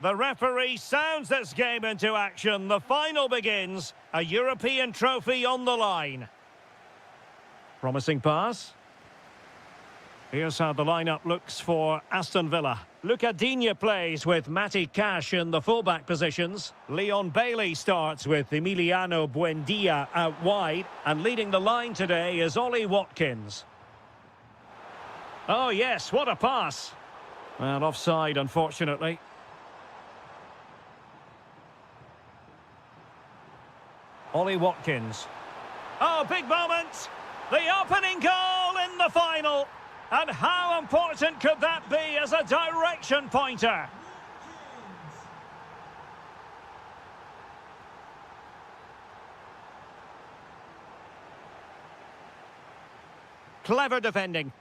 The referee sounds this game into action. The final begins. A European trophy on the line. Promising pass. Here's how the lineup looks for Aston Villa. Luca Digne plays with Matty Cash in the fullback positions. Leon Bailey starts with Emiliano Buendia out wide. And leading the line today is Ollie Watkins. Oh yes, what a pass. Well, offside, unfortunately. Ollie Watkins. Oh, big moment. The opening goal in the final. And how important could that be as a direction pointer? Clever defending.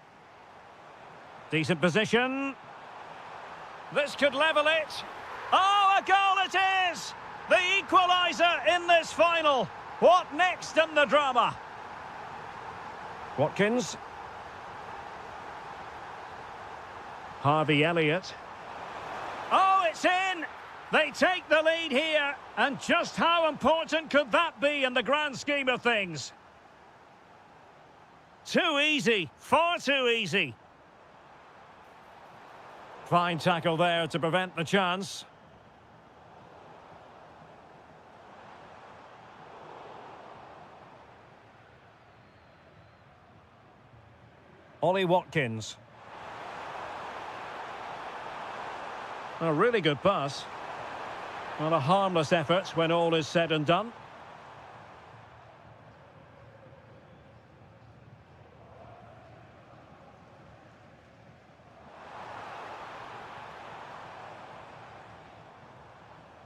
Decent position. This could level it. Oh, a goal it is! The equaliser in this final. What next in the drama? Watkins. Harvey Elliott. Oh, it's in! They take the lead here. And just how important could that be in the grand scheme of things? Too easy. Far too easy. Fine tackle there to prevent the chance. Ollie Watkins. A really good pass. Well, a harmless effort when all is said and done.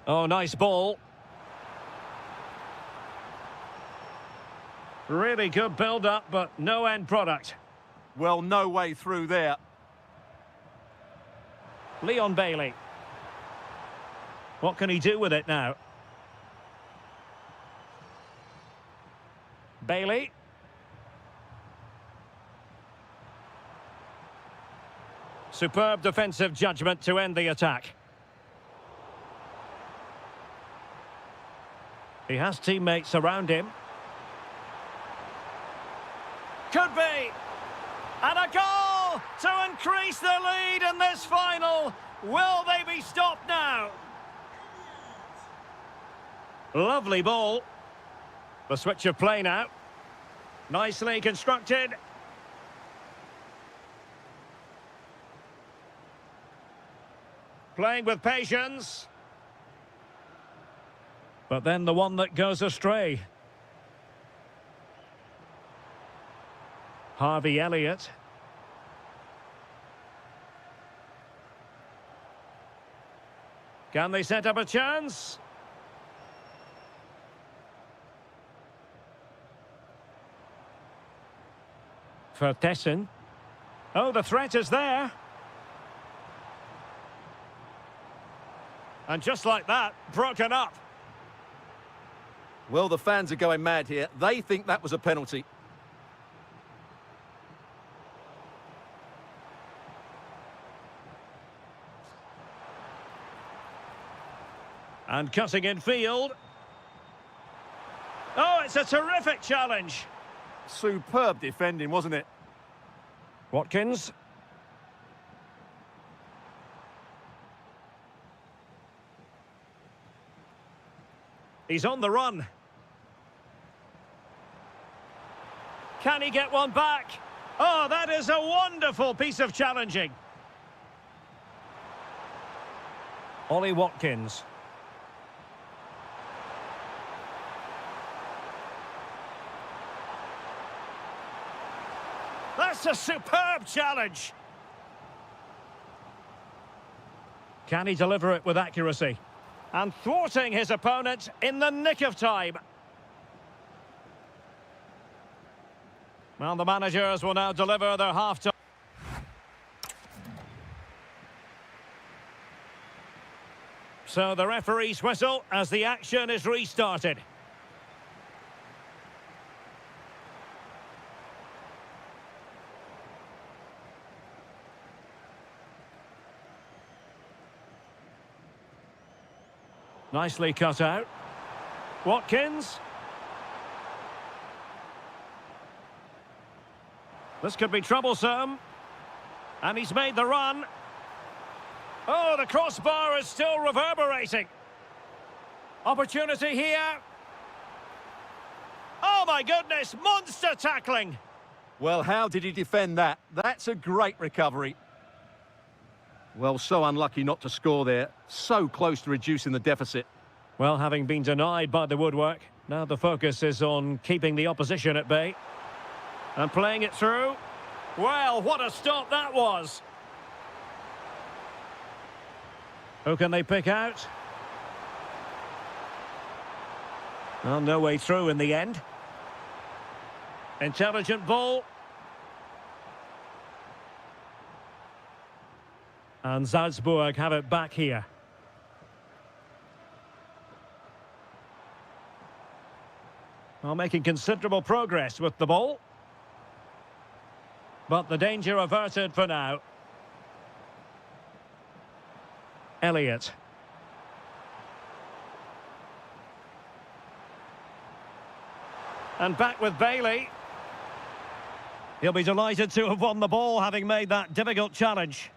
Oh, nice ball. Really good build-up, but no end product. Well, no way through there. Leon Bailey. What can he do with it now? Bailey. Superb defensive judgment to end the attack. He has teammates around him. Could be! And a goal to increase the lead in this final. Will they be stopped now? Lovely ball. The switch of play now. Nicely constructed. Playing with patience. But then the one that goes astray. Harvey Elliott. Can they set up a chance? For Tessin. Oh, the threat is there. And just like that, broken up. Well, the fans are going mad here. They think that was a penalty. And cutting in field. Oh, it's a terrific challenge. Superb defending, wasn't it? Watkins. He's on the run. Can he get one back? Oh, that is a wonderful piece of challenging. Ollie Watkins. That's a superb challenge. Can he deliver it with accuracy? And thwarting his opponent in the nick of time. Well, the managers will now deliver their half-time. So the referee's whistle as the action is restarted. Nicely cut out. Watkins. This could be troublesome. And he's made the run. Oh, the crossbar is still reverberating. Opportunity here. Oh, my goodness, monster tackling. Well, how did he defend that? That's a great recovery. Well, so unlucky not to score there. So close to reducing the deficit. Well, having been denied by the woodwork, now the focus is on keeping the opposition at bay. And playing it through. Well, what a stop that was. Who can they pick out? Well, no way through in the end. Intelligent ball. And Salzburg have it back here. Well, making considerable progress with the ball. But the danger averted for now. Elliott. And back with Bailey. He'll be delighted to have won the ball, having made that difficult challenge.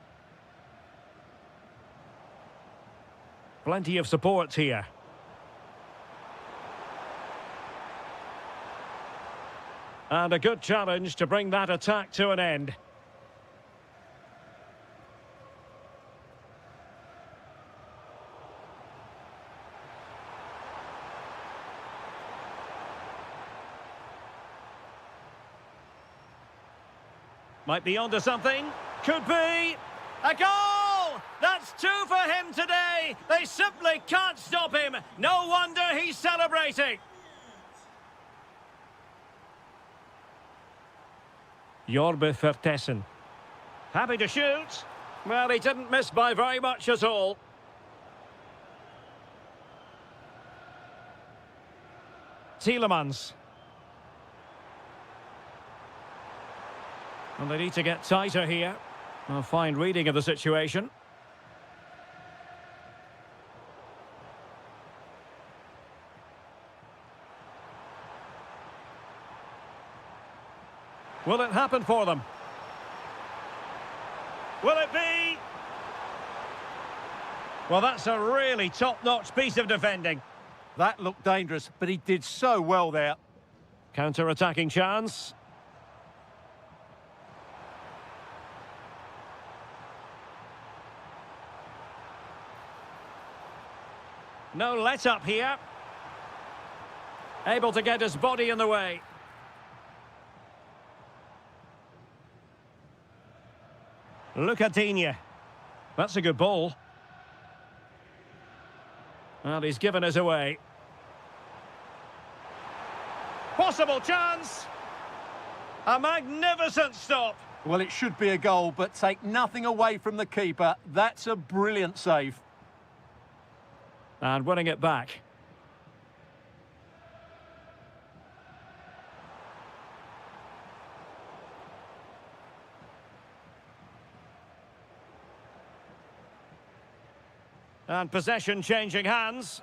Plenty of support here. And a good challenge to bring that attack to an end. Might be onto something. Could be. A goal! That's two for him today. They simply can't stop him. No wonder he's celebrating. Jorbe Vertessen. Happy to shoot. Well, he didn't miss by very much at all. Tielemans. And they need to get tighter here. A fine reading of the situation. Will it happen for them? Will it be? Well, that's a really top-notch piece of defending. That looked dangerous, but he did so well there. Counter-attacking chance. No let-up here. Able to get his body in the way. Look at Digne. That's a good ball. And he's given us away. Possible chance. A magnificent stop. Well, it should be a goal, but take nothing away from the keeper. That's a brilliant save. And winning it back. And possession changing hands.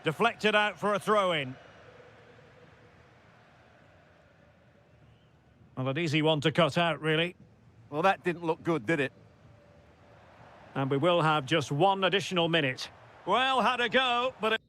Deflected out for a throw-in. Well, an easy one to cut out, really. Well, that didn't look good, did it? And we will have just one additional minute. Well, had a go, but it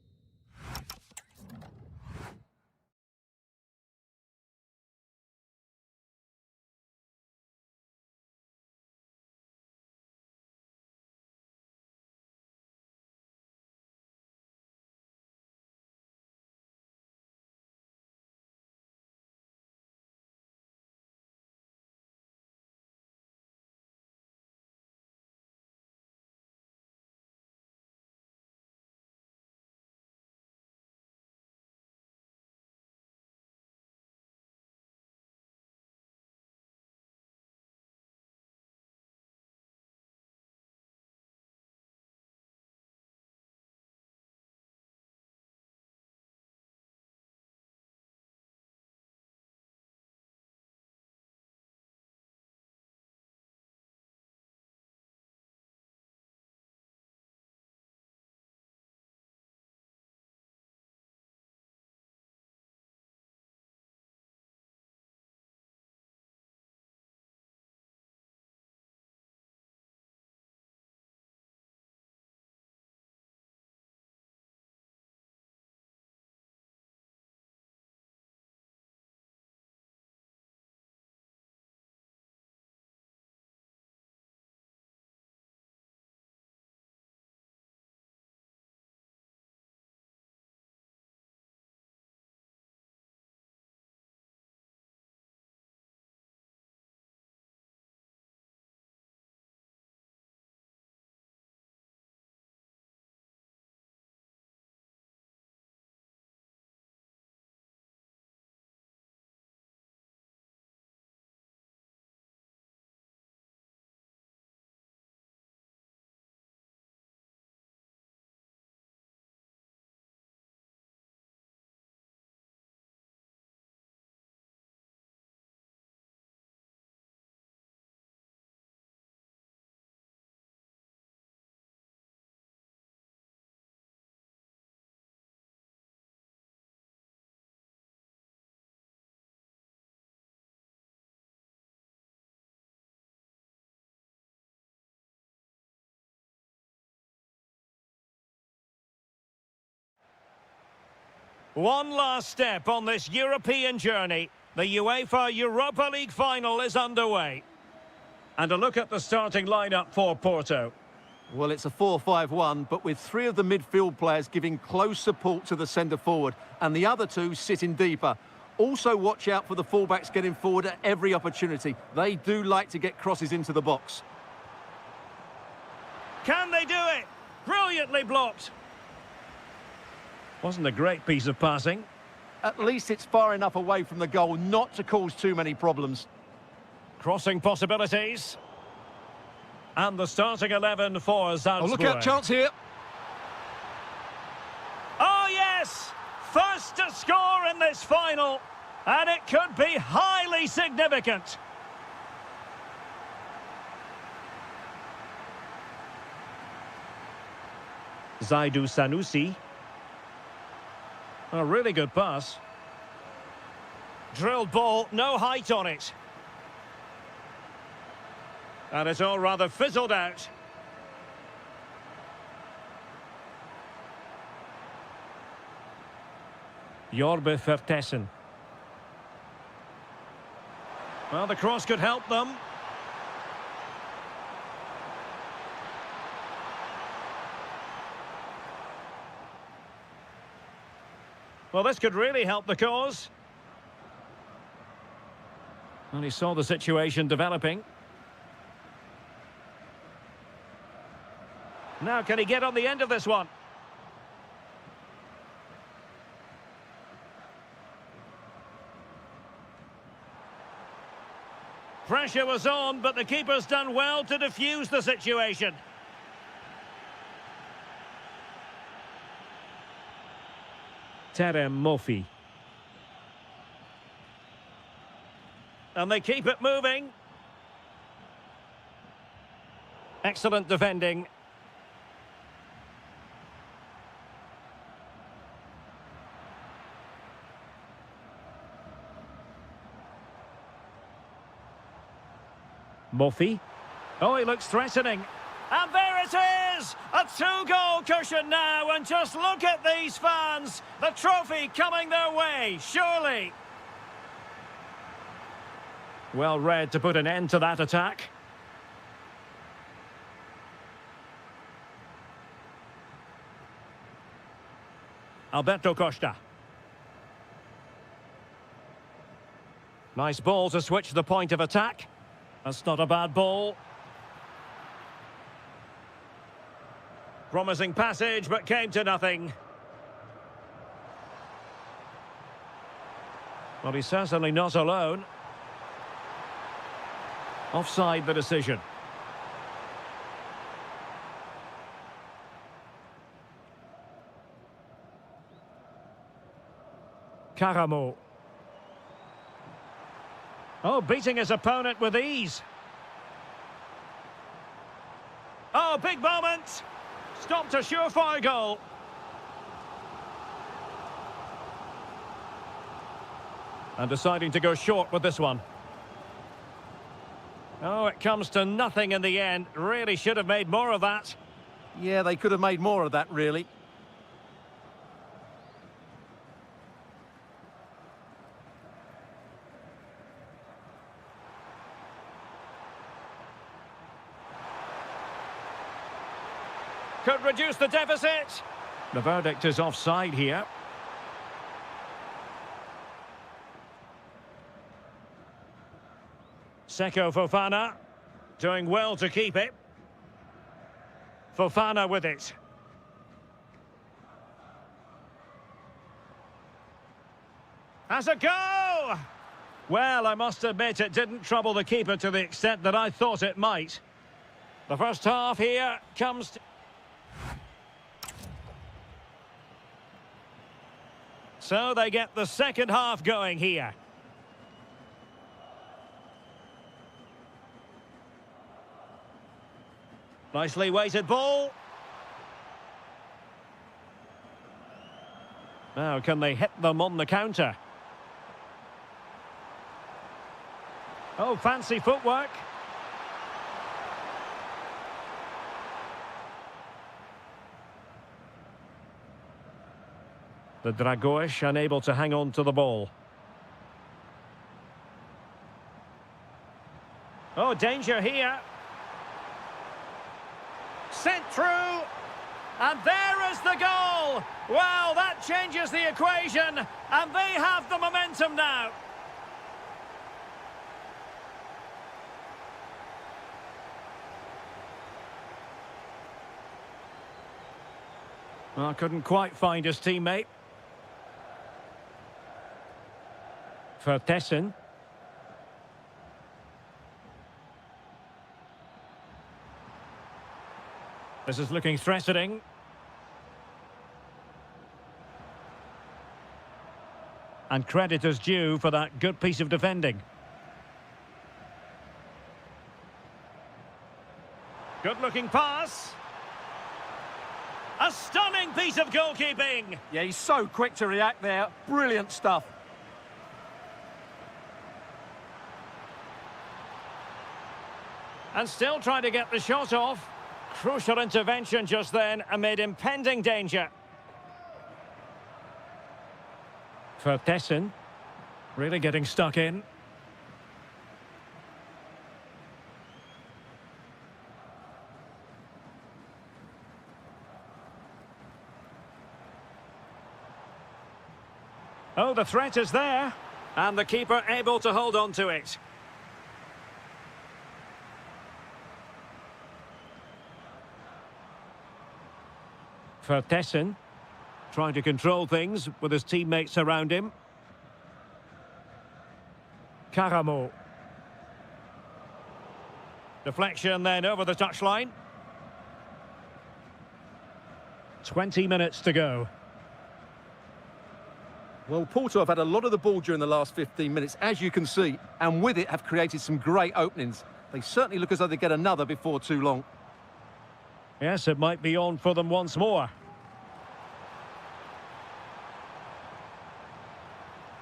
One last step on this European journey. The UEFA Europa League final is underway. And a look at the starting lineup for Porto. Well, it's a 4-5-1, but with three of the midfield players giving close support to the centre-forward and the other two sitting deeper. Also watch out for the fullbacks getting forward at every opportunity. They do like to get crosses into the box. Can they do it? Brilliantly blocked. Wasn't a great piece of passing. At least it's far enough away from the goal not to cause too many problems. Crossing possibilities. And the starting 11 for Salzburg. Oh, look out, chance here. Oh, yes! First to score in this final. And it could be highly significant. Zaidu Sanusi. A really good pass. Drilled ball, no height on it. And it's all rather fizzled out. Jorbe Vertessen. Well, the cross could help them. Well, this could really help the cause. And he saw the situation developing. Now, can he get on the end of this one? Pressure was on, but the keeper's done well to defuse the situation. Terem Mofi. And they keep it moving. Excellent defending. Mofi. Oh, he looks threatening. And there it is! A two-goal cushion now, and just look at these fans. The trophy coming their way, surely. Well read to put an end to that attack. Alberto Costa. Nice ball to switch the point of attack. That's not a bad ball. Promising passage, but came to nothing. Well, he's certainly not alone. Offside the decision. Karamo. Oh, beating his opponent with ease. Oh, big moment. Stopped a surefire goal. And deciding to go short with this one. Oh, it comes to nothing in the end. Really should have made more of that. Yeah, they could have made more of that, really. Could reduce the deficit. The verdict is offside here. Seko Fofana doing well to keep it. Fofana with it. Has a go! Well, I must admit it didn't trouble the keeper to the extent that I thought it might. The first half here comes to... So they get the second half going here. Nicely weighted ball. Now, can they hit them on the counter? Oh, fancy footwork. The Dragoish unable to hang on to the ball. Oh, danger here. Sent through. And there is the goal. Well, that changes the equation. And they have the momentum now. Well, couldn't quite find his teammate. Vertessen. This is looking threatening. And credit is due for that good piece of defending. Good-looking pass. A stunning piece of goalkeeping. Yeah, he's so quick to react there. Brilliant stuff. And still trying to get the shot off. Crucial intervention just then amid impending danger. Vertessen really getting stuck in. Oh, the threat is there. And the keeper able to hold on to it. Vertessen trying to control things with his teammates around him. Karamo. Deflection then over the touchline. 20 minutes to go. Well, Porto have had a lot of the ball during the last 15 minutes, as you can see, and with it have created some great openings. They certainly look as though they get another before too long. Yes, it might be on for them once more.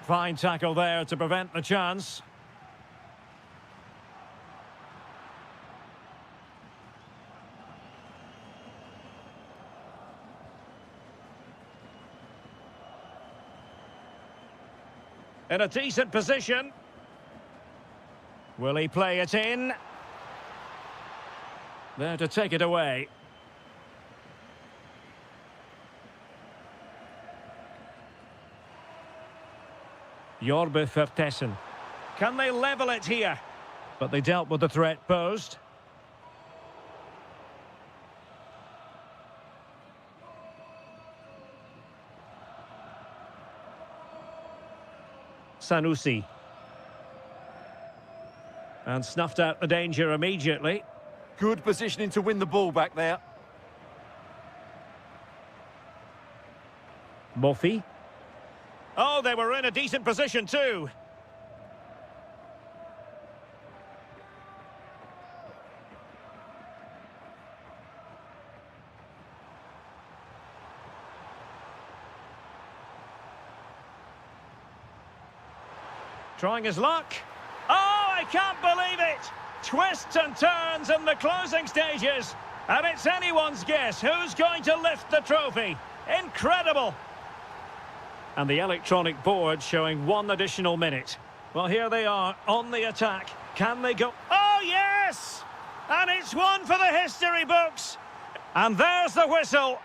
Fine tackle there to prevent the chance. In a decent position. Will he play it in? There to take it away. Jorbe Vertessen. Can they level it here? But they dealt with the threat posed. Sanusi. And snuffed out the danger immediately. Good positioning to win the ball back there. Moffi. Oh, they were in a decent position too. Trying his luck. Oh, I can't believe it! Twists and turns in the closing stages. And it's anyone's guess who's going to lift the trophy. Incredible! And the electronic board showing 1 additional minute. Well, here they are on the attack. Can they go? Oh, yes! And it's one for the history books. And there's the whistle.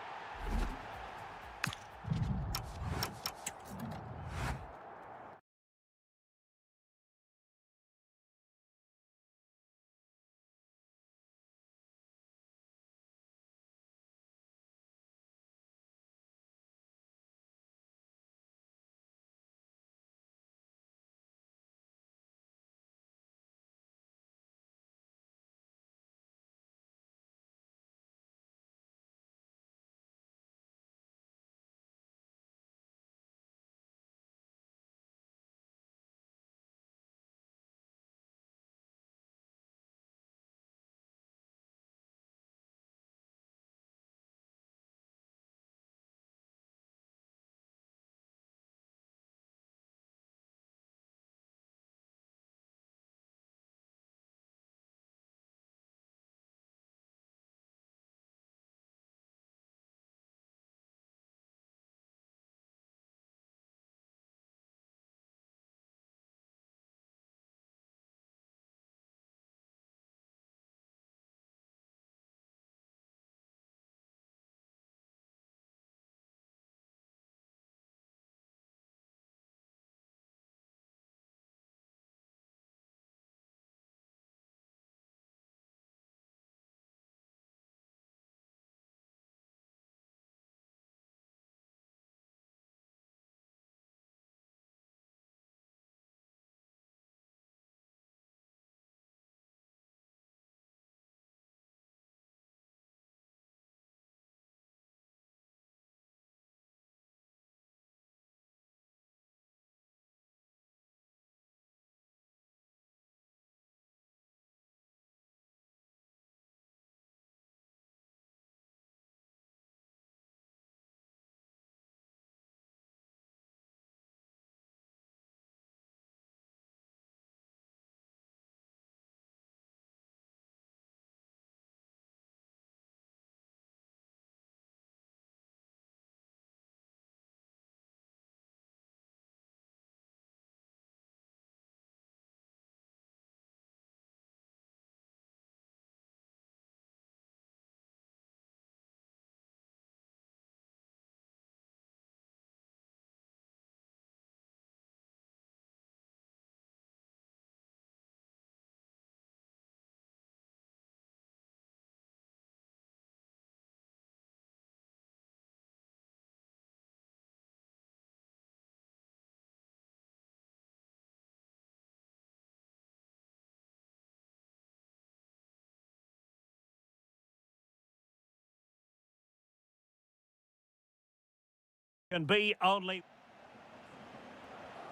Can be only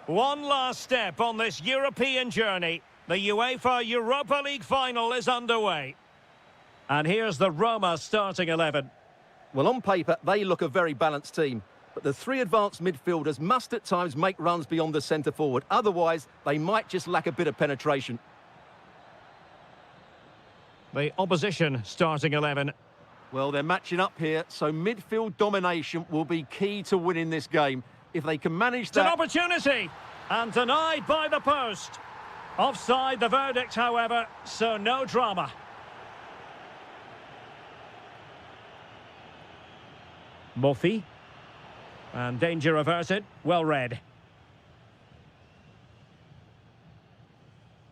one last step on this European journey. The UEFA Europa League final is underway. And here's the Roma starting 11. Well, on paper, they look a very balanced team. But the three advanced midfielders must at times make runs beyond the centre-forward. Otherwise, they might just lack a bit of penetration. The opposition starting 11. Well, they're matching up here, so midfield domination will be key to winning this game. If they can manage that... It's an opportunity! And denied by the post. Offside the verdict, however, so no drama. Murphy. And danger averted. Well read.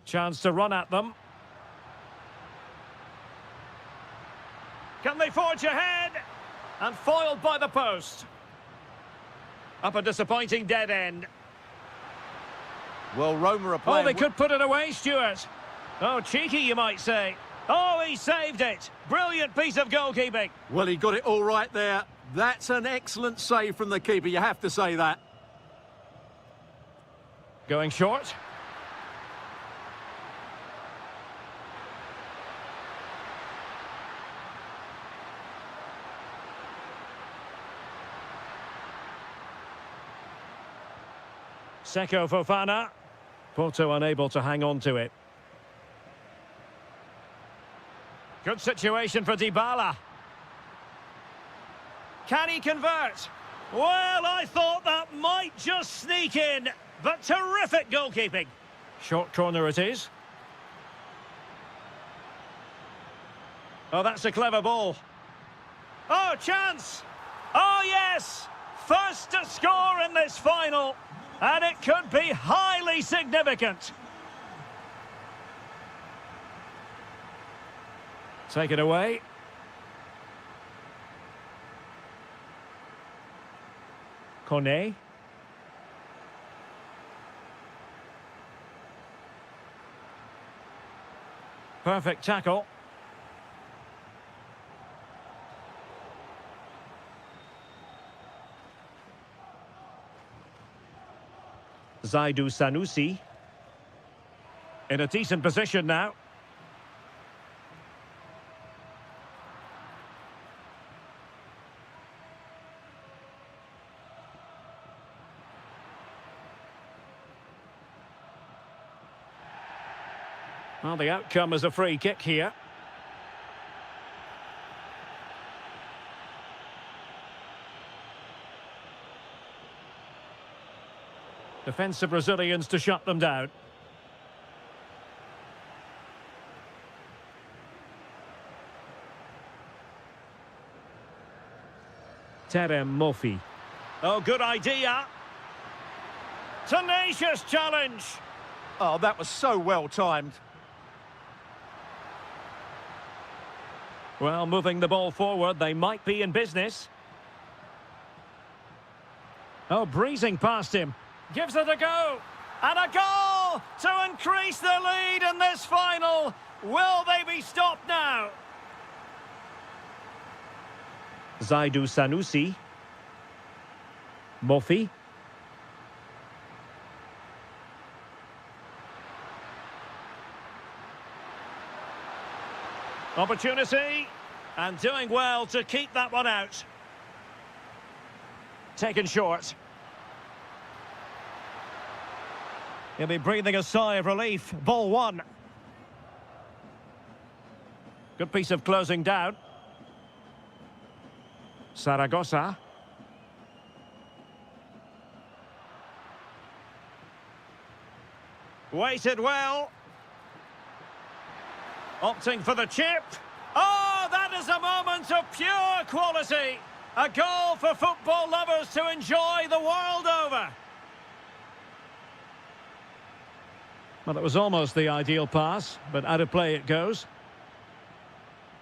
Chance to run at them. Can they forge ahead? And foiled by the post. Up a disappointing dead end. Well, Roma are playing... Oh, they could put it away, Stuart. Oh, cheeky, you might say. Oh, he saved it. Brilliant piece of goalkeeping. Well, he got it all right there. That's an excellent save from the keeper, you have to say that. Going short. Seko Fofana. Porto unable to hang on to it. Good situation for Dybala. Can he convert? Well, I thought that might just sneak in, but terrific goalkeeping. Short corner it is. Oh, that's a clever ball. Oh, chance! Oh, yes! First to score in this final, and it could be highly significant. Take it away. Kone. Perfect tackle. Zaidu Sanusi. In a decent position now. Well, the outcome is a free kick here. Defensive Brazilians to shut them down. Terem Murphy. Oh, good idea. Tenacious challenge. Oh, that was so well timed. Well, moving the ball forward, they might be in business. Oh, breezing past him. Gives it a go. And a goal to increase the lead in this final. Will they be stopped now? Zaidu Sanusi. Murphy. Opportunity, and doing well to keep that one out. Taken short. He'll be breathing a sigh of relief. Ball one. Good piece of closing down. Saragossa. Waited well. Opting for the chip. Oh, that is a moment of pure quality. A goal for football lovers to enjoy the world over. Well, it was almost the ideal pass, but out of play it goes.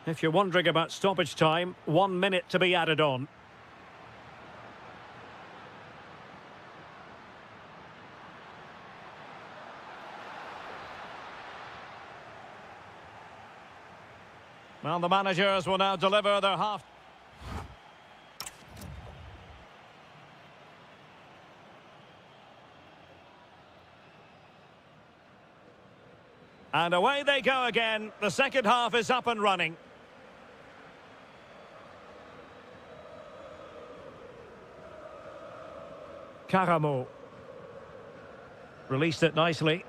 If you're wondering about stoppage time, 1 minute to be added on. Well, the managers will now deliver their half. And away they go again. The second half is up and running. Karamo. Released it nicely.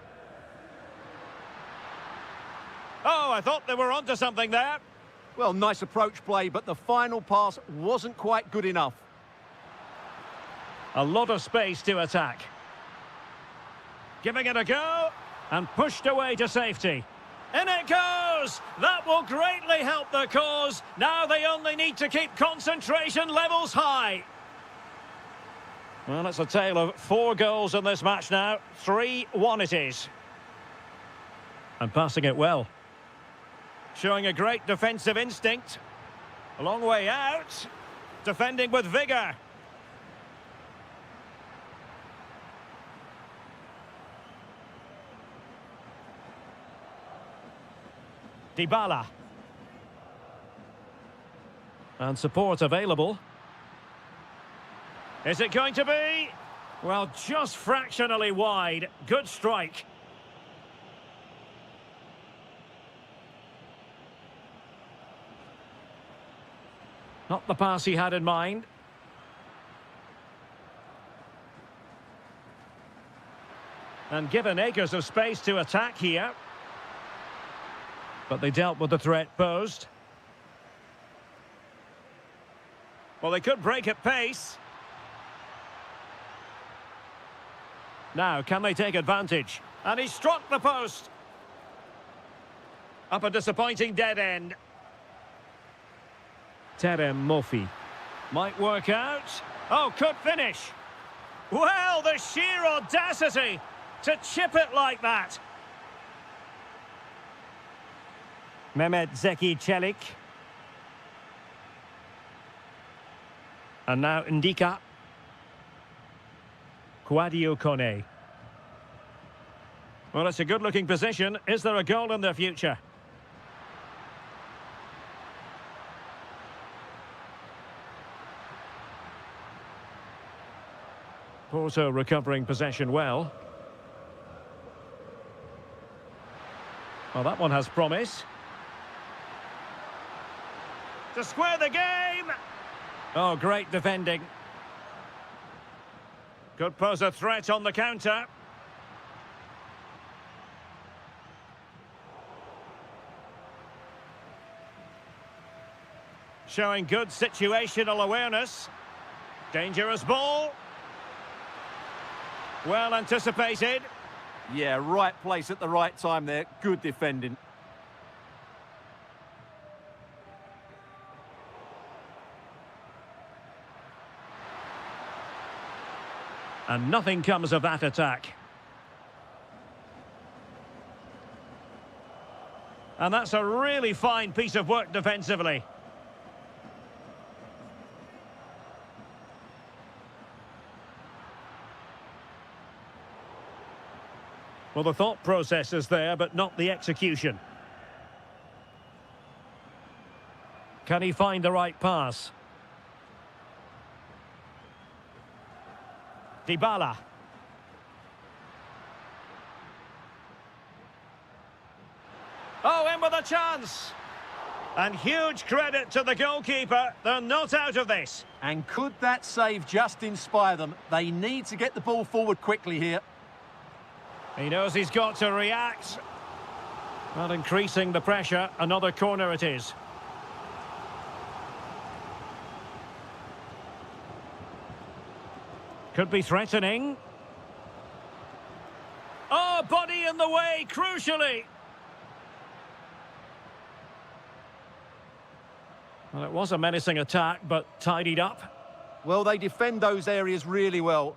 Oh, I thought they were onto something there. Well, nice approach play, but the final pass wasn't quite good enough. A lot of space to attack. Giving it a go, and pushed away to safety. In it goes! That will greatly help the cause. Now they only need to keep concentration levels high. Well, it's a tale of 4 goals in this match now. 3-1 it is. And passing it well. Showing a great defensive instinct. A long way out. Defending with vigour. Dybala. And support available. Is it going to be? Well, just fractionally wide. Good strike. Not the pass he had in mind. And given acres of space to attack here. But they dealt with the threat posed. Well, they could break at pace. Now, can they take advantage? And he struck the post. Up a disappointing dead end. Terem Murphy. Might work out. Oh, could finish. Well, the sheer audacity to chip it like that. Mehmet Zeki Çelik. And now Ndika. Kouadio Kone. Well, it's a good-looking position. Is there a goal in their future? Porto recovering possession well. Well, that one has promise. To square the game! Oh, great defending. Could pose a threat on the counter. Showing good situational awareness. Dangerous ball. Well anticipated. Yeah, right place at the right time there. Good defending. And nothing comes of that attack. And that's a really fine piece of work defensively. Well, the thought process is there, but not the execution. Can he find the right pass? Dybala. Oh, in with a chance! And huge credit to the goalkeeper. They're not out of this. And could that save just inspire them? They need to get the ball forward quickly here. He knows he's got to react. Not increasing the pressure. Another corner it is. Could be threatening. Oh, body in the way, crucially. Well, it was a menacing attack, but tidied up. Well, they defend those areas really well.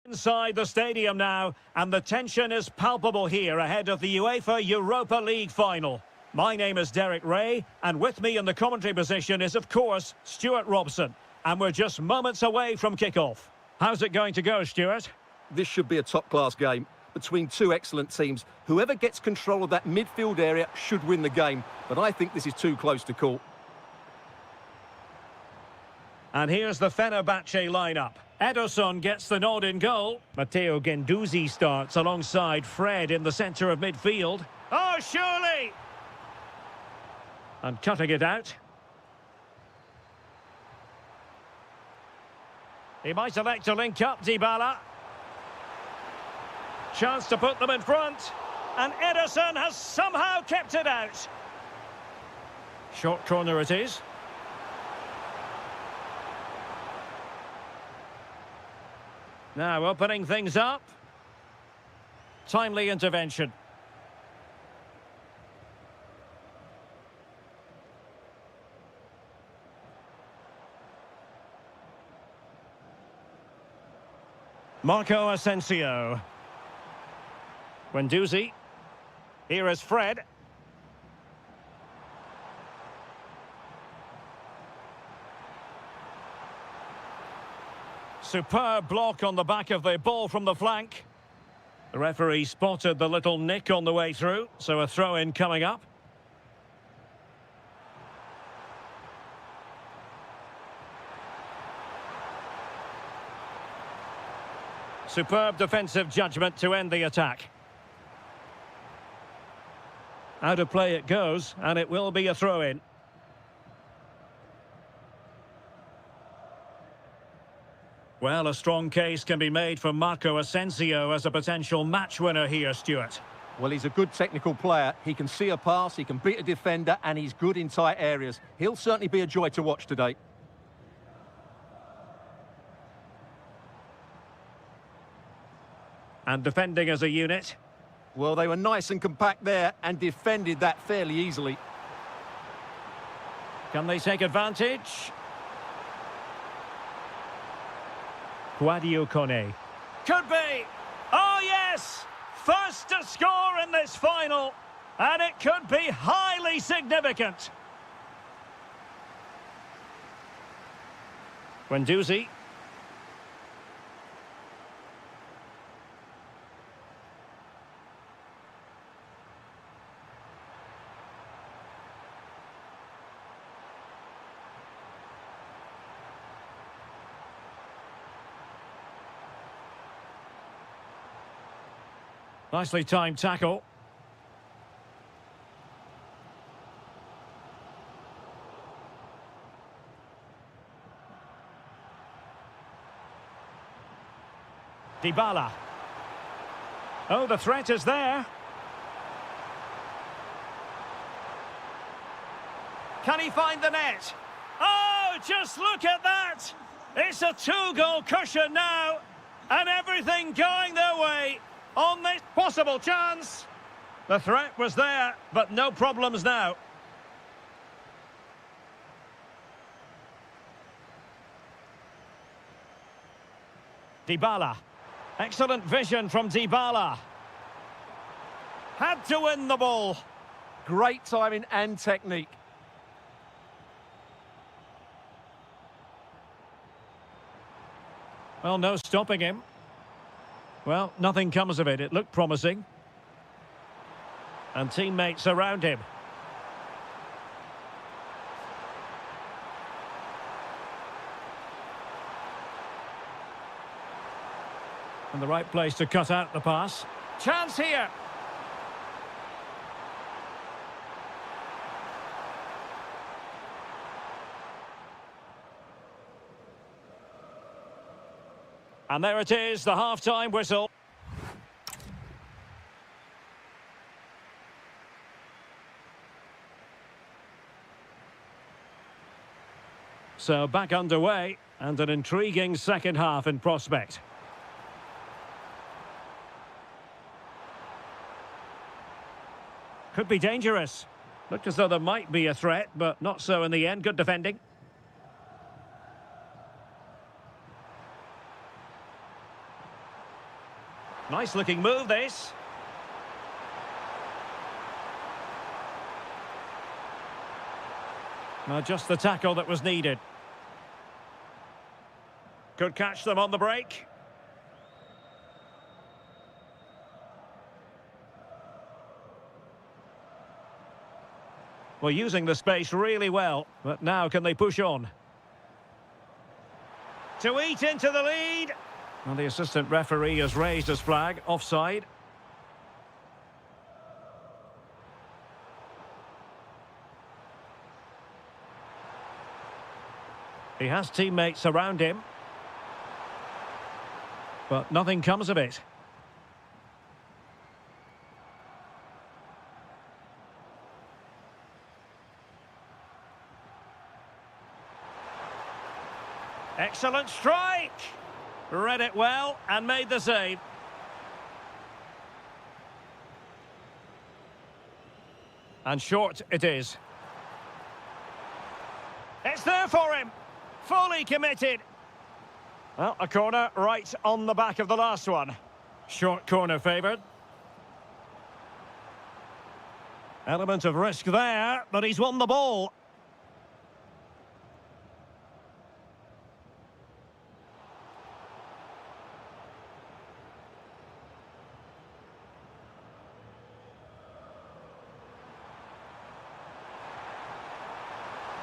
Inside the stadium now, and the tension is palpable here ahead of the UEFA Europa League final. My name is Derek Ray, and with me in the commentary position is, of course, Stuart Robson. And we're just moments away from kick-off. How's it going to go, Stuart? This should be a top-class game between two excellent teams. Whoever gets control of that midfield area should win the game, but I think this is too close to call. And here's the Fenerbahce lineup. Ederson gets the nod in goal. Matteo Guendouzi starts alongside Fred in the centre of midfield. Oh, surely! And cutting it out. He might elect to link up Dybala. Chance to put them in front. And Ederson has somehow kept it out. Short corner it is. Now opening things up. Timely intervention. Marco Asensio. Guendouzi. Here is Fred. Superb block on the back of the ball from the flank. The referee spotted the little nick on the way through, so a throw-in coming up. Superb defensive judgment to end the attack. Out of play it goes, and it will be a throw-in. Well, a strong case can be made for Marco Asensio as a potential match winner here, Stuart. Well, he's a good technical player. He can see a pass, he can beat a defender, and he's good in tight areas. He'll certainly be a joy to watch today. And defending as a unit. Well, they were nice and compact there and defended that fairly easily. Can they take advantage? Guadio Kone. Could be! Oh, yes! First to score in this final. And it could be highly significant. Guendouzi. Nicely timed tackle. Dybala. Oh, the threat is there. Can he find the net? Oh, just look at that! It's a two-goal cushion now, and everything going their way. On this possible chance. The threat was there, but no problems now. Dybala. Excellent vision from Dybala. Had to win the ball. Great timing and technique. Well, no stopping him. Well, nothing comes of it. It looked promising. And teammates around him. And the right place to cut out the pass. Chance here. And there it is, the half-time whistle. So back underway, and an intriguing second half in prospect. Could be dangerous. Looked as though there might be a threat, but not so in the end. Good defending. Nice looking move, this. Just the tackle that was needed. Could catch them on the break. Well, using the space really well, but now can they push on? To eat into the lead. Well, the assistant referee has raised his flag, offside. He has teammates around him, but nothing comes of it. Excellent strike! Read it well and made the save. And short it is. It's there for him! Fully committed. Well, a corner right on the back of the last one. Short corner favoured. Element of risk there, but he's won the ball.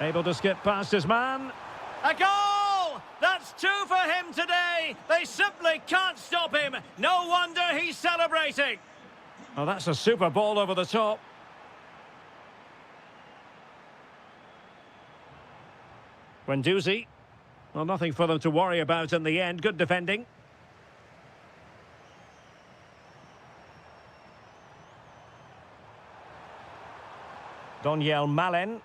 Able to skip past his man. A goal! That's two for him today. They simply can't stop him. No wonder he's celebrating. Oh, that's a super ball over the top. Guendouzi. Well, nothing for them to worry about in the end. Good defending. Doniel Malen.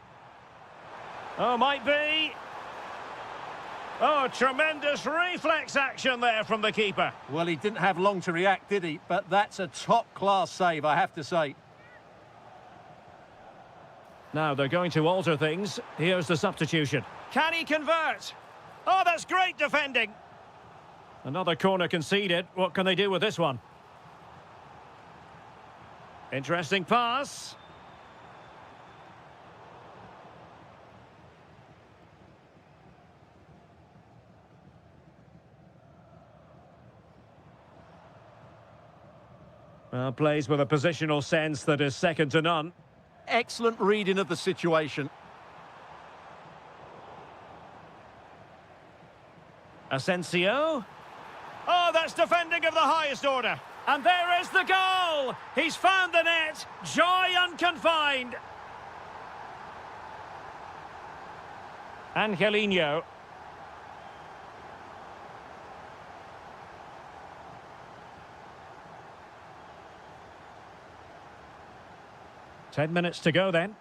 Oh, might be. Oh, tremendous reflex action there from the keeper. Well, he didn't have long to react, did he? But that's a top-class save, I have to say. Now they're going to alter things. Here's the substitution. Can he convert? Oh, that's great defending. Another corner conceded. What can they do with this one? Interesting pass. Well, plays with a positional sense that is second to none. Excellent reading of the situation. Asensio. Oh, that's defending of the highest order. And there is the goal! He's found the net. Joy unconfined. Angelino. Ten minutes to go then.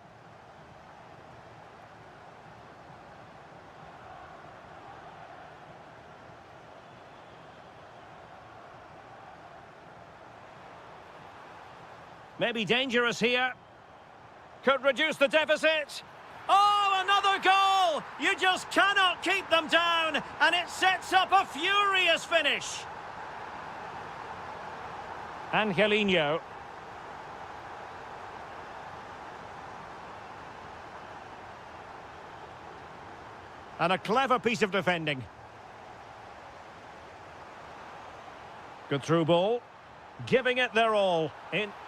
Maybe dangerous here. Could reduce the deficit. Oh, another goal! You just cannot keep them down, and it sets up a furious finish. Angelino. And a clever piece of defending. Good through ball. Giving it their all.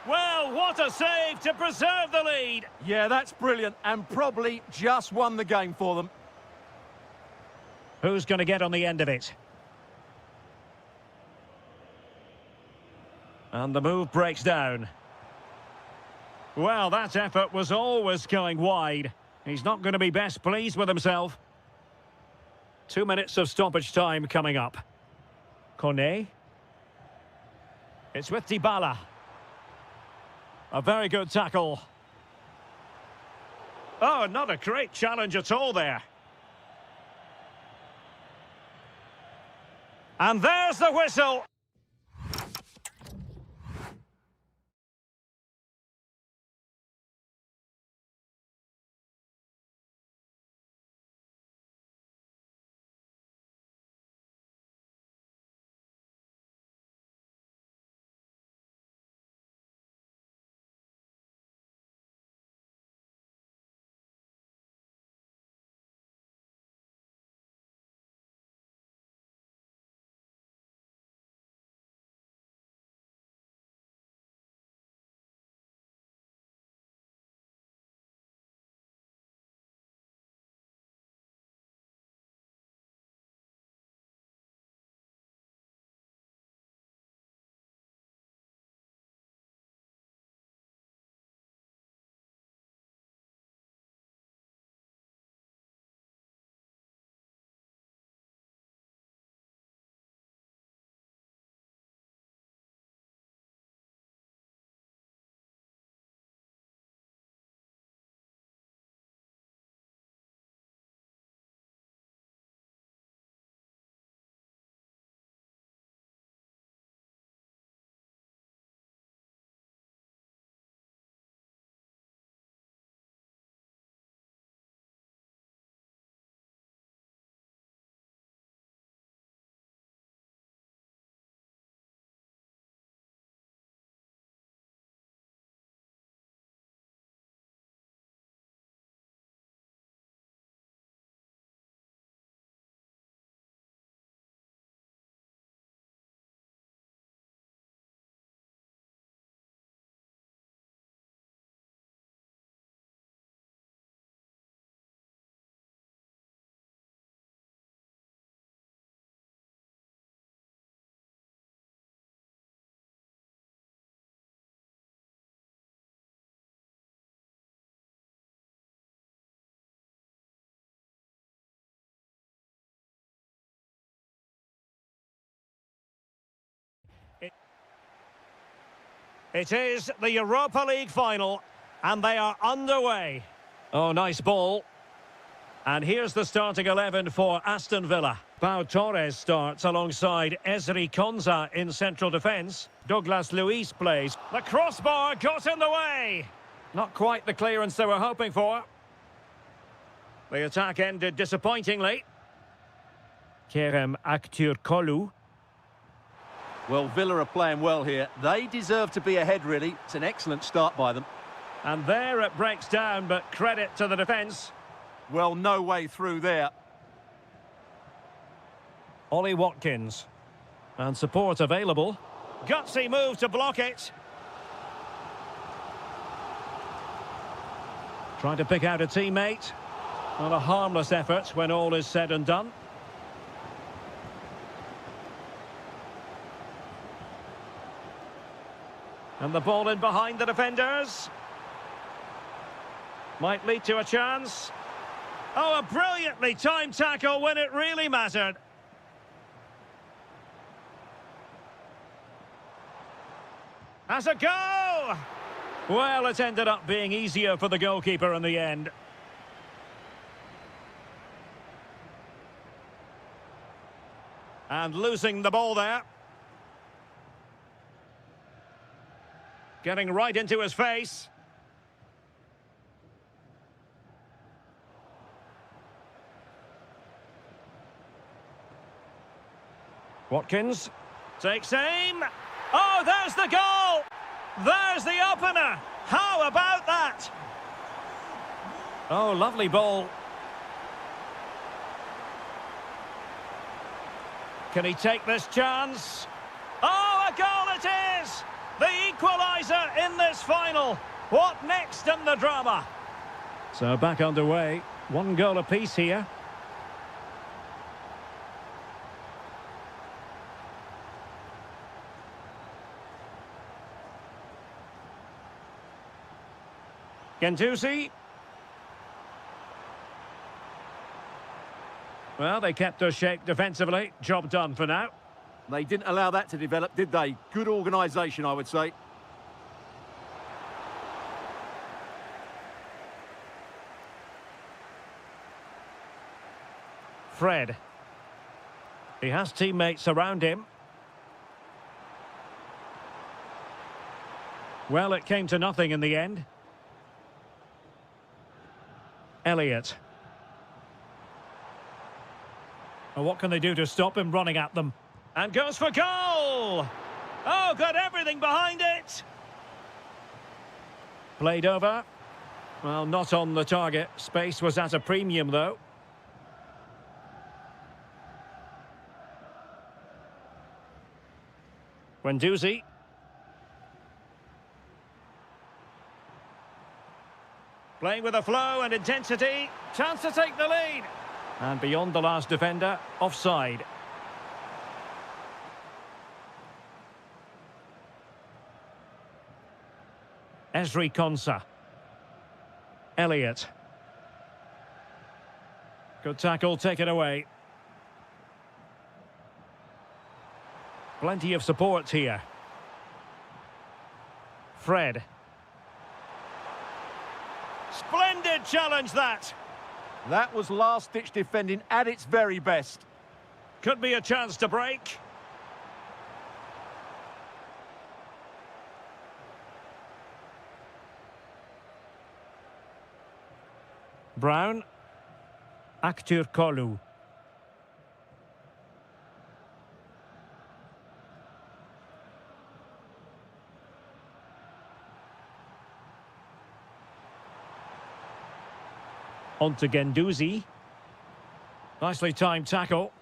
Well, what a save to preserve the lead. Yeah, that's brilliant, and probably just won the game for them. Who's going to get on the end of it? And the move breaks down. Well, that effort was always going wide. He's not going to be best pleased with himself. 2 minutes of stoppage time coming up. Kone. It's with Dybala. A very good tackle. Oh, not a great challenge at all there. And there's the whistle. It is the Europa League final, and they are underway. Oh, nice ball. And here's the starting 11 for Aston Villa. Pau Torres starts alongside Ezri Konsa in central defence. Douglas Luiz plays. The crossbar got in the way. Not quite the clearance they were hoping for. The attack ended disappointingly. Kerem Aktürkoğlu. Well, Villa are playing well here. They deserve to be ahead, really. It's an excellent start by them. And there it breaks down, but credit to the defence. Well, no way through there. Ollie Watkins. And support available. Gutsy move to block it. Trying to pick out a teammate. Not a harmless effort when all is said and done. And the ball in behind the defenders. Might lead to a chance. Oh, a brilliantly timed tackle when it really mattered. Has a go! Well, it ended up being easier for the goalkeeper in the end. And losing the ball there. Getting right into his face. Watkins takes aim. Oh, there's the goal! There's the opener! How about that? Oh, lovely ball. Can he take this chance? Oh, a goal it is! The equaliser in this final. What next in the drama? So back underway. 1 goal apiece here. Gendouzi. Well, they kept their shape defensively. Job done for now. They didn't allow that to develop, did they? Good organisation, I would say. Fred. He has teammates around him. Well, it came to nothing in the end. Elliott. Well, what can they do to stop him running at them? And goes for goal! Oh, got everything behind it! Played over. Well, not on the target. Space was at a premium, though. Guendouzi. Playing with a flow and intensity. Chance to take the lead. And beyond the last defender, offside. Ezri Konsa. Elliott. Good tackle, take it away. Plenty of support here. Fred. Splendid challenge, that. That was last-ditch defending at its very best. Could be a chance to break. Brown. Aktürkoğlu. On to Gendouzi. Nicely timed tackle.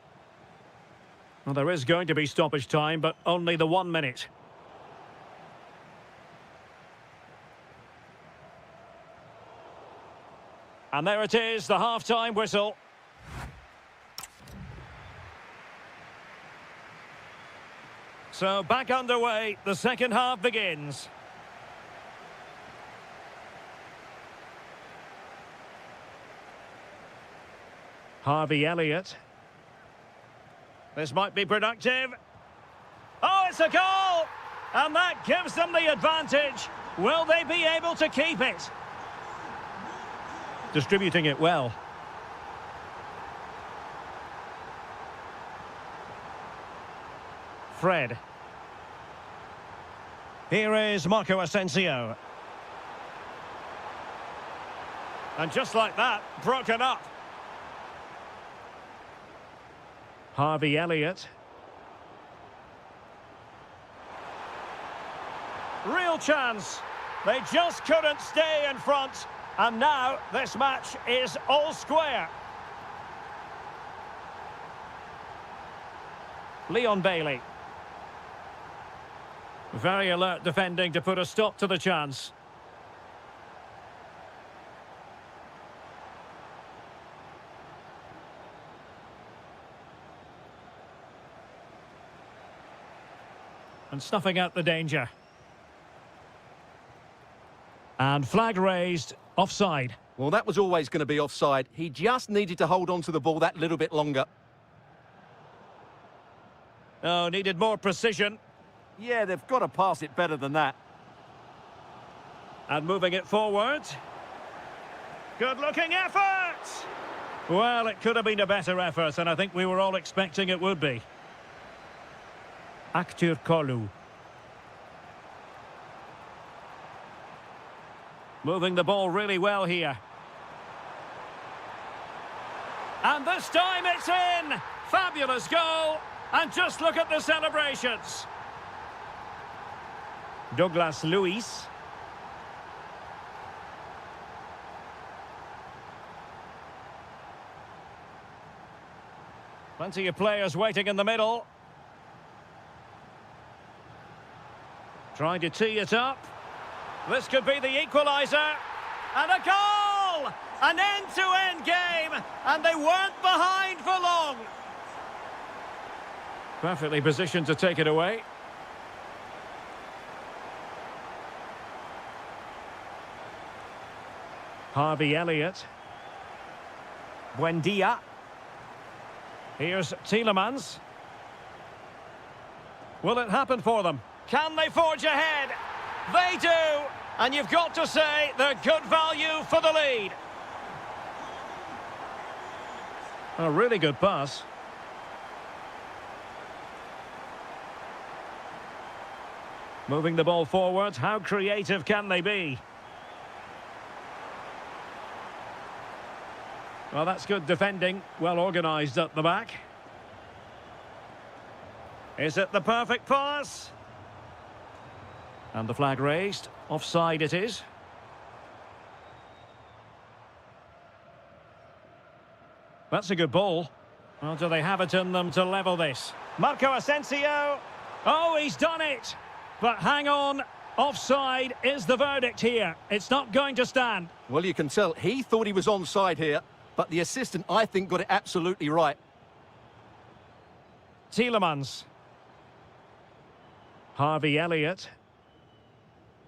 Well, there is going to be stoppage time, but only the 1 minute. And there it is, the half-time whistle. So back underway, the second half begins. Harvey Elliott. This might be productive. Oh, it's a goal! And that gives them the advantage. Will they be able to keep it? Distributing it well. Fred. Here is Marco Asensio. And just like that, broken up. Harvey Elliott. Real chance. They just couldn't stay in front. And now this match is all square. Leon Bailey. Very alert defending to put a stop to the chance. And snuffing out the danger. And flag raised, offside. Well, that was always going to be offside. He just needed to hold on to the ball that little bit longer. Oh, needed more precision. Yeah, they've got to pass it better than that. And moving it forward. Good-looking effort! Well, it could have been a better effort, and I think we were all expecting it would be. Aktur Kolu. Moving the ball really well here. And this time it's in! Fabulous goal! And just look at the celebrations. Douglas Luiz. Plenty of players waiting in the middle. Trying to tee it up. This could be the equaliser. And a goal! An end-to-end game. And they weren't behind for long. Perfectly positioned to take it away. Harvey Elliott. Buendia. Here's Tielemans. Will it happen for them? Can they forge ahead? They do! And you've got to say they're good value for the lead. A really good pass. Moving the ball forward, how creative can they be? Well, that's good defending, well organised at the back. Is it the perfect pass? And the flag raised, offside it is. That's a good ball. Well, do they have it in them to level this? Marco Asensio! Oh, he's done it! But hang on, offside is the verdict here. It's not going to stand. Well, you can tell he thought he was onside here, but the assistant, I think, got it absolutely right. Tielemans. Harvey Elliott.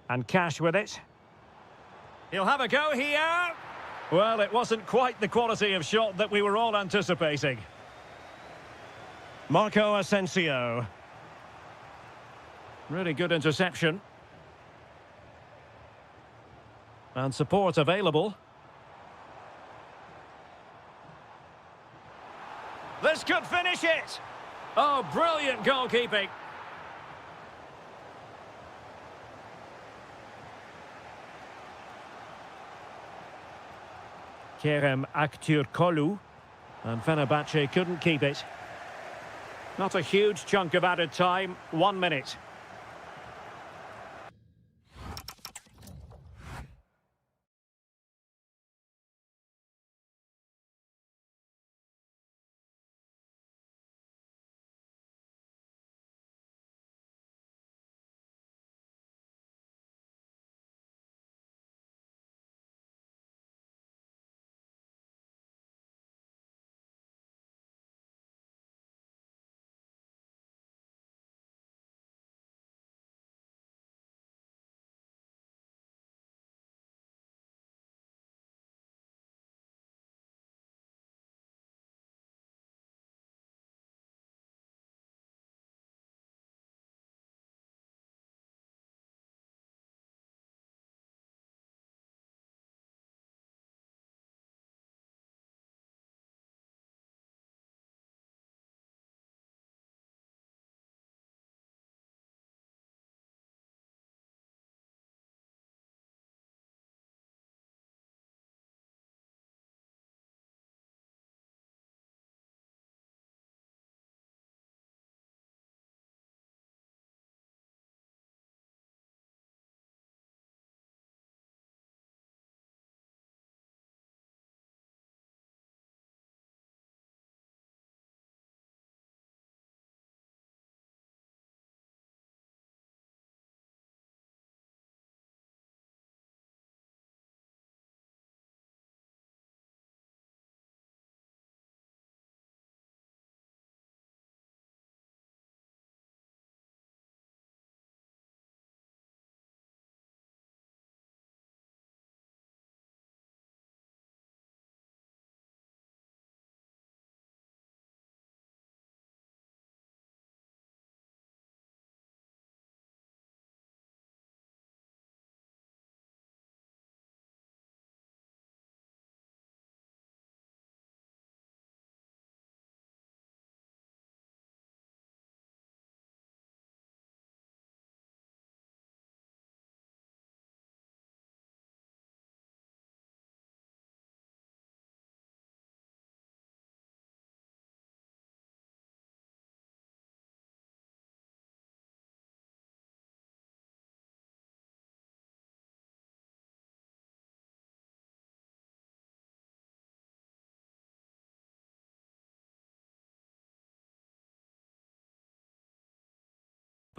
And Cash with it. He'll have a go here. Well, it wasn't quite the quality of shot that we were all anticipating. Marco Asensio. Really good interception. And support available. This could finish it. Oh, brilliant goalkeeping. Kerem Aktürkoğlu. And Fenerbahce couldn't keep it. Not a huge chunk of added time, 1 minute.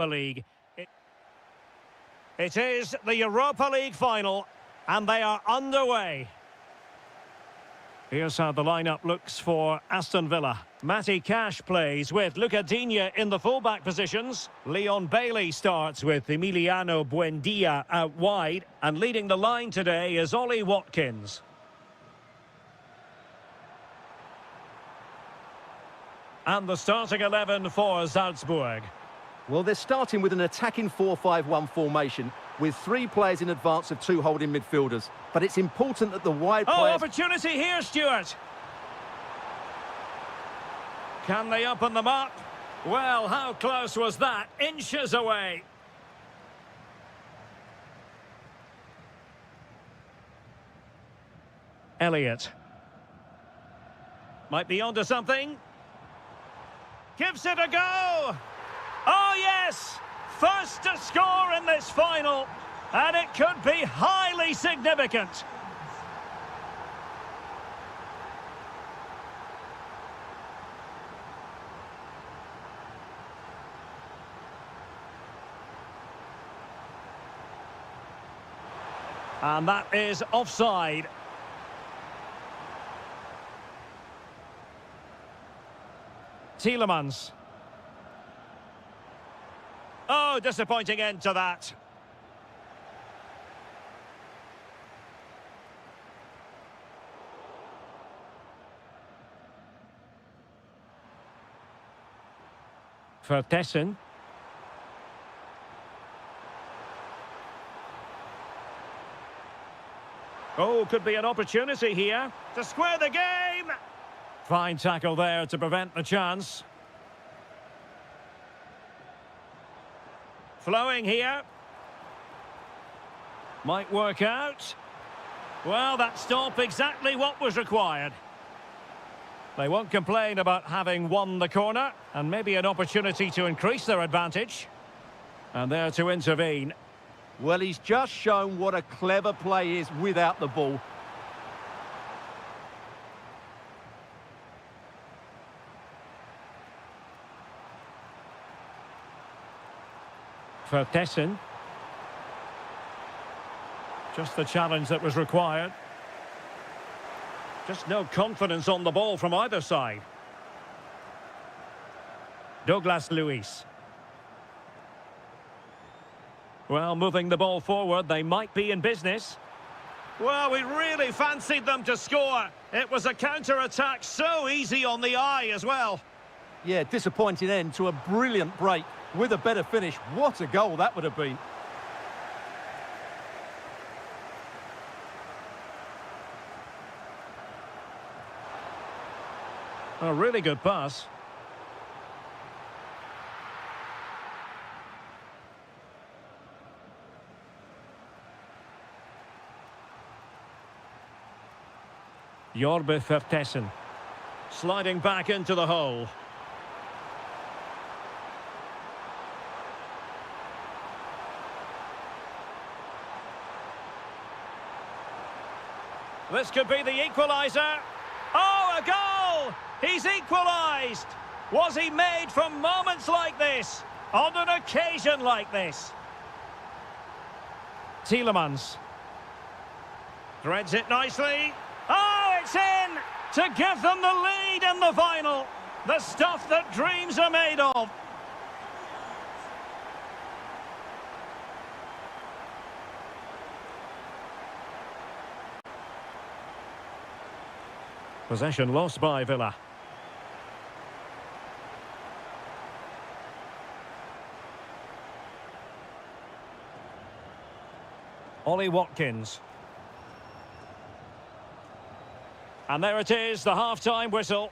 League. It is the Europa League final, and they are underway. Here's how the lineup looks for Aston Villa. Matty Cash plays with Luca Digne in the fullback positions. Leon Bailey starts with Emiliano Buendia out wide. And leading the line today is Ollie Watkins. And the starting 11 for Salzburg. Well, they're starting with an attacking 4-5-1 formation with 3 players in advance of 2 holding midfielders. But it's important that the wide players... Oh, opportunity here, Stuart. Can they open them up? Well, how close was that? Inches away. Elliott. Might be onto something. Gives it a go. Oh, yes! First to score in this final. And it could be highly significant. And that is offside. Tielemans. Oh, disappointing end to that. Vertessen. Oh, could be an opportunity here to square the game. Fine tackle there to prevent the chance. Flowing here. Might work out. Well, that stop exactly what was required. They won't complain about having won the corner, and maybe an opportunity to increase their advantage. And there to intervene. Well, he's just shown what a clever play is without the ball. Vertessen. Just the challenge that was required. Just no confidence on the ball from either side. Douglas Luiz. Well, moving the ball forward, they might be in business. Well, we really fancied them to score. It was a counter-attack so easy on the eye as well. Yeah, disappointing end to a brilliant break. With a better finish, what a goal that would have been. A really good pass. Jorbe Vertessen. Sliding back into the hole. This could be the equaliser. Oh, a goal! He's equalised! Was he made from moments like this? On an occasion like this? Tielemans. Threads it nicely. Oh, it's in! To give them the lead in the final. The stuff that dreams are made of. Possession lost by Villa. Ollie Watkins. And there it is, the half-time whistle.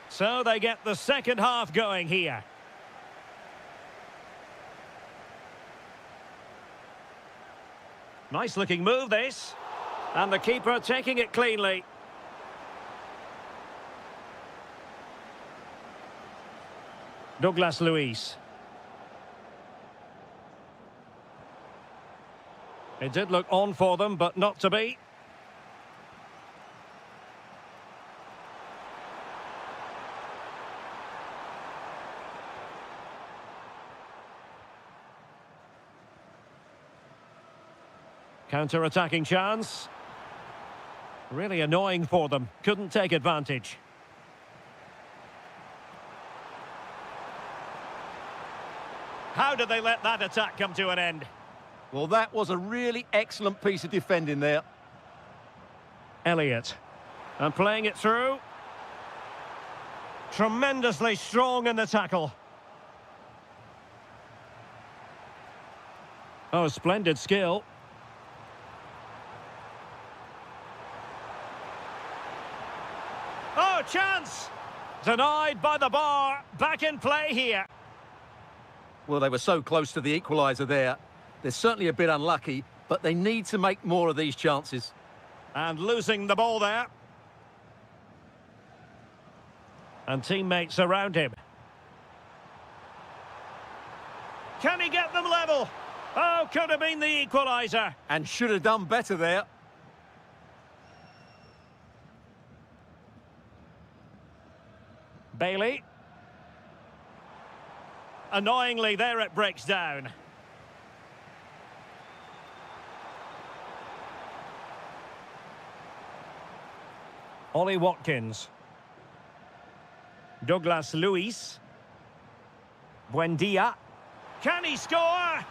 So they get the second half going here. Nice looking move this. And the keeper taking it cleanly. Douglas Luiz. It did look on for them, but not to be. Counter-attacking chance. Really annoying for them. Couldn't take advantage. How did they let that attack come to an end? Well, that was a really excellent piece of defending there. Elliott. And playing it through. Tremendously strong in the tackle. Oh, splendid skill. Oh, chance! Denied by the bar. Back in play here. Well, they were so close to the equaliser there. They're certainly a bit unlucky, but they need to make more of these chances. And losing the ball there. And teammates around him. Can he get them level? Oh, could have been the equaliser. And should have done better there. Bailey. Annoyingly, there it breaks down. Ollie Watkins. Douglas Luiz. Buendia. Can he score?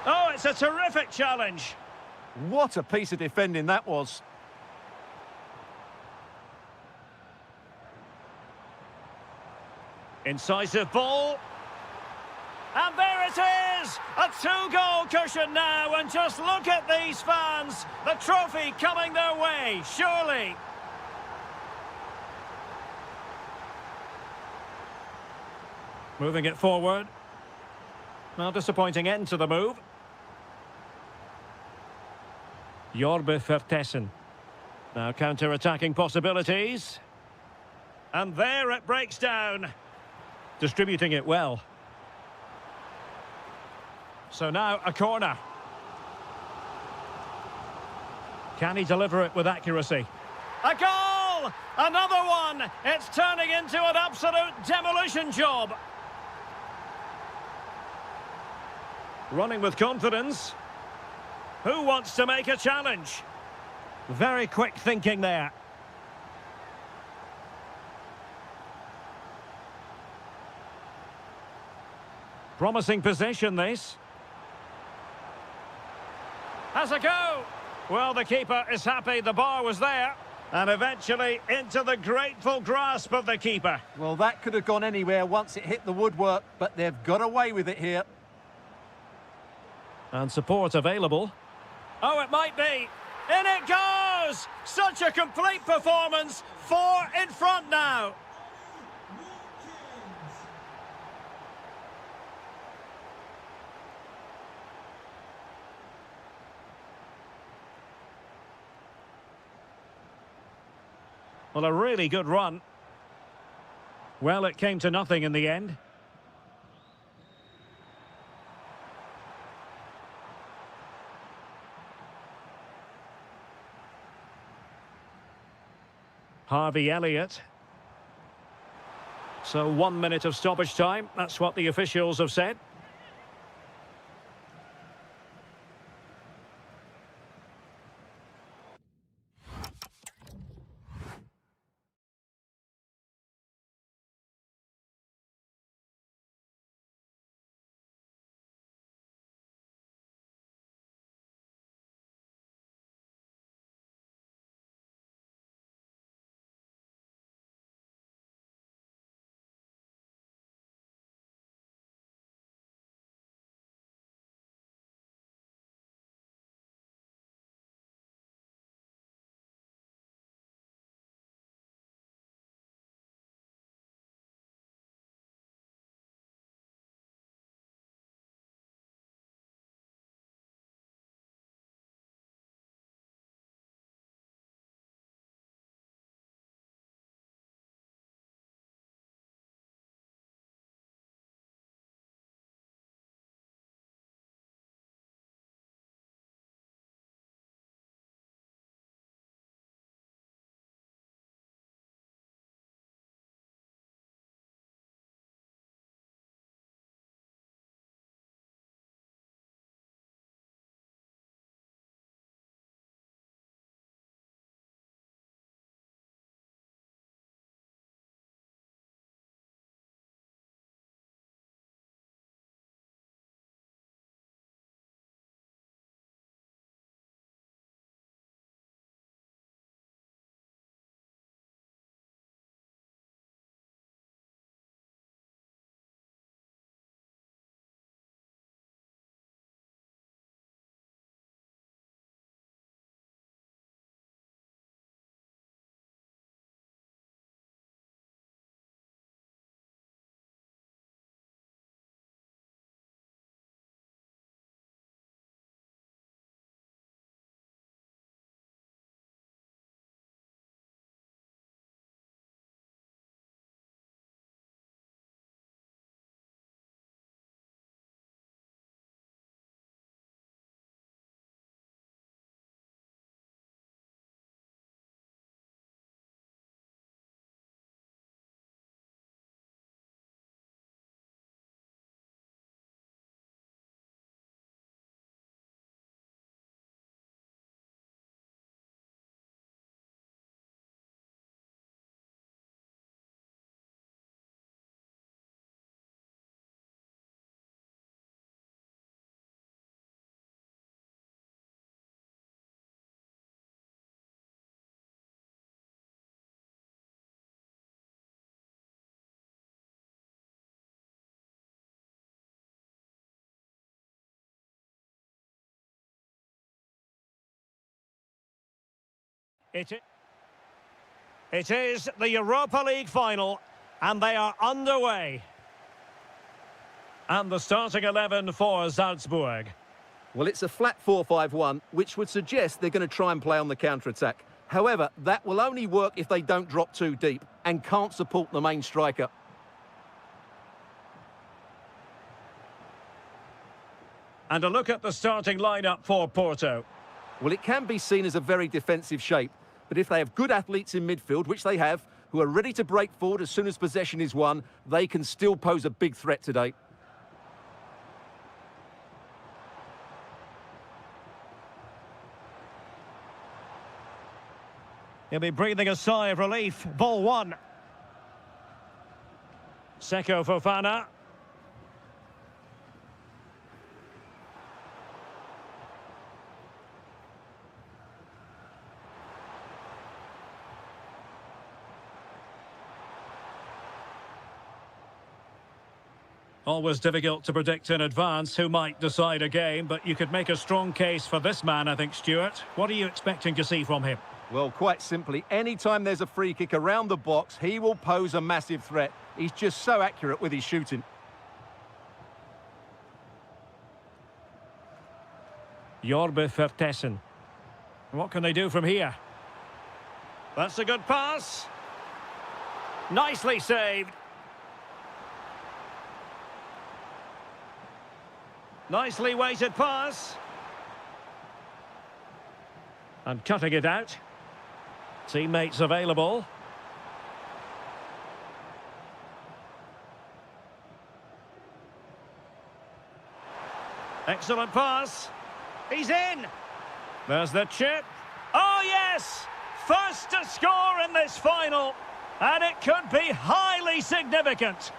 Oh, it's a terrific challenge. What a piece of defending that was. Incisive ball. And there it is! A two-goal cushion now, and just look at these fans. The trophy coming their way, surely. Moving it forward. Well, disappointing end to the move. Jorbe Vertessen. Now counter-attacking possibilities. And there it breaks down. Distributing it well. So now a corner. Can he deliver it with accuracy? A goal! Another one! It's turning into an absolute demolition job. Running with confidence. Who wants to make a challenge? Very quick thinking there. Promising possession, this. Has a go. Well, the keeper is happy the bar was there. And eventually into the grateful grasp of the keeper. Well, that could have gone anywhere once it hit the woodwork, but they've got away with it here. And support available. Oh, it might be. In it goes! Such a complete performance. 4 in front now. Well, a really good run. Well, it came to nothing in the end. Harvey Elliott. So 1 minute of stoppage time. That's what the officials have said. It is the Europa League final, and they are underway. And the starting 11 for Salzburg. Well, it's a flat 4-5-1, which would suggest they're going to try and play on the counter-attack. However, that will only work if they don't drop too deep and can't support the main striker. And a look at the starting lineup for Porto. Well, it can be seen as a very defensive shape, but if they have good athletes in midfield, which they have, who are ready to break forward as soon as possession is won, they can still pose a big threat today. He'll be breathing a sigh of relief. Ball one. Seko Fofana. Always difficult to predict in advance who might decide a game, but you could make a strong case for this man, I think, Stuart. What are you expecting to see from him? Well, quite simply, anytime there's a free kick around the box, he will pose a massive threat. He's just so accurate with his shooting. Jorbe Vertessen. What can they do from here? That's a good pass. Nicely saved. Nicely weighted pass. And cutting it out. Teammates available. Excellent pass. He's in. There's the chip. Oh, yes! First to score in this final. And it could be highly significant.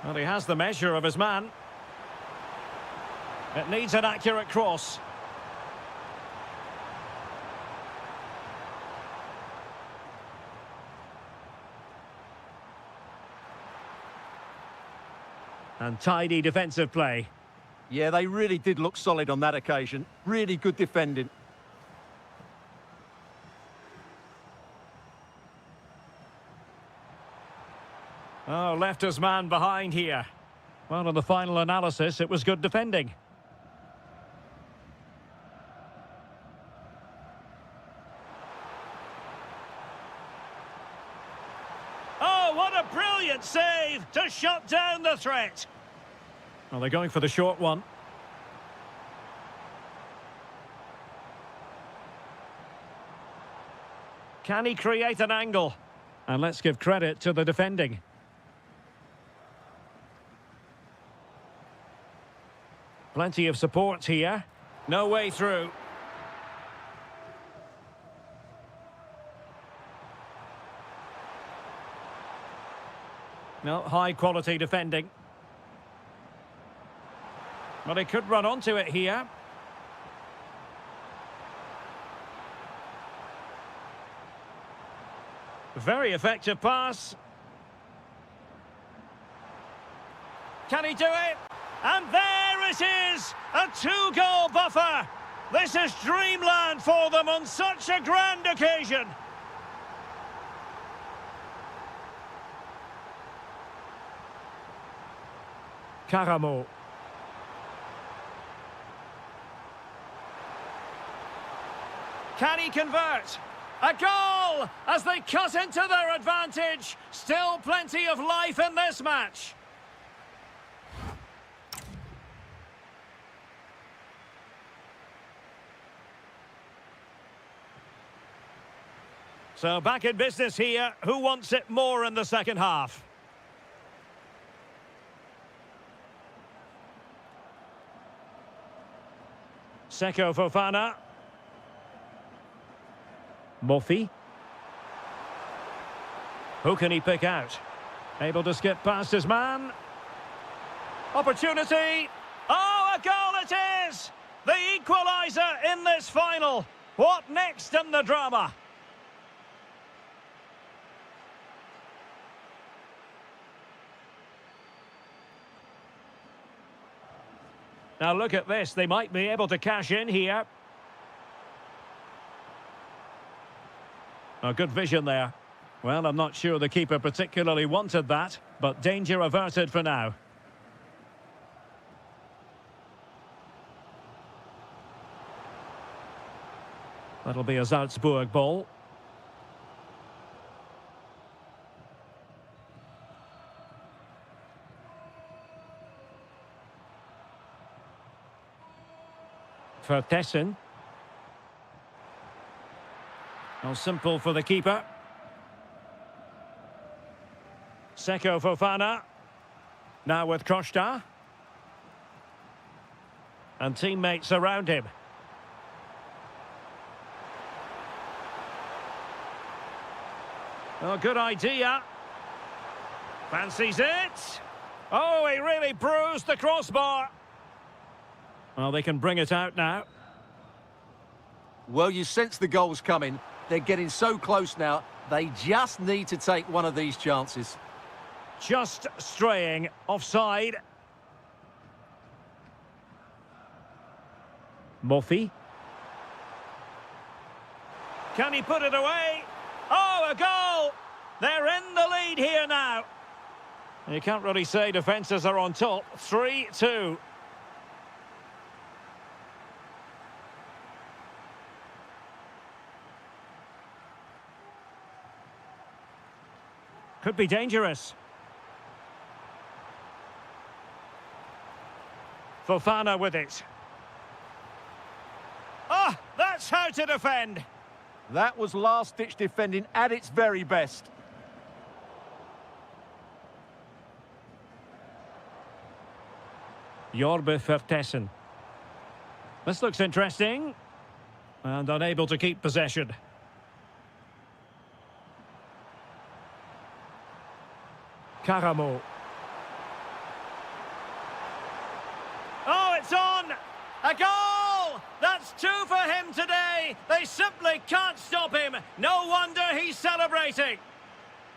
Well, he has the measure of his man. It needs an accurate cross. And tidy defensive play. Yeah, they really did look solid on that occasion. Really good defending. Oh, left his man behind here. Well, in the final analysis, it was good defending. Oh, what a brilliant save to shut down the threat. Well, they're going for the short one. Can he create an angle? And let's give credit to the defending. Plenty of support here. No way through. No, high quality defending. But he could run onto it here. Very effective pass. Can he do it? And there it is! A two-goal buffer! This is dreamland for them on such a grand occasion! Karamo. Can he convert? A goal! As they cut into their advantage. Still plenty of life in this match. So back in business here. Who wants it more in the second half? Seko Fofana. Murphy. Who can he pick out? Able to skip past his man. Opportunity. Oh, a goal it is! The equaliser in this final. What next in the drama? Now look at this, they might be able to cash in here. Oh, good vision there. Well, I'm not sure the keeper particularly wanted that, but danger averted for now. That'll be a Salzburg ball. Vertessen. Well, simple for the keeper. Seko Fofana. Now with Costa. And teammates around him. Oh, good idea. Fancies it. Oh, he really bruised the crossbar. Well, they can bring it out now. Well, you sense the goal's coming. They're getting so close now. They just need to take one of these chances. Just straying offside. Murphy. Can he put it away? Oh, a goal! They're in the lead here now. You can't really say defences are on top. 3-2. Could be dangerous. Fofana with it. Ah, that's how to defend. That was last-ditch defending at its very best. Jorbe Vertessen. This looks interesting. And unable to keep possession. Karamo. Oh, it's on! A goal! That's 2 for him today. They simply can't stop him. No wonder he's celebrating.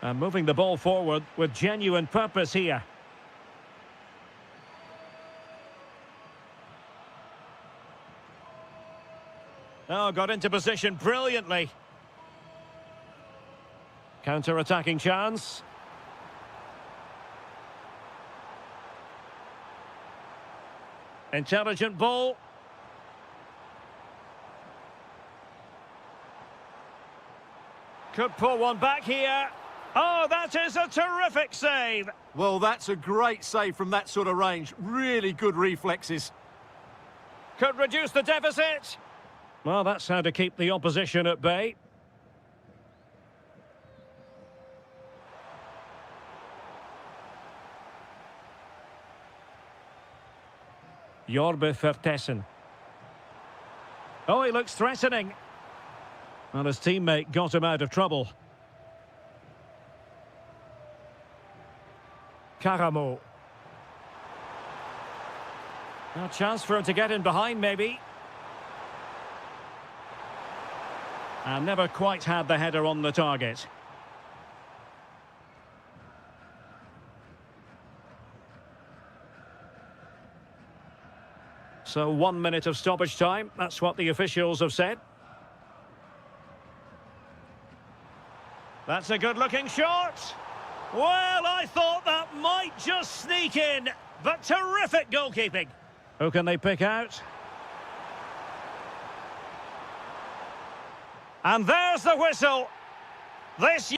And moving the ball forward with genuine purpose here. Oh, got into position brilliantly. Counter-attacking chance. Intelligent ball. Could pull one back here. Oh, that is a terrific save. Well, that's a great save from that sort of range. Really good reflexes. Could reduce the deficit. Well, that's how to keep the opposition at bay. Jorbe Vertessen. Oh, he looks threatening. Well, his teammate got him out of trouble. Karamo. A chance for him to get in behind, maybe. And never quite had the header on the target. So 1 minute of stoppage time. That's what the officials have said. That's a good-looking shot. Well, I thought that might just sneak in, but terrific goalkeeping. Who can they pick out? And there's the whistle. This...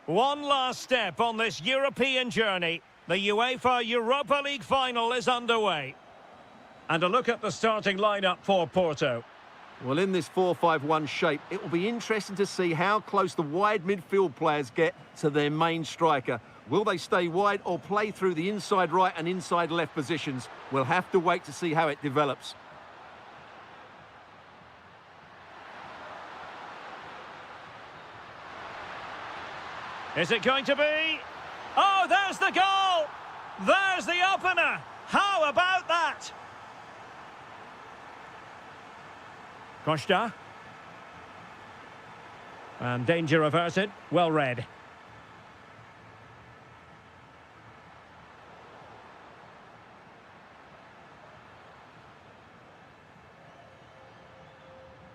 One last step on this European journey. The UEFA Europa League final is underway. And a look at the starting lineup for Porto. Well, in this 4-5-1 shape, it will be interesting to see how close the wide midfield players get to their main striker. Will they stay wide or play through the inside right and inside left positions? We'll have to wait to see how it develops. Is it going to be? Oh, there's the goal! There's the opener! How about that? Costa. And danger averted. Well read.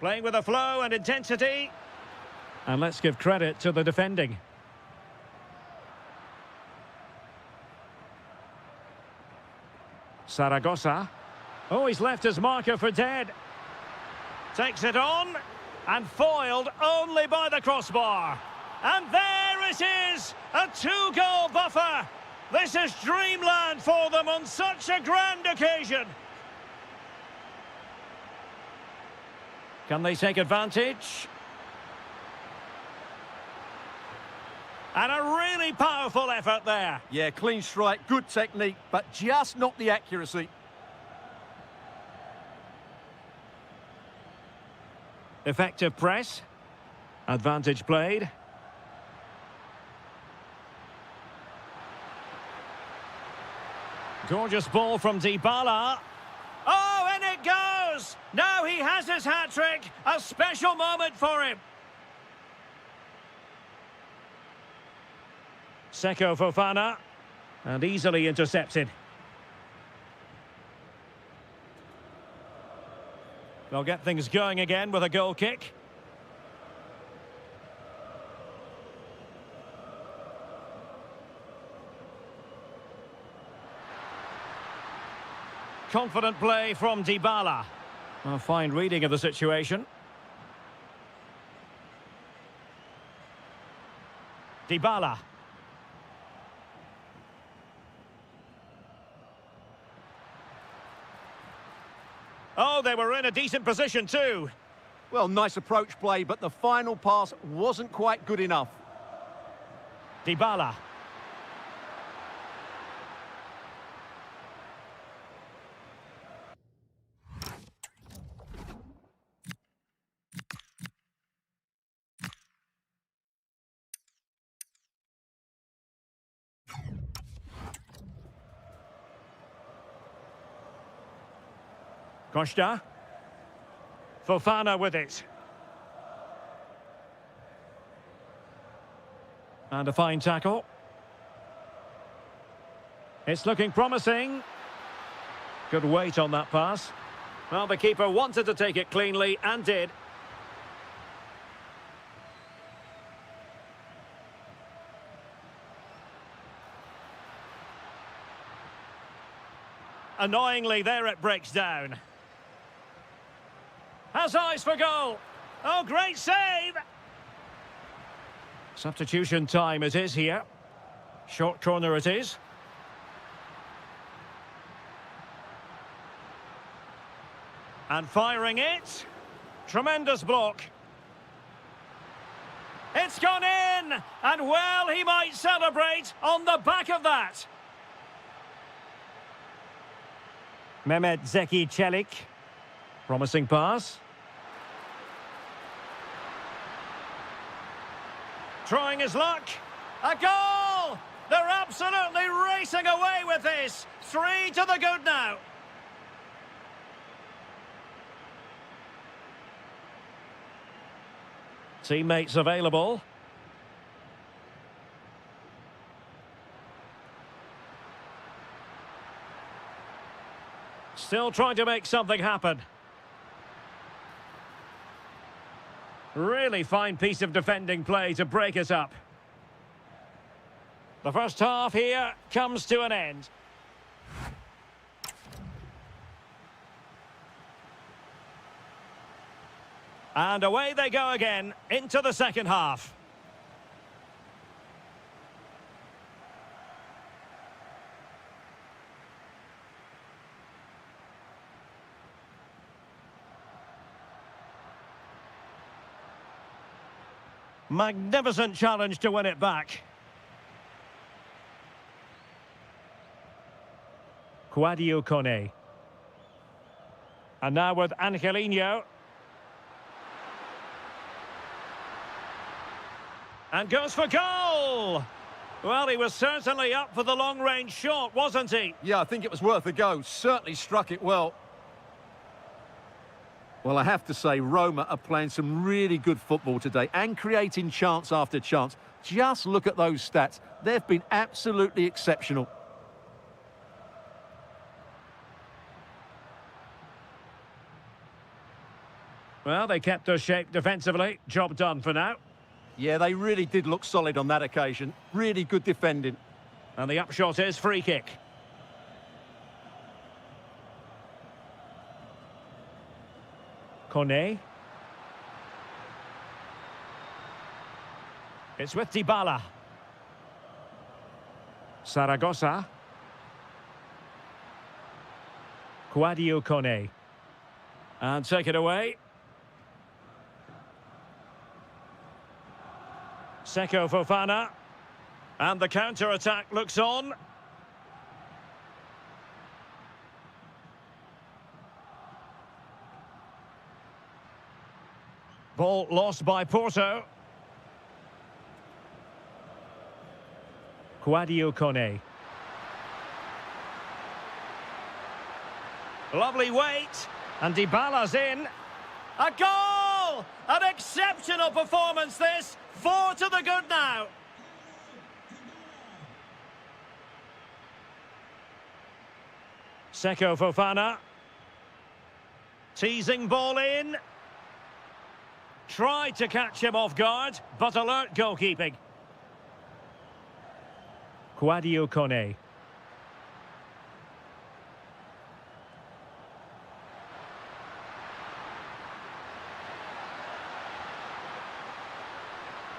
Playing with a flow and intensity. And let's give credit to the defending. Zaragoza. Oh, he's left his marker for dead. Takes it on, and foiled only by the crossbar. And there it is, a two-goal buffer. This is dreamland for them on such a grand occasion. Can they take advantage? And a really powerful effort there. Yeah, clean strike, good technique, but just not the accuracy. Effective press. Advantage played. Gorgeous ball from Dybala. Oh, and it goes! Now he has his hat-trick. A special moment for him. Seko Fofana. And easily intercepted. They'll get things going again with a goal kick. Confident play from Dybala. A fine reading of the situation. Dybala. Oh, they were in a decent position too. Well, nice approach play, but the final pass wasn't quite good enough. Dybala. Costa. Fofana with it. And a fine tackle. It's looking promising. Good weight on that pass. Well, the keeper wanted to take it cleanly and did. Annoyingly, there it breaks down. Has eyes for goal. Oh, great save! Substitution time it is here. Short corner it is. And firing it. Tremendous block. It's gone in! And well, he might celebrate on the back of that. Mehmet Zeki Çelik. Promising pass. Trying his luck. A goal! They're absolutely racing away with this. 3 to the good now. Teammates available. Still trying to make something happen. Really fine piece of defending play to break it up. The first half here comes to an end. And away they go again into the second half. Magnificent challenge to win it back. Quadio Kone. And now with Angelino. And goes for goal! Well, he was certainly up for the long-range shot, wasn't he? Yeah, I think it was worth a go. Certainly struck it well. Well, I have to say, Roma are playing some really good football today and creating chance after chance. Just look at those stats. They've been absolutely exceptional. Well, they kept their shape defensively. Job done for now. Yeah, they really did look solid on that occasion. Really good defending. And the upshot is free kick. Kone. It's with Dybala. Saragossa. Quadio Kone. And take it away. Seko Fofana. And the counter-attack looks on. Ball lost by Porto. Quadio Kone. Lovely weight. And Dybala's in. A goal! An exceptional performance this. 4 to the good now. Seko Fofana. Teasing ball in. Tried to catch him off guard, but alert goalkeeping. Quadio Kone.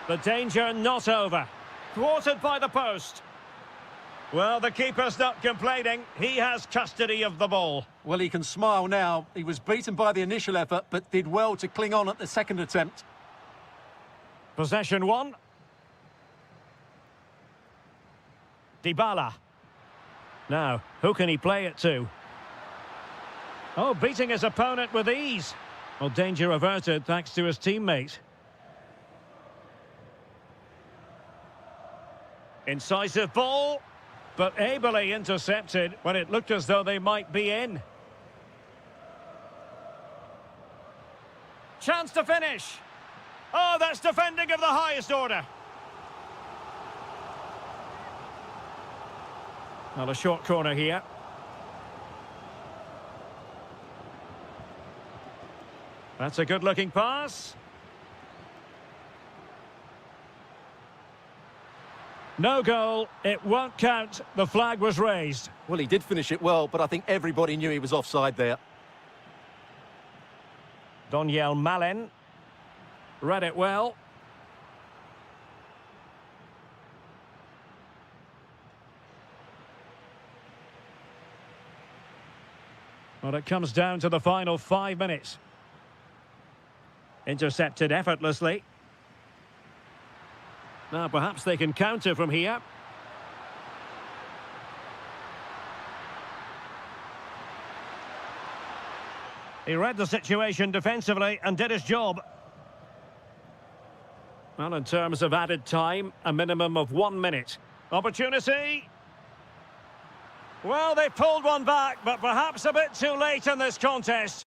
The danger not over. Thwarted by the post. Well, the keeper's not complaining. He has custody of the ball. Well, he can smile now. He was beaten by the initial effort, but did well to cling on at the second attempt. Possession one. Dybala. Now, who can he play it to? Oh, beating his opponent with ease. Well, danger averted thanks to his teammate. Incisive ball, but ably intercepted when it looked as though they might be in. Chance to finish. Oh, that's defending of the highest order. Well, a short corner here. That's a good-looking pass. No goal, it won't count. The flag was raised. Well, he did finish it well, but I think everybody knew he was offside there. Doniel Malen. Read it well. Well, it comes down to the final 5 minutes. Intercepted effortlessly. Now, perhaps they can counter from here. He read the situation defensively and did his job. Well, in terms of added time, a minimum of 1 minute. Opportunity. Well, they pulled one back, but perhaps a bit too late in this contest.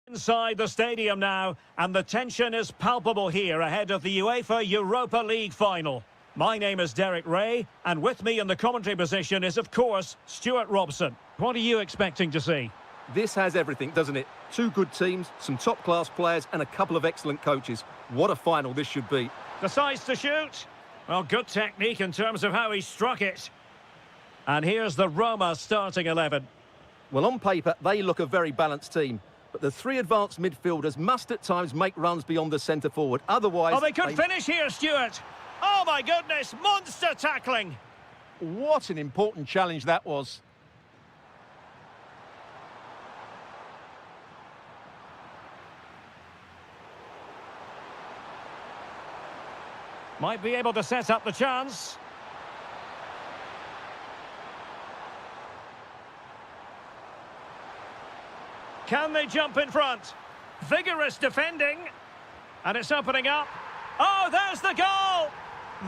Inside the stadium now, and the tension is palpable here ahead of the UEFA Europa League final. My name is Derek Ray, and with me in the commentary position is, of course, Stuart Robson. What are you expecting to see? This has everything, doesn't it? Two good teams, some top-class players, and a couple of excellent coaches. What a final this should be. Decides to shoot. Well, good technique in terms of how he struck it. And here's the Roma starting 11. Well, on paper, they look a very balanced team. But the three advanced midfielders must at times make runs beyond the centre-forward. Otherwise... Oh, they could finish here, Stuart. Oh, my goodness, monster tackling. What an important challenge that was. Might be able to set up the chance. Can they jump in front? Vigorous defending. And it's opening up. Oh, there's the goal!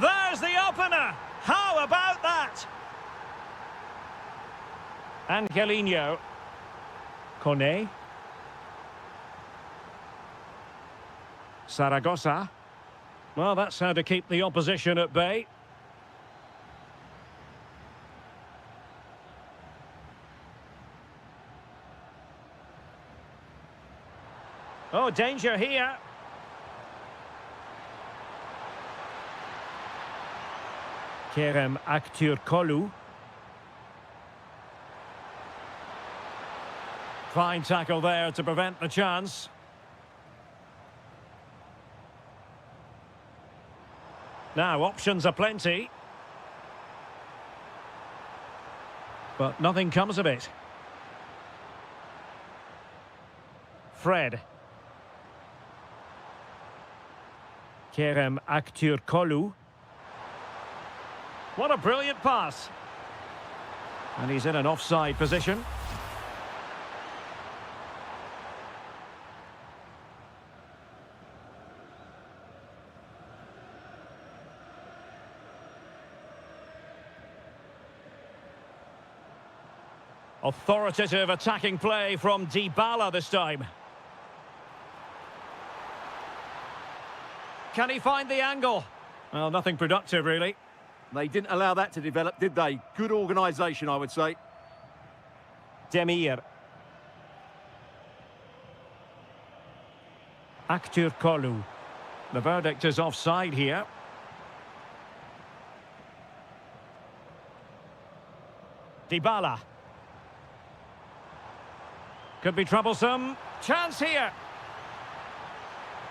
There's the opener! How about that? Angelino. Kone. Saragossa. Well, that's how to keep the opposition at bay. Oh, danger here. Kerem Aktürkoğlu. Fine tackle there to prevent the chance. Now, options are plenty. But nothing comes of it. Fred. Kerem Aktürkoğlu. What a brilliant pass. And he's in an offside position. Authoritative attacking play from Dybala this time. Can he find the angle? Well, nothing productive, really. They didn't allow that to develop, did they? Good organisation, I would say. Demir. Aktürkoğlu. The verdict is offside here. Dybala. Could be troublesome. Chance here.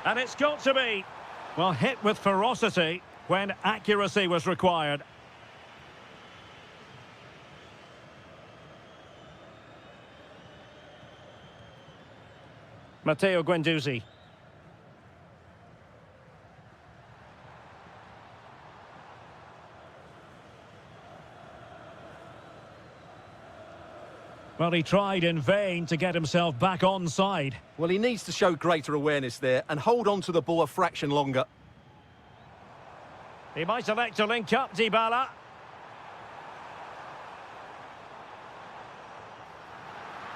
And it's got to be. Well, hit with ferocity when accuracy was required. Matteo Guendouzi. Well, he tried in vain to get himself back onside. Well, he needs to show greater awareness there and hold on to the ball a fraction longer. He might elect to link up, Dybala.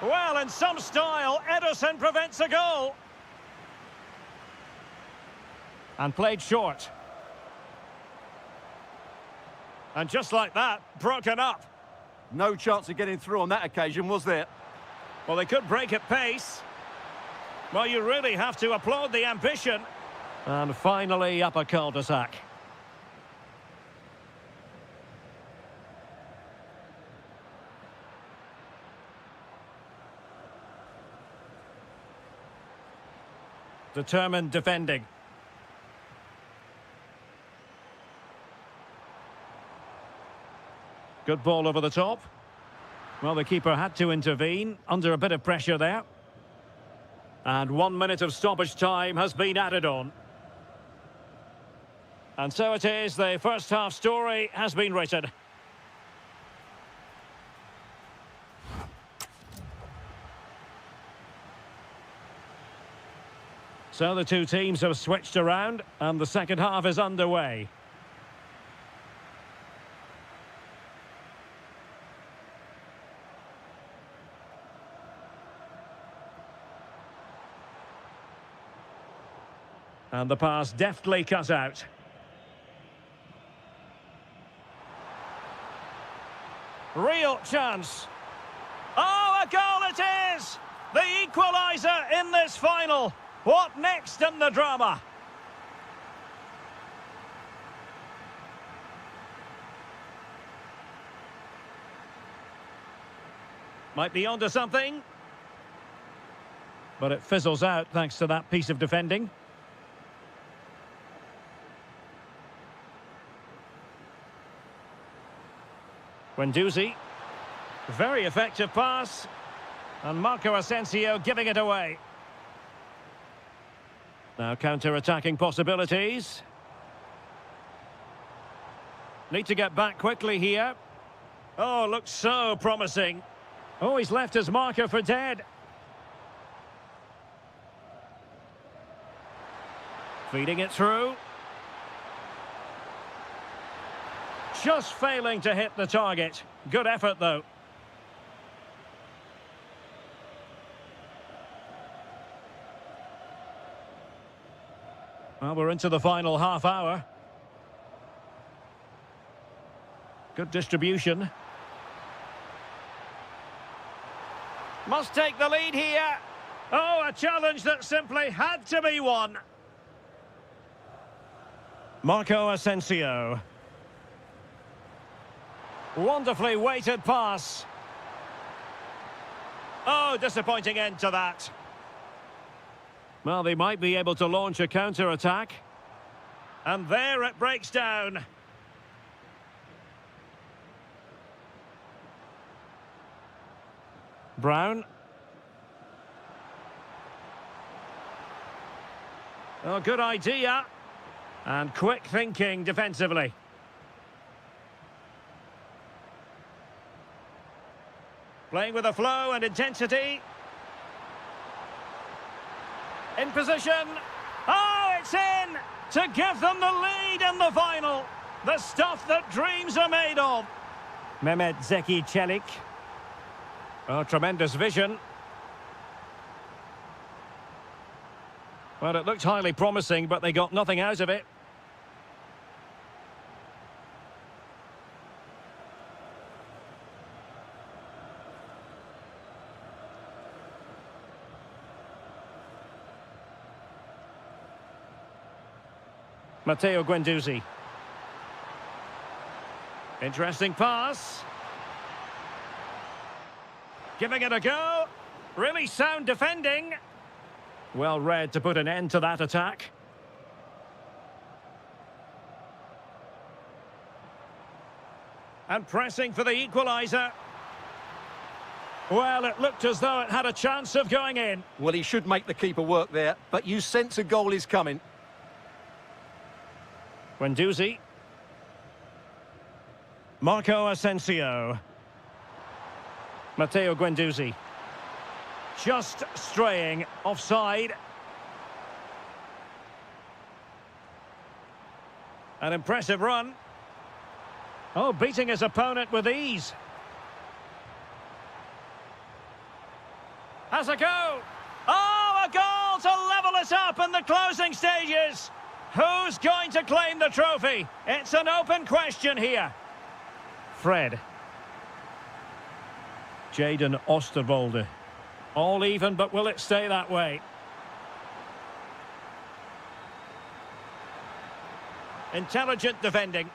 Well, in some style, Ederson prevents a goal. And played short. And just like that, broken up. No chance of getting through on that occasion, was there? Well, they could break at pace. Well, you really have to applaud the ambition. And finally, up a cul-de-sac. Determined defending. Good ball over the top. Well, the keeper had to intervene under a bit of pressure there. And 1 minute of stoppage time has been added on. And so it is, the first half story has been written. So the two teams have switched around and the second half is underway. And the pass deftly cut out. Real chance. Oh, a goal it is! The equaliser in this final. What next in the drama? Might be onto something. But it fizzles out thanks to that piece of defending. Guendouzi. Very effective pass. And Marco Asensio giving it away. Now counter-attacking possibilities. Need to get back quickly here. Oh, looks so promising. Oh, he's left his marker for dead. Feeding it through. Just failing to hit the target. Good effort, though. Well, we're into the final half hour. Good distribution. Must take the lead here. Oh, a challenge that simply had to be won. Marco Asensio. Wonderfully weighted pass. Oh, disappointing end to that. Well, they might be able to launch a counter-attack. And there it breaks down. Brown. Oh, good idea. And quick thinking defensively. Playing with a flow and intensity. In position. Oh, it's in! To give them the lead in the final. The stuff that dreams are made of. Mehmet Zeki Çelik. Oh, tremendous vision. Well, it looked highly promising, but they got nothing out of it. Matteo Guendouzi. Interesting pass. Giving it a go. Really sound defending. Well read to put an end to that attack. And pressing for the equaliser. Well, it looked as though it had a chance of going in. Well, he should make the keeper work there, but you sense a goal is coming. Guendouzi. Marco Asensio. Matteo Guendouzi. Just straying offside. An impressive run. Oh, beating his opponent with ease. Has a go. Oh, a goal to level it up in the closing stages. Who's going to claim the trophy? It's an open question here. Fred. Jaden Osterwolde. All even, but will it stay that way? Intelligent defending.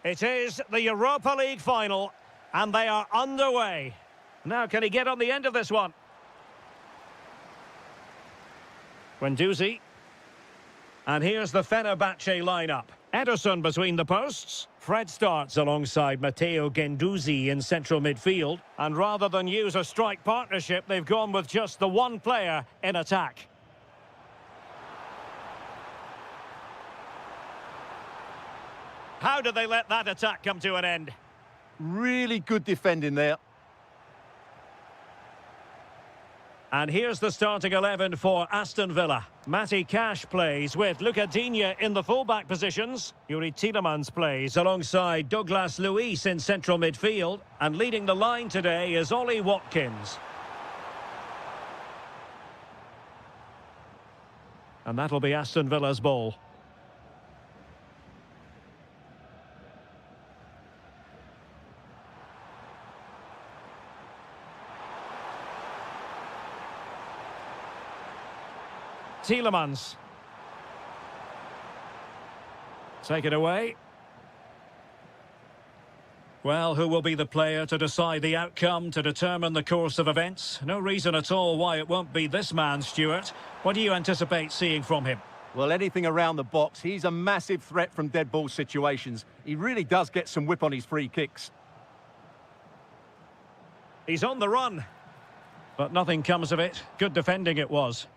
It is the Europa League final, and they are underway. Now, can he get on the end of this one? Guendouzi. And here's the Fenerbahce lineup. Ederson between the posts. Fred starts alongside Matteo Guendouzi in central midfield. And rather than use a strike partnership, they've gone with just the one player in attack. How did they let that attack come to an end? Really good defending there. And here's the starting 11 for Aston Villa. Matty Cash plays with Luca Digne in the fullback positions. Yuri Tielemans plays alongside Douglas Luiz in central midfield. And leading the line today is Ollie Watkins. And that'll be Aston Villa's ball. Tielemans. Take it away. Well, who will be the player to decide the outcome, to determine the course of events? No reason at all why it won't be this man, Stuart. What do you anticipate seeing from him? Well, anything around the box. He's a massive threat from dead ball situations. He really does get some whip on his free kicks. He's on the run. But nothing comes of it. Good defending it was.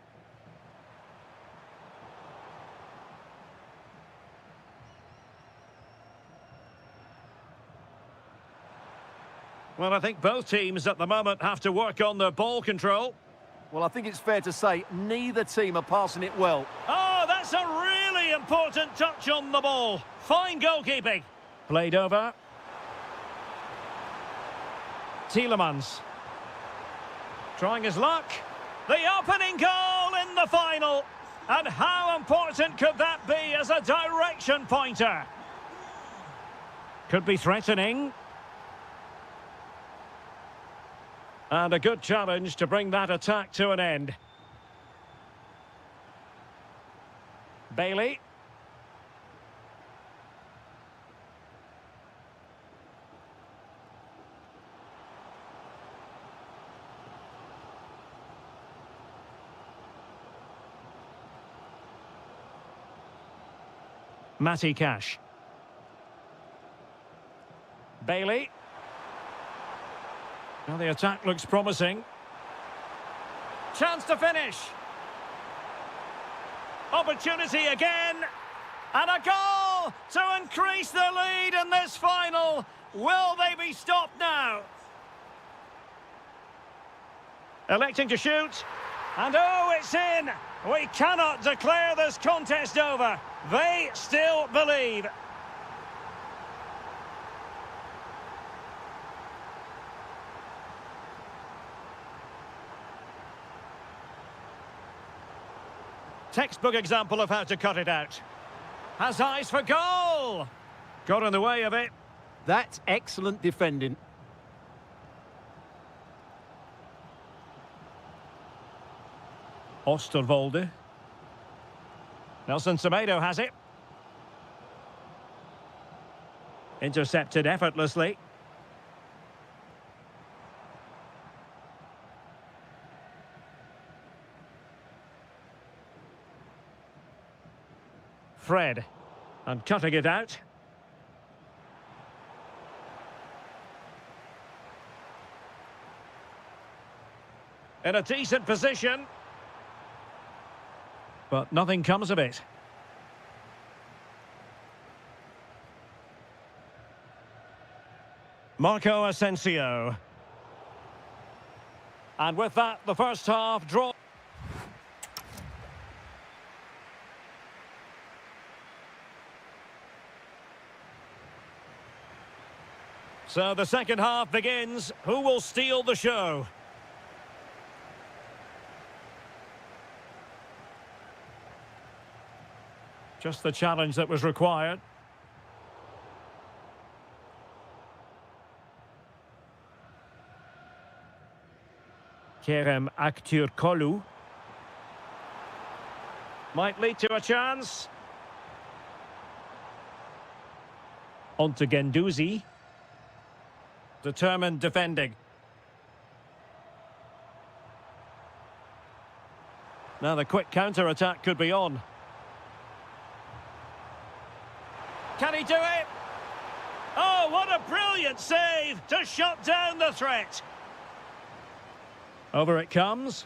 Well, I think both teams at the moment have to work on their ball control. Well, I think it's fair to say neither team are passing it well. Oh, that's a really important touch on the ball. Fine goalkeeping. Played over. Tielemans. Trying his luck. The opening goal in the final. And how important could that be as a direction pointer? Could be threatening. And a good challenge to bring that attack to an end. Bailey. Matty Cash. Bailey. Now the attack looks promising. Chance to finish. Opportunity again. And a goal to increase the lead in this final. Will they be stopped now? Electing to shoot. And oh, it's in. We cannot declare this contest over. They still believe. Textbook example of how to cut it out. Has eyes for goal. Got in the way of it. That's excellent defending. Osterwolde. Nelson Semedo has it. Intercepted effortlessly. Fred, and cutting it out. In a decent position. But nothing comes of it. Marco Asensio. And with that, the first half draw. So the second half begins. Who will steal the show? Just the challenge that was required. Kerem Aktürkoğlu. Might lead to a chance. On to Guendouzi. Determined defending. Now the quick counter-attack could be on. Can he do it? Oh, what a brilliant save to shut down the threat. Over it comes.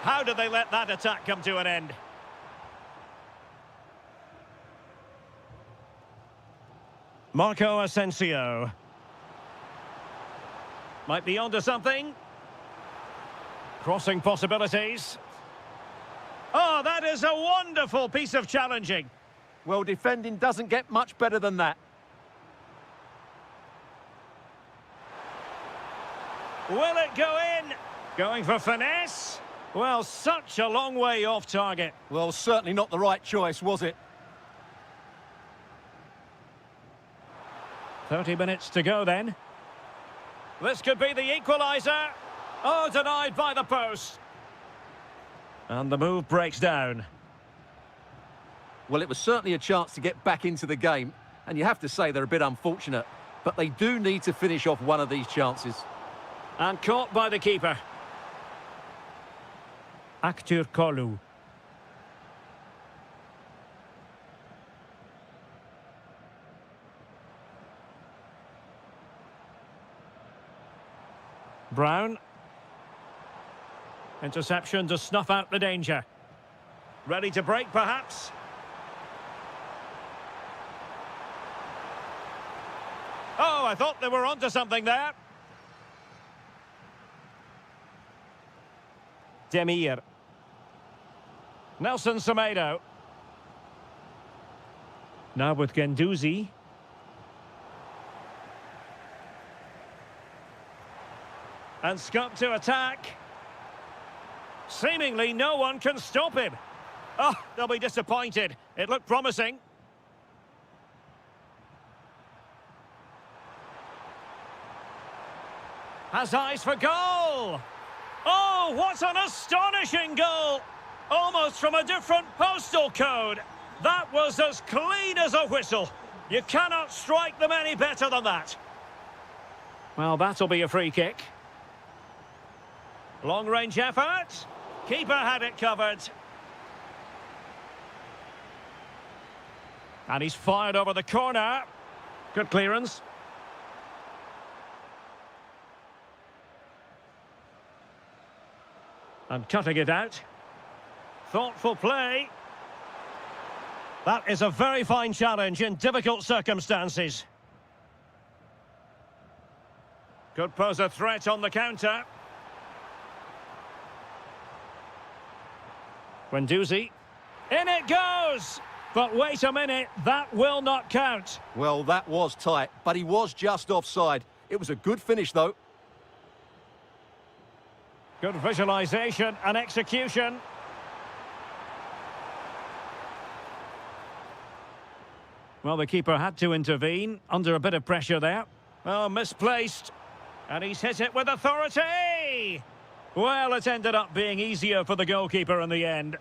How did they let that attack come to an end? Marco Asensio. Might be onto something. Crossing possibilities. Oh, that is a wonderful piece of challenging. Well, defending doesn't get much better than that. Will it go in? Going for finesse? Well, such a long way off target. Well, certainly not the right choice, was it? 30 minutes to go then. This could be the equaliser. Oh, denied by the post. And the move breaks down. Well, it was certainly a chance to get back into the game, and you have to say they're a bit unfortunate, but they do need to finish off one of these chances. And caught by the keeper. Aktur Kolu. Brown. Interception to snuff out the danger. Ready to break, perhaps? Oh, I thought they were onto something there. Demir. Nelson Semedo. Now with Guendouzi. And Scott to attack. Seemingly no one can stop him. Oh, they'll be disappointed. It looked promising. Has eyes for goal. Oh, what an astonishing goal. Almost from a different postal code. That was as clean as a whistle. You cannot strike them any better than that. Well, that'll be a free kick. Long-range effort. Keeper had it covered. And he's fired over the corner. Good clearance. And cutting it out. Thoughtful play. That is a very fine challenge in difficult circumstances. Could pose a threat on the counter. Guendouzi. In it goes! But wait a minute, that will not count. Well, that was tight, but he was just offside. It was a good finish, though. Good visualisation and execution. Well, the keeper had to intervene, under a bit of pressure there. Oh, misplaced. And he's hit it with authority! Well, it ended up being easier for the goalkeeper in the end.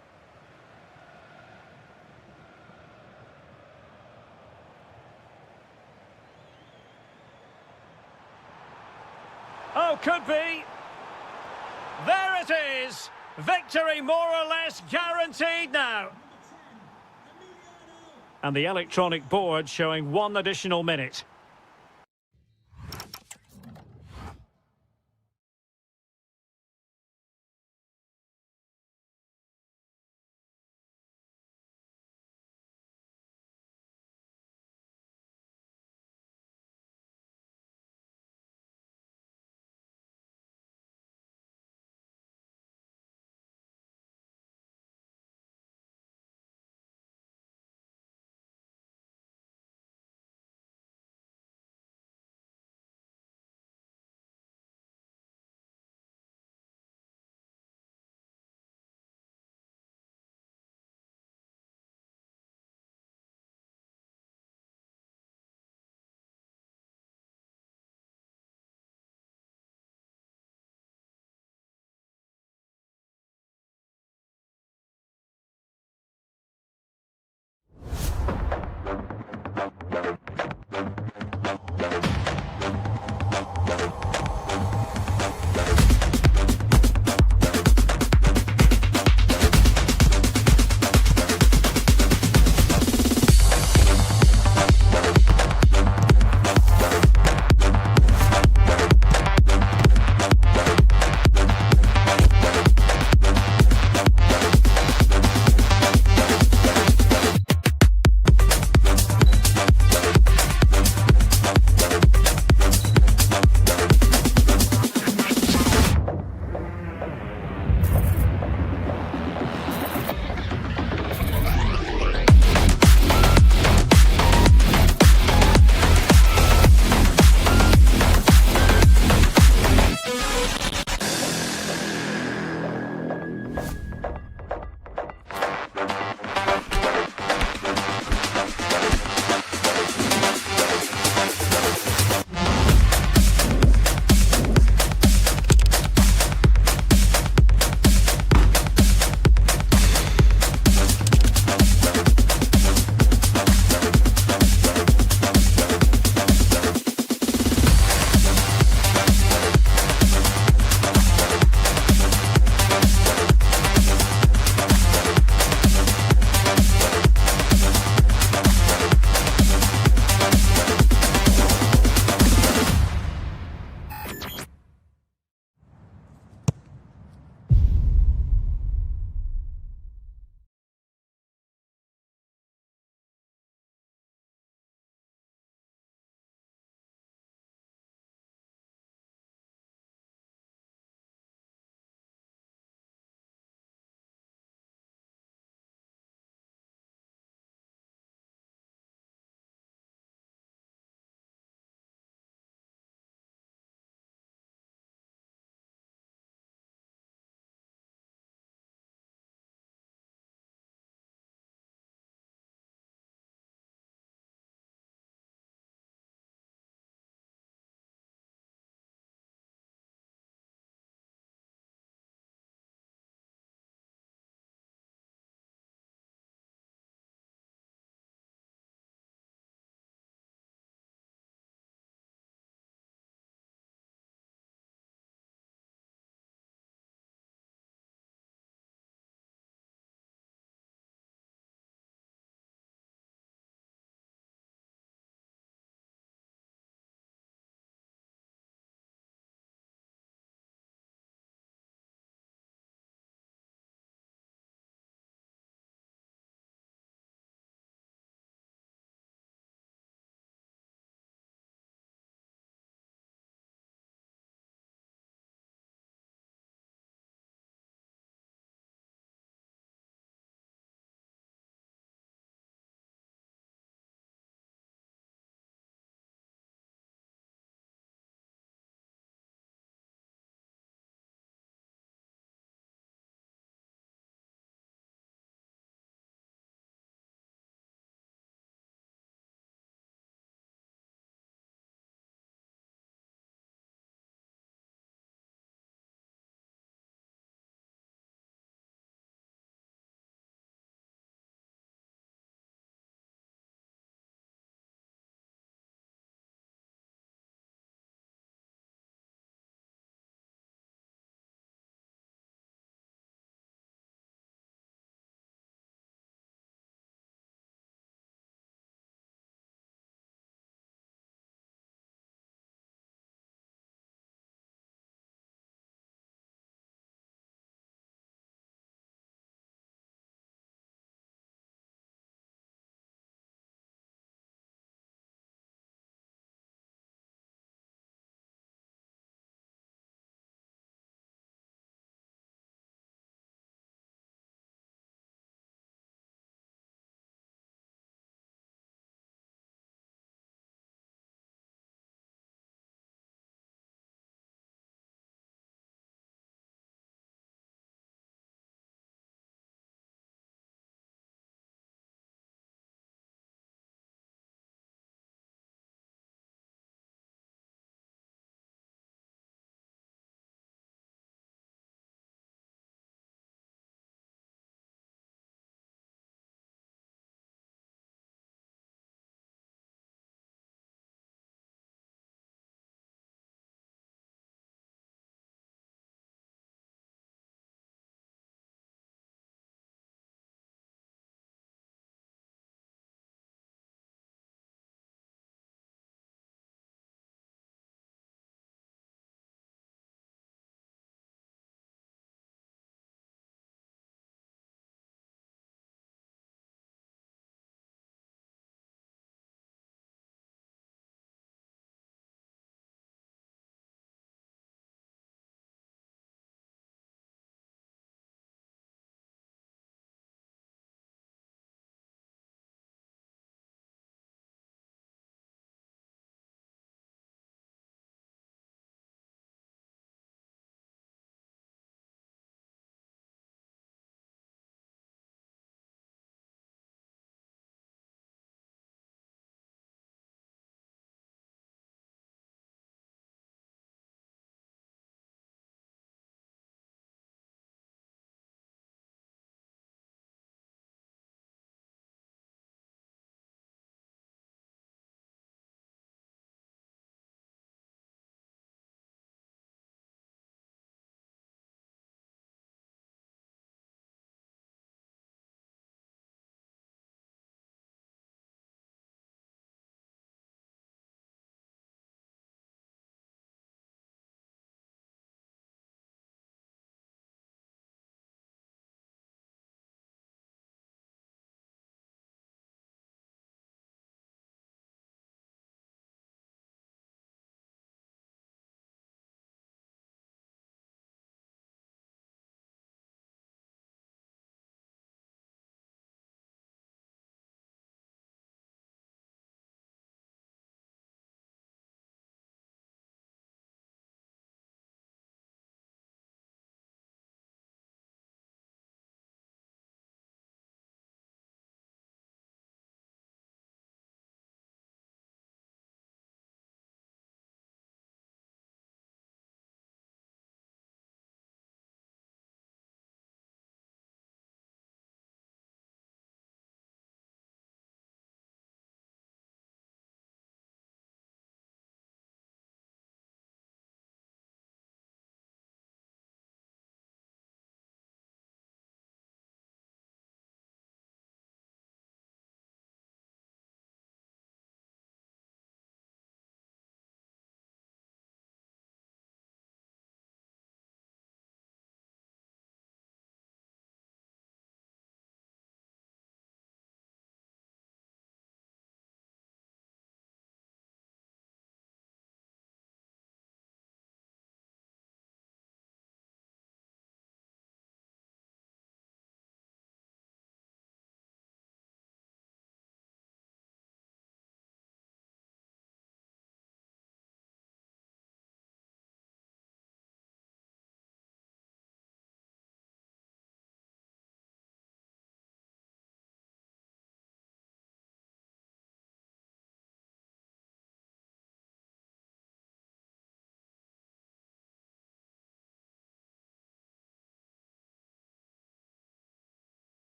Oh, could be. There it is. Victory more or less guaranteed now. And the electronic board showing 1 additional minute.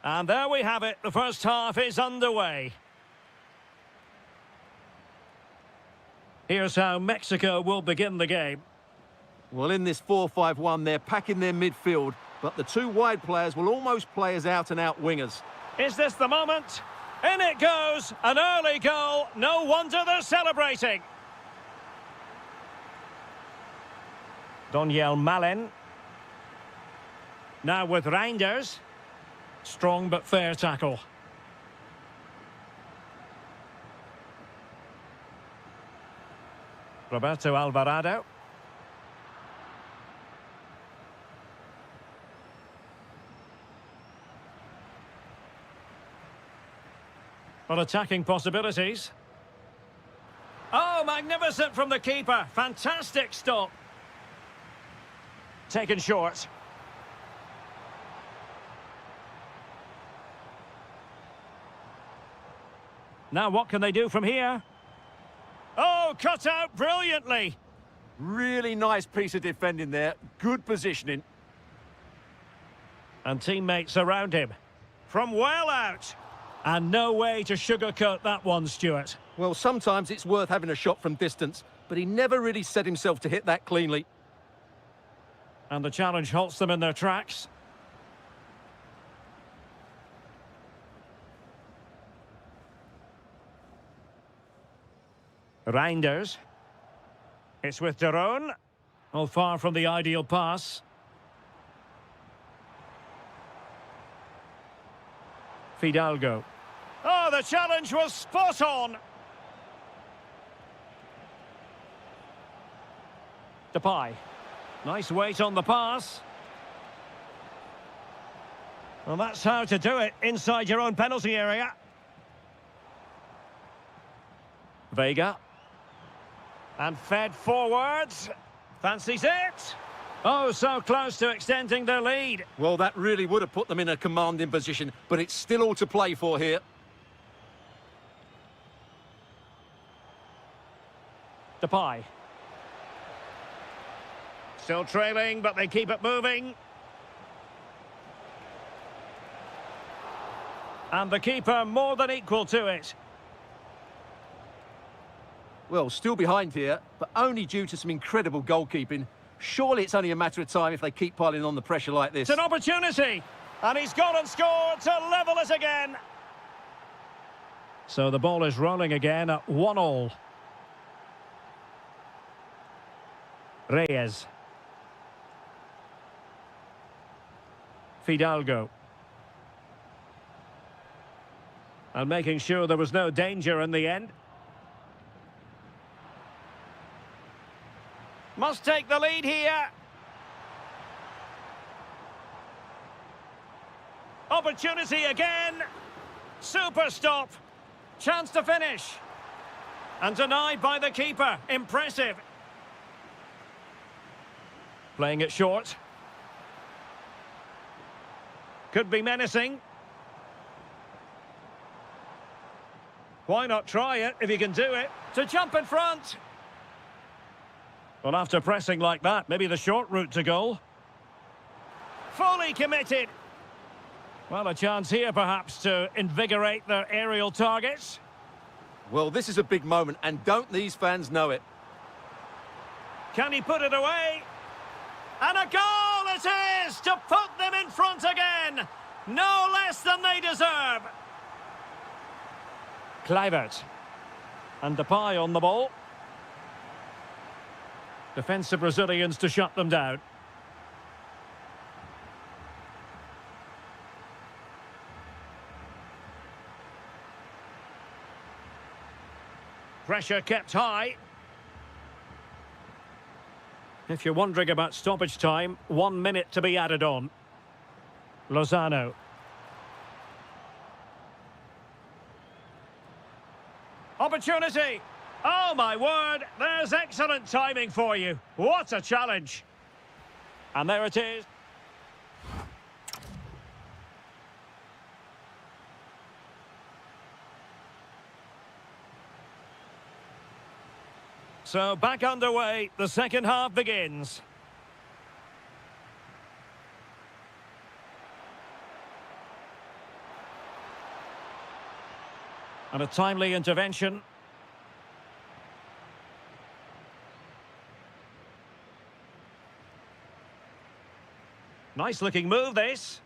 And there we have it. The first half is underway. Here's how Mexico will begin the game. Well, in this 4-5-1, they're packing their midfield, but the two wide players will almost play as out-and-out wingers. Is this the moment? In it goes! An early goal. No wonder they're celebrating. Doniel Malen. Now with Reinders. Strong but fair tackle. Roberto Alvarado. Well, attacking possibilities. Oh, magnificent from the keeper. Fantastic stop. Taken short. Now what can they do from here? Oh, cut out brilliantly. Really nice piece of defending there. Good positioning. And teammates around him. From well out. And no way to sugarcoat that one, Stuart. Well, sometimes it's worth having a shot from distance, but he never really set himself to hit that cleanly. And the challenge halts them in their tracks. Reinders. It's with Daron. Oh, far from the ideal pass. Fidalgo. Oh, the challenge was spot on. Depay. Nice weight on the pass. Well, that's how to do it inside your own penalty area. Vega. And fed forwards. Fancies it. Oh, so close to extending their lead. Well, that really would have put them in a commanding position, but it's still all to play for here. Depay. Still trailing, but they keep it moving. And the keeper more than equal to it. Well, still behind here, but only due to some incredible goalkeeping. Surely it's only a matter of time if they keep piling on the pressure like this. It's an opportunity, and he's gone and scored to level it again. So the ball is rolling again at 1-1. Reyes. Fidalgo. And making sure there was no danger in the end. Must take the lead here. Opportunity again. Super stop. Chance to finish. And denied by the keeper. Impressive. Playing it short. Could be menacing. Why not try it if you can do it? To jump in front. Well, after pressing like that, maybe the short route to goal. Fully committed. Well, a chance here, perhaps, to invigorate their aerial targets. Well, this is a big moment, and don't these fans know it? Can he put it away? And a goal it is to put them in front again. No less than they deserve. Kluivert. And Depay on the ball. Defensive Brazilians to shut them down. Pressure kept high. If you're wondering about stoppage time, 1 minute to be added on. Lozano. Opportunity. Oh, my word. There's excellent timing for you. What a challenge. And there it is. So back underway. The second half begins. And a timely intervention. Nice looking move, this.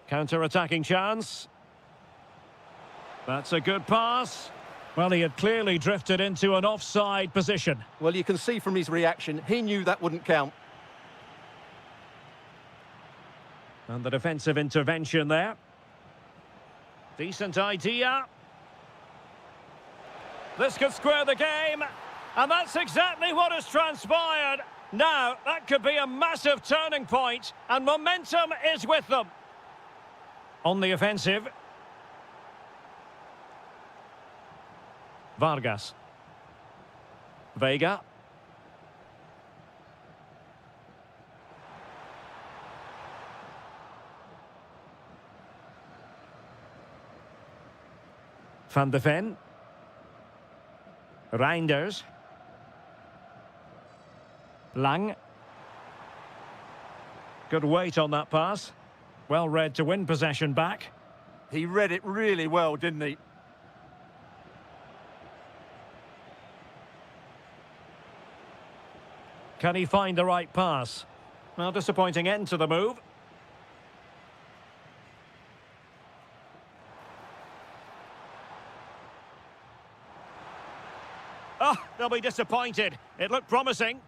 Counter-attacking chance. That's a good pass. Well, he had clearly drifted into an offside position. Well, you can see from his reaction, he knew that wouldn't count. And the defensive intervention there. Decent idea. This could square the game. And that's exactly what has transpired. Now, that could be a massive turning point, and momentum is with them. On the offensive. Vargas. Vega. Van de Ven. Reinders. Lang. Good weight on that pass. Well read to win possession back. He read it really well, didn't he? Can he find the right pass? Well, disappointing end to the move. Oh, they'll be disappointed. It looked promising.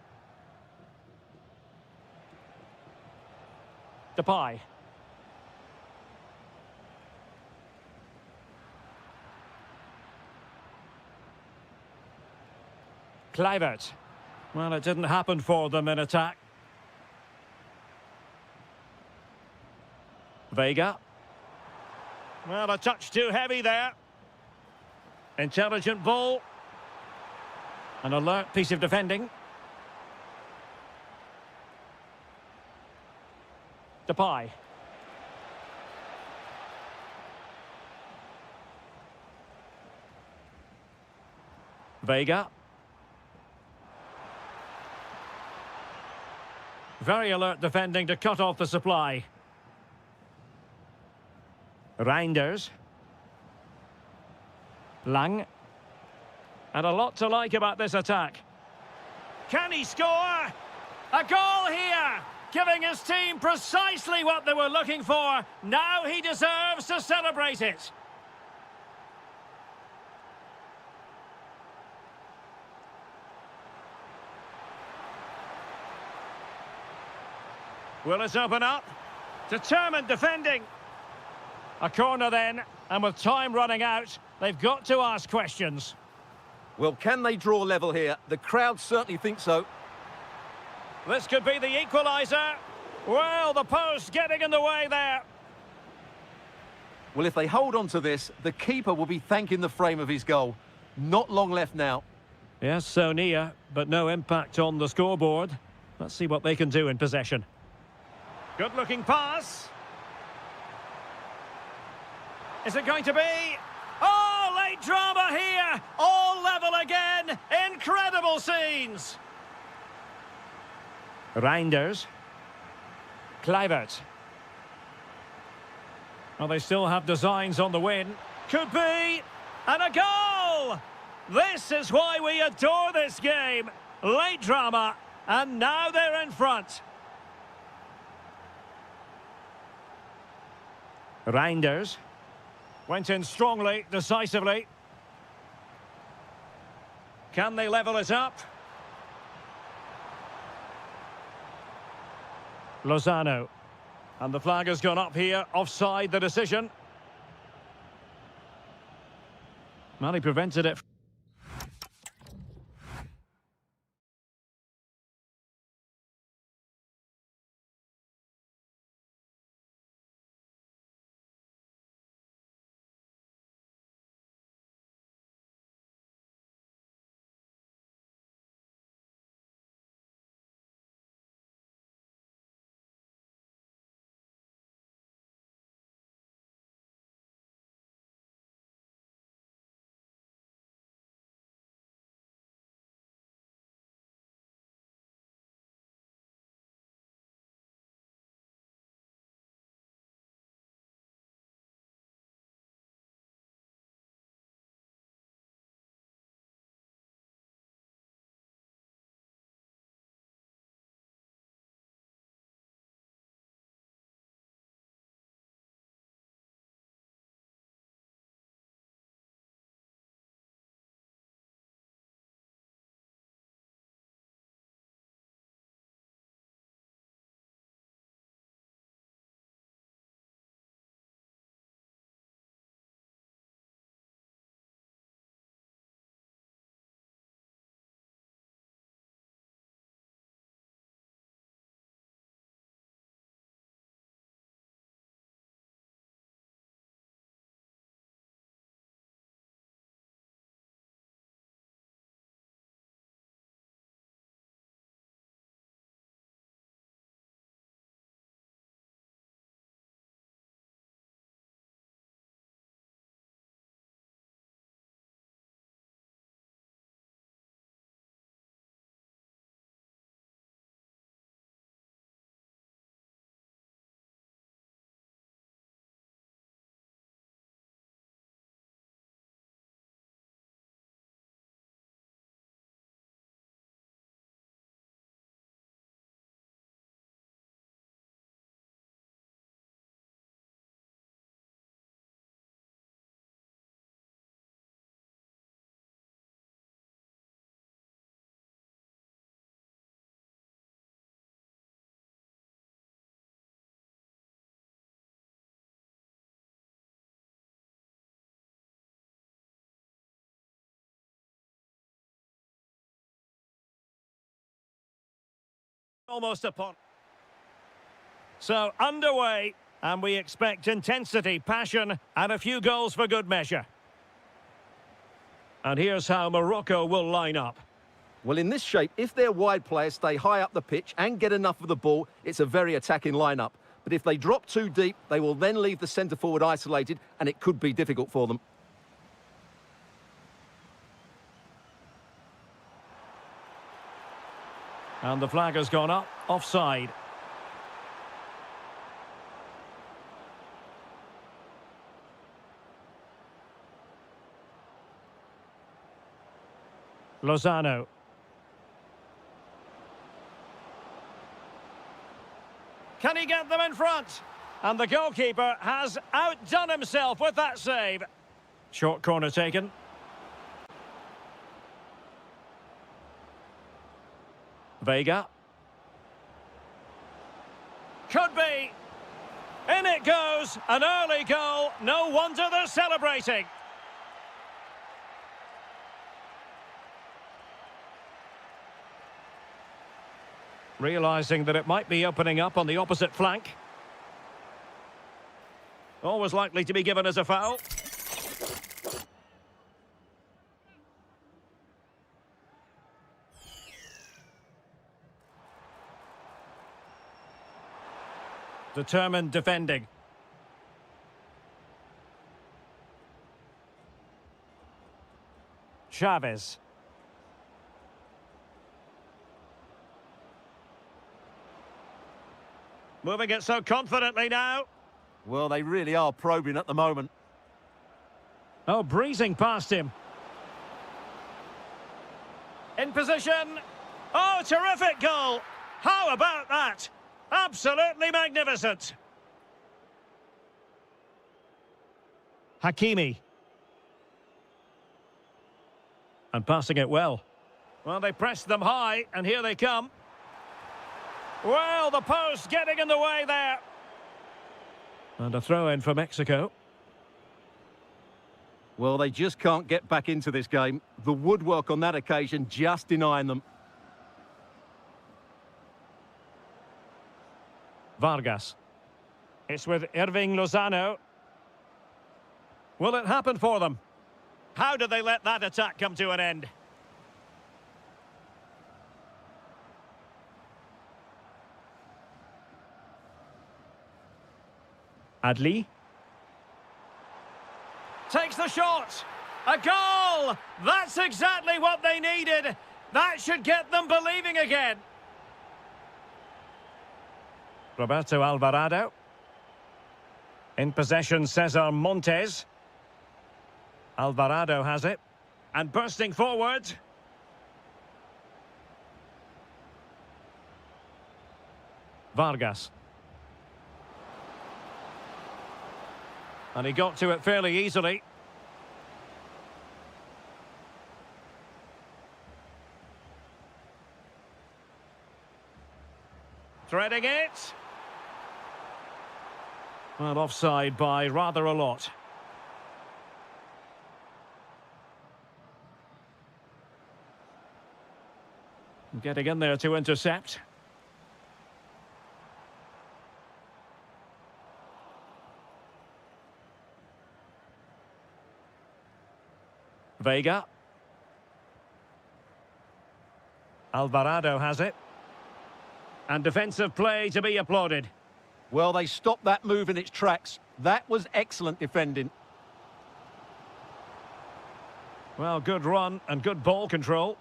Depay. Kluivert. Well, it didn't happen for them in attack. Vega. Well, a touch too heavy there. Intelligent ball. An alert piece of defending. Depay. Vega. Very alert defending to cut off the supply. Reinders. Lang. And a lot to like about this attack. Can he score? A goal here! Giving his team precisely what they were looking for. Now he deserves to celebrate it. Will it open up? Determined defending. A corner then, and with time running out, they've got to ask questions. Well, can they draw level here? The crowd certainly think so. This could be the equaliser. Well, the post getting in the way there. Well, if they hold on to this, the keeper will be thanking the frame of his goal. Not long left now. Yes, so near, but no impact on the scoreboard. Let's see what they can do in possession. Good-looking pass. Is it going to be? Oh, late drama here. All level again. Incredible scenes. Reinders. Kluivert. Well, they still have designs on the win. Could be. And a goal! This is why we adore this game. Late drama. And now they're in front. Reinders. Went in strongly, decisively. Can they level it up? Lozano. And the flag has gone up here, offside the decision. Well, he prevented it. Almost upon. So, underway, and we expect intensity, passion, and a few goals for good measure. And here's how Morocco will line up. Well, in this shape, if their wide players stay high up the pitch and get enough of the ball, it's a very attacking lineup. But if they drop too deep, they will then leave the centre-forward isolated, and it could be difficult for them. And the flag has gone up, offside. Lozano. Can he get them in front? And the goalkeeper has outdone himself with that save. Short corner taken. Vega. Could be. In it goes. An early goal. No wonder they're celebrating. Realising that it might be opening up on the opposite flank. Always likely to be given as a foul. Determined defending. Chavez. Moving it so confidently now. Well, they really are probing at the moment. Oh, breezing past him. In position. Oh, terrific goal. How about that? Absolutely magnificent. Hakimi. And passing it well. Well, they pressed them high, and here they come. Well, the post getting in the way there. And a throw-in for Mexico. Well, they just can't get back into this game. The woodwork on that occasion just denying them. Vargas. It's with Irving Lozano. Will it happen for them? How did they let that attack come to an end? Adli. Takes the shot. A goal! That's exactly what they needed. That should get them believing again. Roberto Alvarado. In possession, Cesar Montes. Alvarado has it. And bursting forward. Vargas. And he got to it fairly easily. Threading it. Well, offside by rather a lot. Getting in there to intercept. Vega. Alvarado has it. And defensive play to be applauded. Well, they stopped that move in its tracks. That was excellent defending. Well, good run and good ball control.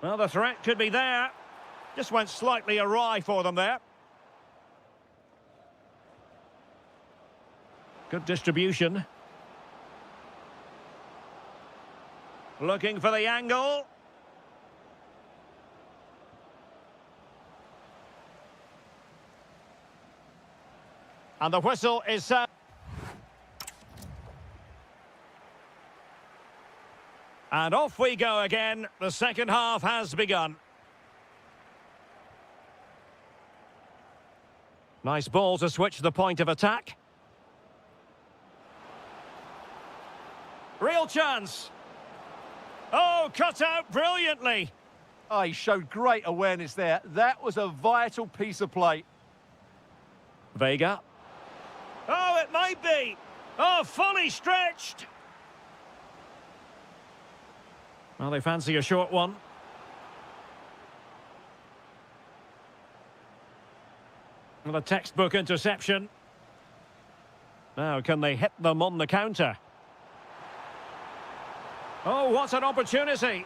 Well, the threat could be there. Just went slightly awry for them there. Good distribution. Looking for the angle. And the whistle is set. And off we go again. The second half has begun. Nice ball to switch the point of attack. Real chance. Oh, cut out brilliantly. Oh, he showed great awareness there. That was a vital piece of play. Vega. Oh, it might be. Oh, fully stretched. Well, they fancy a short one. Well, a textbook interception. Now, can they hit them on the counter? Oh, what an opportunity.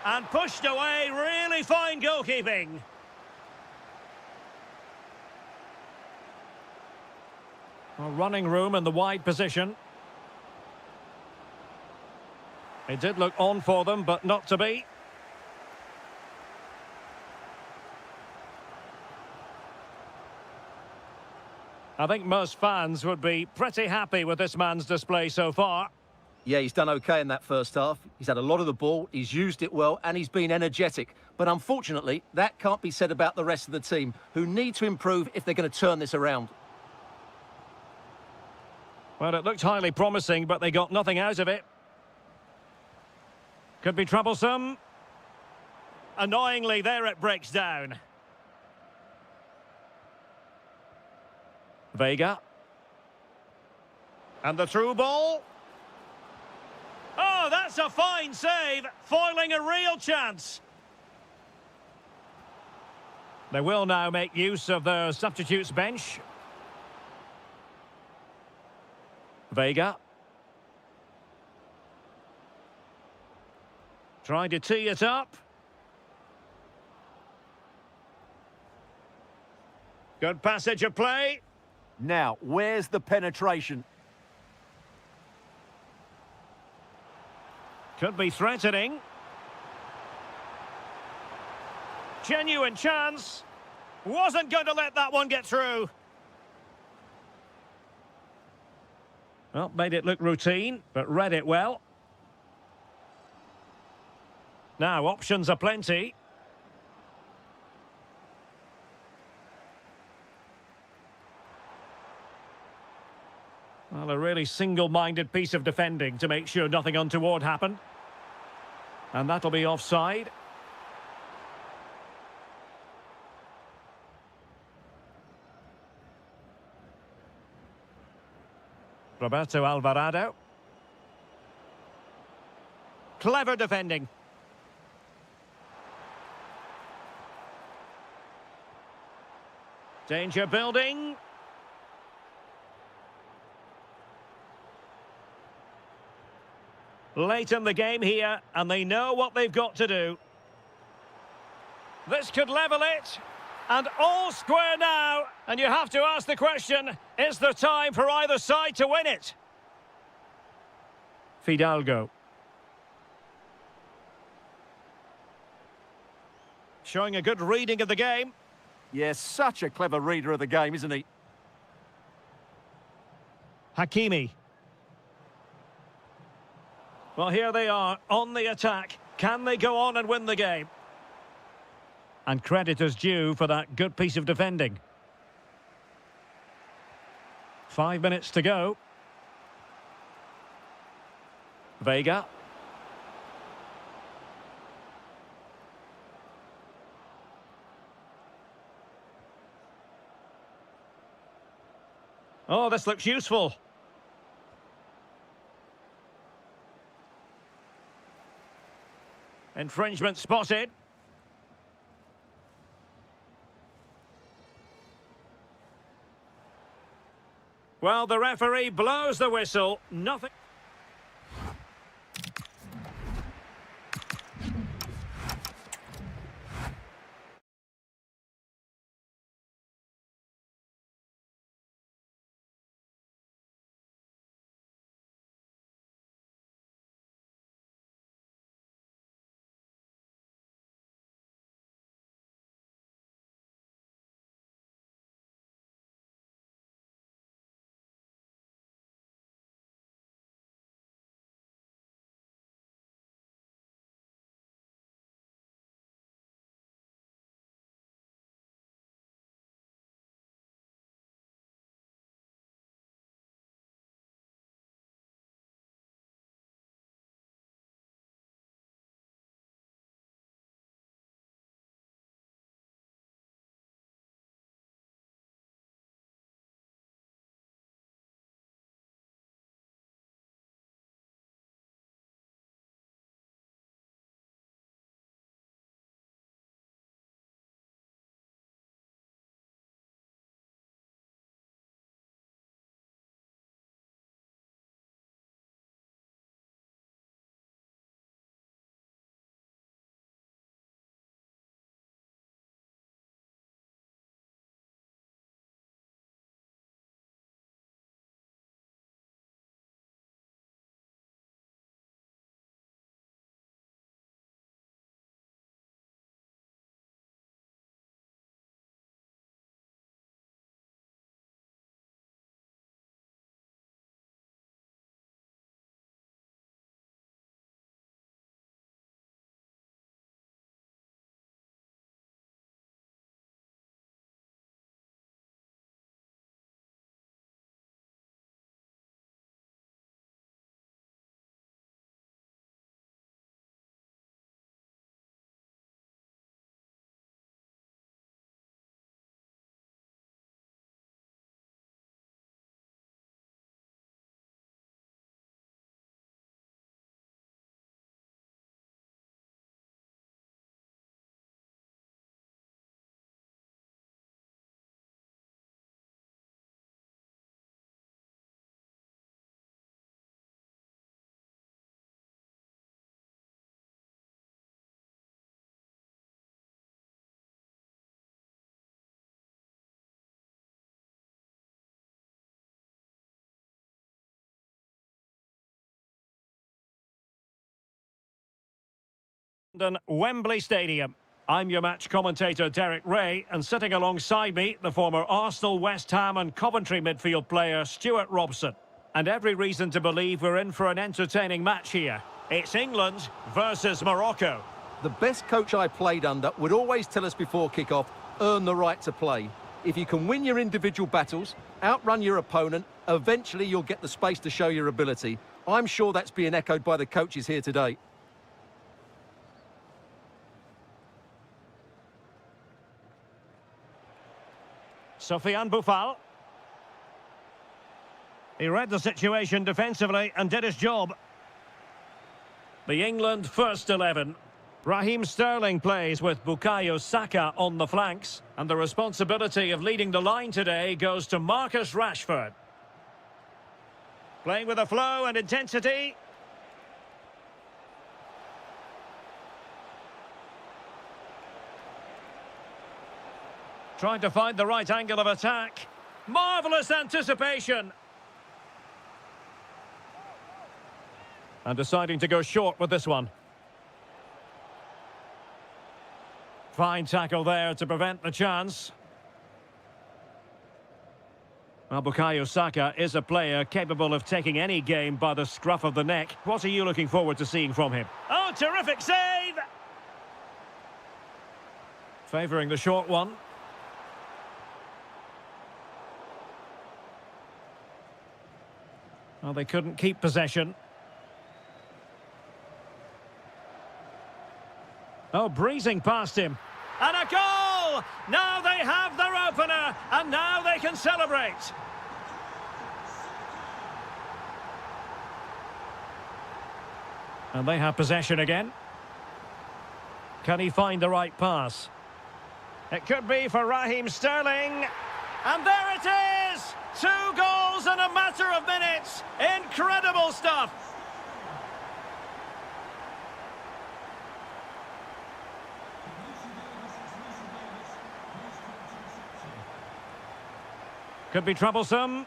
And pushed away, really fine goalkeeping. Well, running room in the wide position. It did look on for them, but not to be. I think most fans would be pretty happy with this man's display so far. Yeah, he's done okay in that first half. He's had a lot of the ball, he's used it well, and he's been energetic. But unfortunately, that can't be said about the rest of the team, who need to improve if they're going to turn this around. Well, it looked highly promising, but they got nothing out of it. Could be troublesome. Annoyingly, there it breaks down. Vega. And the through ball. Oh, that's a fine save, foiling a real chance. They will now make use of their substitutes bench. Vega. Trying to tee it up. Good passage of play. Now, where's the penetration? Could be threatening. Genuine chance. Wasn't going to let that one get through. Well, made it look routine, but read it well. Now, options are plenty. Well, a really single-minded piece of defending to make sure nothing untoward happened. And that'll be offside. Roberto Alvarado. Clever defending. Danger building. Late in the game here, and they know what they've got to do. This could level it. And all square now. And you have to ask the question, is there time for either side to win it? Fidalgo. Showing a good reading of the game. Yes, such a clever reader of the game, isn't he? Hakimi. Well, here they are on the attack. Can they go on and win the game? And credit is due for that good piece of defending. 5 minutes to go. Vega. Oh, this looks useful. Infringement spotted. Well, the referee blows the whistle. Nothing. London Wembley Stadium. I'm your match commentator Derek Ray, and sitting alongside me, the former Arsenal, West Ham and Coventry midfield player Stuart Robson. And every reason to believe we're in for an entertaining match here. It's England versus Morocco. The best coach I played under would always tell us before kick-off, earn the right to play. If you can win your individual battles, outrun your opponent, eventually you'll get the space to show your ability. I'm sure that's being echoed by the coaches here today. Sofiane Boufal. He read the situation defensively and did his job. The England first 11. Raheem Sterling plays with Bukayo Saka on the flanks. And the responsibility of leading the line today goes to Marcus Rashford. Playing with a flow and intensity. Trying to find the right angle of attack. Marvellous anticipation. And deciding to go short with this one. Fine tackle there to prevent the chance. Well, Bukayo Saka is a player capable of taking any game by the scruff of the neck. What are you looking forward to seeing from him? Oh, terrific save! Favouring the short one. Well, they couldn't keep possession. Oh, breezing past him. And a goal! Now they have their opener, and now they can celebrate. And they have possession again. Can he find the right pass? It could be for Raheem Sterling. And there it is! 2 goals in a matter of minutes. Incredible stuff. Could be troublesome.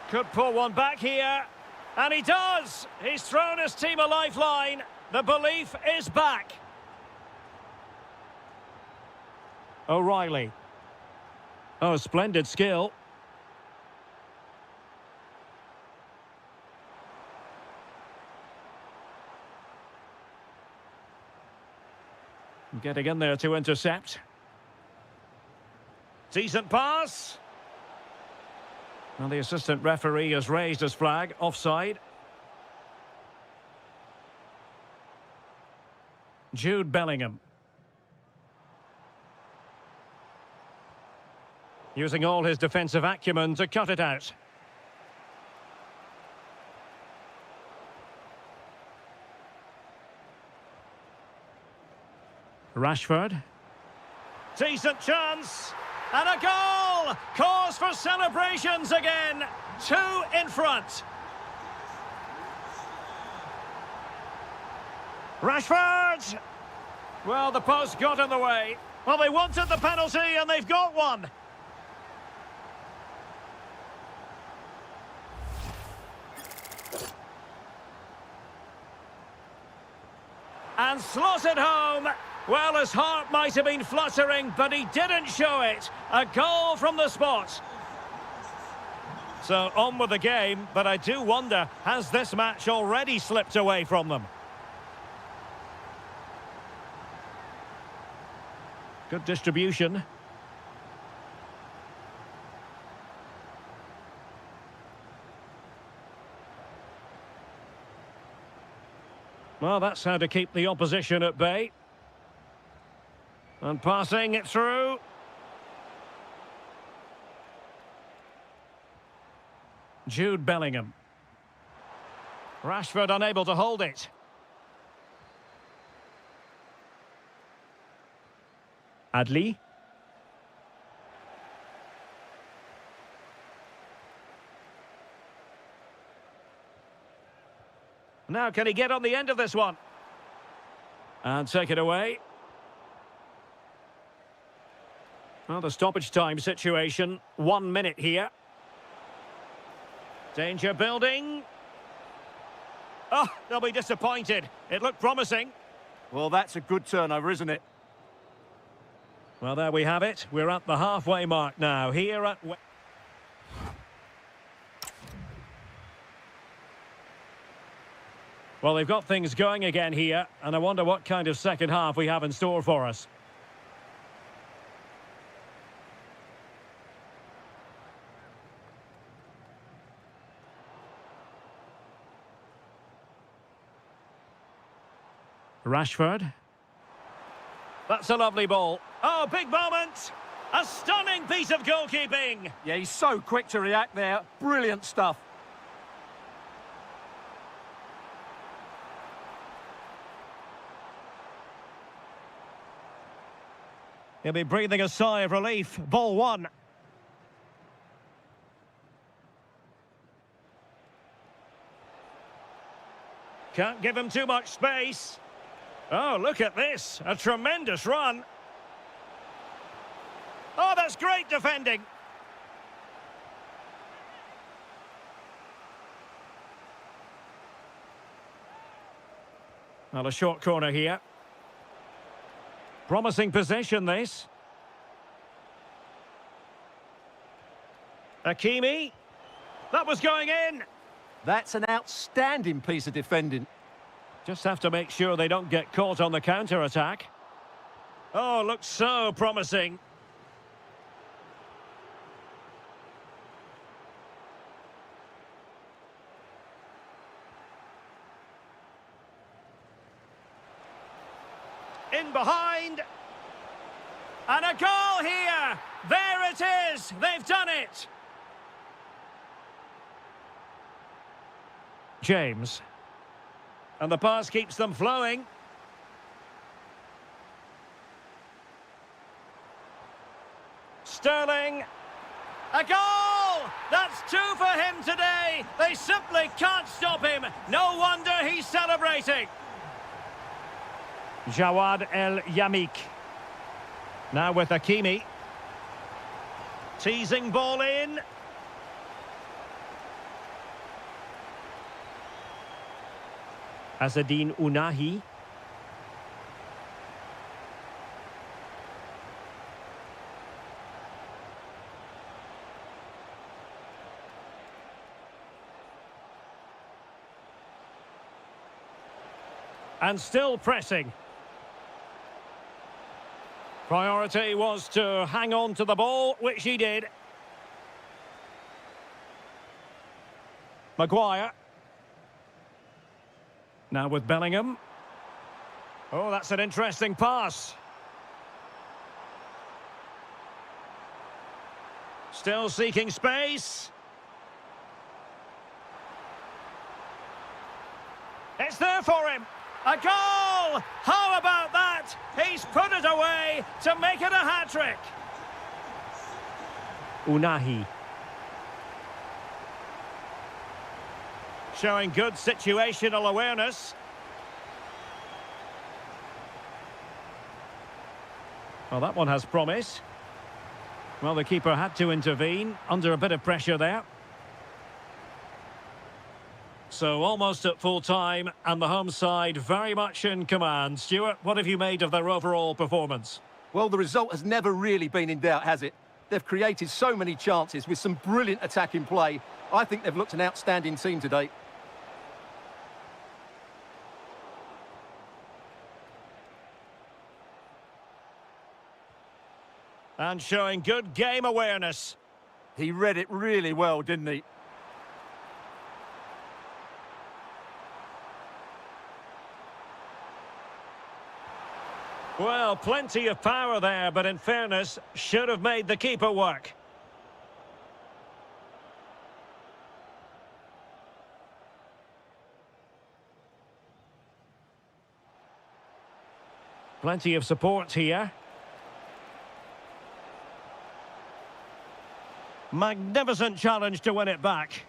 Could pull one back here. And he does! He's thrown his team a lifeline. The belief is back. O'Reilly. Oh, splendid skill. Getting in there to intercept. Decent pass. And the assistant referee has raised his flag. Offside. Jude Bellingham. Using all his defensive acumen to cut it out. Rashford. Decent chance. And a goal! Cause for celebrations again. 2 in front. Rashford! Well, the post got in the way. Well, they wanted the penalty and they've got one. And slotted home. Well, his heart might have been fluttering, but he didn't show it. A goal from the spot. So on with the game, but I do wonder, has this match already slipped away from them? Good distribution. Well, that's how to keep the opposition at bay. And passing it through. Jude Bellingham. Rashford unable to hold it. Adli. Now can he get on the end of this one? And take it away. Well, the stoppage time situation, 1 minute here. Danger building. Oh, they'll be disappointed. It looked promising. Well, that's a good turnover, isn't it? Well, there we have it. We're at the halfway mark now. Here at... Well, they've got things going again here, and I wonder what kind of second half we have in store for us. Rashford. That's a lovely ball. Oh, big moment! A stunning piece of goalkeeping! Yeah, he's so quick to react there. Brilliant stuff. He'll be breathing a sigh of relief. Ball one. Can't give him too much space. Oh, look at this. A tremendous run. Oh, that's great defending. Well, a short corner here. Promising possession, this. Hakimi. That was going in. That's an outstanding piece of defending. Just have to make sure they don't get caught on the counter-attack. Oh, looks so promising. In behind. And a goal here. There it is. They've done it. James. And the pass keeps them flowing. Sterling. A goal! That's two for him today. They simply can't stop him. No wonder he's celebrating. Jawad El Yamik. Now with Hakimi. Teasing ball in. Azzedine Ounahi. And still pressing. Priority was to hang on to the ball, which he did. Maguire. Now with Bellingham. Oh, that's an interesting pass. Still seeking space. It's there for him. A goal! How about that? He's put it away to make it a hat-trick. Ounahi. Showing good situational awareness. Well, that one has promise. Well, the keeper had to intervene under a bit of pressure there. So almost at full time, and the home side very much in command. Stuart, what have you made of their overall performance? Well, the result has never really been in doubt, has it? They've created so many chances with some brilliant attacking play. I think they've looked an outstanding team today. And showing good game awareness. He read it really well, didn't he? Well, plenty of power there, but in fairness, should have made the keeper work. Plenty of support here. Magnificent challenge to win it back.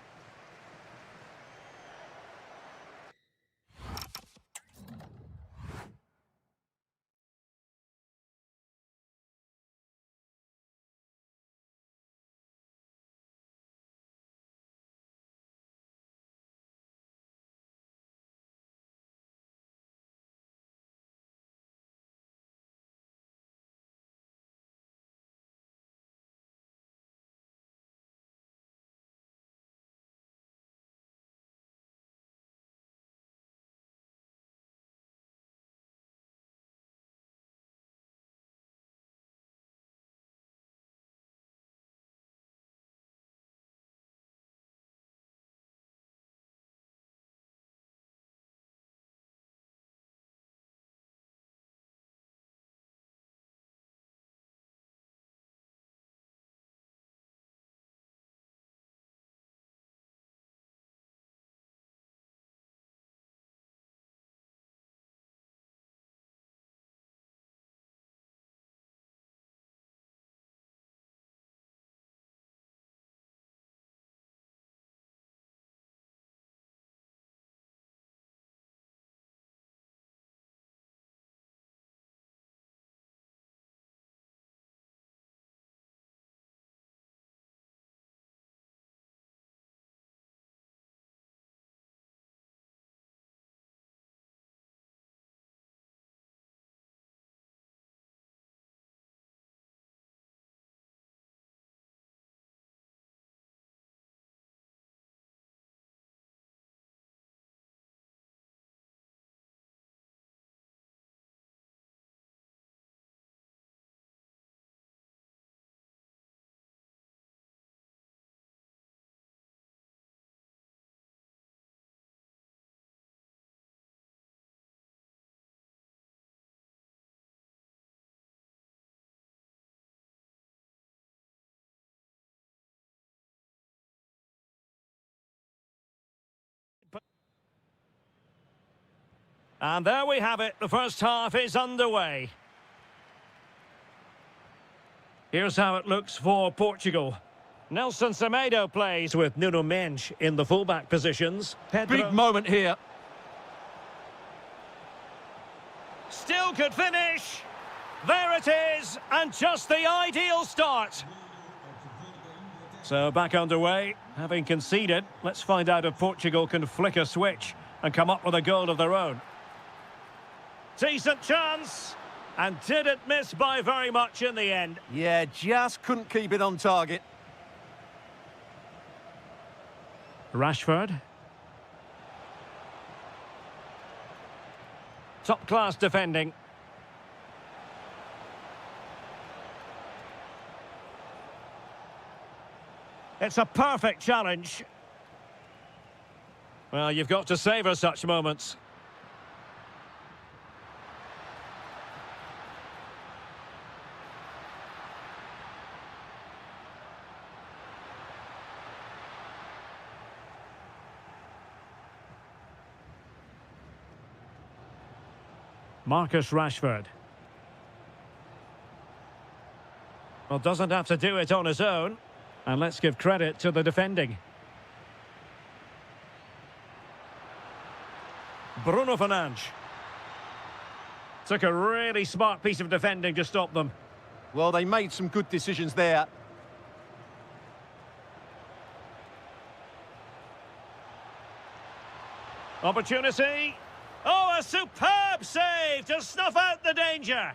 And there we have it. The first half is underway. Here's how it looks for Portugal. Nelson Semedo plays with Nuno Mendes in the fullback positions. Big moment here. Still could finish. There it is, and just the ideal start. So back underway, having conceded. Let's find out if Portugal can flick a switch and come up with a goal of their own. Decent chance, and didn't miss by very much in the end. Yeah, just couldn't keep it on target. Rashford. Top-class defending. It's a perfect challenge. Well, you've got to savour such moments. Marcus Rashford. Well, doesn't have to do it on his own. And let's give credit to the defending. Bruno Fernandes. Took a really smart piece of defending to stop them. Well, they made some good decisions there. Opportunity. Oh, a superb save to snuff out the danger.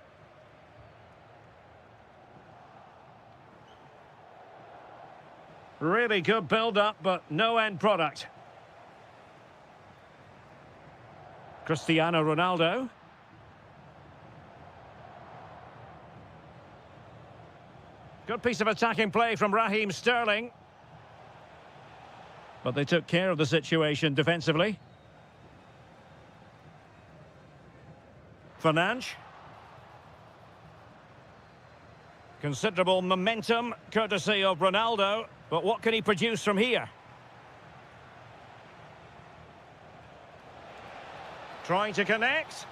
Really good build-up, but no end product. Cristiano Ronaldo. Good piece of attacking play from Raheem Sterling. But they took care of the situation defensively. Fernandes. Considerable momentum, courtesy of Ronaldo. But what can he produce from here? Trying to connect.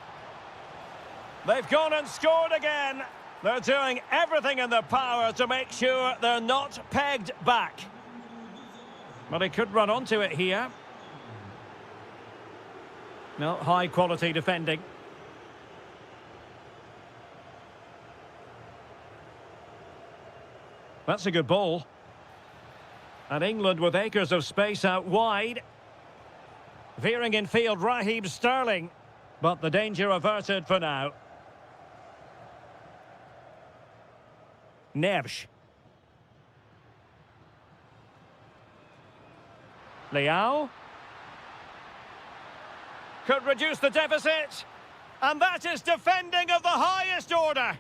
They've gone and scored again. They're doing everything in their power to make sure they're not pegged back. But he could run onto it here. No, high quality defending. That's a good ball. And England with acres of space out wide. Veering in field, Raheem Sterling. But the danger averted for now. Neves. Leao. Could reduce the deficit. And that is defending of the highest order.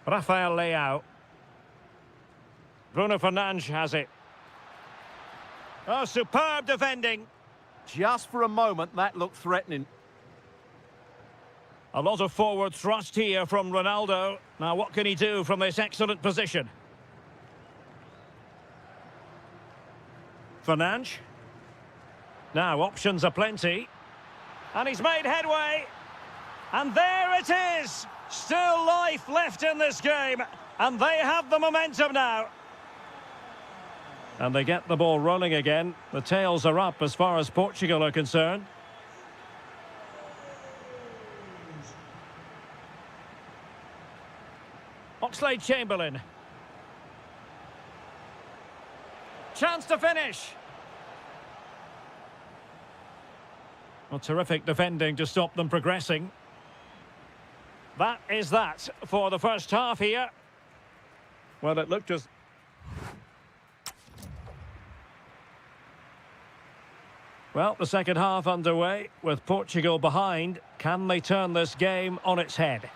Rafael Leao. Bruno Fernandes has it. Oh, superb defending. Just for a moment, that looked threatening. A lot of forward thrust here from Ronaldo. Now, what can he do from this excellent position? Fernandes. Now, options are plenty. And he's made headway. And there it is! Still life left in this game. And they have the momentum now. And they get the ball rolling again. The tails are up as far as Portugal are concerned. Oxlade-Chamberlain. Chance to finish. Well, terrific defending to stop them progressing. That is that for the first half here. Well, it looked as... Well, the second half underway with Portugal behind. Can they turn this game on its head?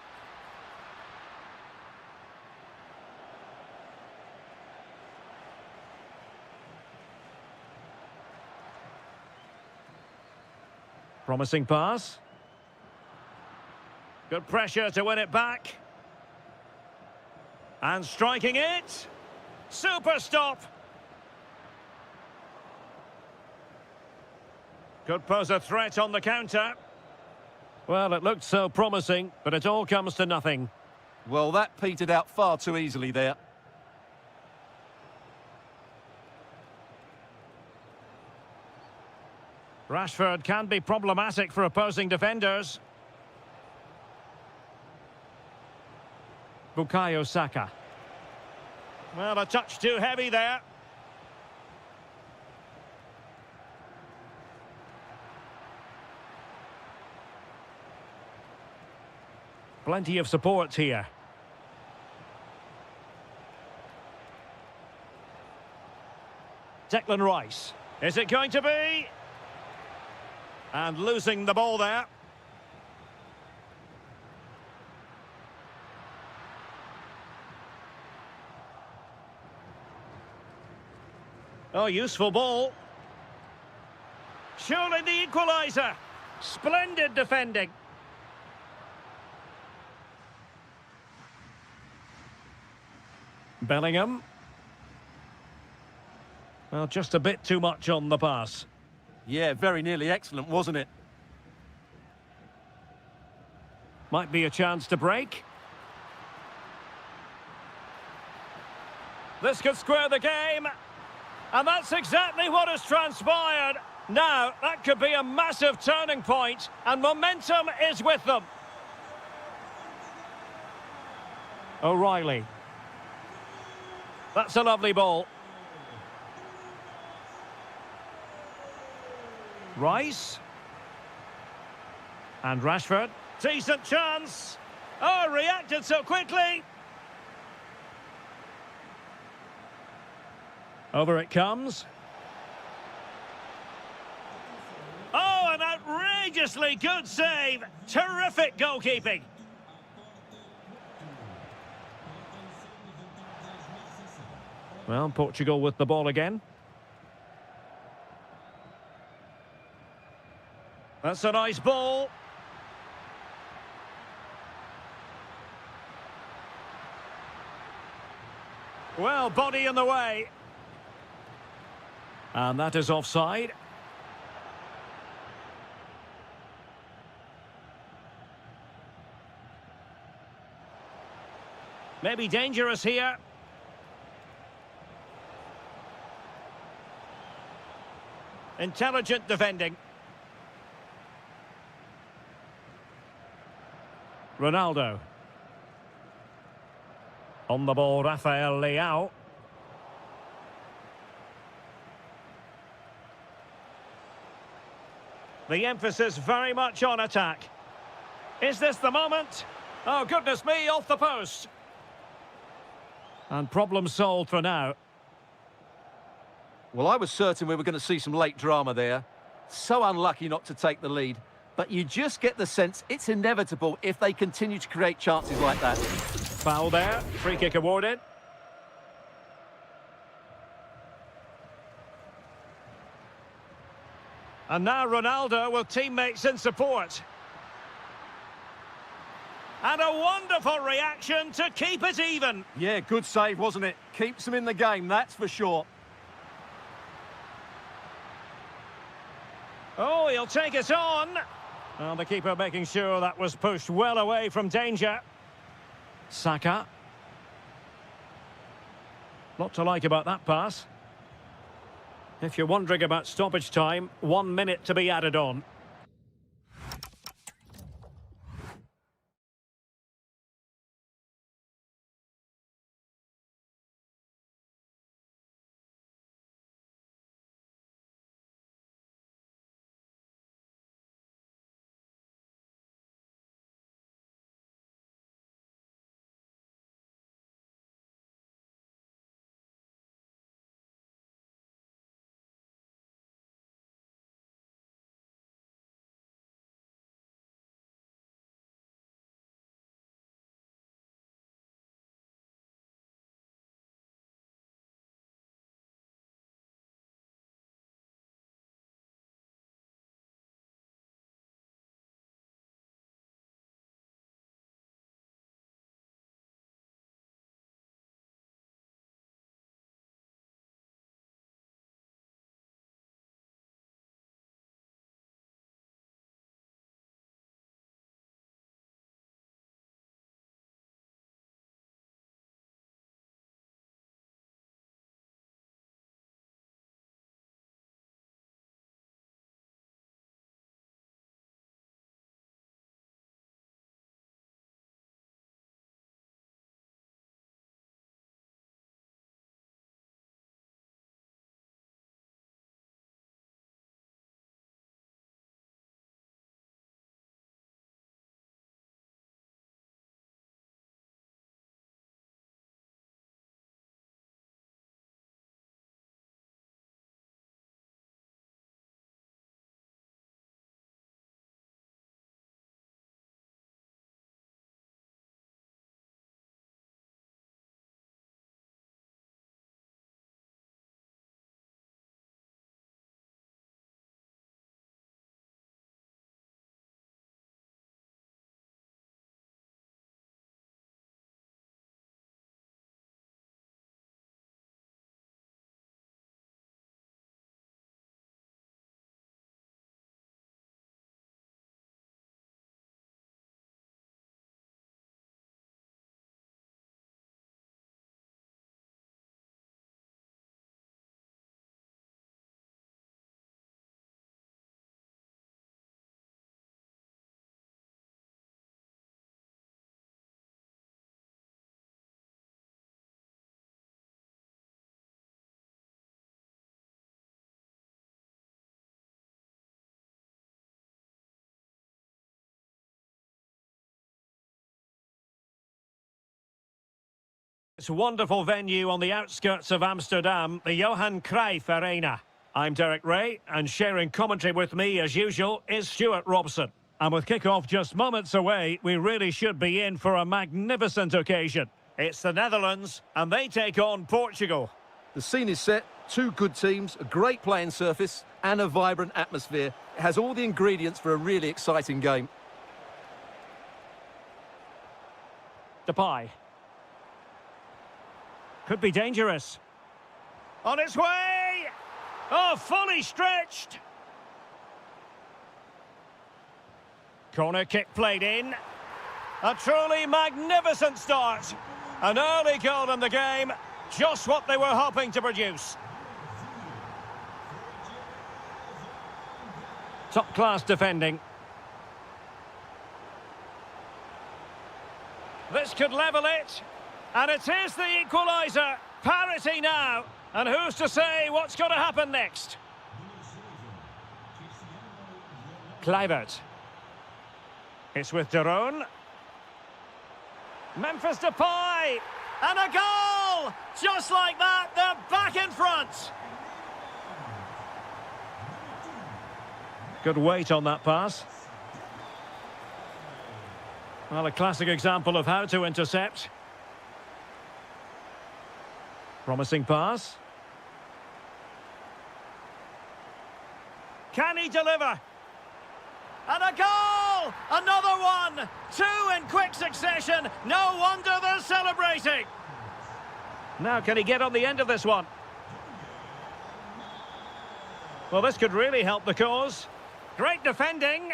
Promising pass. Good pressure to win it back. And striking it. Super stop. Could pose a threat on the counter. Well, it looked so promising, but it all comes to nothing. Well, that petered out far too easily there. Rashford can be problematic for opposing defenders. Bukayo Saka. Well, a touch too heavy there. Plenty of support here. Declan Rice. Is it going to be? And losing the ball there. Oh, useful ball. Surely the equaliser. Splendid defending. Bellingham. Well, just a bit too much on the pass. Yeah, very nearly excellent, wasn't it? Might be a chance to break. This could square the game. And that's exactly what has transpired. Now, that could be a massive turning point, and momentum is with them. O'Reilly. That's a lovely ball. Rice. And Rashford. Decent chance. Oh, reacted so quickly. Over it comes. Oh, an outrageously good save. Terrific goalkeeping. Well, Portugal with the ball again. That's a nice ball. Well, body in the way. And that is offside. Maybe dangerous here. Intelligent defending. Ronaldo. On the ball, Rafael Leao. The emphasis very much on attack. Is this the moment? Oh, goodness me, off the post. And problem solved for now. Well, I was certain we were going to see some late drama there. So unlucky not to take the lead. But you just get the sense it's inevitable if they continue to create chances like that. Foul there. Free kick awarded. And now Ronaldo with teammates in support. And a wonderful reaction to keep it even. Yeah, good save, wasn't it? Keeps them in the game, that's for sure. Oh, he'll take it on. Well, the keeper making sure that was pushed well away from danger. Saka. Lot to like about that pass. If you're wondering about stoppage time, 1 minute to be added on. It's a wonderful venue on the outskirts of Amsterdam, the Johan Cruyff Arena. I'm Derek Ray, and sharing commentary with me, as usual, is Stuart Robson. And with kick-off just moments away, we really should be in for a magnificent occasion. It's the Netherlands, and they take on Portugal. The scene is set, two good teams, a great playing surface, and a vibrant atmosphere. It has all the ingredients for a really exciting game. Depay. Could be dangerous. On its way! Oh, fully stretched! Corner kick played in. A truly magnificent start. An early goal in the game. Just what they were hoping to produce. Top-class defending. This could level it. And it is the equaliser. Parity now. And who's to say what's going to happen next? Kluivert. It's with De Roon. Memphis Depay. And a goal! Just like that, they're back in front. Good weight on that pass. Well, a classic example of how to intercept. Promising pass. Can he deliver? And a goal! Another one! Two in quick succession. No wonder they're celebrating. Now, can he get on the end of this one? Well, this could really help the cause. Great defending.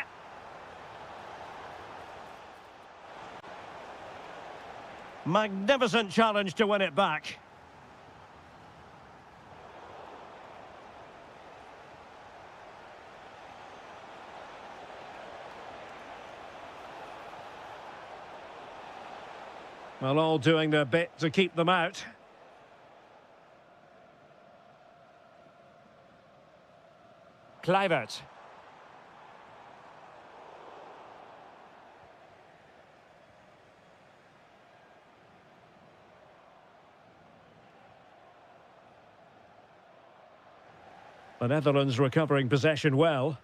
Magnificent challenge to win it back. Well, all doing their bit to keep them out. Kluivert. The Netherlands recovering possession well.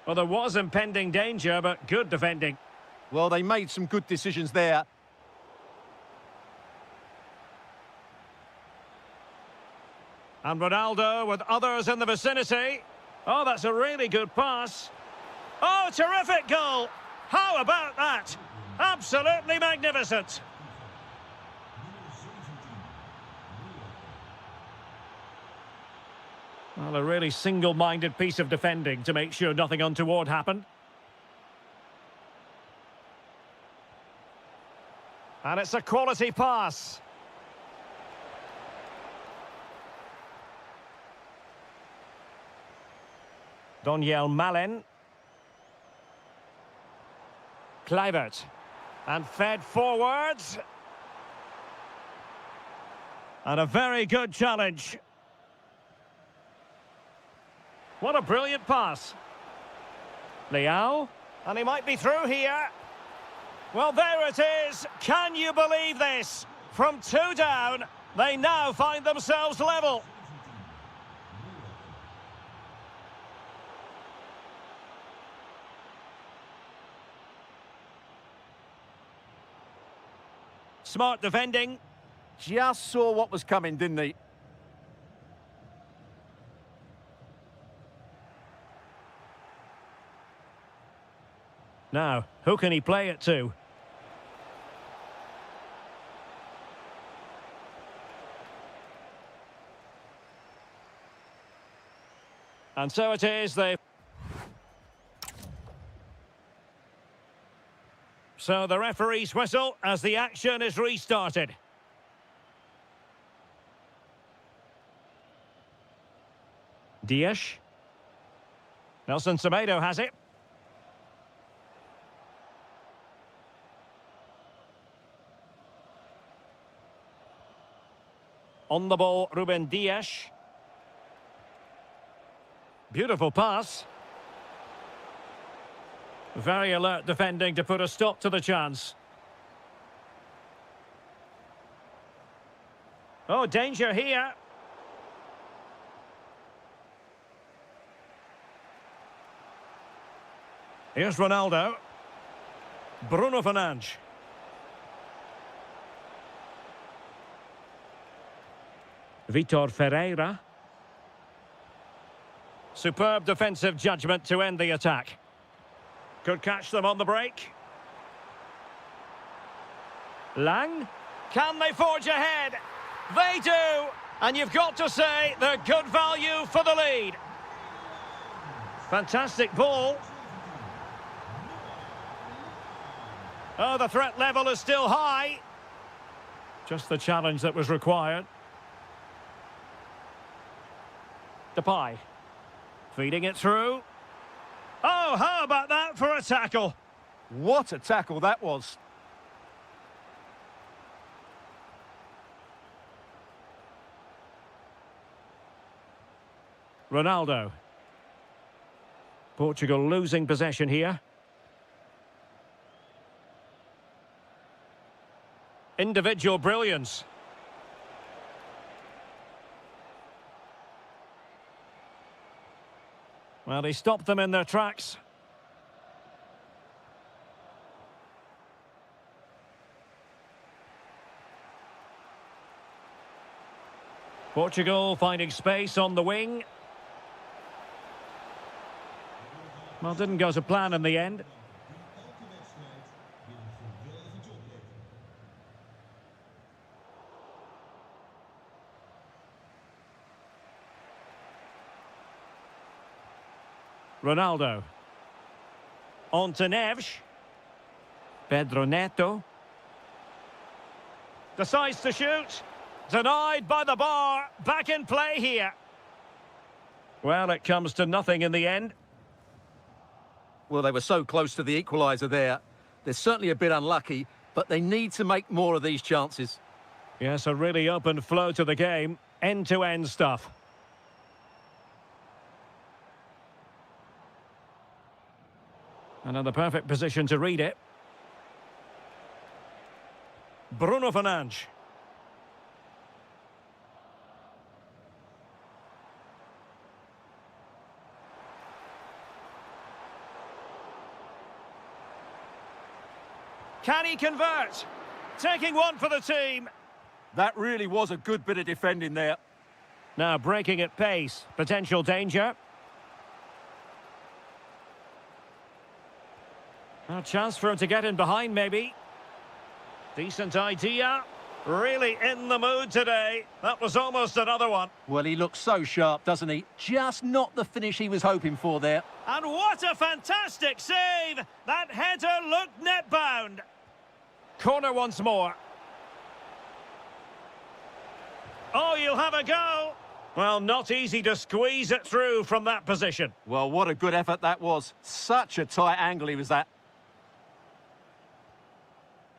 Well, there was impending danger, but good defending. Well, they made some good decisions there. And Ronaldo with others in the vicinity. Oh, that's a really good pass. Oh, terrific goal! How about that? Absolutely magnificent. Well, a really single-minded piece of defending to make sure nothing untoward happened. And it's a quality pass. Donyell Malen. Kluivert. And fed forwards. And a very good challenge. What a brilliant pass. Leao. And he might be through here. Well, there it is. Can you believe this? From two down, they now find themselves level. Smart defending. Just saw what was coming, didn't he? Now, who can he play it to? And so it is, So the referee's whistle as the action is restarted. Dias. Nelson Semedo has it. On the ball, Ruben Dias. Beautiful pass. Very alert defending to put a stop to the chance. Oh, danger here. Here's Ronaldo. Bruno Fernandes. Vitor Ferreira. Superb defensive judgment to end the attack. Could catch them on the break. Lang. Can they forge ahead? They do! And you've got to say they're good value for the lead. Fantastic ball. Oh, the threat level is still high. Just the challenge that was required. Depay. Feeding it through. Oh, how about that for a tackle? What a tackle that was. Ronaldo. Portugal losing possession here. Individual brilliance. Well, he stopped them in their tracks. Portugal finding space on the wing. Well, didn't go to plan in the end. Ronaldo. On to Neves. Pedro Neto. Decides to shoot. Denied by the bar. Back in play here. Well, it comes to nothing in the end. Well, they were so close to the equaliser there. They're certainly a bit unlucky, but they need to make more of these chances. Yes, a really open flow to the game. End-to-end stuff. And in the perfect position to read it. Bruno Fernandes. Can he convert? Taking one for the team. That really was a good bit of defending there. Now breaking at pace. Potential danger. A chance for him to get in behind, maybe. Decent idea. Really in the mood today. That was almost another one. Well, he looks so sharp, doesn't he? Just not the finish he was hoping for there. And what a fantastic save! That header looked net-bound. Corner once more. Oh, you'll have a go. Well, not easy to squeeze it through from that position. Well, what a good effort that was. Such a tight angle he was at.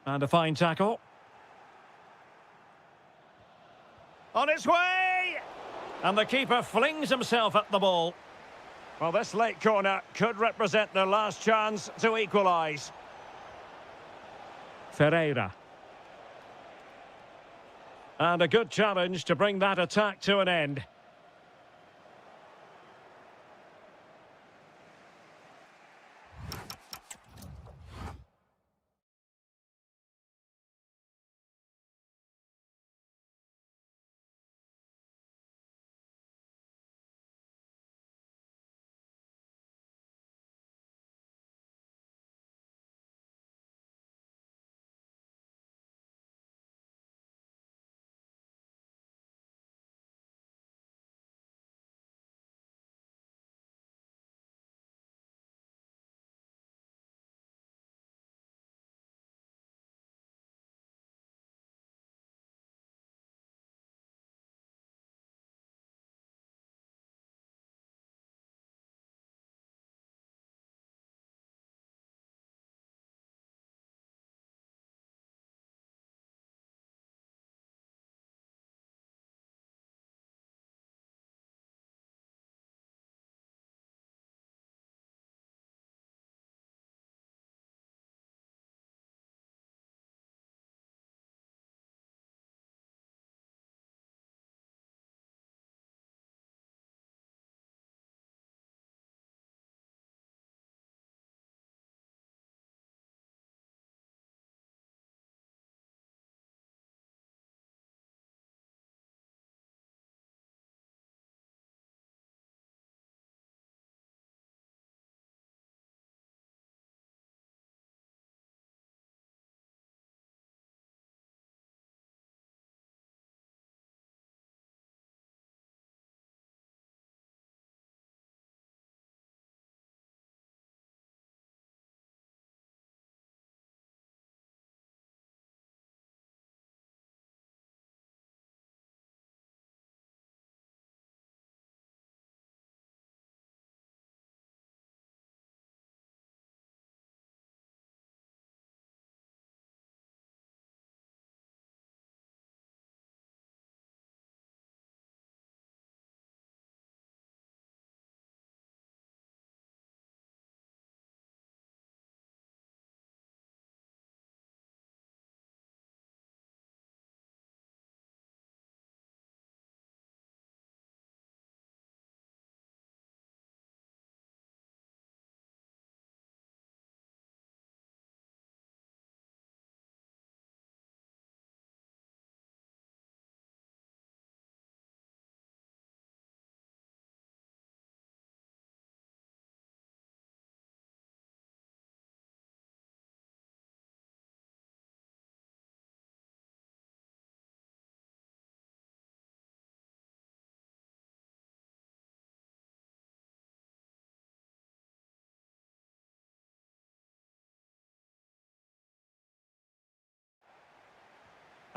And a fine tackle. On its way! And the keeper flings himself at the ball. Well, this late corner could represent their last chance to equalise. Ferreira. And a good challenge to bring that attack to an end.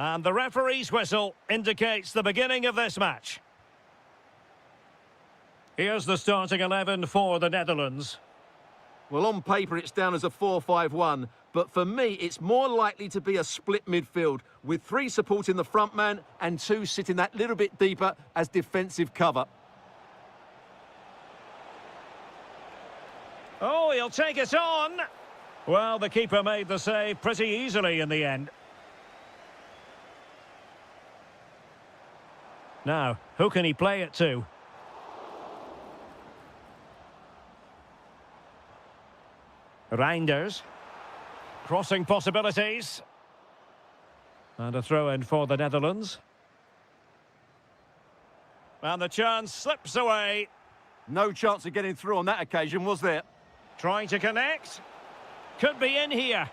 And the referee's whistle indicates the beginning of this match. Here's the starting 11 for the Netherlands. Well, on paper, it's down as a 4-5-1, but for me, it's more likely to be a split midfield, with 3 supporting the front man and 2 sitting that little bit deeper as defensive cover. Oh, he'll take it on. Well, the keeper made the save pretty easily in the end. Now, who can he play it to? Reinders. Crossing possibilities. And a throw-in for the Netherlands. And the chance slips away. No chance of getting through on that occasion, was there? Trying to connect. Could be in here.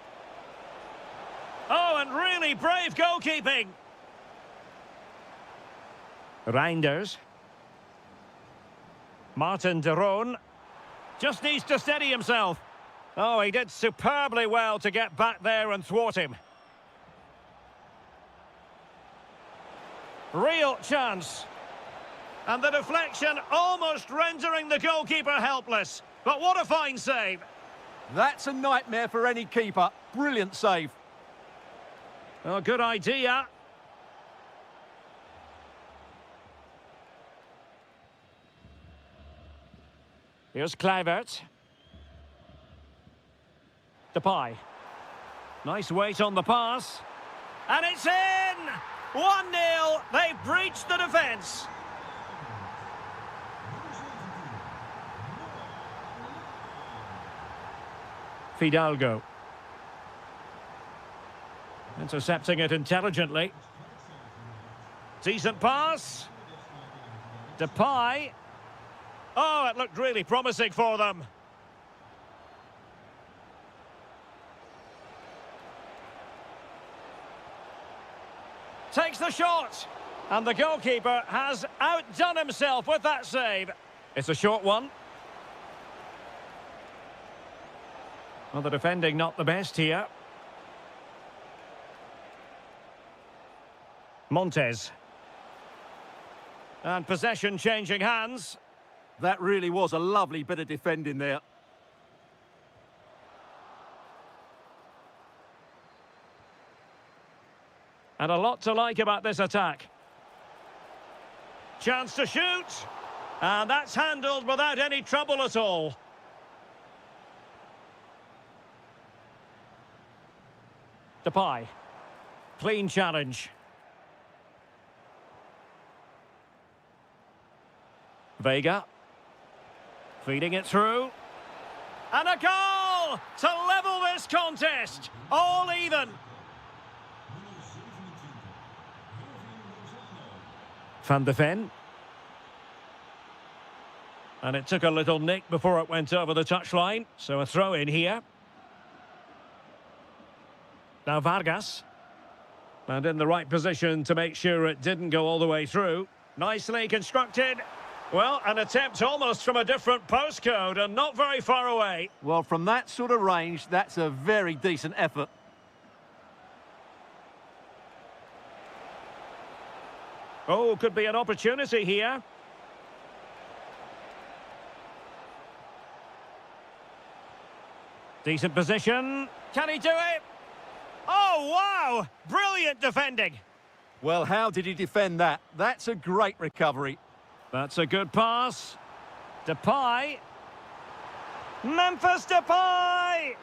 Oh, and really brave goalkeeping. Reinders. Martin de Roon. Just needs to steady himself. Oh, he did superbly well to get back there and thwart him. Real chance. And the deflection almost rendering the goalkeeper helpless. But what a fine save. That's a nightmare for any keeper. Brilliant save. Oh, good idea. Here's Kluivert. Depay. Nice weight on the pass. And it's in! 1-0. They've breached the defence. Fidalgo. Intercepting it intelligently. Decent pass. Depay. Oh, it looked really promising for them. Takes the shot. And the goalkeeper has outdone himself with that save. It's a short one. Well, the defending not the best here. Montes. And possession changing hands. That really was a lovely bit of defending there. And a lot to like about this attack. Chance to shoot. And that's handled without any trouble at all. Depay. Clean challenge. Vega. Feeding it through. And a goal to level this contest. All even. Van de Ven. And it took a little nick before it went over the touchline. So a throw in here. Now Vargas. And in the right position to make sure it didn't go all the way through. Nicely constructed. Well, an attempt almost from a different postcode and not very far away. Well, from that sort of range, that's a very decent effort. Oh, could be an opportunity here. Decent position. Can he do it? Oh, wow! Brilliant defending. Well, how did he defend that? That's a great recovery. That's a good pass. Depay. Memphis Depay!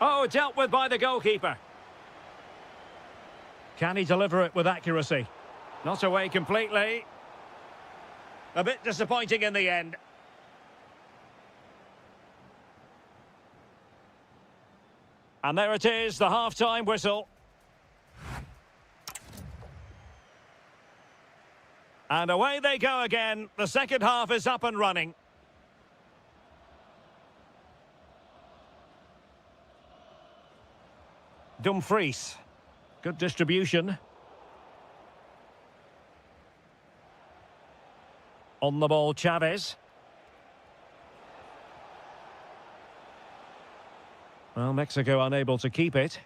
Oh, dealt with by the goalkeeper. Can he deliver it with accuracy? Not away completely. A bit disappointing in the end. And there it is, the half-time whistle. And away they go again. The second half is up and running. Dumfries. Good distribution. On the ball, Chavez. Well, Mexico unable to keep it.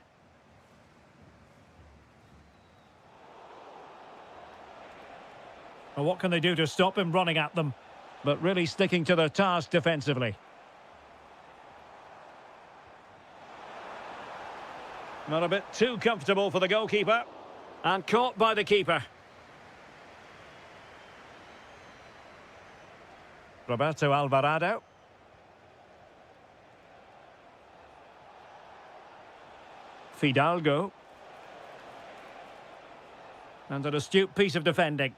Well, what can they do to stop him running at them? But really sticking to their task defensively. Not a bit too comfortable for the goalkeeper. And caught by the keeper. Roberto Alvarado. Fidalgo. And an astute piece of defending.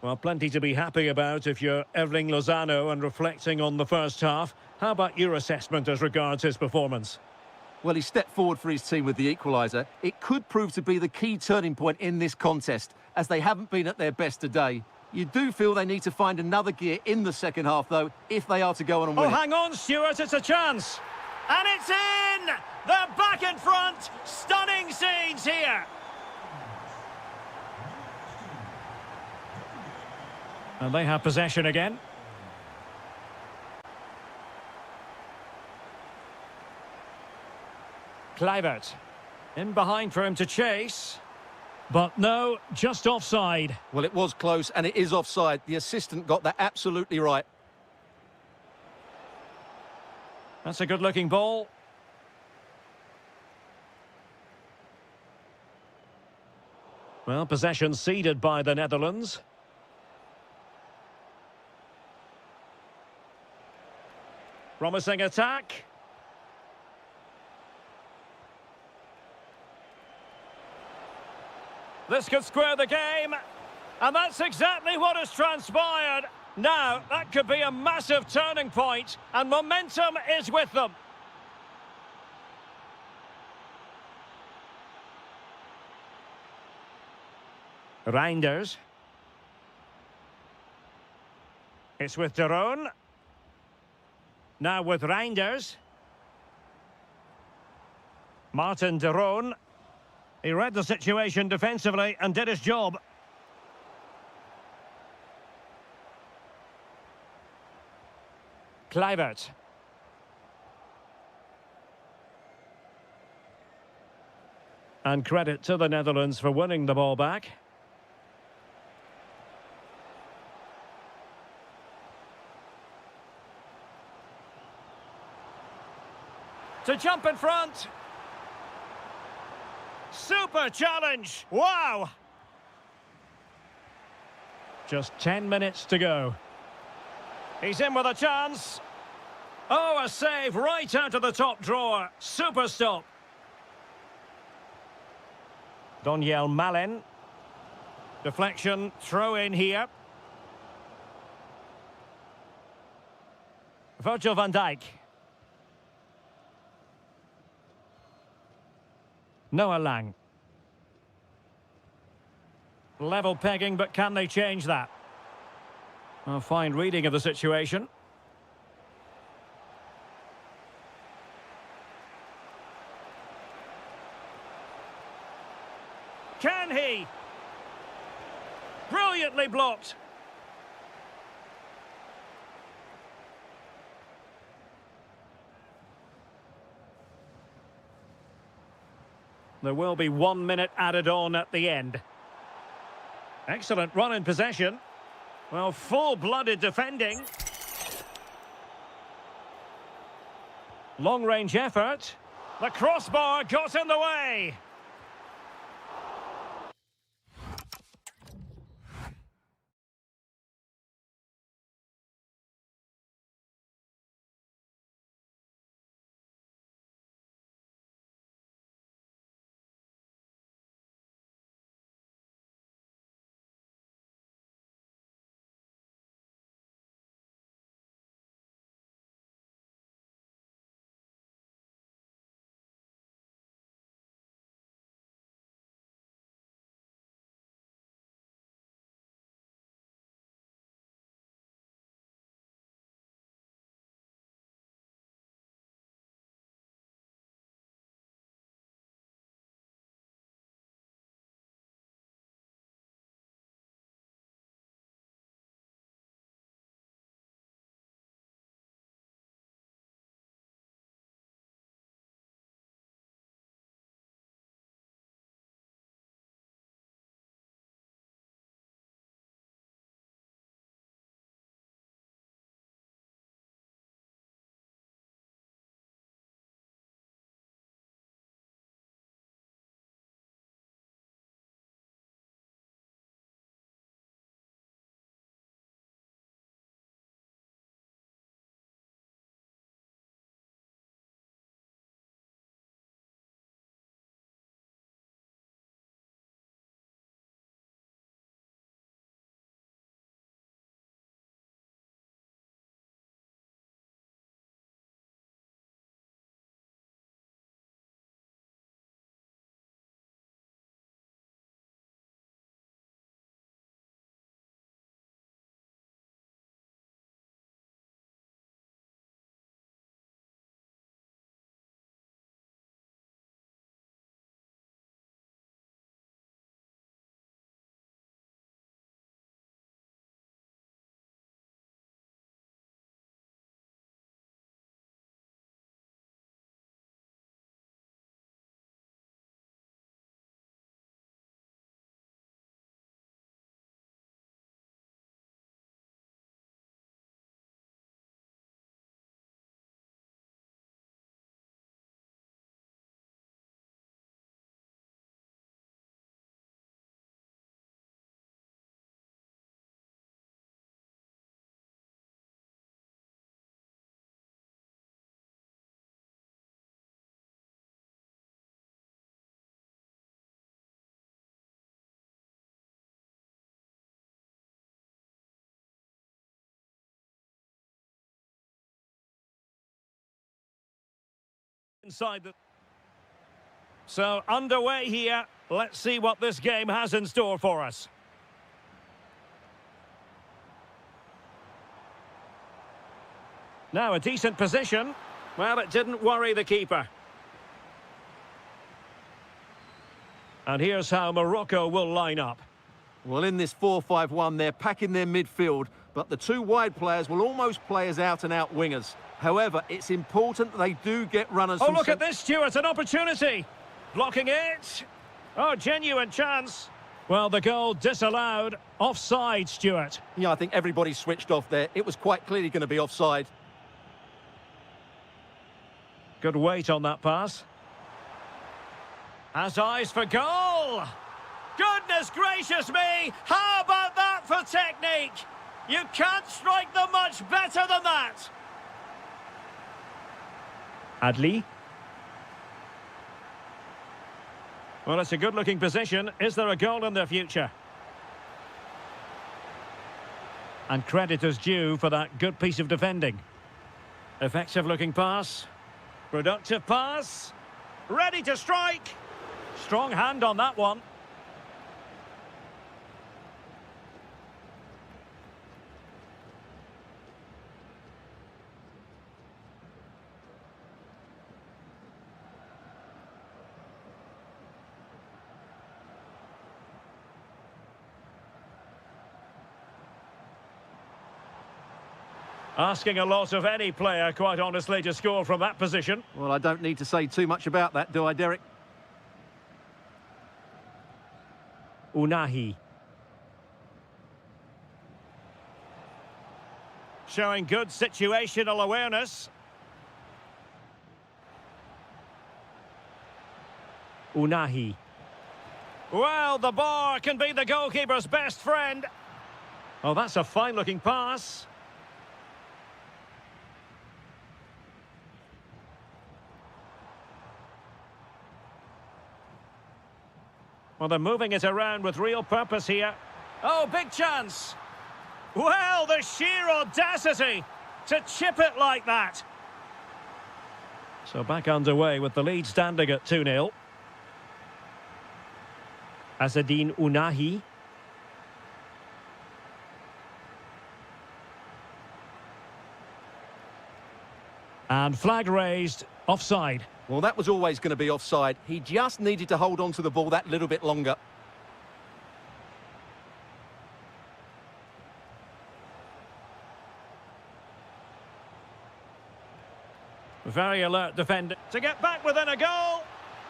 Well, plenty to be happy about if you're Erling Lozano and reflecting on the first half. How about your assessment as regards his performance? Well, he stepped forward for his team with the equaliser. It could prove to be the key turning point in this contest, as they haven't been at their best today. You do feel they need to find another gear in the second half, though, if they are to go on and win. Oh, hang on, Stuart, it's a chance. And it's in! They're back in front! Stunning scenes here! And they have possession again. Kluivert. In behind for him to chase. But no, just offside. Well, it was close, and it is offside. The assistant got that absolutely right. That's a good-looking ball. Well, possession ceded by the Netherlands. Promising attack. This could square the game. And that's exactly what has transpired. Now, that could be a massive turning point, and momentum is with them. Reinders. It's with De Roon. Now with Reinders. Martin De Roon. He read the situation defensively and did his job. Kluivert. And credit to the Netherlands for winning the ball back. To jump in front. Super challenge. Wow. Just 10 minutes to go. He's in with a chance. Oh, a save right out of the top drawer. Super stop. Daniel Malin. Deflection, throw in here. Virgil van Dijk. Noah Lang. Level pegging, but can they change that? A fine reading of the situation. Can he? Brilliantly blocked. There will be 1 minute added on at the end. Excellent run in possession. Well, full-blooded defending. Long-range effort. The crossbar got in the way. inside the... So, underway here. Let's see what this game has in store for us. Now a decent position. Well, it didn't worry the keeper. And here's how Morocco will line up. Well, in this 4-5-1, they're packing their midfield, but the two wide players will almost play as out-and-out wingers. However, it's important that they do get runners. Oh, look at this, Stuart, an opportunity. Blocking it. Oh, genuine chance. Well, the goal disallowed. Offside, Stuart. Yeah, I think everybody switched off there. It was quite clearly going to be offside. Good weight on that pass. Has eyes for goal. Goodness gracious me! How about that for technique? You can't strike them much better than that. Adli. Well, it's a good-looking position. Is there a goal in their future? And credit is due for that good piece of defending. Effective-looking pass. Productive pass. Ready to strike. Strong hand on that one. Asking a lot of any player, quite honestly, to score from that position. Well, I don't need to say too much about that, do I, Derek? Unahi. Showing good situational awareness. Unahi. Well, the bar can be the goalkeeper's best friend. Oh, that's a fine-looking pass. Well, they're moving it around with real purpose here. Oh, big chance. Well, the sheer audacity to chip it like that. So back underway with the lead standing at 2-0. Azzedine Unahi. And flag raised, offside. Well, that was always going to be offside. He just needed to hold on to the ball that little bit longer. Very alert defender to get back within a goal.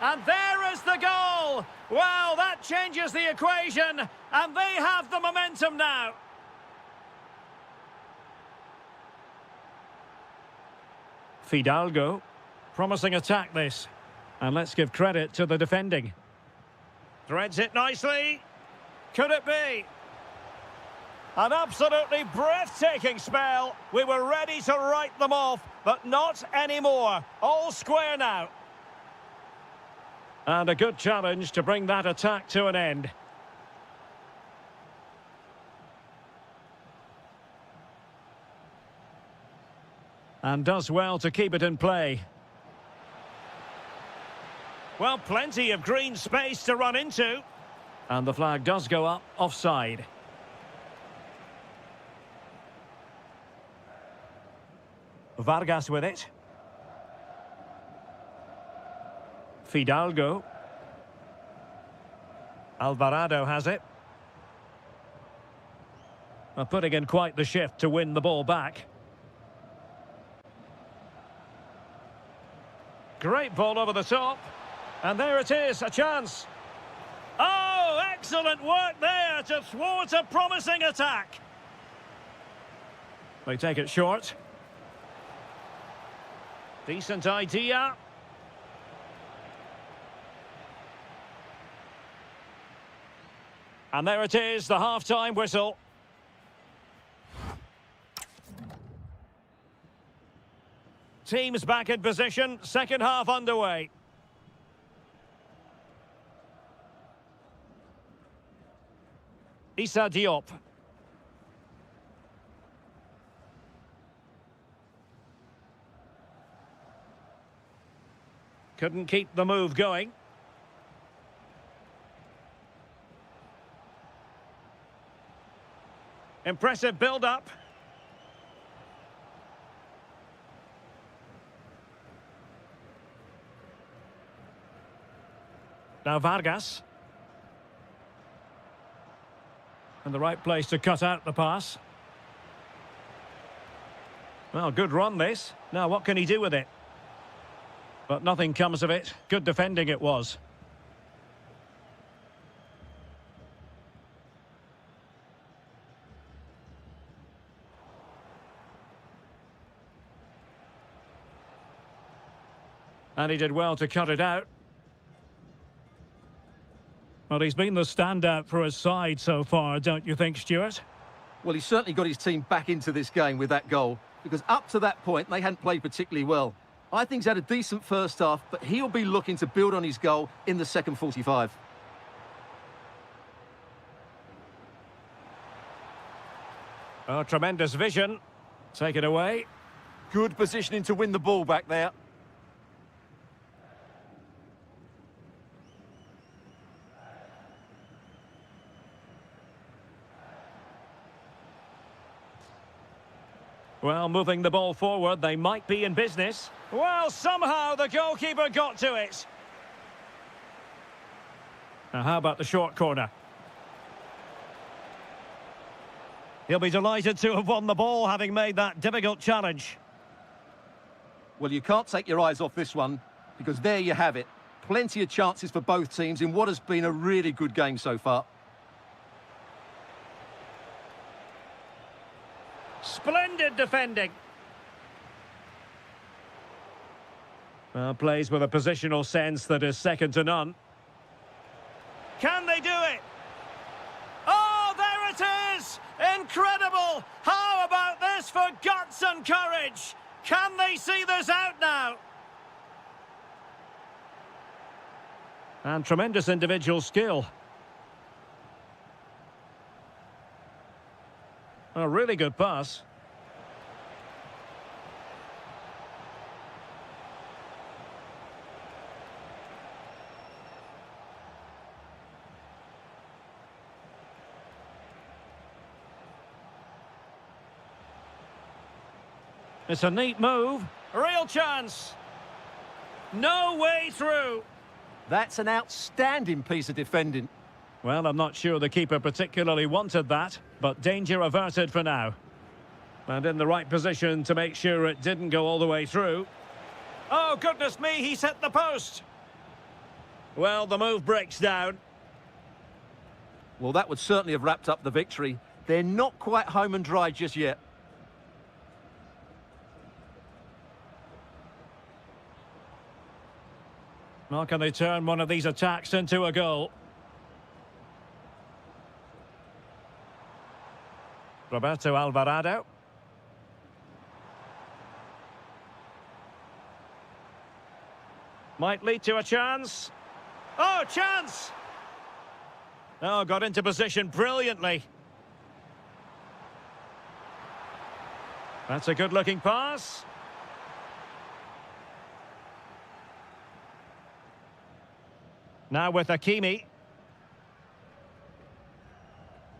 And there is the goal. Well, that changes the equation. And they have the momentum now. Fidalgo. Promising attack, this. And let's give credit to the defending. Threads it nicely. Could it be? An absolutely breathtaking spell. We were ready to write them off, but not anymore. All square now. And a good challenge to bring that attack to an end. And does well to keep it in play. Well, plenty of green space to run into. And the flag does go up, offside. Vargas with it. Fidalgo. Alvarado has it. Well, putting in quite the shift to win the ball back. Great ball over the top. And there it is, a chance. Oh, excellent work there to thwart a promising attack. They take it short. Decent idea. And there it is, the half-time whistle. Teams back in position, second half underway. Issa Diop. Couldn't keep the move going. Impressive build-up. Now Vargas. In the right place to cut out the pass. Well, good run this. Now what can he do with it? But nothing comes of it. Good defending it was. And he did well to cut it out. Well, he's been the standout for his side so far, don't you think, Stuart? Well, he certainly got his team back into this game with that goal, because up to that point, they hadn't played particularly well. I think he's had a decent first half, but he'll be looking to build on his goal in the second 45. Oh, tremendous vision. Take it away. Good positioning to win the ball back there. Well, moving the ball forward, they might be in business. Well, somehow the goalkeeper got to it. Now, how about the short corner? He'll be delighted to have won the ball, having made that difficult challenge. Well, you can't take your eyes off this one, because there you have it. Plenty of chances for both teams in what has been a really good game so far. Splendid defending. Well, plays with a positional sense that is second to none. Can they do it? Oh, there it is! Incredible! How about this for guts and courage? Can they see this out now? And tremendous individual skill. A really good pass. It's a neat move. Real chance. No way through. That's an outstanding piece of defending. Well, I'm not sure the keeper particularly wanted that, but danger averted for now. And in the right position to make sure it didn't go all the way through. Oh, goodness me, he's hit the post. Well, the move breaks down. Well, that would certainly have wrapped up the victory. They're not quite home and dry just yet. Well, can they turn one of these attacks into a goal? Roberto Alvarado. Might lead to a chance. Oh, chance! Oh, got into position brilliantly. That's a good-looking pass. Now with Hakimi.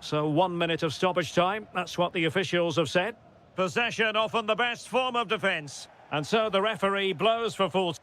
So 1 minute of stoppage time, that's what the officials have said. Possession often the best form of defence. And so the referee blows for full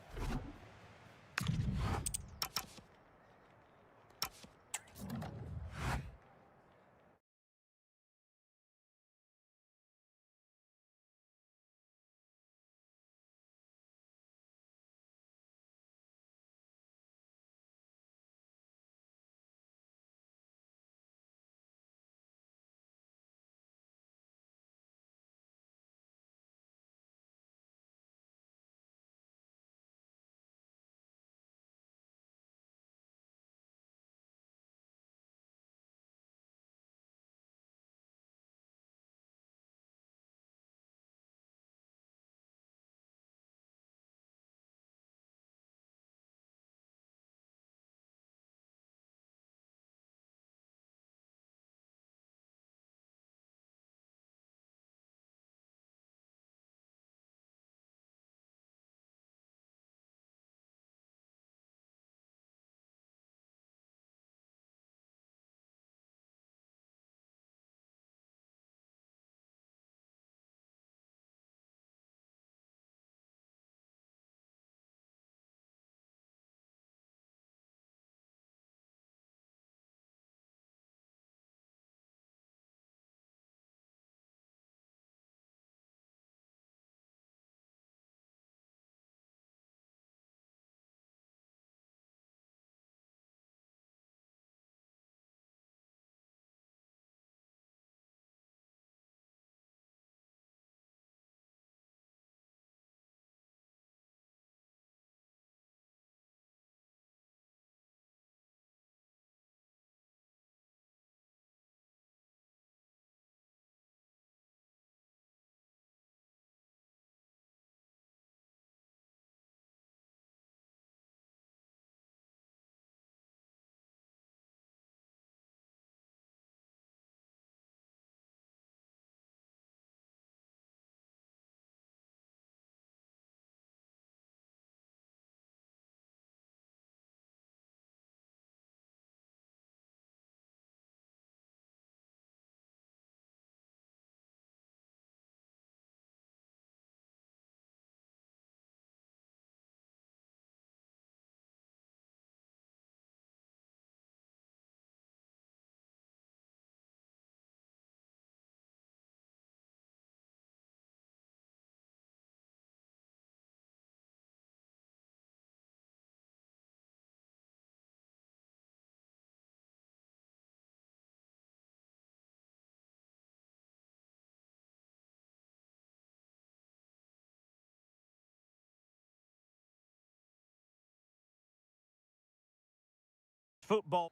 football.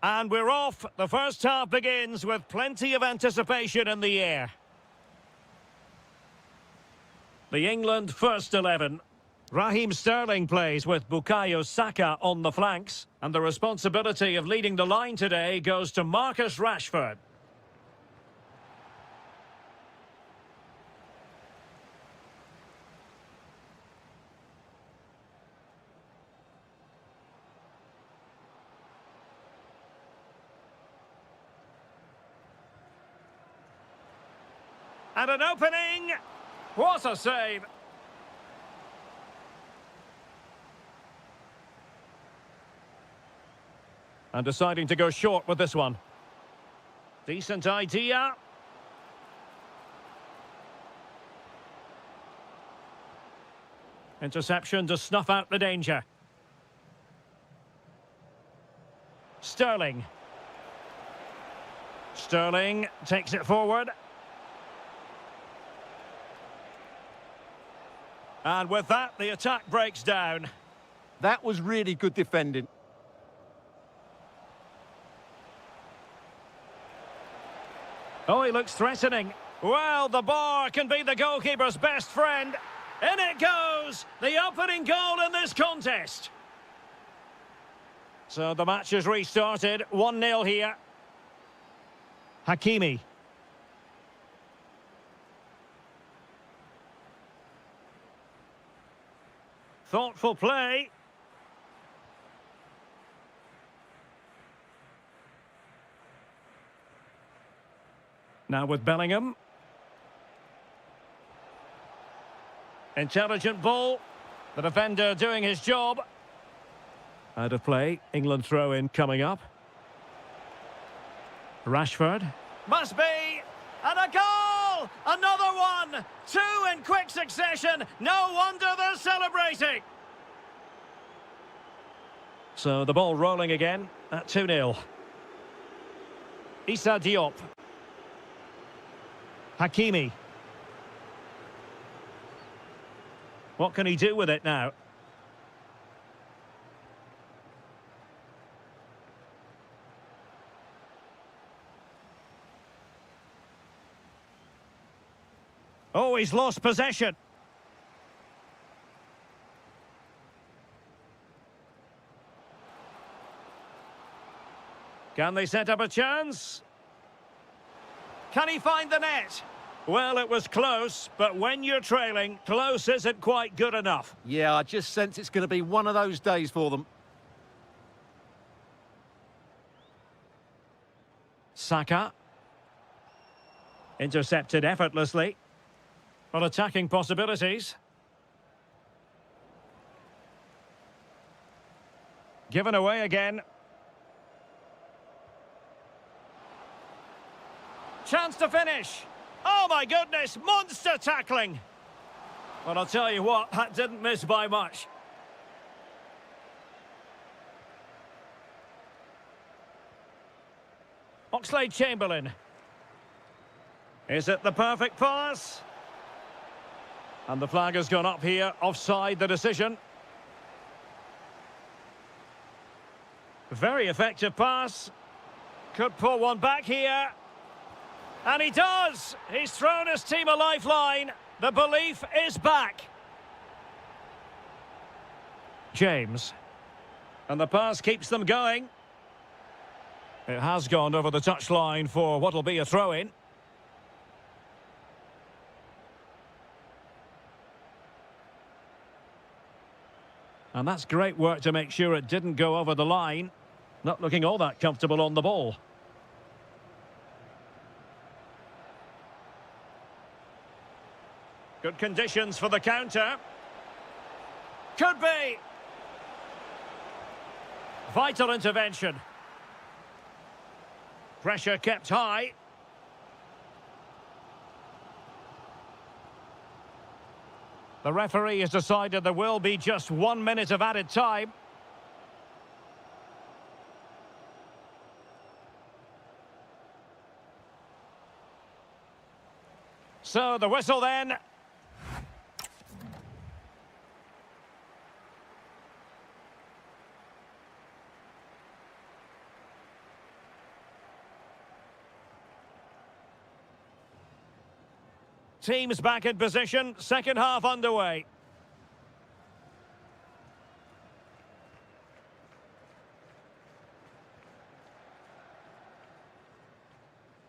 And we're off. The first half begins with plenty of anticipation in the air. The England first 11. Raheem Sterling plays with Bukayo Saka on the flanks. And the responsibility of leading the line today goes to Marcus Rashford. And an opening! What a save! And deciding to go short with this one. Decent idea. Interception to snuff out the danger. Sterling. Sterling takes it forward. And with that, the attack breaks down. That was really good defending. Oh, he looks threatening. Well, the bar can be the goalkeeper's best friend. In it goes! The opening goal in this contest. So the match has restarted. 1-0 here. Hakimi. Thoughtful play. Now with Bellingham. Intelligent ball. The defender doing his job. Out of play. England throw-in coming up. Rashford. Must be! And a goal! Another one! Two in quick succession. No wonder they're celebrating. So the ball rolling again at 2-0. Issa Diop. Hakimi. What can he do with it now? Oh, he's lost possession. Can they set up a chance? Can he find the net? Well, it was close, but when you're trailing, close isn't quite good enough. Yeah, I just sense it's going to be one of those days for them. Saka. Intercepted effortlessly. Well, attacking possibilities. Given away again. Chance to finish. Oh my goodness, monster tackling. Well, I'll tell you what, that didn't miss by much. Oxlade-Chamberlain. Is it the perfect pass? And the flag has gone up here, offside the decision. Very effective pass. Could pull one back here. And he does! He's thrown his team a lifeline. The belief is back. James. And the pass keeps them going. It has gone over the touchline for what will be a throw-in. And that's great work to make sure it didn't go over the line. Not looking all that comfortable on the ball. Good conditions for the counter. Could be. Vital intervention. Pressure kept high. The referee has decided there will be just 1 minute of added time. So the whistle then. teams back in position. Second half underway.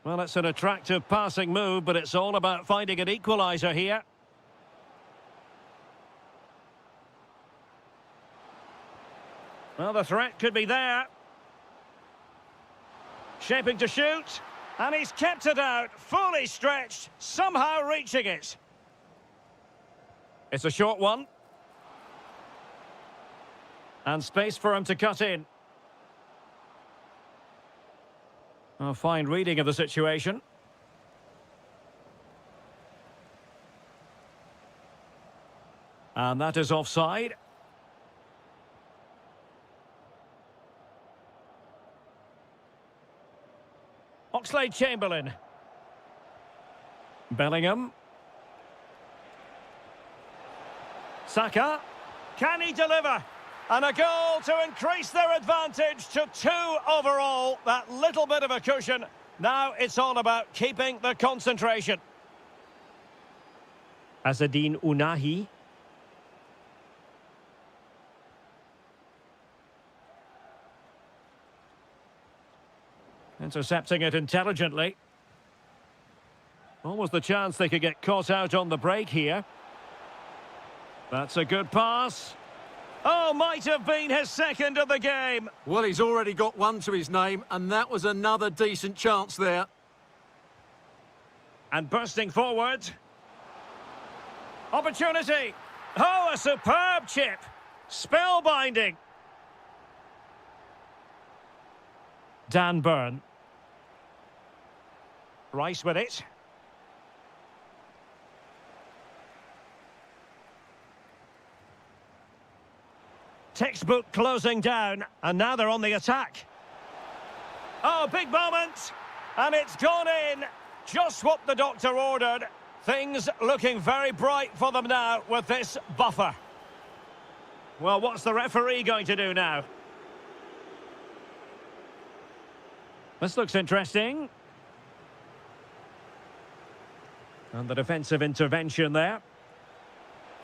Well, it's an attractive passing move, but it's all about finding an equaliser here. Well, the threat could be there. Shaping to shoot. And he's kept it out, fully stretched, somehow reaching it. It's a short one. And space for him to cut in. A fine reading of the situation. And that is offside. Oxlade-Chamberlain. Bellingham. Saka. Can he deliver? And a goal to increase their advantage to 2 overall. That little bit of a cushion. Now it's all about keeping the concentration. Azadine Unahi. Intercepting it intelligently. Almost the chance they could get caught out on the break here. That's a good pass. Oh, might have been his second of the game. Well, he's already got one to his name, and that was another decent chance there. And bursting forward. Opportunity. Oh, a superb chip. Spellbinding. Dan Burn. Rice with it. Textbook closing down, and now they're on the attack. Oh, big moment, and it's gone in. Just what the doctor ordered. Things looking very bright for them now with this buffer. Well, what's the referee going to do now? This looks interesting. And the defensive intervention there.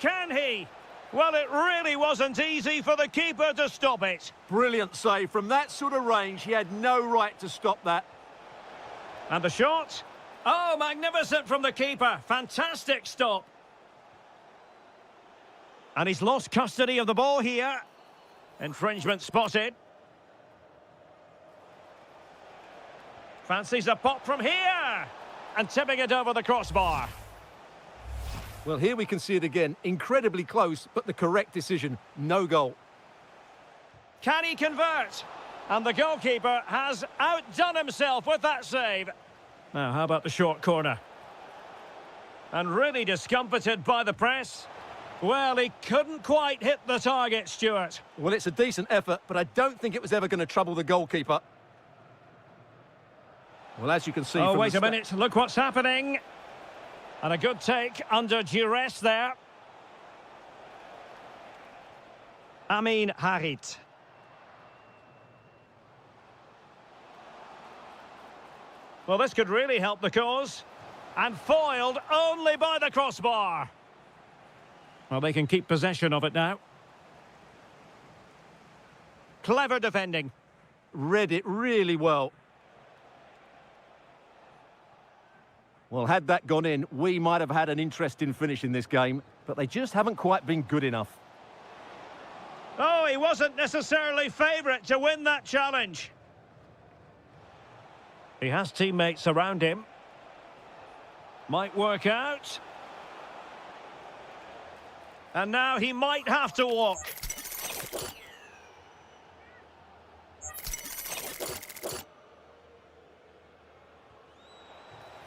Can he? Well, it really wasn't easy for the keeper to stop it. Brilliant save. From that sort of range, he had no right to stop that. And the shot. Oh, magnificent from the keeper. Fantastic stop. And he's lost custody of the ball here. Infringement spotted. Fancies a pop from here. And tipping it over the crossbar. Well, here we can see it again. Incredibly close, but the correct decision. No goal. Can he convert? And the goalkeeper has outdone himself with that save. Now, how about the short corner? And really discomfited by the press. Well, he couldn't quite hit the target, Stuart. Well, it's a decent effort, but I don't think it was ever going to trouble the goalkeeper. Well, as you can see... Oh, wait a minute. Look what's happening. And a good take under duress there. Amin Harit. Well, this could really help the cause. And foiled only by the crossbar. Well, they can keep possession of it now. Clever defending. Read it really well. Well, had that gone in, we might have had an interesting finish in this game, but they just haven't quite been good enough. Oh, he wasn't necessarily favourite to win that challenge. He has teammates around him. Might work out. And now he might have to walk.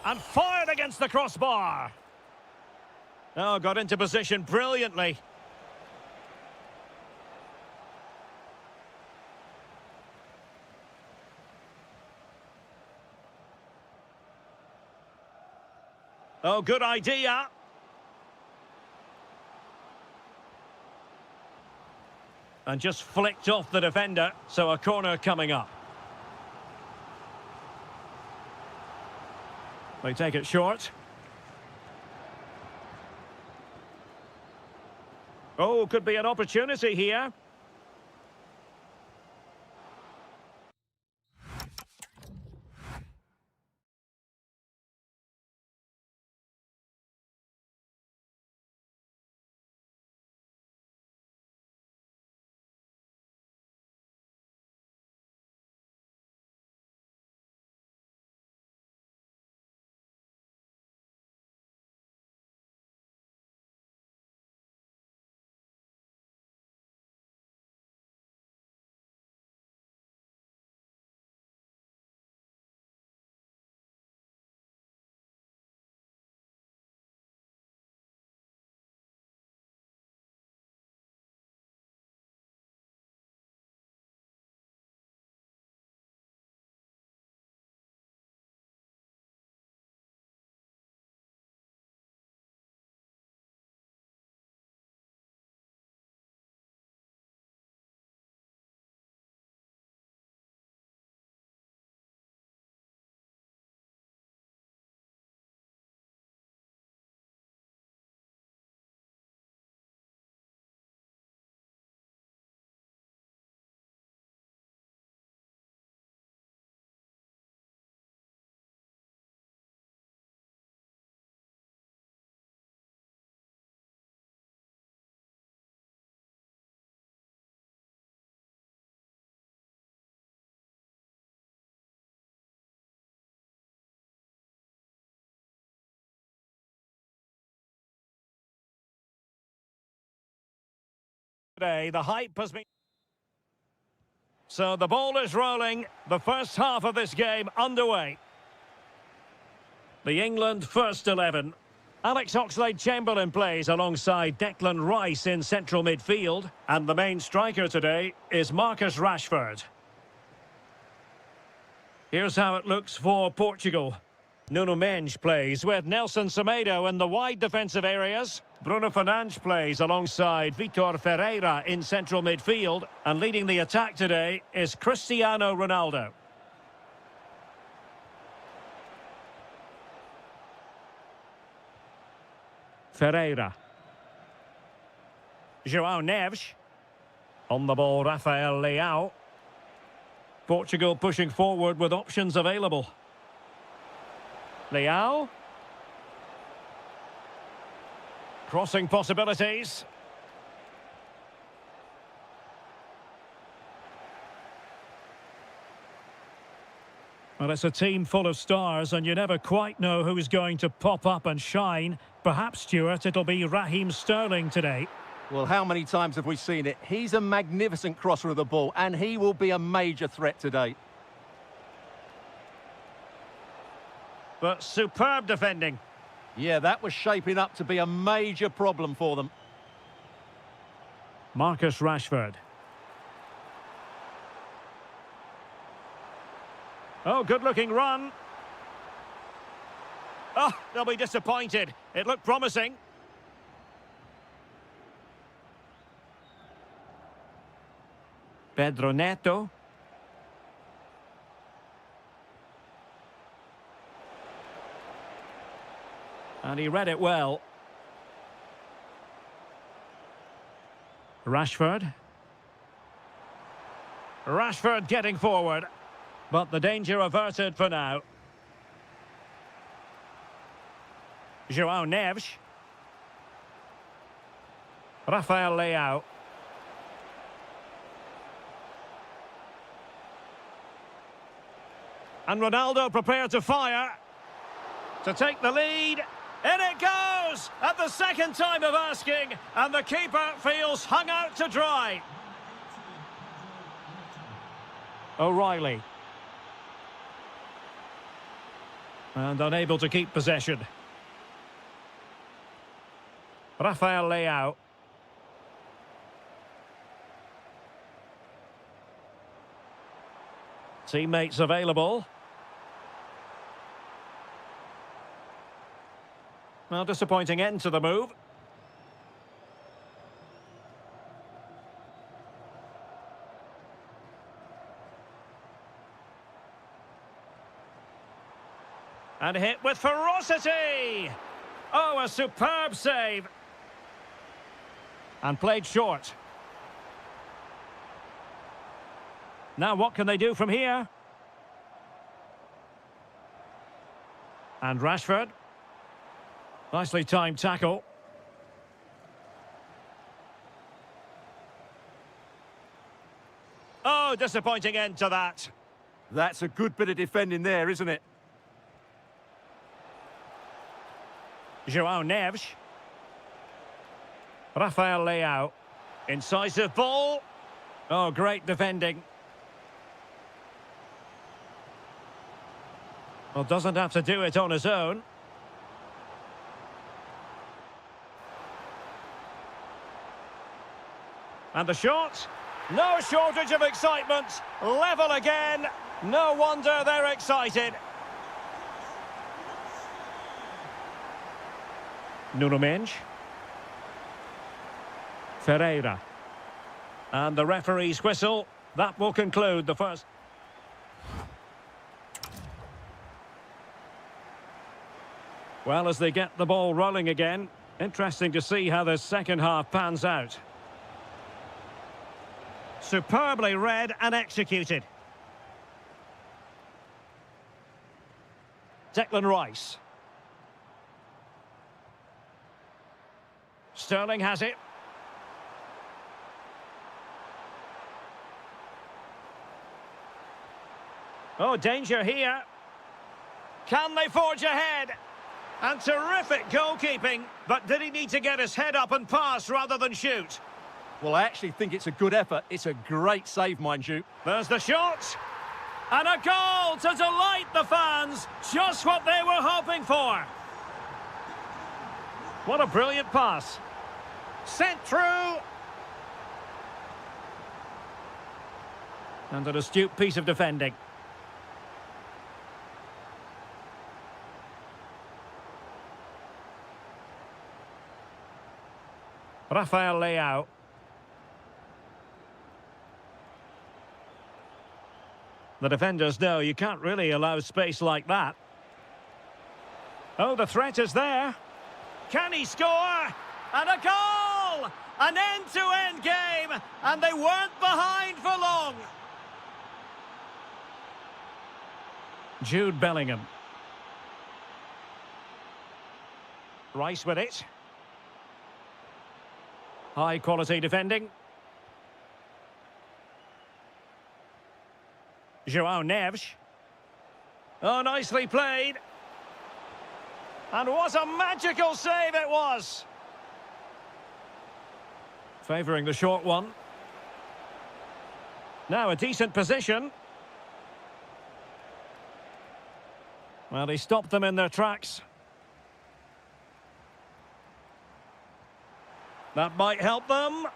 And fired against the crossbar. Oh, got into position brilliantly. Oh, good idea. And just flicked off the defender, so a corner coming up. They take it short. Oh, could be an opportunity here. Today, the hype has been... So the ball is rolling. The first half of this game underway. The England first 11. Alex Oxlade-Chamberlain plays alongside Declan Rice in central midfield. And the main striker today is Marcus Rashford. Here's how it looks for Portugal. Nuno Mendes plays with Nelson Semedo in the wide defensive areas. Bruno Fernandes plays alongside Vitor Ferreira in central midfield. And leading the attack today is Cristiano Ronaldo. Ferreira. João Neves. On the ball, Rafael Leão. Portugal pushing forward with options available. Leão. Crossing possibilities. Well, it's a team full of stars, and you never quite know who's going to pop up and shine. Perhaps, Stuart, it'll be Raheem Sterling today. Well, how many times have we seen it? He's a magnificent crosser of the ball, and he will be a major threat today. But superb defending. Yeah, that was shaping up to be a major problem for them. Marcus Rashford. Oh, good-looking run. Oh, they'll be disappointed. It looked promising. Pedro Neto. And he read it well. Rashford. Rashford getting forward. But the danger averted for now. João Neves. Rafael Leão. And Ronaldo prepared to fire. To take the lead. In it goes! At the second time of asking. And the keeper feels hung out to dry. O'Reilly. And unable to keep possession. Rafael Leão. Teammates available. Well, disappointing end to the move. And hit with ferocity! Oh, a superb save. And played short. Now what can they do from here? And Rashford. Nicely timed tackle. Oh, disappointing end to that. That's a good bit of defending there, isn't it? João Neves. Rafael Leao. Incisive ball. Oh, great defending. Well, doesn't have to do it on his own. And the shot. No shortage of excitement. Level again. No wonder they're excited. Nuno Mendes. Ferreira. And the referee's whistle. That will conclude the first. Well, as they get the ball rolling again, interesting to see how the second half pans out. Superbly read and executed. Declan Rice. Sterling has it. Oh, danger here. Can they forge ahead? And terrific goalkeeping, but did he need to get his head up and pass rather than shoot? Well, I actually think it's a good effort. It's a great save, mind you. There's the shot. And a goal to delight the fans. Just what they were hoping for. What a brilliant pass. Sent through. And an astute piece of defending. Rafael Leao. The defenders know you can't really allow space like that. Oh, the threat is there. Can he score? And a goal! An end-to-end game, and they weren't behind for long. Jude Bellingham. Rice with it. High quality defending. João Neves. Oh, nicely played. And what a magical save it was. Favouring the short one. Now a decent position. Well, he stopped them in their tracks. That might help them.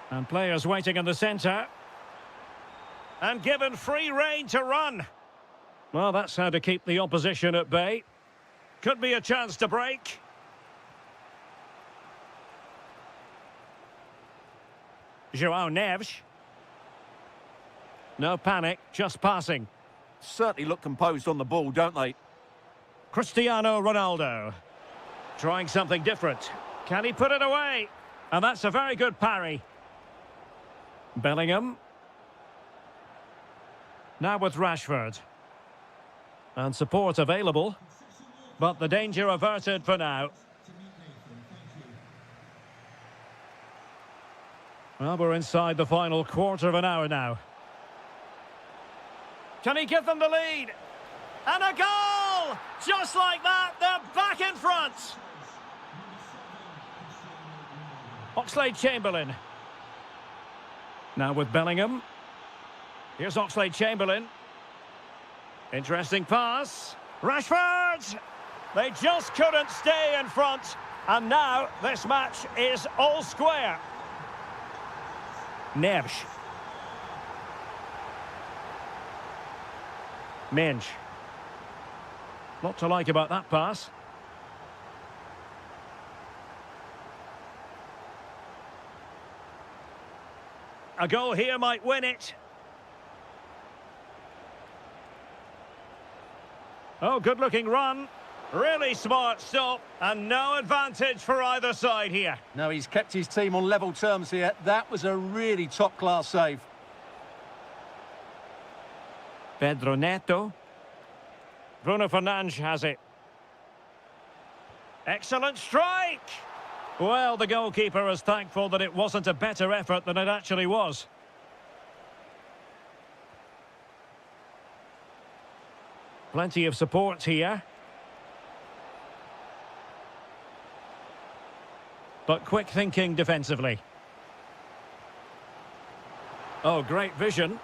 And players waiting in the centre. And given free rein to run. Well, that's how to keep the opposition at bay. Could be a chance to break. João Neves. No panic, just passing. Certainly look composed on the ball, don't they? Cristiano Ronaldo. Trying something different. Can he put it away? And that's a very good parry. Bellingham. Now with Rashford. And support available. But the danger averted for now. Well, we're inside the final quarter of an hour now. Can he give them the lead? And a goal! Just like that, they're back in front. Oxlade-Chamberlain. Now with Bellingham. Here's Oxlade-Chamberlain. Interesting pass. Rashford! They just couldn't stay in front. And now this match is all square. Neves. Mendes. Lot to like about that pass. A goal here might win it. Oh, good-looking run. Really smart stop, and no advantage for either side here. No, he's kept his team on level terms here. That was a really top-class save. Pedro Neto. Bruno Fernandes has it. Excellent strike! Well, the goalkeeper is thankful that it wasn't a better effort than it actually was. Plenty of support here. But quick thinking defensively. Oh, great vision.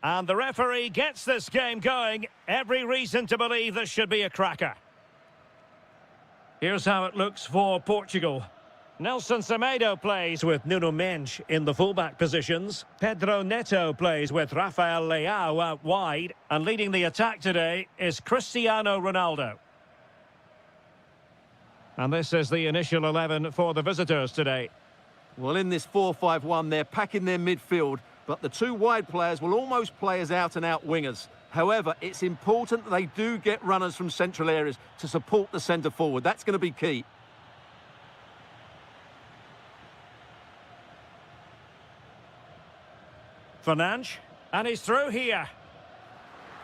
And the referee gets this game going. Every reason to believe this should be a cracker. Here's how it looks for Portugal. Nelson Semedo plays with Nuno Mendes in the fullback positions. Pedro Neto plays with Rafael Leao out wide. And leading the attack today is Cristiano Ronaldo. And this is the initial 11 for the visitors today. Well, in this 4-5-1, they're packing their midfield, but the two wide players will almost play as out-and-out wingers. However, it's important that they do get runners from central areas to support the centre forward. That's going to be key. Fernandes, and he's through here.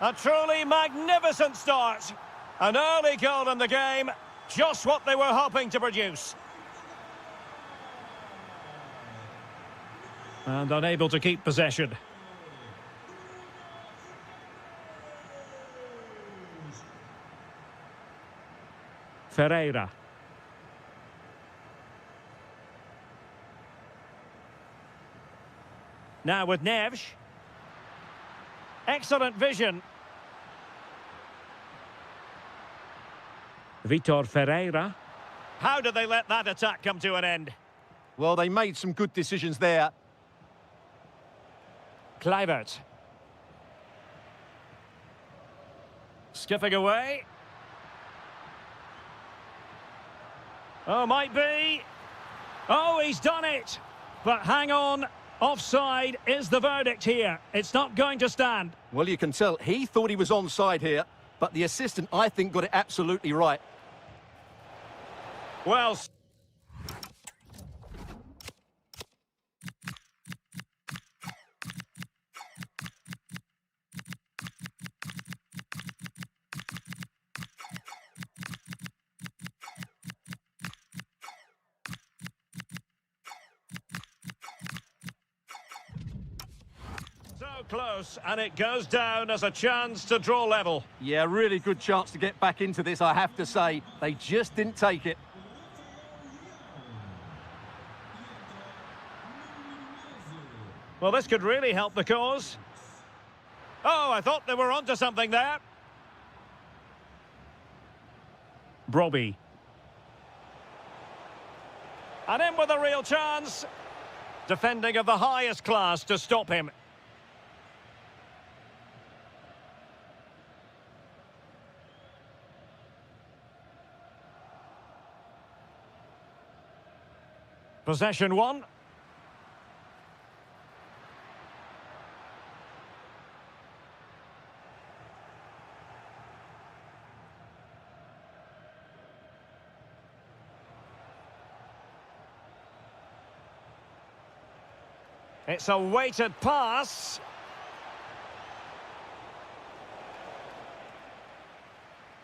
A truly magnificent start. An early goal in the game, just what they were hoping to produce. And unable to keep possession. Ferreira. Now with Neves. Excellent vision. Vitor Ferreira. How did they let that attack come to an end? Well, they made some good decisions there. Kluivert. Skipping away. Oh, might be. Oh, he's done it. But hang on. Offside is the verdict here. It's not going to stand. Well, you can tell he thought he was onside here, but the assistant, I think, got it absolutely right. Well... So close, and it goes down as a chance to draw level. Yeah, really good chance to get back into this, I have to say. They just didn't take it. Well, this could really help the cause. Oh, I thought they were onto something there. Brobbey. And in with a real chance. Defending of the highest class to stop him. Possession one. It's a weighted pass.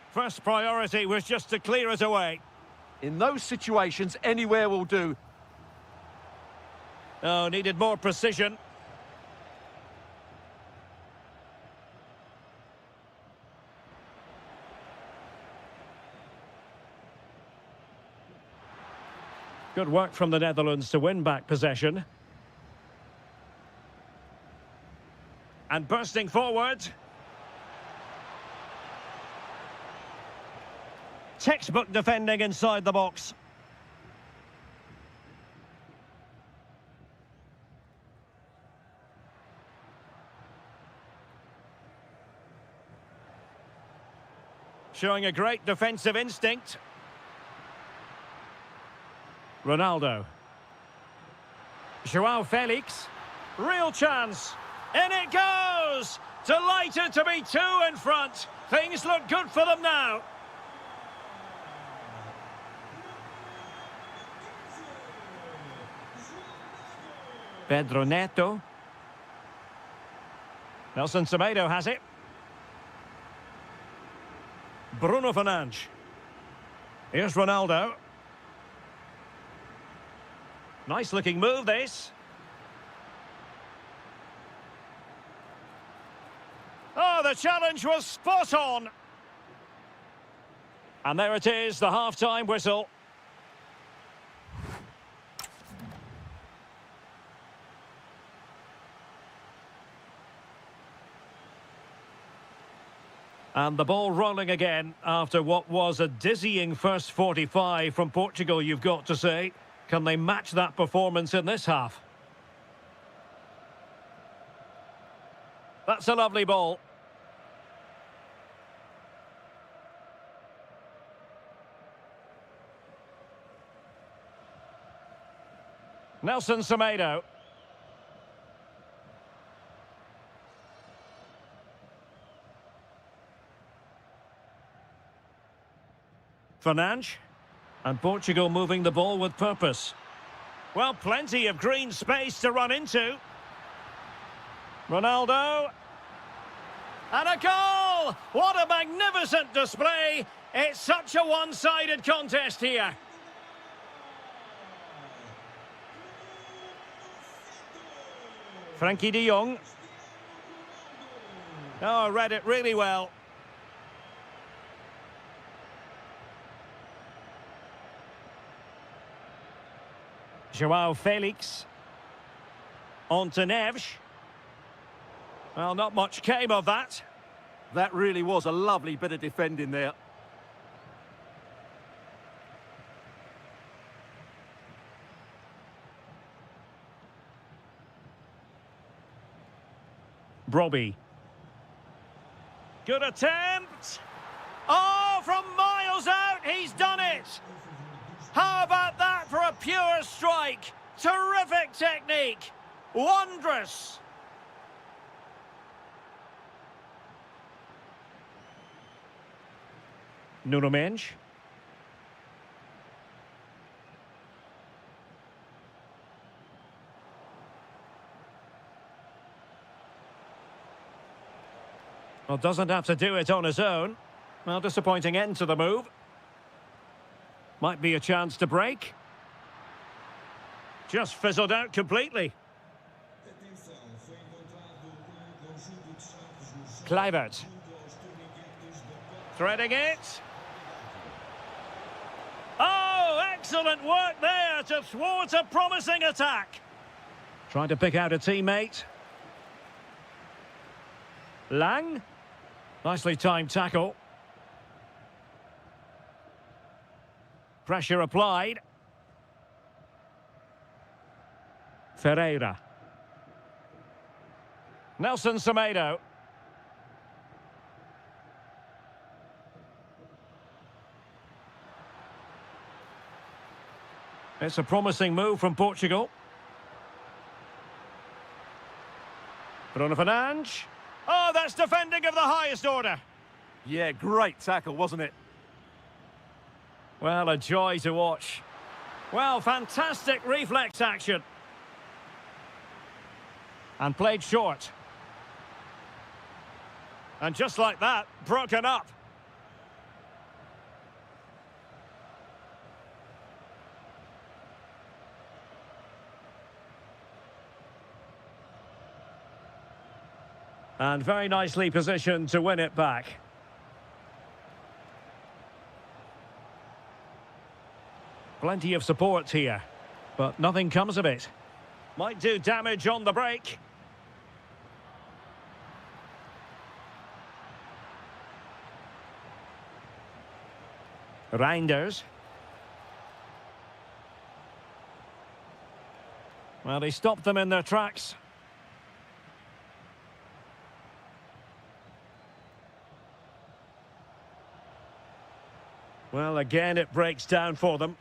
First priority was just to clear it away. In those situations, anywhere will do. Oh, needed more precision. Good work from the Netherlands to win back possession. And bursting forward. Textbook defending inside the box. Showing a great defensive instinct. Ronaldo. João Felix. Real chance. In it goes! Delighted to be two in front. Things look good for them now. Pedro Neto. Nelson Semedo has it. Bruno Fernandes. Here's Ronaldo. Nice looking move, this. Oh, the challenge was spot on. And there it is, the half-time whistle. And the ball rolling again after what was a dizzying first 45 from Portugal, you've got to say. Can they match that performance in this half? That's a lovely ball. Nelson Semedo. Fernandes. And Portugal moving the ball with purpose. Well, plenty of green space to run into. Ronaldo. And a goal! What a magnificent display! It's such a one-sided contest here. Frankie de Jong. Oh, read it really well. João Felix. On to Nevs. Well, not much came of that. That really was a lovely bit of defending there. Brobbey. Good attempt. Oh, from miles out, he's done it. How about that for a pure strike? Terrific technique. Wondrous. Nuno Mendes. Well, doesn't have to do it on his own. Well, disappointing end to the move. Might be a chance to break. Just fizzled out completely. Kluivert. Threading it. Oh, excellent work there to thwart a promising attack. Trying to pick out a teammate. Lang. Nicely timed tackle. Pressure applied. Ferreira. Nelson Semedo. It's a promising move from Portugal. Bruno Fernandes. Oh, that's defending of the highest order. Yeah, great tackle, wasn't it? Well, a joy to watch. Well, fantastic reflex action. And played short. And just like that, broken up. And very nicely positioned to win it back. Plenty of support here, but nothing comes of it. Might do damage on the break. Reinders. Well, they stopped them in their tracks. Well, again, it breaks down for them.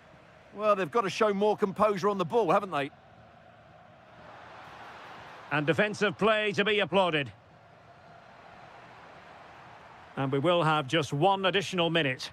Well, they've got to show more composure on the ball, haven't they? And defensive play to be applauded. And we will have just one additional minute.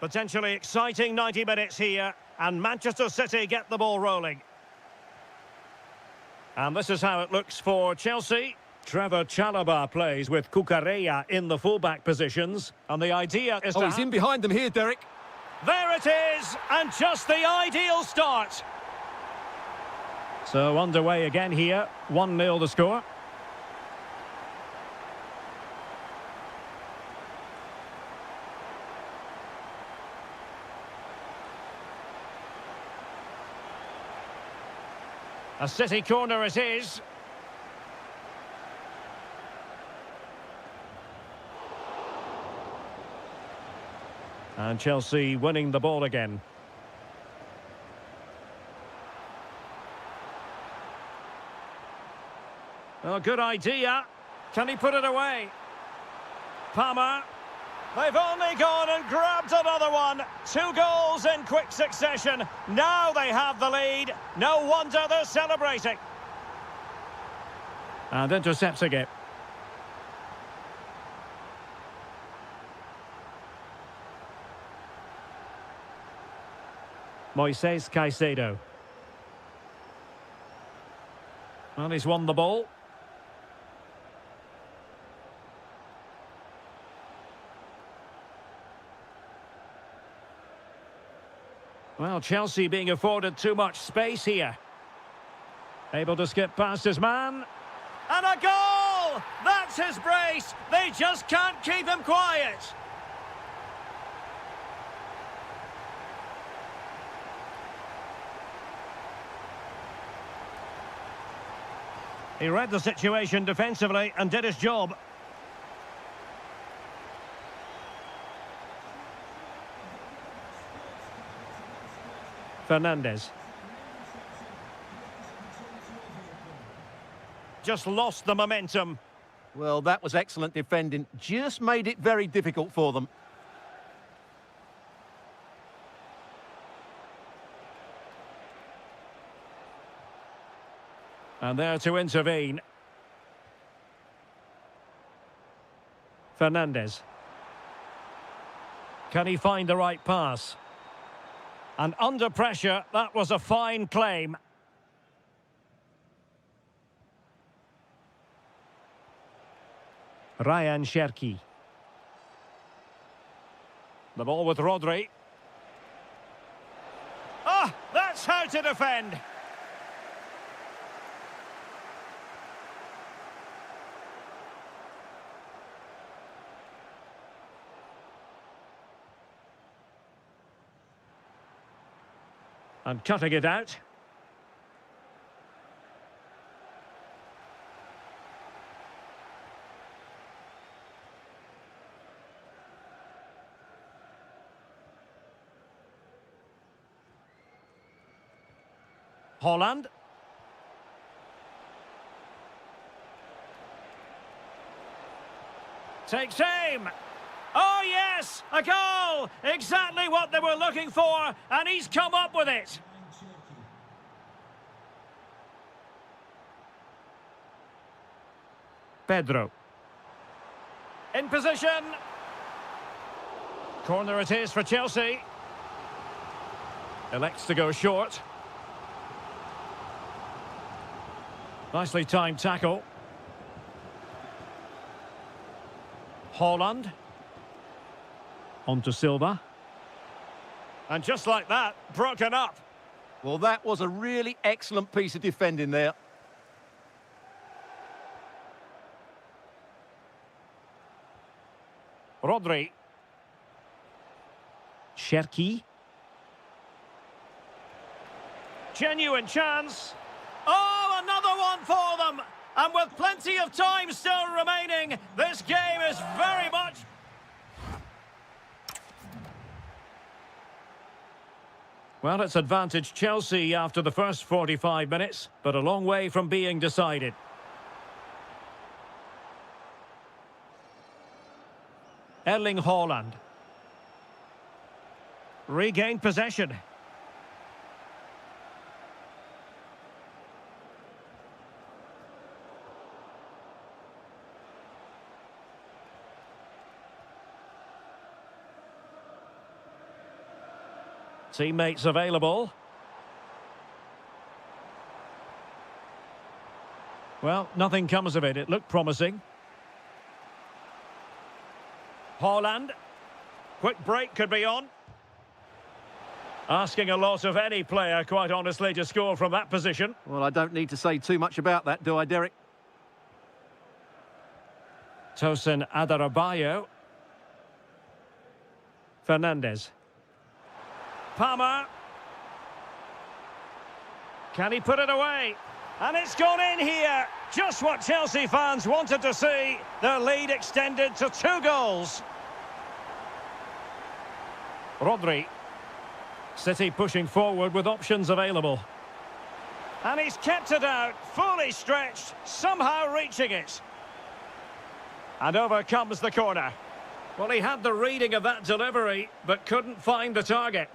Potentially exciting 90 minutes here, and Manchester City get the ball rolling. And this is how it looks for Chelsea. Trevor Chalobah plays with Cucurella in the fullback positions, and the idea is he's in behind them here, Derek. There it is, and just the ideal start. So underway again here, 1-0 the score. A City corner it is. And Chelsea winning the ball again. Oh, good idea. Can he put it away? Palmer. They've only gone and grabbed another one. 2 goals in quick succession. Now they have the lead. No wonder they're celebrating. And intercepts again. Moises Caicedo. Well, he's won the ball. Well, Chelsea being afforded too much space here. Able to skip past his man. And a goal! That's his brace! They just can't keep him quiet. He read the situation defensively and did his job. Fernandez. Just lost the momentum. Well, that was excellent defending. Just made it very difficult for them. And there to intervene. Fernandez. Can he find the right pass? And under pressure, that was a fine claim. Ryan Cherki. The ball with Rodri. Ah, that's how to defend. And cutting it out. Holland. Takes aim. Oh, yes! A goal! Exactly what they were looking for, and he's come up with it. Pedro. In position. Corner it is for Chelsea. Elects to go short. Nicely timed tackle. Holland. On to Silva. And just like that, broken up. Well, that was a really excellent piece of defending there. Rodri. Cherki. Genuine chance. Oh, another one for them. And with plenty of time still remaining, this game is very much... Well, it's advantage Chelsea after the first 45 minutes, but a long way from being decided. Erling Haaland. Regained possession. Teammates available. Well, nothing comes of it. It looked promising. Haaland. Quick break could be on. Asking a lot of any player, quite honestly, to score from that position. Well, I don't need to say too much about that, do I, Derek? Tosin Adarabioyo. Fernandez. Palmer. Can he put it away? And it's gone in here. Just what Chelsea fans wanted to see. Their lead extended to 2 goals. Rodri. City pushing forward with options available. And he's kept it out, fully stretched, somehow reaching it. And over comes the corner. Well, he had the reading of that delivery, but couldn't find the target.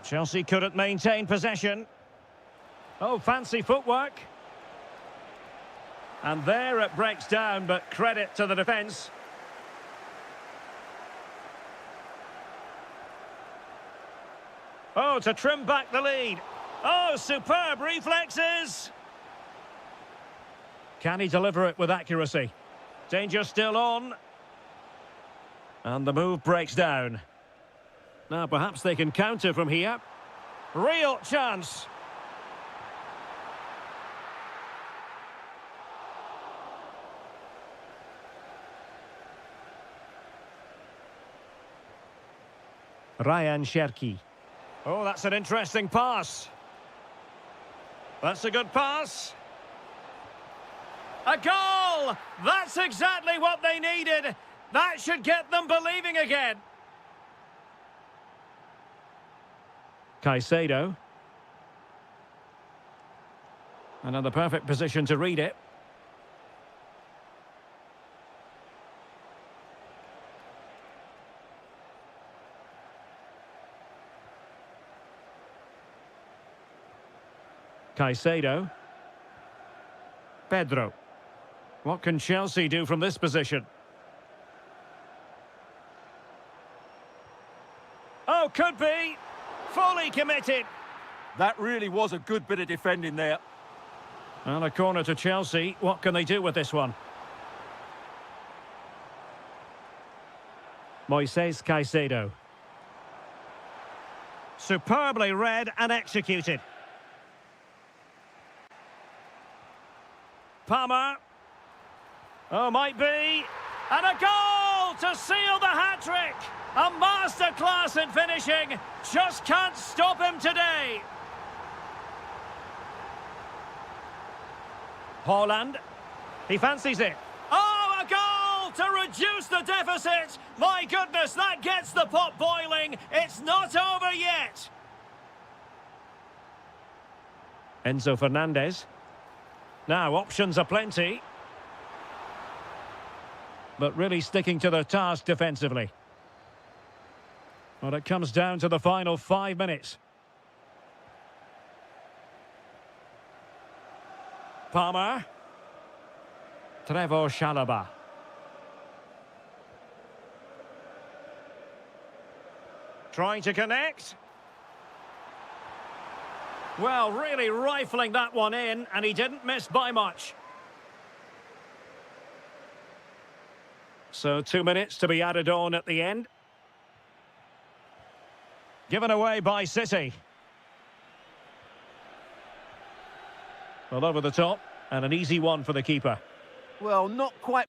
Chelsea couldn't maintain possession. Oh, fancy footwork. And there it breaks down, but credit to the defence. Oh, to trim back the lead. Oh, superb reflexes. Can he deliver it with accuracy? Danger still on. And the move breaks down. Now, perhaps they can counter from here. Real chance. Ryan Cherki. Oh, that's an interesting pass. That's a good pass. A goal! That's exactly what they needed. That should get them believing again. Caicedo. Another perfect position to read it. Caicedo. Pedro. What can Chelsea do from this position? Oh, could be. Fully committed. That really was a good bit of defending there. And a corner to Chelsea. What can they do with this one? Moises Caicedo. Superbly read and executed. Palmer. Oh, might be. And a goal to seal the hat-trick. A masterclass in finishing. Just can't stop him today. Haaland. He fancies it. Oh, a goal to reduce the deficit. My goodness, that gets the pot boiling. It's not over yet. Enzo Fernandez. Now, options are plenty. But really sticking to their task defensively. Well, it comes down to the final 5 minutes. Palmer. Trevor Chalobah. Trying to connect. Well, really rifling that one in, and he didn't miss by much. So 2 minutes to be added on at the end. Given away by City. Well, over the top, and an easy one for the keeper. Well, not quite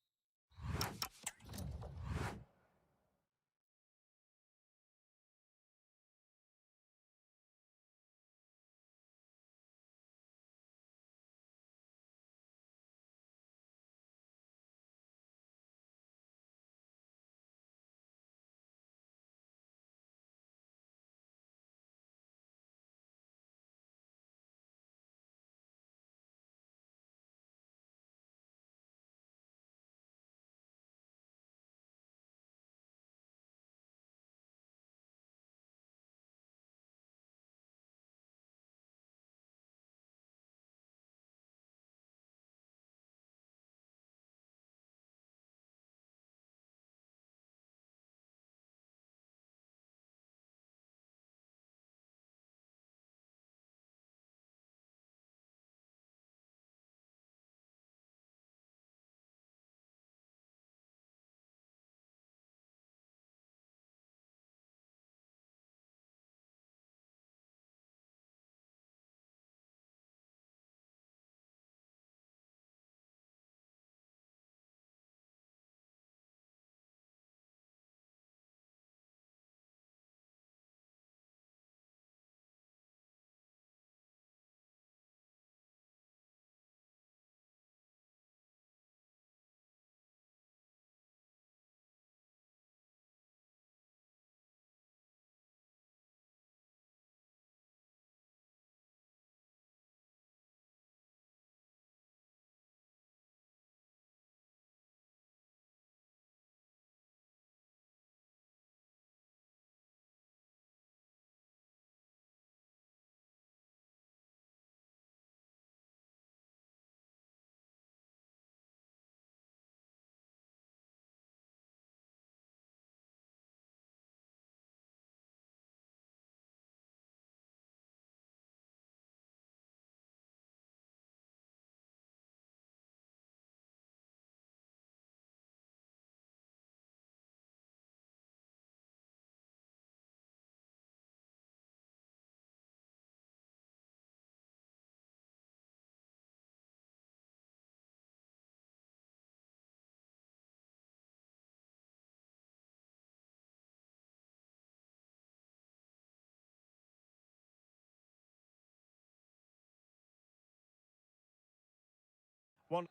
One.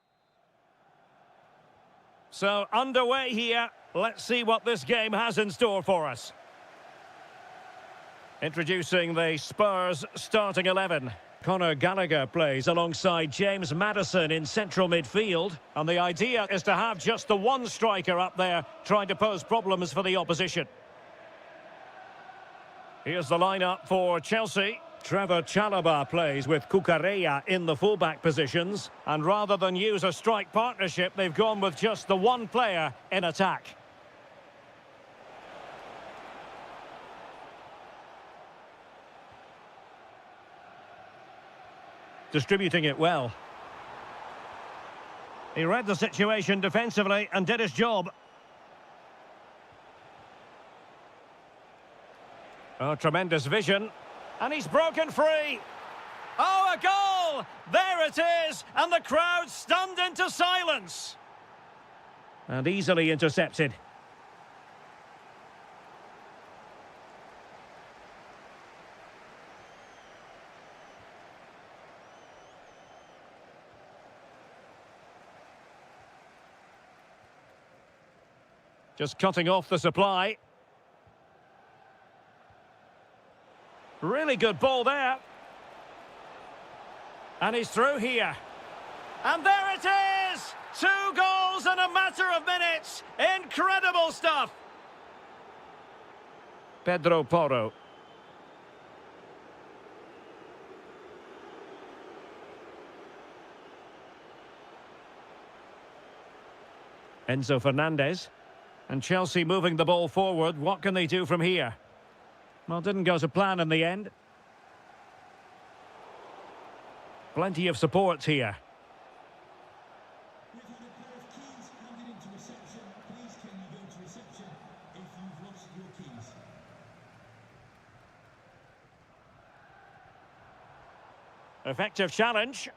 So, underway here. Let's see what this game has in store for us. Introducing the Spurs starting 11. Conor Gallagher plays alongside James Maddison in central midfield. And the idea is to have just the one striker up there trying to pose problems for the opposition. Here's the lineup for Chelsea. Trevor Chalobah plays with Cucurella in the fullback positions. And rather than use a strike partnership, they've gone with just the one player in attack. Distributing it well. He read the situation defensively and did his job. Oh, tremendous vision. And he's broken free. Oh, a goal! There it is! And the crowd stunned into silence. And easily intercepted. Just cutting off the supply. Really good ball there. And he's through here. And there it is! 2 goals in a matter of minutes. Incredible stuff. Pedro Porro. Enzo Fernandez. And Chelsea moving the ball forward. What can they do from here? Well, didn't go to plan in the end. Plenty of support here. Effective challenge.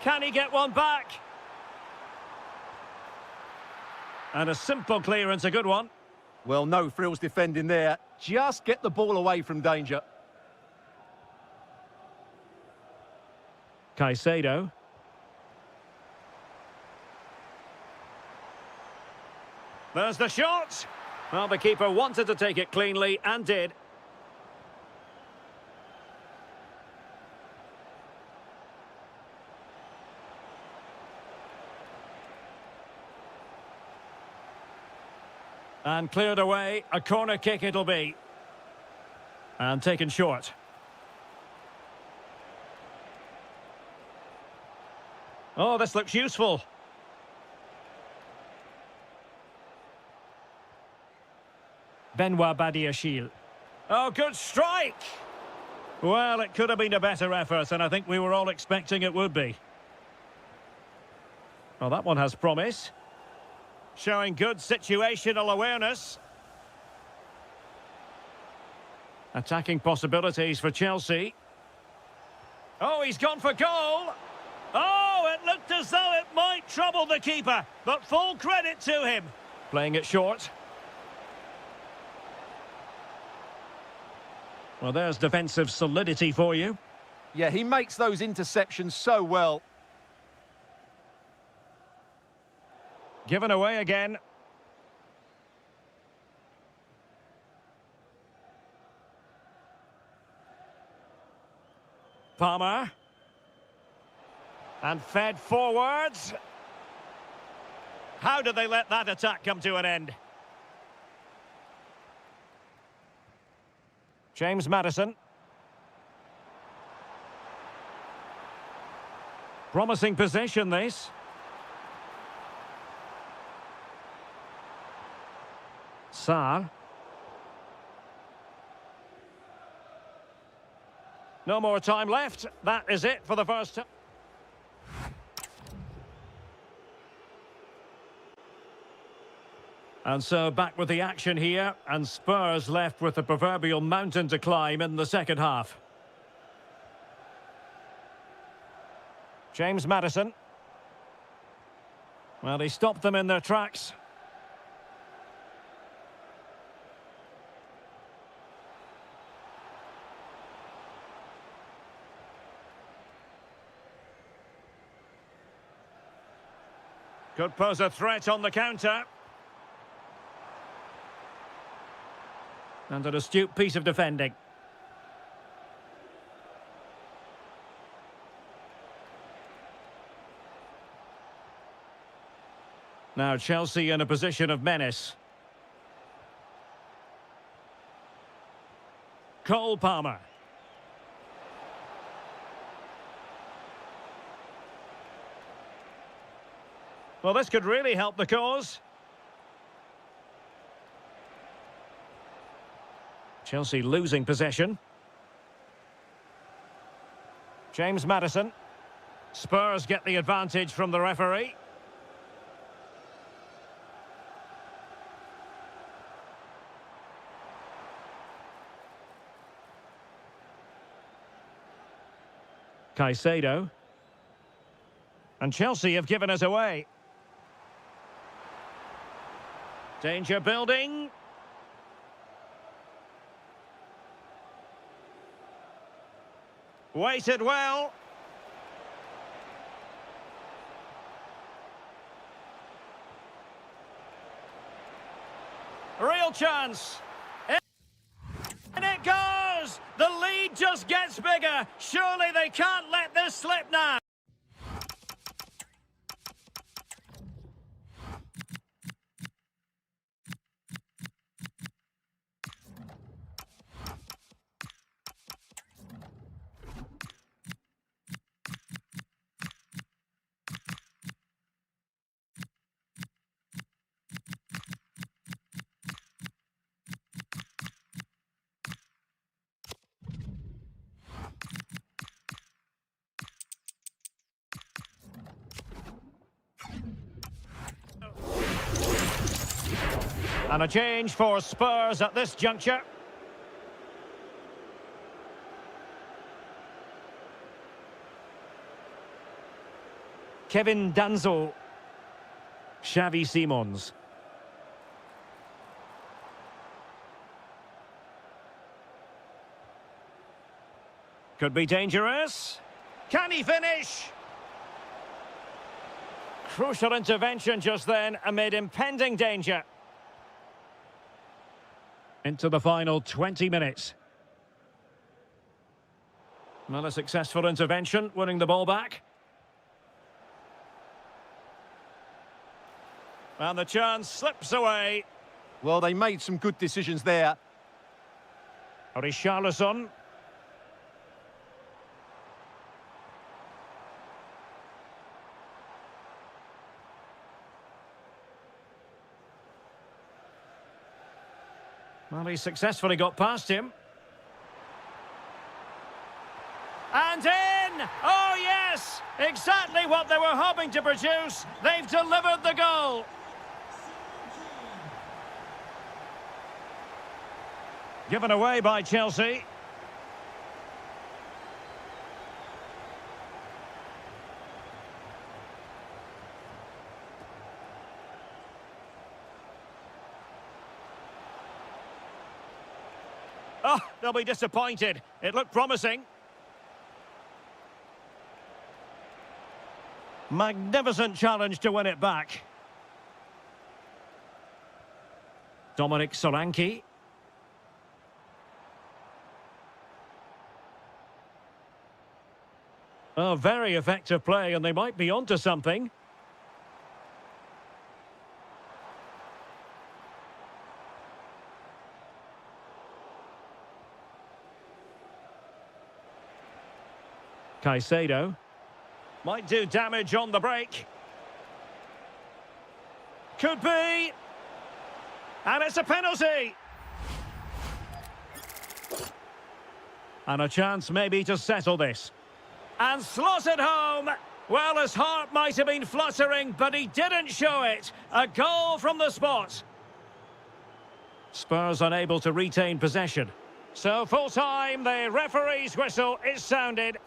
Can he get one back? And a simple clearance, a good one. Well, no frills defending there. Just get the ball away from danger. Caicedo. There's the shot. Well, the keeper wanted to take it cleanly and did. And cleared away. A corner kick it'll be. And taken short. Oh, this looks useful. Benoit Badiashile. Oh, good strike! Well, it could have been a better effort, and I think we were all expecting it would be. Well, that one has promise. Showing good situational awareness. Attacking possibilities for Chelsea. Oh, he's gone for goal! Oh, it looked as though it might trouble the keeper, but full credit to him. Playing it short. Well, there's defensive solidity for you. Yeah, he makes those interceptions so well. Given away again. Palmer. And fed forwards. How did they let that attack come to an end? James Maddison. Promising possession, this. Sarr. No more time left. That is it for the first time. And so back with the action here, and Spurs left with the proverbial mountain to climb in the second half. James Maddison. Well, he stopped them in their tracks. Could pose a threat on the counter. And an astute piece of defending. Now Chelsea in a position of menace. Cole Palmer. Well, this could really help the cause. Chelsea losing possession. James Maddison. Spurs get the advantage from the referee. Caicedo. And Chelsea have given us away. Danger building. Waited well. Real chance. And it goes! The lead just gets bigger. Surely they can't let this slip now. And a change for Spurs at this juncture. Kevin Danzo. Xavi Simons. Could be dangerous. Can he finish? Crucial intervention just then amid impending danger. Into the final 20 minutes. Well, a successful intervention, winning the ball back. And the chance slips away. Well, they made some good decisions there. Richarlison. Well, he successfully got past him. And in! Oh, yes! Exactly what they were hoping to produce. They've delivered the goal. Given away by Chelsea. Oh, they'll be disappointed. It looked promising. Magnificent challenge to win it back. Dominic Solanke. Oh, very effective play, and they might be onto something. Caicedo. Might do damage on the break. Could be. And it's a penalty. And a chance maybe to settle this. And slotted home. Well, his heart might have been fluttering, but he didn't show it. A goal from the spot. Spurs unable to retain possession. So full time, the referee's whistle is sounded.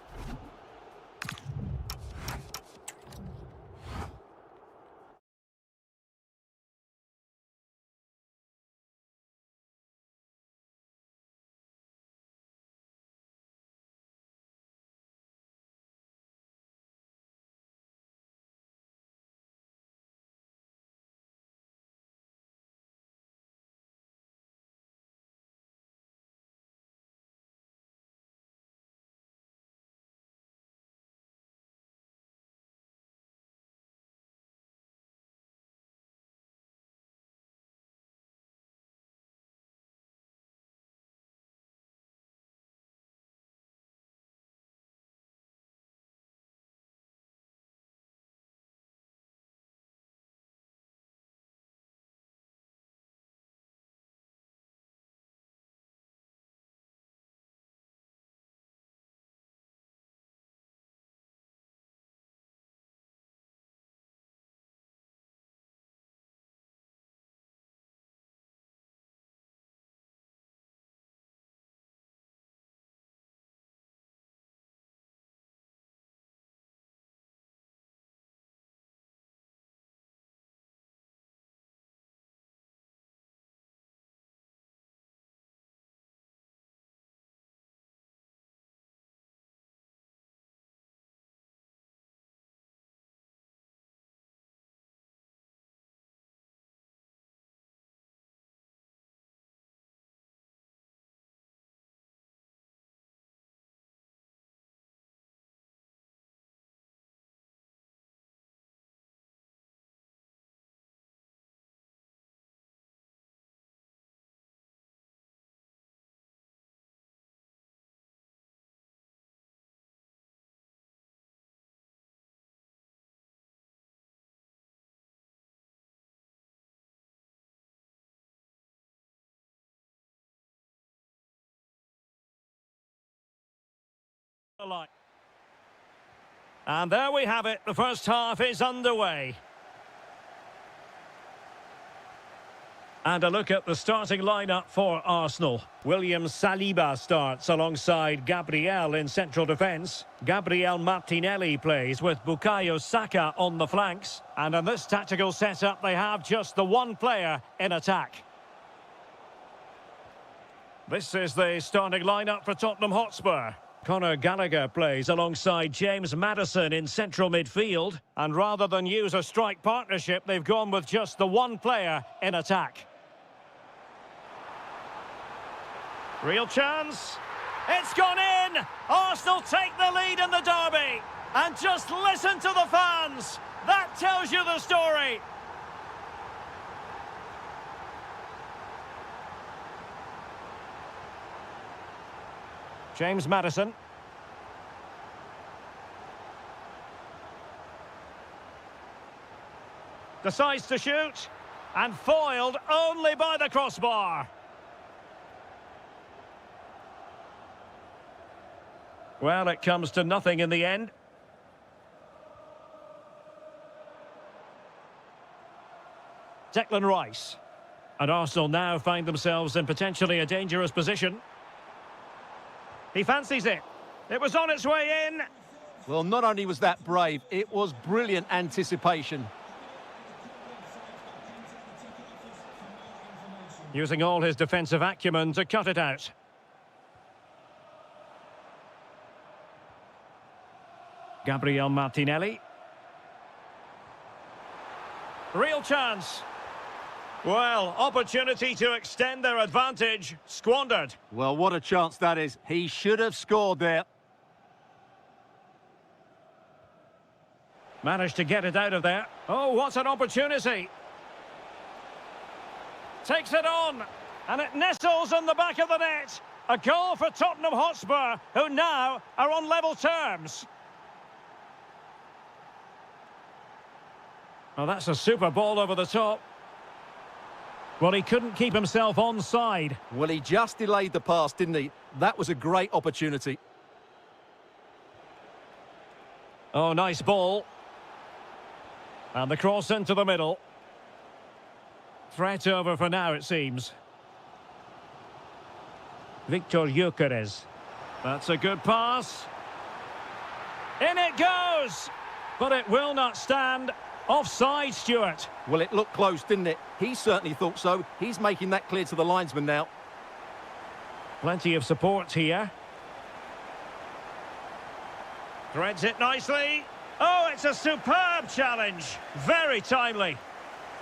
line. And there we have it. The first half is underway. And a look at the starting lineup for Arsenal. William Saliba starts alongside Gabriel in central defence. Gabriel Martinelli plays with Bukayo Saka on the flanks. And in this tactical setup, they have just the one player in attack. This is the starting lineup for Tottenham Hotspur. Conor Gallagher plays alongside James Maddison in central midfield. And rather than use a strike partnership, they've gone with just the one player in attack. Real chance. It's gone in. Arsenal take the lead in the derby. And just listen to the fans. That tells you the story. James Maddison. Decides to shoot. And foiled only by the crossbar. Well, it comes to nothing in the end. Declan Rice. And Arsenal now find themselves in potentially a dangerous position. He fancies it. It was on its way in. Well, not only was that brave, it was brilliant anticipation. Using all his defensive acumen to cut it out. Gabriel Martinelli. Real chance. Well, opportunity to extend their advantage. Squandered. Well, what a chance that is. He should have scored there. Managed to get it out of there. Oh, what an opportunity. Takes it on. And it nestles in the back of the net. A goal for Tottenham Hotspur, who now are on level terms. Oh, that's a super ball over the top. Well, he couldn't keep himself onside. Well, he just delayed the pass, didn't he? That was a great opportunity. Oh, nice ball. And the cross into the middle. Threat over for now, it seems. Victor Gyökeres. That's a good pass. In it goes! But it will not stand. Offside, Stuart. Well, it looked close, didn't it? He certainly thought so. He's making that clear to the linesman now. Plenty of support here. Threads it nicely. Oh, it's a superb challenge. Very timely.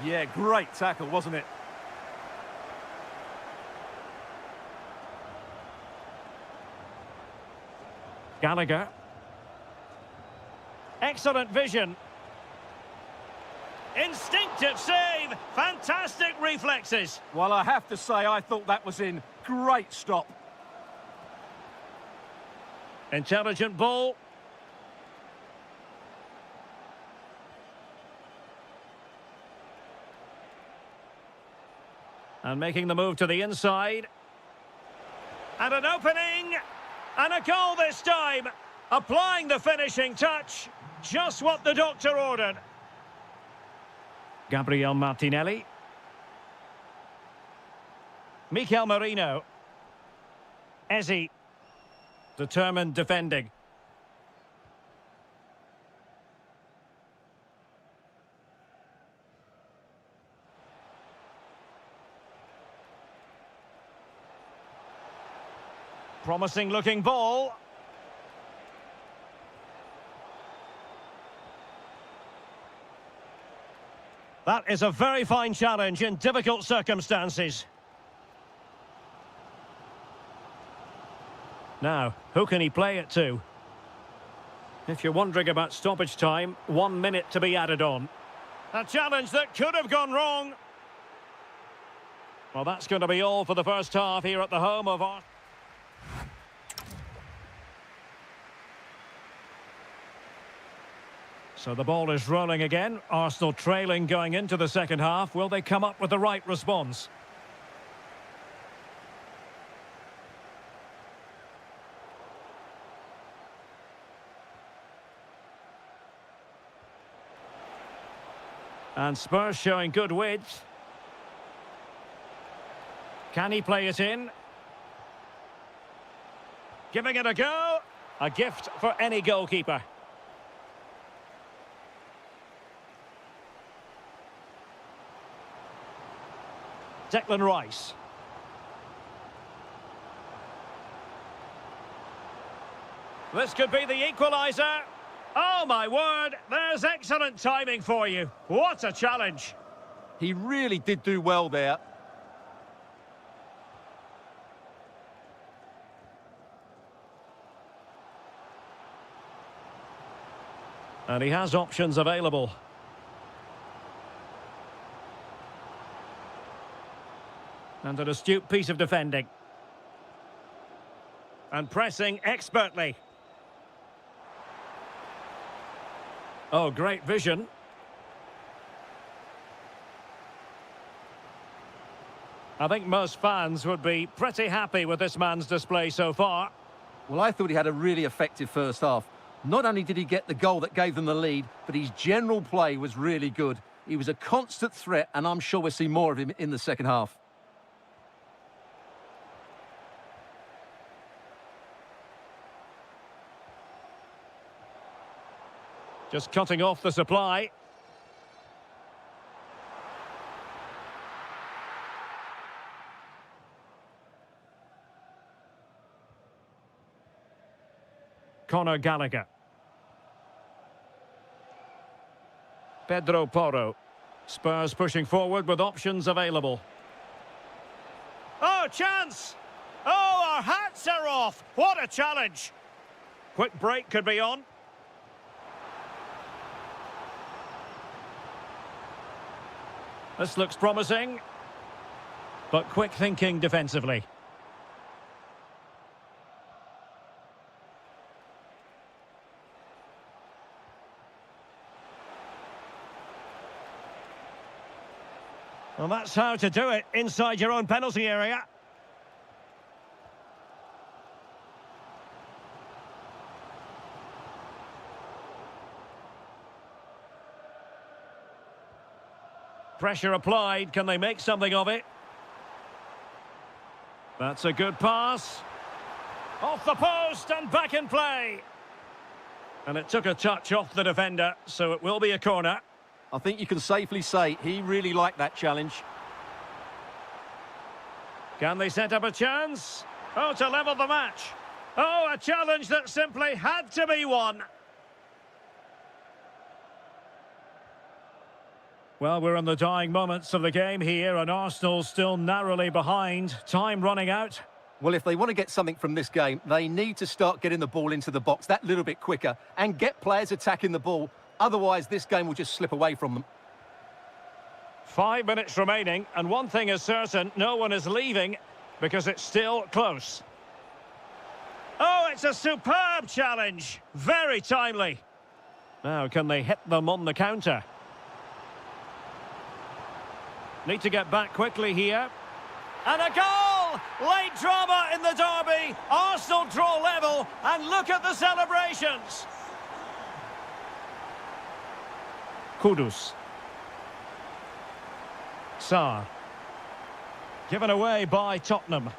Yeah, great tackle, wasn't it? Gallagher. Excellent vision. Instinctive save. Fantastic reflexes. Well, I have to say, I thought that was in. Great stop. Intelligent ball. And making the move to the inside. And an opening. And a goal this time. Applying the finishing touch. Just what the doctor ordered. Gabriel Martinelli. Mikel Merino. Eze. Determined defending. Promising looking ball. That is a very fine challenge in difficult circumstances. Now, who can he play it to? If you're wondering about stoppage time, 1 minute to be added on. A challenge that could have gone wrong. Well, that's going to be all for the first half here at the home of our... So the ball is rolling again. Arsenal trailing going into the second half. Will they come up with the right response? And Spurs showing good width. Can he play it in? Giving it a go. A gift for any goalkeeper. Declan Rice. This could be the equaliser. Oh, my word, there's excellent timing for you. What a challenge. He really did do well there. And he has options available. And an astute piece of defending. And pressing expertly. Oh, great vision. I think most fans would be pretty happy with this man's display so far. Well, I thought he had a really effective first half. Not only did he get the goal that gave them the lead, but his general play was really good. He was a constant threat, and I'm sure we'll see more of him in the second half. Just cutting off the supply. Conor Gallagher. Pedro Porro. Spurs pushing forward with options available. Oh, chance! Oh, our hats are off! What a challenge! Quick break could be on. This looks promising, but quick thinking defensively. Well, that's how to do it inside your own penalty area. Pressure applied. Can they make something of it? That's a good pass. Off the post and back in play. And it took a touch off the defender, so it will be a corner. I think you can safely say he really liked that challenge. Can they set up a chance? Oh, to level the match. Oh, a challenge that simply had to be won. Well, we're in the dying moments of the game here, and Arsenal still narrowly behind. Time running out. Well, if they want to get something from this game, they need to start getting the ball into the box that little bit quicker and get players attacking the ball. Otherwise, this game will just slip away from them. 5 minutes remaining, and one thing is certain, no one is leaving because it's still close. Oh, it's a superb challenge. Very timely. Now, can they hit them on the counter? Need to get back quickly here. And a goal! Late drama in the derby. Arsenal draw level, and look at the celebrations. Kudus. Sarr. Given away by Tottenham.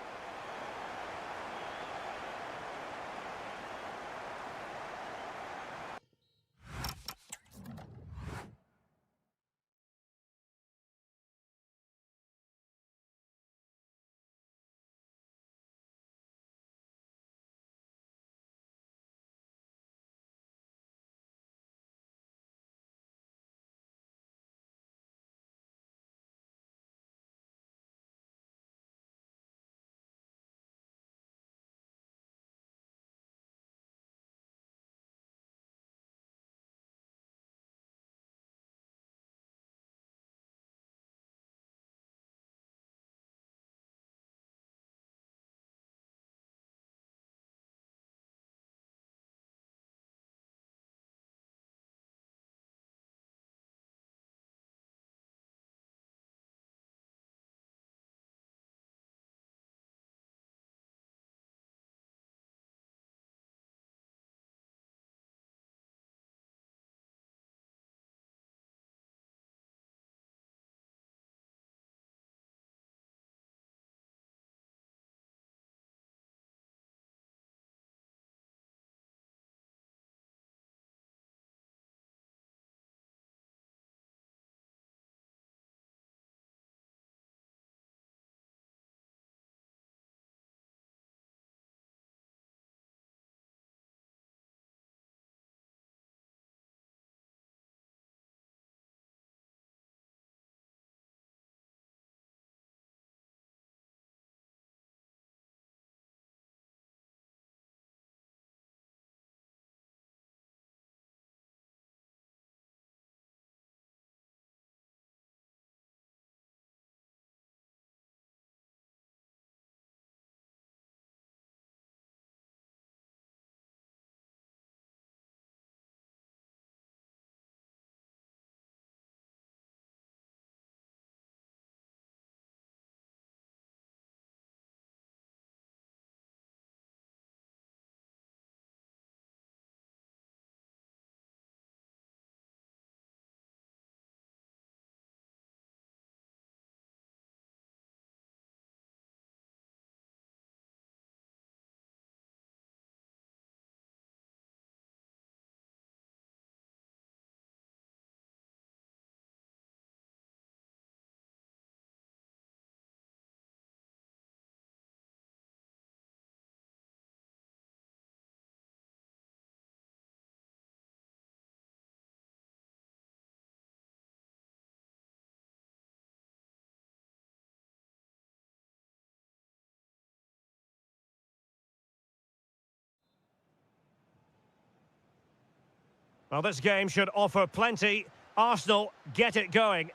Well, this game should offer plenty. Arsenal get it going.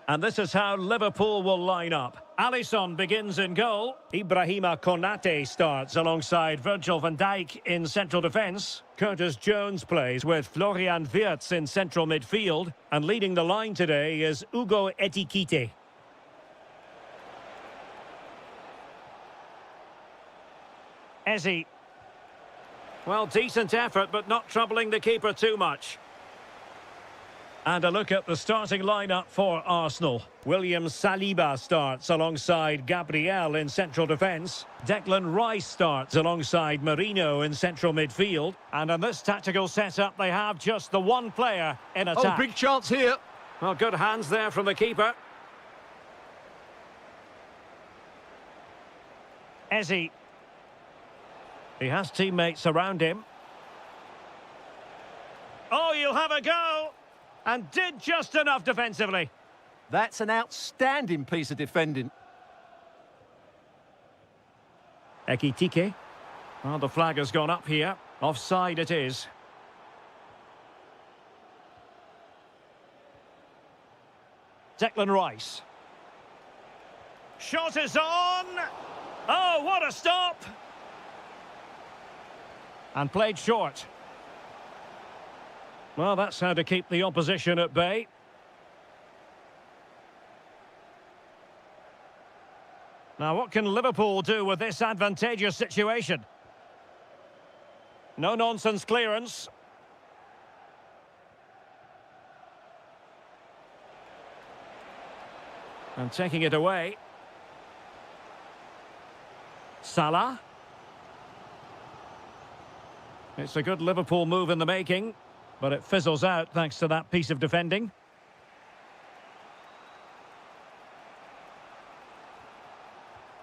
And this is how Liverpool will line up. Alisson begins in goal. Ibrahima Konate starts alongside Virgil van Dijk in central defence. Curtis Jones plays with Florian Wirtz in central midfield. And leading the line today is Ugo Etikite. Eze. Well, decent effort, but not troubling the keeper too much. And a look at the starting lineup for Arsenal. William Saliba starts alongside Gabriel in central defence. Declan Rice starts alongside Marino in central midfield. And in this tactical setup, they have just the one player in attack. Oh, big chance here. Well, good hands there from the keeper. Eze. He has teammates around him. Oh, you'll have a go! And did just enough defensively. That's an outstanding piece of defending. Ekitike. Well, the flag has gone up here. Offside it is. Declan Rice. Shot is on! Oh, what a stop! And played short. Well, that's how to keep the opposition at bay. Now, what can Liverpool do with this advantageous situation? No-nonsense clearance. And taking it away. Salah. It's a good Liverpool move in the making, but it fizzles out thanks to that piece of defending.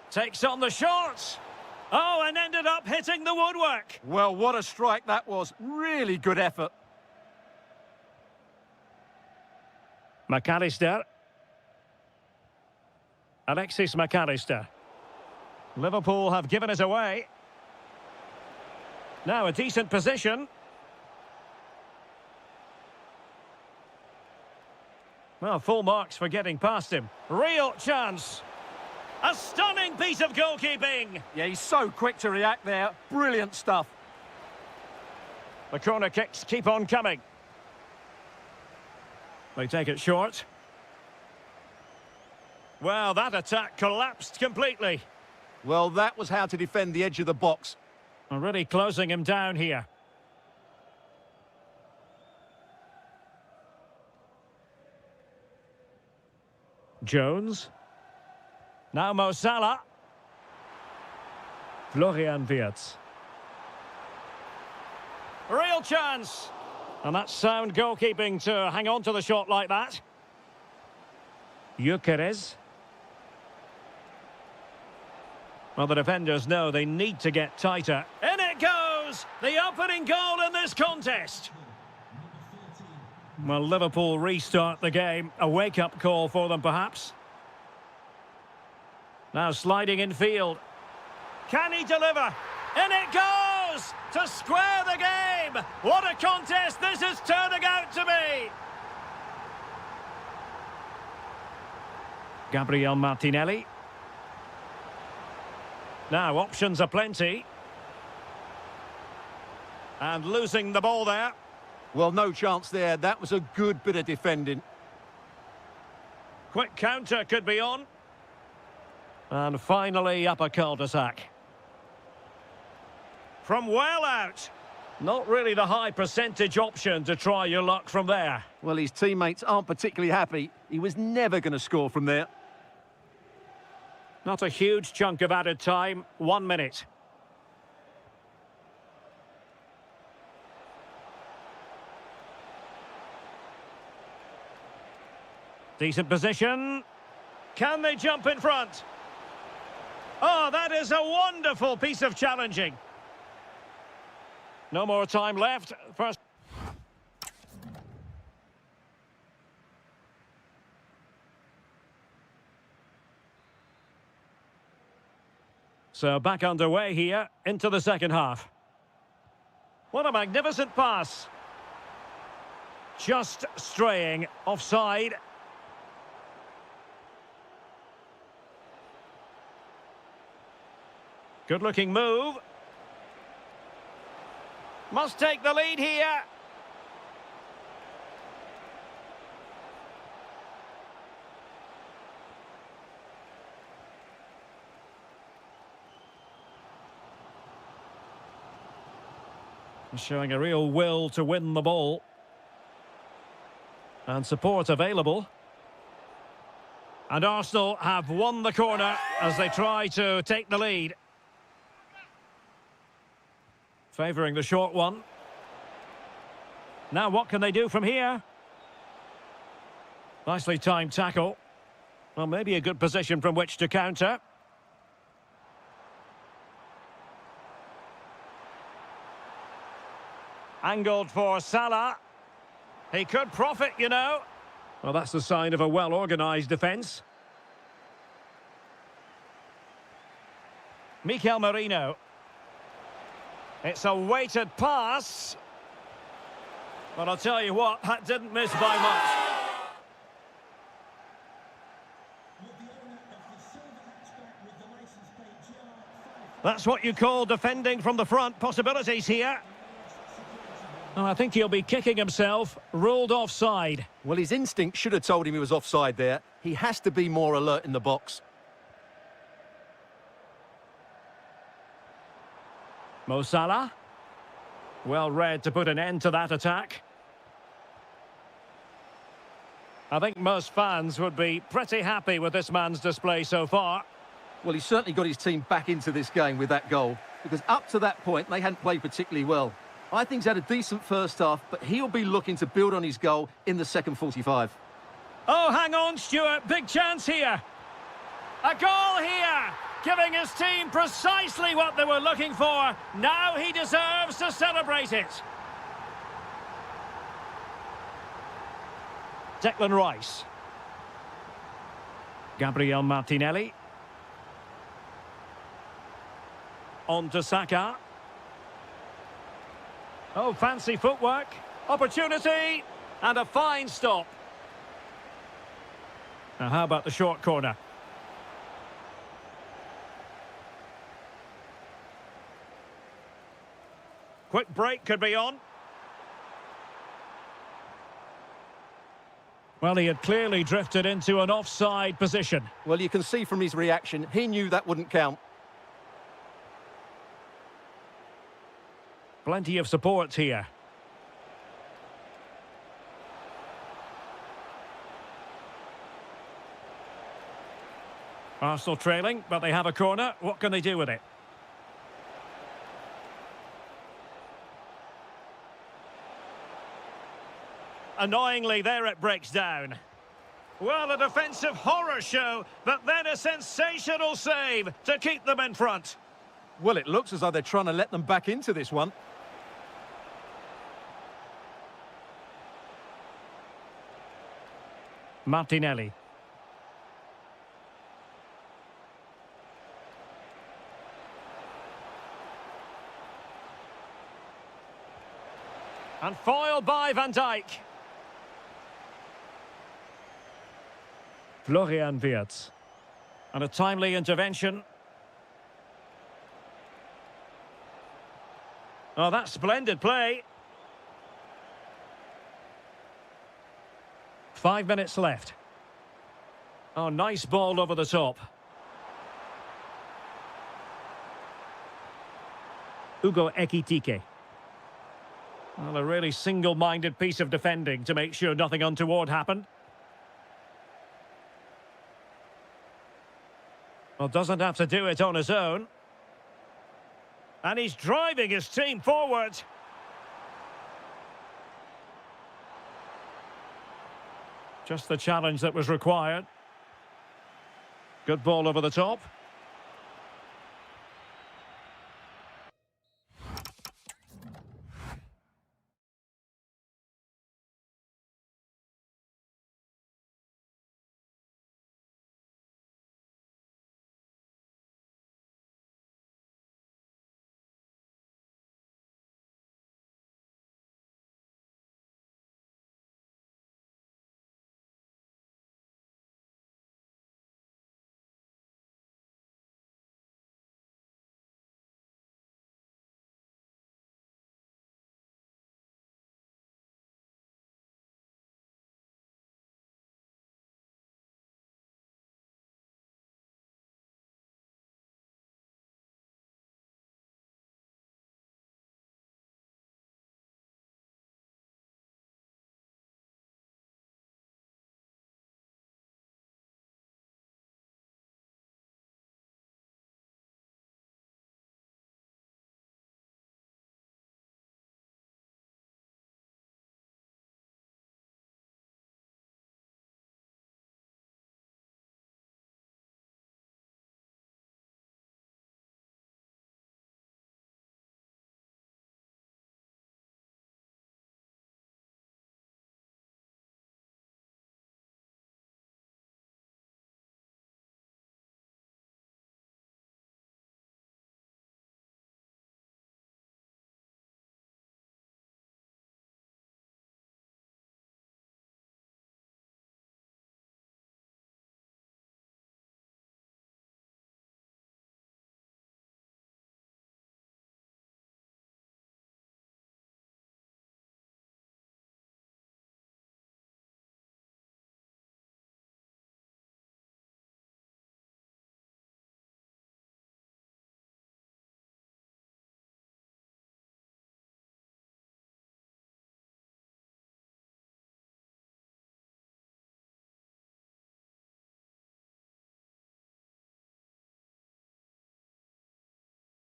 Takes on the shot. Oh, and ended up hitting the woodwork. Well, what a strike that was. Really good effort. McAllister. Alexis McAllister. Liverpool have given it away. Now a decent position. Well, full marks for getting past him. Real chance. A stunning piece of goalkeeping. Yeah, he's so quick to react there. Brilliant stuff. The corner kicks keep on coming. They take it short. Well, that attack collapsed completely. Well, that was how to defend the edge of the box. Already closing him down here. Jones. Now Mo Salah. Florian Wirtz. Real chance. And that's sound goalkeeping to hang on to the shot like that. Gyökeres. Well, the defenders know they need to get tighter. In it goes! The opening goal in this contest. Well, Liverpool restart the game. A wake-up call for them, perhaps. Now sliding in field. Can he deliver? In it goes! To square the game! What a contest this is turning out to be! Gabriel Martinelli. Now, options are plenty. And losing the ball there. Well, no chance there. That was a good bit of defending. Quick counter could be on. And finally up a cul-de-sac. From well out. Not really the high percentage option to try your luck from there. Well, his teammates aren't particularly happy. He was never going to score from there. Not a huge chunk of added time. 1 minute. Decent position. Can they jump in front? Oh, that is a wonderful piece of challenging. No more time left. First. So back underway here into the second half. What a magnificent pass. Just straying offside. Good-looking move. Must take the lead here. Showing a real will to win the ball. And support available. And Arsenal have won the corner as they try to take the lead. Favouring the short one. Now what can they do from here? Nicely timed tackle. Well, maybe a good position from which to counter. Angled for Salah. He could profit, you know. Well, that's the sign of a well-organised defence. Mikel Merino. It's a weighted pass. But I'll tell you what, that didn't miss by much. That's what you call defending from the front. Possibilities here. Oh, I think he'll be kicking himself. Ruled offside. Well, his instinct should have told him he was offside there. He has to be more alert in the box. Mo Salah. Well read to put an end to that attack. I think most fans would be pretty happy with this man's display so far. Well, he's certainly got his team back into this game with that goal, because up to that point, they hadn't played particularly well. I think he's had a decent first half, but he'll be looking to build on his goal in the second 45. Oh, hang on, Stuart. Big chance here. A goal here, giving his team precisely what they were looking for. Now he deserves to celebrate it. Declan Rice. Gabriel Martinelli. On to Saka. Oh, fancy footwork. Opportunity. And a fine stop. Now, how about the short corner? Quick break could be on. Well, he had clearly drifted into an offside position. Well, you can see from his reaction, he knew that wouldn't count. Plenty of support here. Arsenal trailing, but they have a corner. What can they do with it? Annoyingly, there it breaks down. Well, a defensive horror show, but then a sensational save to keep them in front. Well, it looks as though they're trying to let them back into this one. Martinelli. And foiled by Van Dijk. Florian Wirtz. And a timely intervention. Oh, that's splendid play. 5 minutes left. Oh, nice ball over the top. Ugo Ekitike. Well, a really single-minded piece of defending to make sure nothing untoward happened. Well, doesn't have to do it on his own. And he's driving his team forward. Just the challenge that was required. Good ball over the top.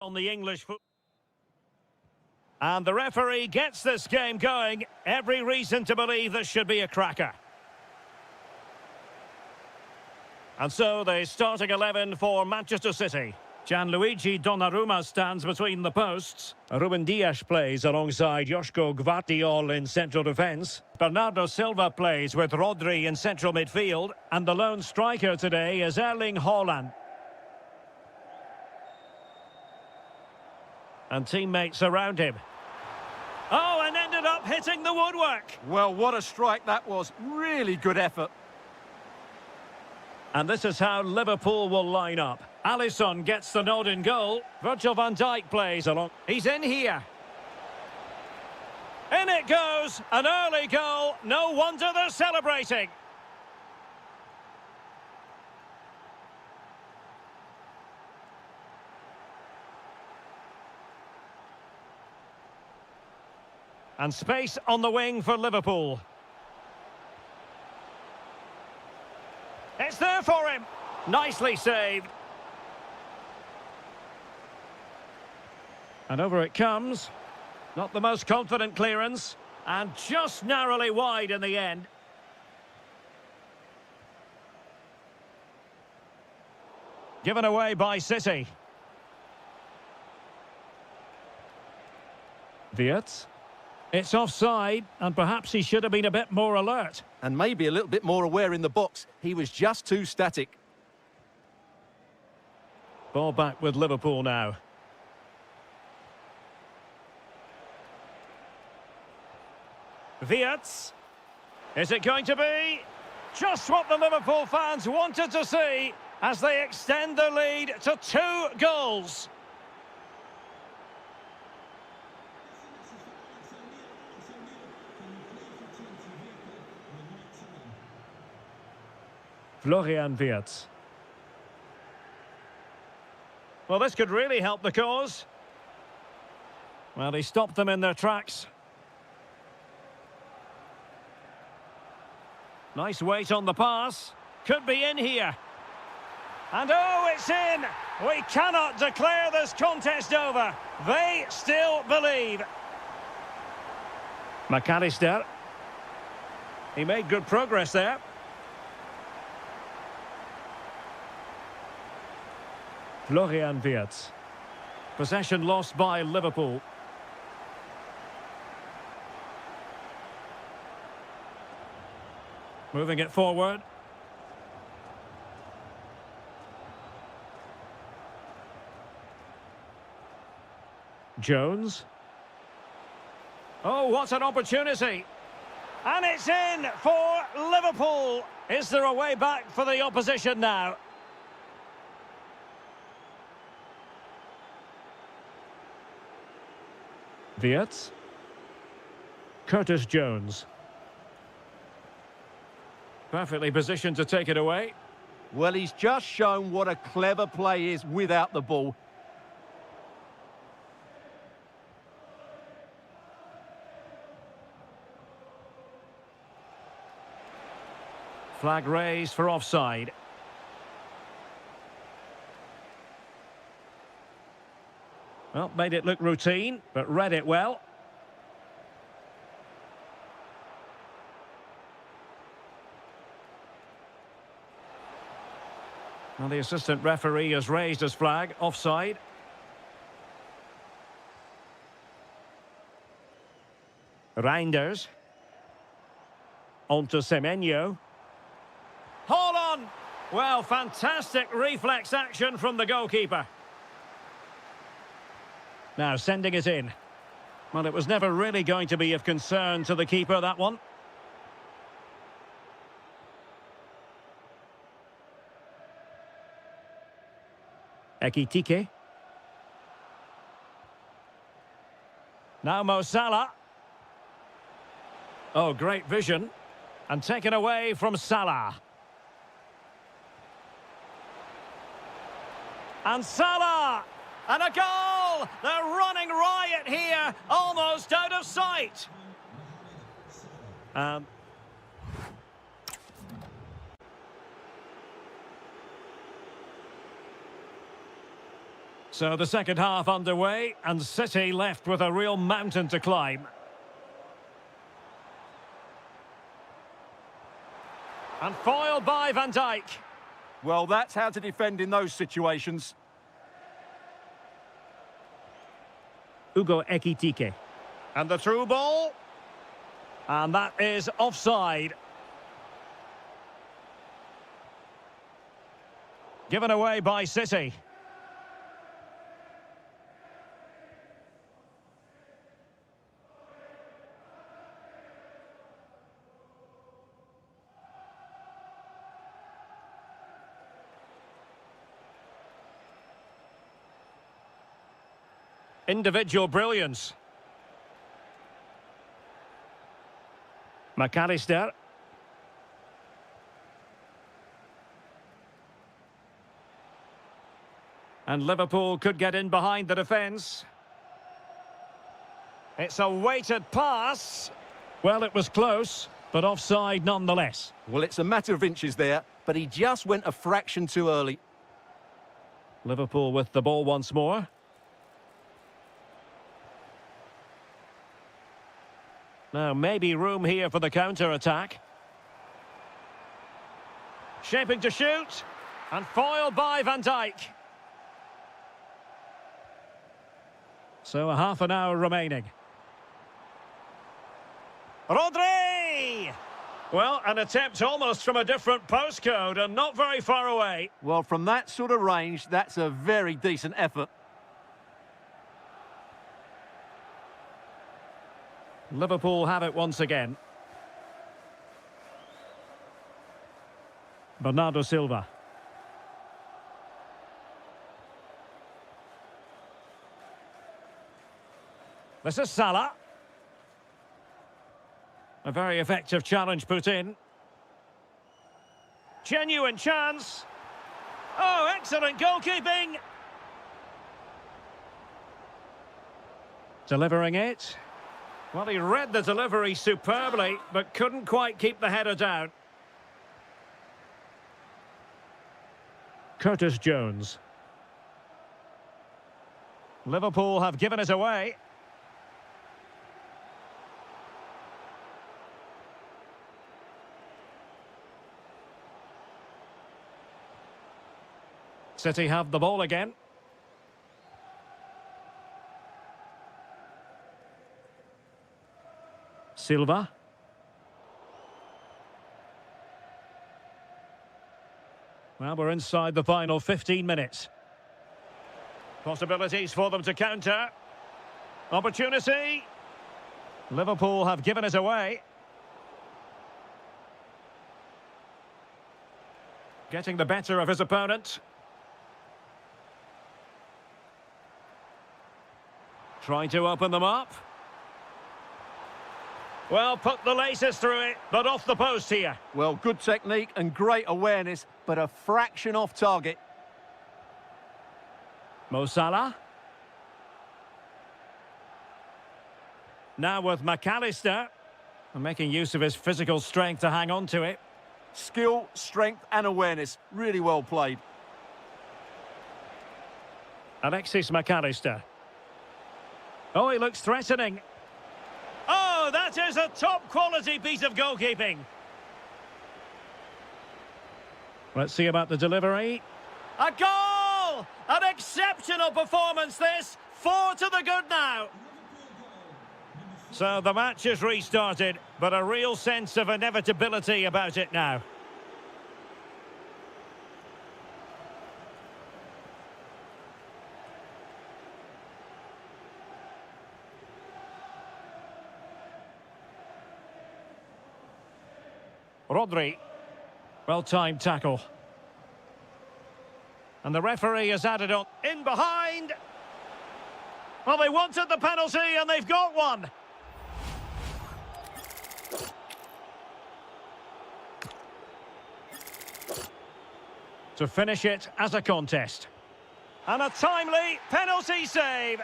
On the English foot. And the referee gets this game going. Every reason to believe this should be a cracker. And so the starting 11 for Manchester City. Gianluigi Donnarumma stands between the posts. Ruben Dias plays alongside Joško Gvardiol in central defence. Bernardo Silva plays with Rodri in central midfield. And the lone striker today is Erling Haaland. And teammates around him. Oh, and ended up hitting the woodwork. Well, what a strike that was. Really good effort. And this is how Liverpool will line up. Alisson gets the nod in goal. Virgil van Dijk plays along. He's in here. In it goes. An early goal. No wonder they're celebrating. And space on the wing for Liverpool. It's there for him. Nicely saved. And over it comes. Not the most confident clearance. And just narrowly wide in the end. Given away by City. Wirtz. It's offside, and perhaps he should have been a bit more alert. And maybe a little bit more aware in the box. He was just too static. Ball back with Liverpool now. Wirtz. Is it going to be? Just what the Liverpool fans wanted to see as they extend the lead to 2 goals. Florian Wirtz. Well, this could really help the cause. Well, he stopped them in their tracks. Nice weight on the pass. Could be in here. And oh, it's in! We cannot declare this contest over. They still believe. McAllister. He made good progress there. Florian Wirtz. Possession lost by Liverpool. Moving it forward. Jones. Oh, what an opportunity. And it's in for Liverpool. Is there a way back for the opposition now? Wirtz. Curtis Jones. Perfectly positioned to take it away. Well, he's just shown what a clever play is without the ball. Flag raised for offside. Well, made it look routine, but read it well. Well, the assistant referee has raised his flag, offside. Reinders. On to Semenyo. Hold on! Well, fantastic reflex action from the goalkeeper. Now sending it in. Well, it was never really going to be of concern to the keeper, that one. Ekitike. Now Mo Salah. Oh, great vision. And taken away from Salah. And Salah! And a goal! They're running riot here, almost out of sight. So the second half underway, and City left with a real mountain to climb. And foiled by Van Dijk. Well, that's how to defend in those situations. Ugo Ekitike. And the through ball. And that is offside. Given away by City. Individual brilliance. McAllister. And Liverpool could get in behind the defence. It's a weighted pass. Well, it was close, but offside nonetheless. Well, it's a matter of inches there, but he just went a fraction too early. Liverpool with the ball once more. Now, maybe room here for the counter-attack. Shaping to shoot. And foiled by Van Dijk. So a half an hour remaining. Rodri! Well, an attempt almost from a different postcode and not very far away. Well, from that sort of range, that's a very decent effort. Liverpool have it once again. Bernardo Silva. This is Salah. A very effective challenge put in. Genuine chance. Oh, excellent goalkeeping. Delivering it. Well, he read the delivery superbly, but couldn't quite keep the header down. Curtis Jones. Liverpool have given it away. City have the ball again. Silva. Well, we're inside the final 15 minutes. Possibilities for them to counter. Opportunity. Liverpool have given it away. Getting the better of his opponent. Trying to open them up. Well, put the laces through it, but off the post here. Well, good technique and great awareness, but a fraction off target. Mo Salah. Now with McAllister. And making use of his physical strength to hang on to it. Skill, strength and awareness. Really well played. Alexis McAllister. Oh, he looks threatening. Oh, that is a top-quality piece of goalkeeping. Let's see about the delivery. A goal! An exceptional performance, this. 4 to the good now. So the match is restarted, but a real sense of inevitability about it now. Rodri. Well-timed tackle. And the referee has added on. In behind. Well, they wanted the penalty and they've got one. To finish it as a contest. And a timely penalty save.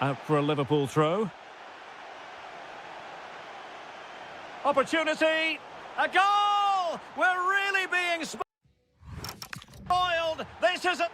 Out for a Liverpool throw. Opportunity. A goal! We're really being spoiled. This is a...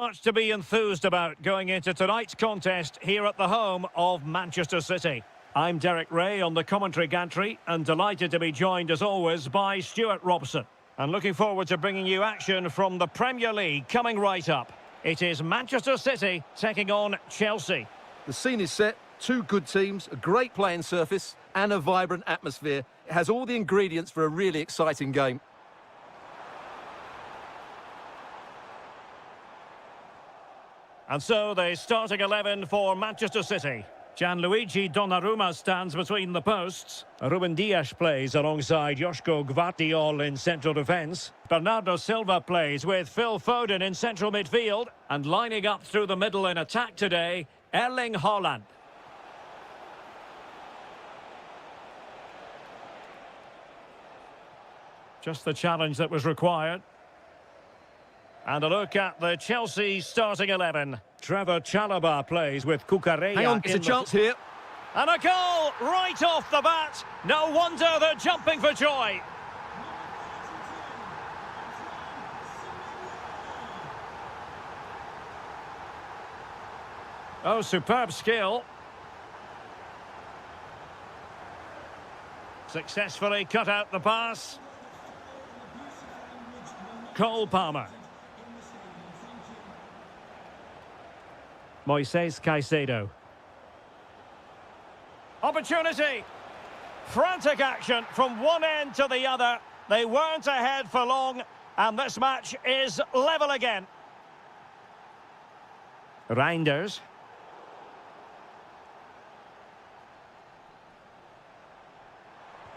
Much to be enthused about going into tonight's contest here at the home of Manchester City. I'm Derek Ray on the commentary gantry and delighted to be joined as always by Stuart Robson. And looking forward to bringing you action from the Premier League coming right up. It is Manchester City taking on Chelsea. The scene is set, two good teams, a great playing surface and a vibrant atmosphere. It has all the ingredients for a really exciting game. And so the starting 11 for Manchester City. Gianluigi Donnarumma stands between the posts. Ruben Dias plays alongside Joško Gvardiol in central defence. Bernardo Silva plays with Phil Foden in central midfield. And lining up through the middle in attack today, Erling Haaland. Just the challenge that was required. And a look at the Chelsea starting 11. Trevor Chalobah plays with Cucurella. Hang on, it's a chance here. And a goal right off the bat. No wonder they're jumping for joy. Oh, superb skill. Successfully cut out the pass. Cole Palmer. Moises Caicedo. Opportunity. Frantic action from one end to the other. They weren't ahead for long, and this match is level again. Reinders.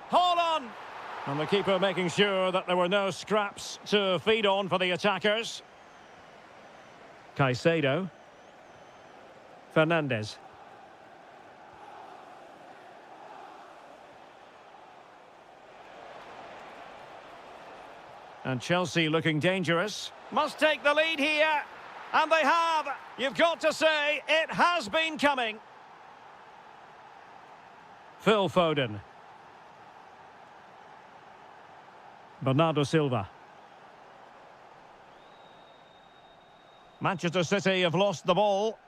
Hold on. And the keeper making sure that there were no scraps to feed on for the attackers. Caicedo. Fernandes. And Chelsea looking dangerous. Must take the lead here. And they have. You've got to say, it has been coming. Phil Foden. Bernardo Silva. Manchester City have lost the ball.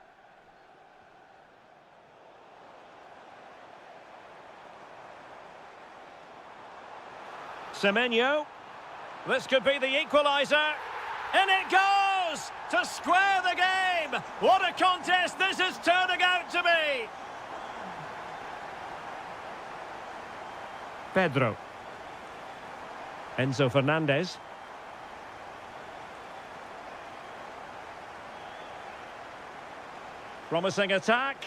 Semenyo. This could be the equaliser. And it goes to square the game. What a contest this is turning out to be. Pedro. Enzo Fernandez. Promising attack.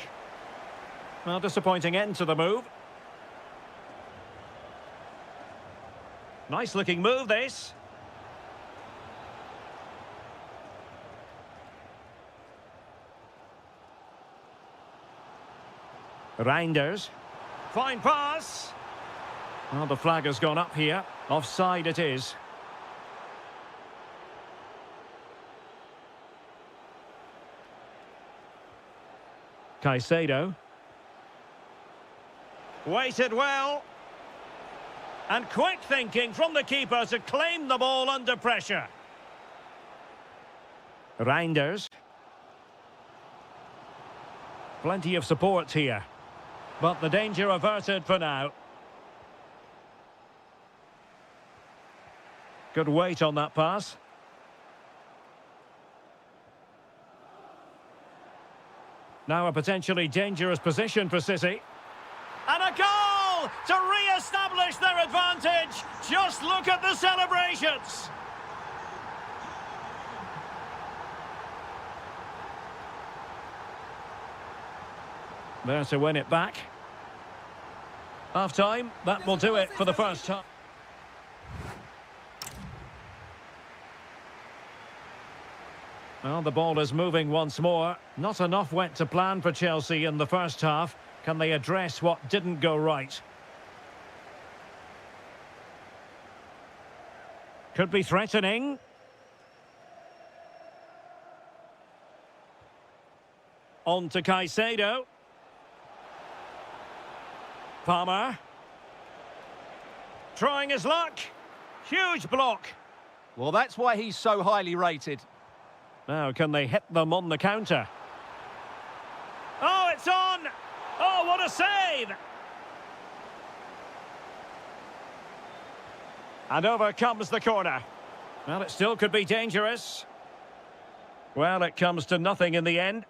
Well, disappointing end to the move. Nice looking move, this. Reinders. Fine pass. Well, the flag has gone up here. Offside it is. Caicedo. Waited well. And quick thinking from the keeper to claim the ball under pressure. Reinders. Plenty of support here. But the danger averted for now. Good weight on that pass. Now a potentially dangerous position for City. And a goal to re-establish their advantage. Just look at the celebrations. There to win it back. Half-time, that will do it for the first half. Well, the ball is moving once more. Not enough went to plan for Chelsea in the first half. Can they address what didn't go right? Could be threatening. On to Caicedo. Palmer. Trying his luck. Huge block. Well, that's why he's so highly rated. Now, can they hit them on the counter? Oh, it's on! Oh, what a save! And over comes the corner. Well, it still could be dangerous. Well, it comes to nothing in the end.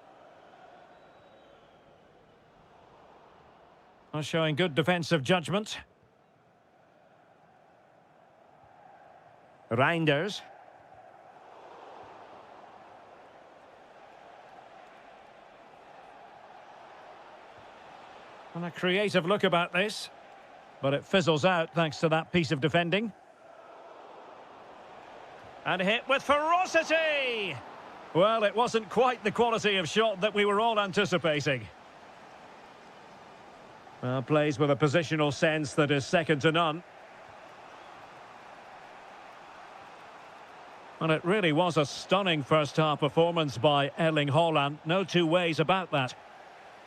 Well, showing good defensive judgment. Reinders. And a creative look about this. But it fizzles out thanks to that piece of defending. And hit with ferocity! Well, it wasn't quite the quality of shot that we were all anticipating. Well, plays with a positional sense that is second to none. Well, it really was a stunning first-half performance by Erling Haaland. No two ways about that.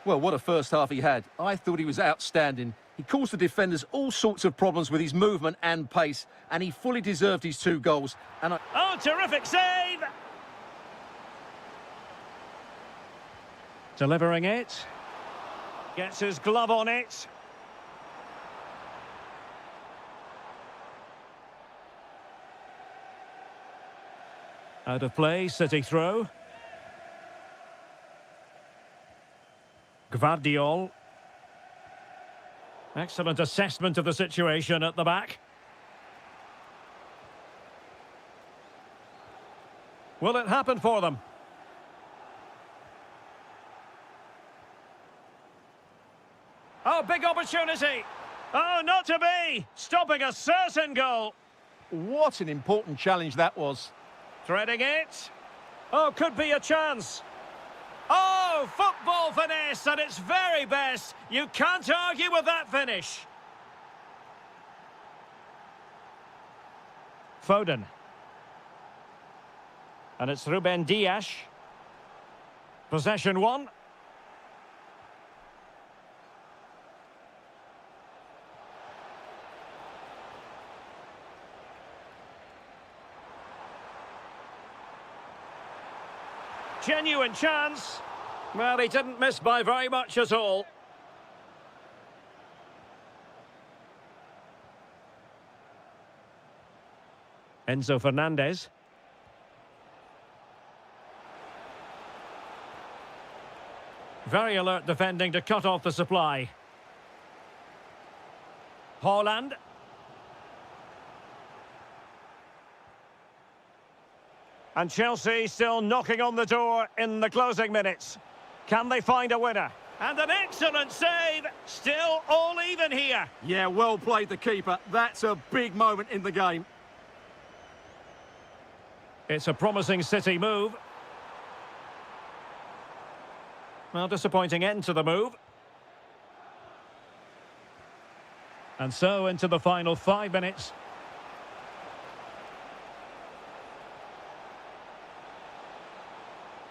Well, what a first half he had. I thought he was outstanding. He caused the defenders all sorts of problems with his movement and pace, and he fully deserved his 2 goals. Oh, terrific save! Delivering it. Gets his glove on it. Out of play, City throw. Gvardiol. Excellent assessment of the situation at the back. Will it happen for them? Oh, big opportunity. Oh, not to be. Stopping a certain goal. What an important challenge that was. Threading it. Oh, could be a chance. Oh, football finesse at its very best. You can't argue with that finish. Foden. And it's Ruben Dias. Possession 1. Genuine chance. Well, he didn't miss by very much at all. Enzo Fernandez. Very alert defending to cut off the supply. Haaland. And Chelsea still knocking on the door in the closing minutes. Can they find a winner? And an excellent save. Still all even here. Yeah, well played, the keeper. That's a big moment in the game. It's a promising City move. Well, disappointing end to the move. And so into the final 5 minutes.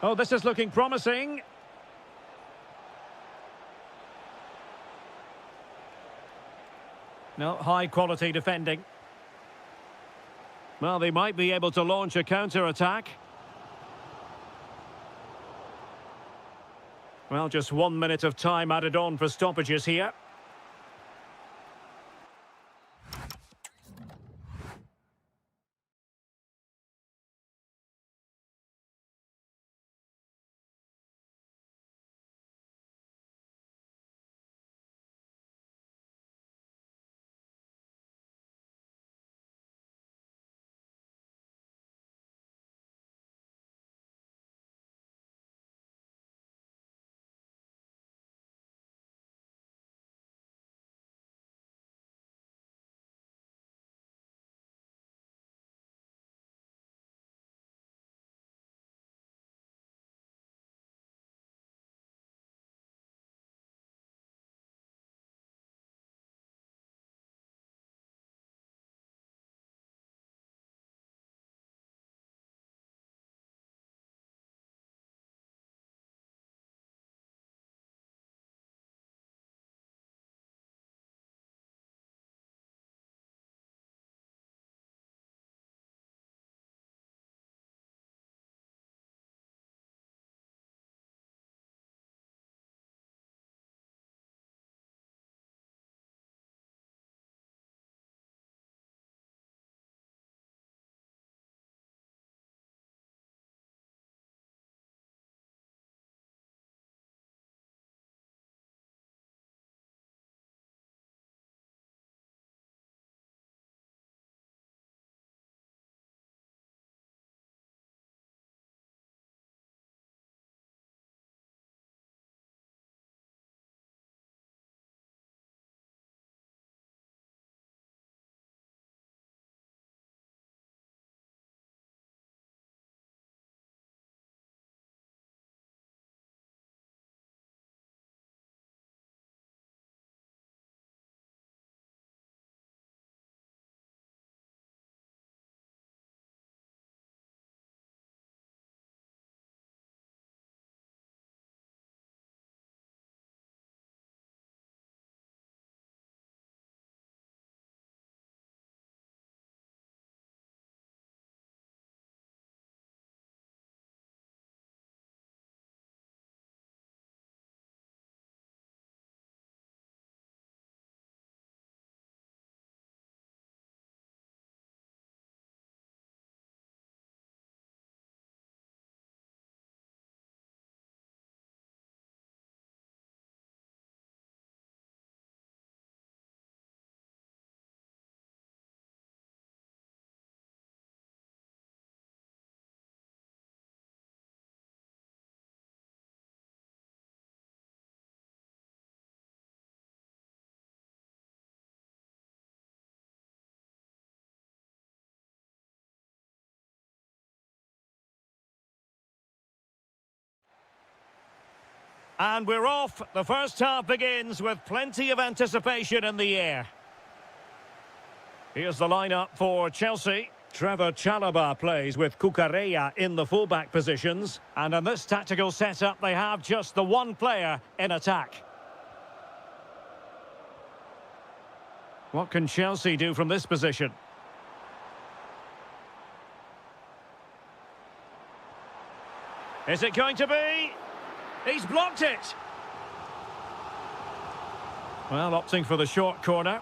Oh, this is looking promising. No, high-quality defending. Well, they might be able to launch a counter-attack. Well, just 1 minute of time added on for stoppages here. And we're off. The first half begins with plenty of anticipation in the air. Here's the lineup for Chelsea. Trevor Chalobah plays with Cucurella in the fullback positions. And in this tactical setup, they have just the one player in attack. What can Chelsea do from this position? Is it going to be? He's blocked it. Well, opting for the short corner.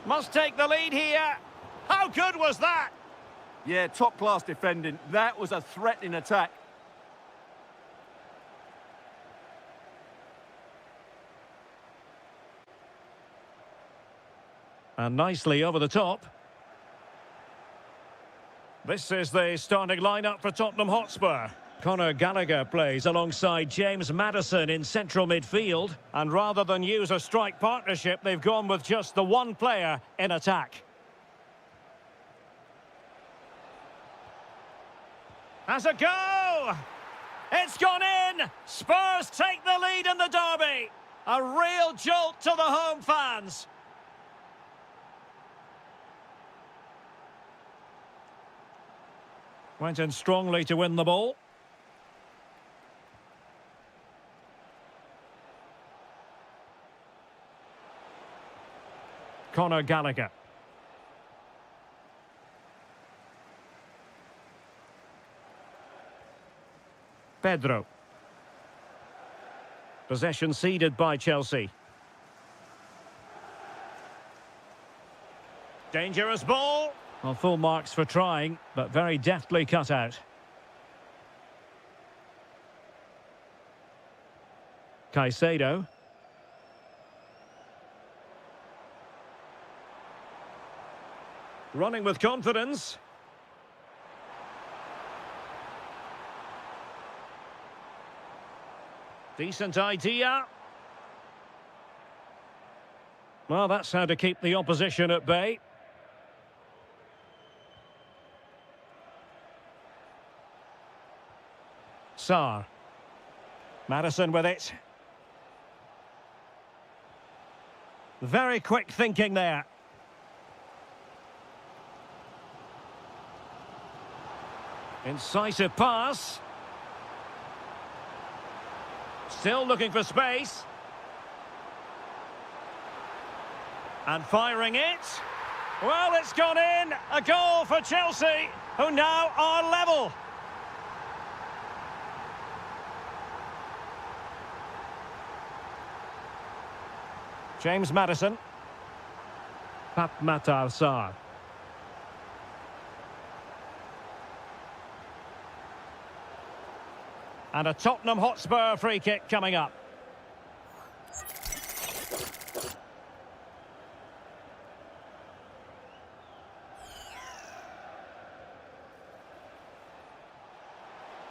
Must take the lead here. How good was that? Yeah, top-class defending. That was a threatening attack. And nicely over the top. This is the starting lineup for Tottenham Hotspur. Conor Gallagher plays alongside James Maddison in central midfield. And rather than use a strike partnership, they've gone with just the one player in attack. Has a go! It's gone in! Spurs take the lead in the derby! A real jolt to the home fans! Went in strongly to win the ball. Conor Gallagher. Pedro. Possession ceded by Chelsea. Dangerous ball. Well, full marks for trying, but very deftly cut out. Caicedo. Running with confidence. Decent idea. Well, that's how to keep the opposition at bay. Sarr. Maddison with it. Very quick thinking there. Incisive pass. Still looking for space. And firing it. Well, it's gone in. A goal for Chelsea, who now are level. James Maddison. Matar Sarr. And a Tottenham Hotspur free kick coming up.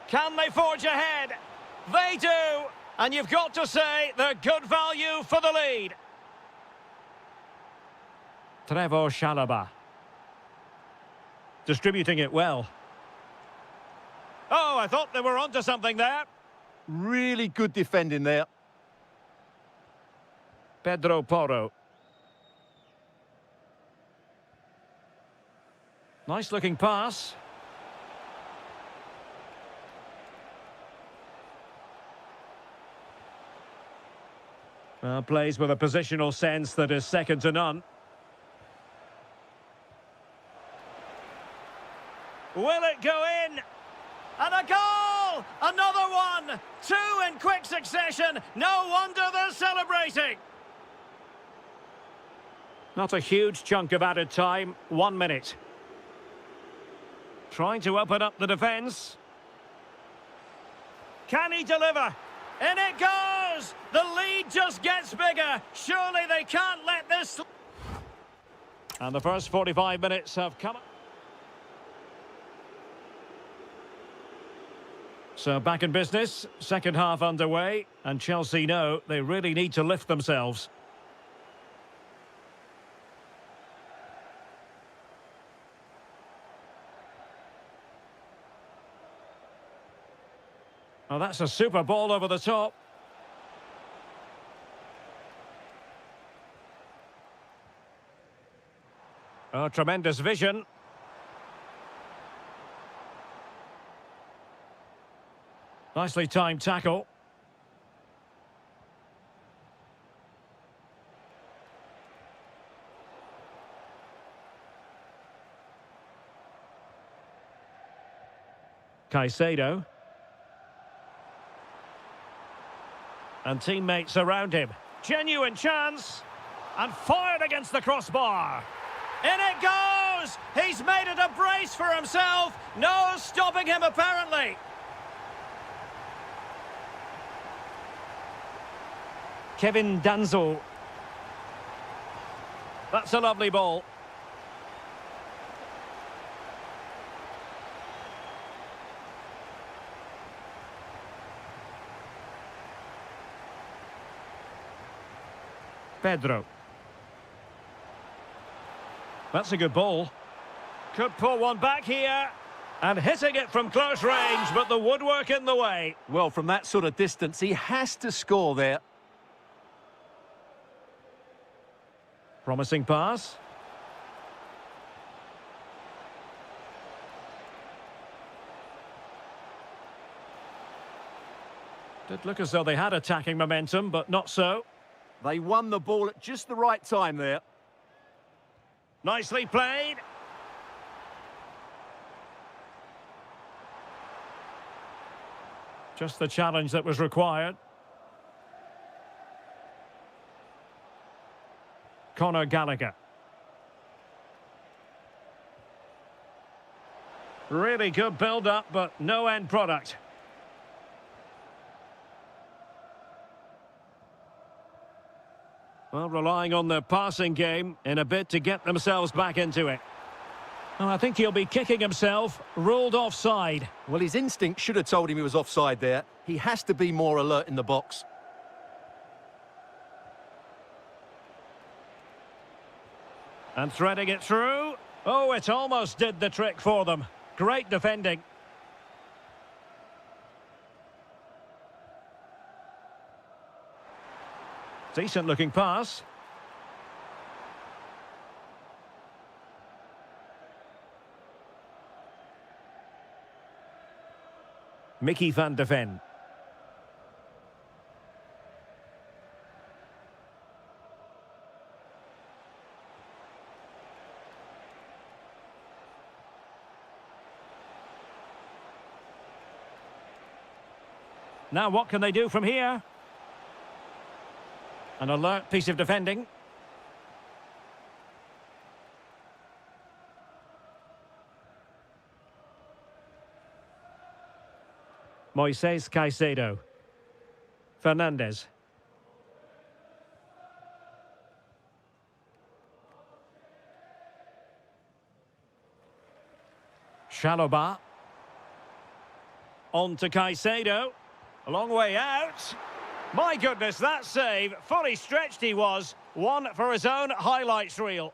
Can they forge ahead? They do! And you've got to say they're good value for the lead. Trevor Chalobah. Distributing it well. Oh, I thought they were onto something there. Really good defending there. Pedro Porro. Nice looking pass. Plays with a positional sense that is second to none. Will it go in? And a goal! Another one! Two in quick succession. No wonder they're celebrating. Not a huge chunk of added time. 1 minute. Trying to open up the defence. Can he deliver? In it goes! The lead just gets bigger. Surely they can't let this... And the first 45 minutes have come up. So back in business, second half underway, and Chelsea know they really need to lift themselves. Oh, that's a super ball over the top. Oh, tremendous vision. Nicely timed tackle. Caicedo. And teammates around him. Genuine chance. And fired against the crossbar. In it goes! He's made it a brace for himself. No stopping him, apparently. Kevin Danzo. That's a lovely ball. Pedro. That's a good ball. Could pull one back here. And hitting it from close range, but the woodwork in the way. Well, from that sort of distance, he has to score there. Promising pass. Did look as though they had attacking momentum, but not so. They won the ball at just the right time there. Nicely played. Just the challenge that was required. Conor Gallagher. Really good build-up, but no end product. Well, relying on their passing game in a bid to get themselves back into it. Well, I think he'll be kicking himself, ruled offside. Well, his instinct should have told him he was offside there. He has to be more alert in the box. And threading it through. Oh, it almost did the trick for them. Great defending. Decent looking pass. Mickey van de Ven. Now what can they do from here? An alert piece of defending. Moises Caicedo. Fernandez. Chalobah. On to Caicedo. A long way out. My goodness, that save. Fully stretched he was. One for his own highlights reel.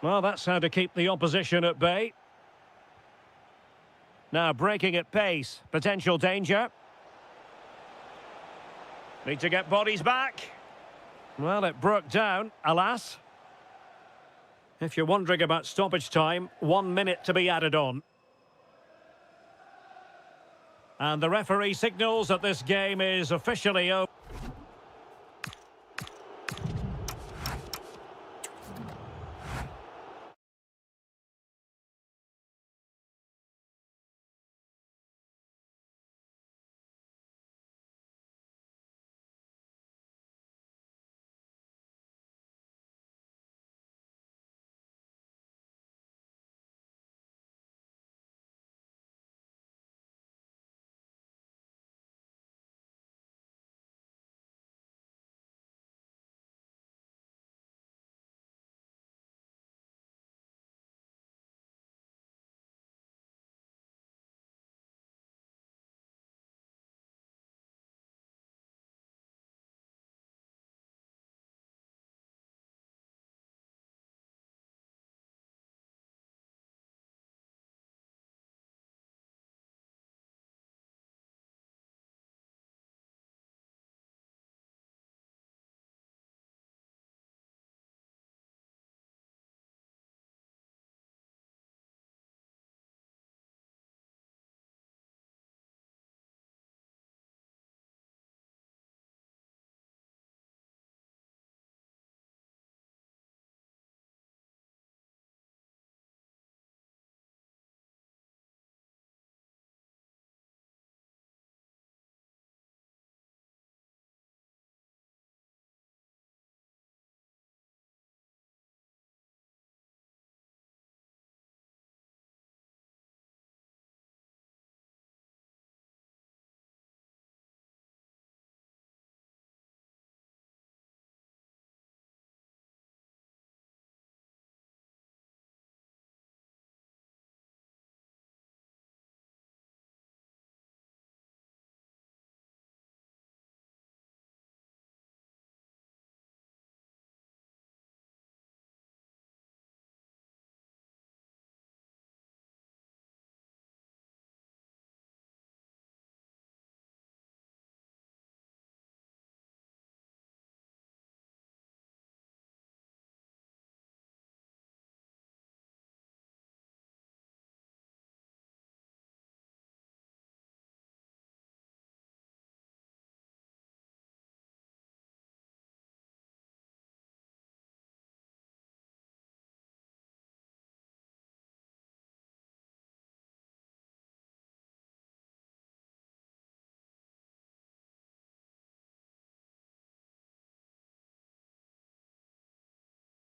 Well, that's how to keep the opposition at bay. Now breaking at pace. Potential danger. Need to get bodies back. Well, it broke down, alas. If you're wondering about stoppage time, 1 minute to be added on. And the referee signals that this game is officially over.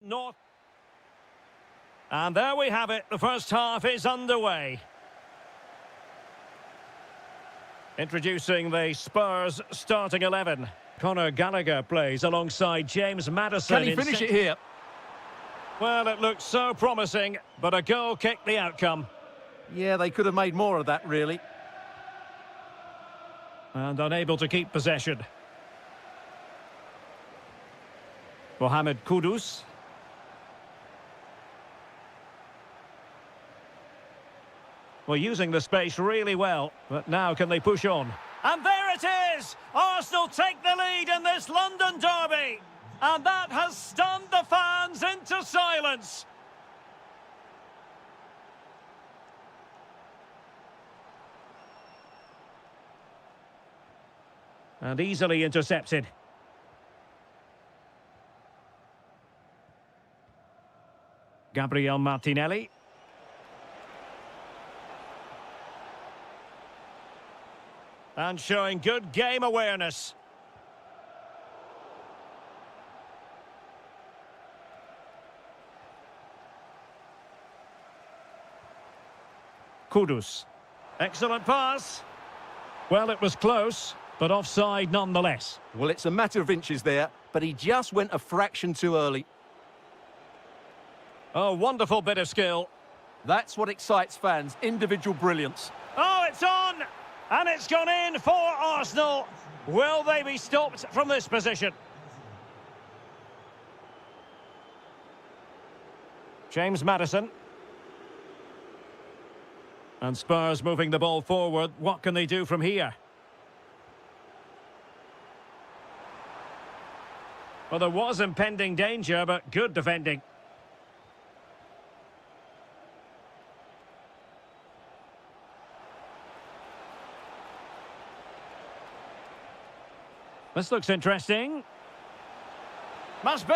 North. And there we have it. The first half is underway. Introducing the Spurs starting 11. Conor Gallagher plays alongside James Maddison. Can he finish it here? Well, it looked so promising, but a goal kicked the outcome. Yeah, they could have made more of that, really. And unable to keep possession. Mohamed Kudus. Well, using the space really well, but now can they push on? And there it is! Arsenal take the lead in this London derby! And that has stunned the fans into silence! And easily intercepted. Gabriel Martinelli. And showing good game awareness. Kudus. Excellent pass. Well, it was close, but offside nonetheless. Well, it's a matter of inches there, but he just went a fraction too early. Oh, wonderful bit of skill. That's what excites fans, individual brilliance. Oh, it's on! And it's gone in for Arsenal. Will they be stopped from this position? James Maddison. And Spurs moving the ball forward. What can they do from here? Well, there was impending danger, but good defending. This looks interesting. Must be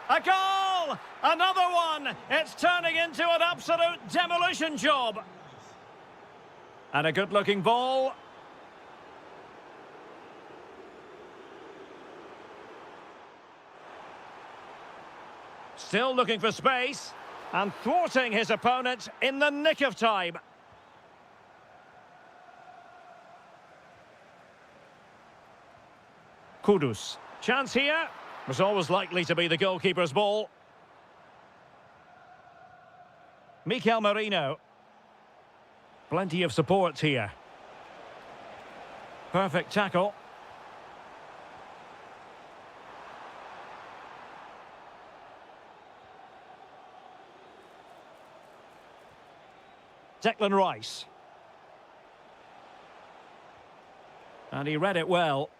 a goal! Another one! It's turning into an absolute demolition job. And a good-looking ball. Still looking for space. And thwarting his opponent in the nick of time. Kudus. Chance here. Was always likely to be the goalkeeper's ball. Mikel Merino. Plenty of support here. Perfect tackle. Declan Rice. And he read it well.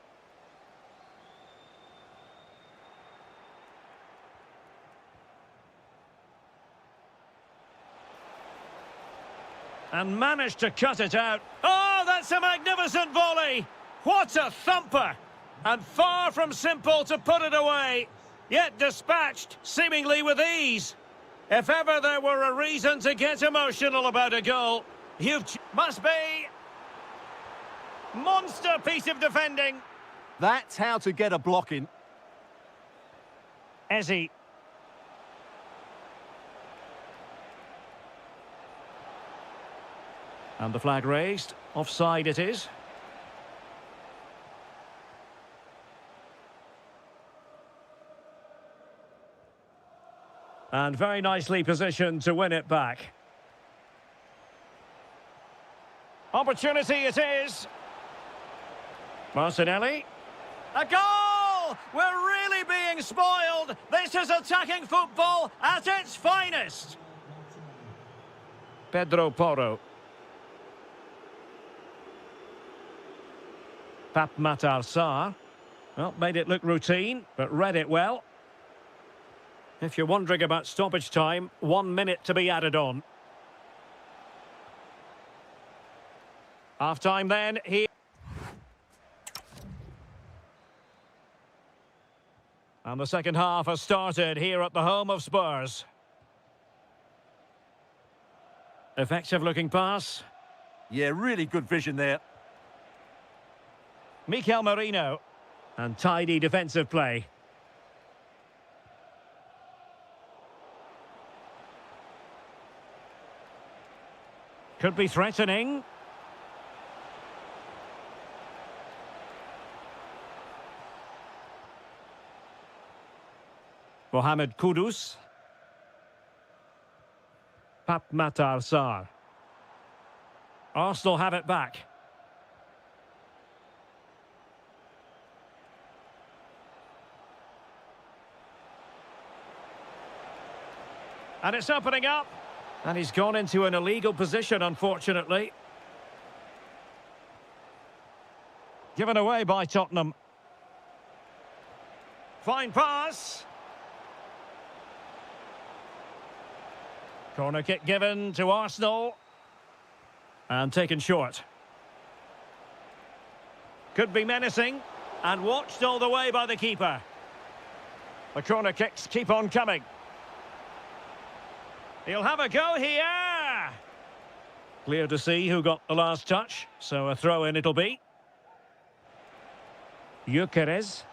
And managed to cut it out. Oh, that's a magnificent volley! What a thumper! And far from simple to put it away, yet dispatched seemingly with ease. If ever there were a reason to get emotional about a goal, must be monster piece of defending. That's how to get a block in. Ezzy. And the flag raised. Offside it is. And very nicely positioned to win it back. Opportunity it is. Martinelli. A goal! We're really being spoiled. This is attacking football at its finest. Pedro Porro. Pap Matar Sarr. Well, made it look routine, but read it well. If you're wondering about stoppage time, 1 minute to be added on. Half-time then, here. And the second half has started here at the home of Spurs. Effective-looking pass. Yeah, really good vision there. Mikel Merino. And tidy defensive play. Could be threatening. Mohamed Kudus. Pap Matar Sarr. Arsenal have it back. And it's opening up. And he's gone into an illegal position, unfortunately. Given away by Tottenham. Fine pass. Corner kick given to Arsenal. And taken short. Could be menacing. And watched all the way by the keeper. The corner kicks keep on coming. He'll have a go here. Clear to see who got the last touch. So a throw-in it'll be. Gyökeres.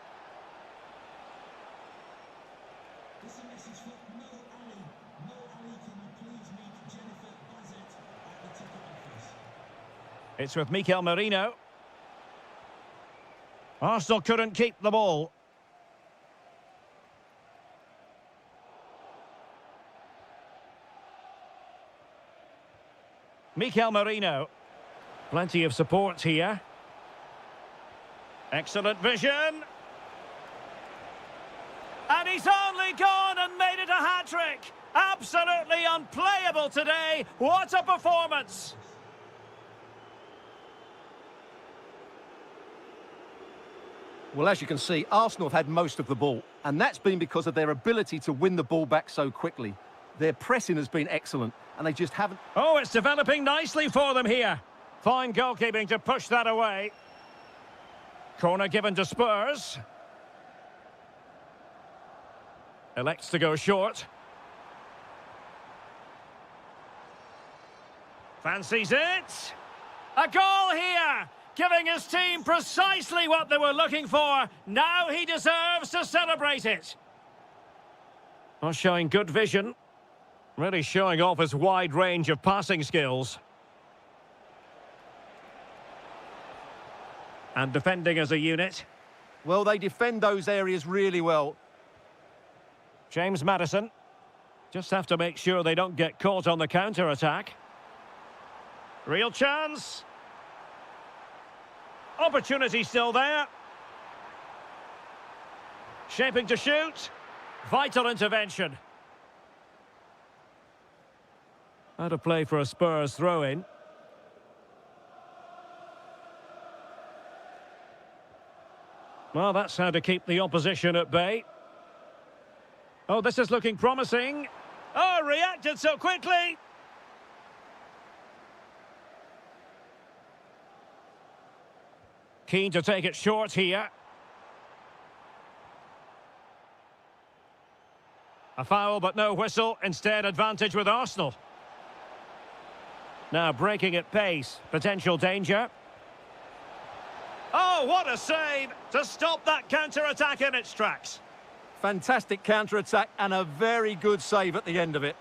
It's with Mikel Merino. Arsenal couldn't keep the ball. Mikel Merino. Plenty of support here. Excellent vision. And he's only gone and made it a hat-trick. Absolutely unplayable today. What a performance. Well, as you can see, Arsenal have had most of the ball, and that's been because of their ability to win the ball back so quickly. Their pressing has been excellent, and they just haven't... Oh, it's developing nicely for them here. Fine goalkeeping to push that away. Corner given to Spurs. Elects to go short. Fancies it. A goal here, giving his team precisely what they were looking for. Now he deserves to celebrate it. Well, showing good vision. Really showing off his wide range of passing skills. And defending as a unit. Well, they defend those areas really well. James Maddison. Just have to make sure they don't get caught on the counter-attack. Real chance. Opportunity still there. Shaping to shoot. Vital intervention. Out of play for a Spurs throw-in. Well, that's how to keep the opposition at bay. Oh, this is looking promising. Oh, reacted so quickly. Keen to take it short here. A foul, but no whistle. Instead, advantage with Arsenal. Now breaking at pace. Potential danger. Oh, what a save to stop that counter-attack in its tracks. Fantastic counter-attack and a very good save at the end of it.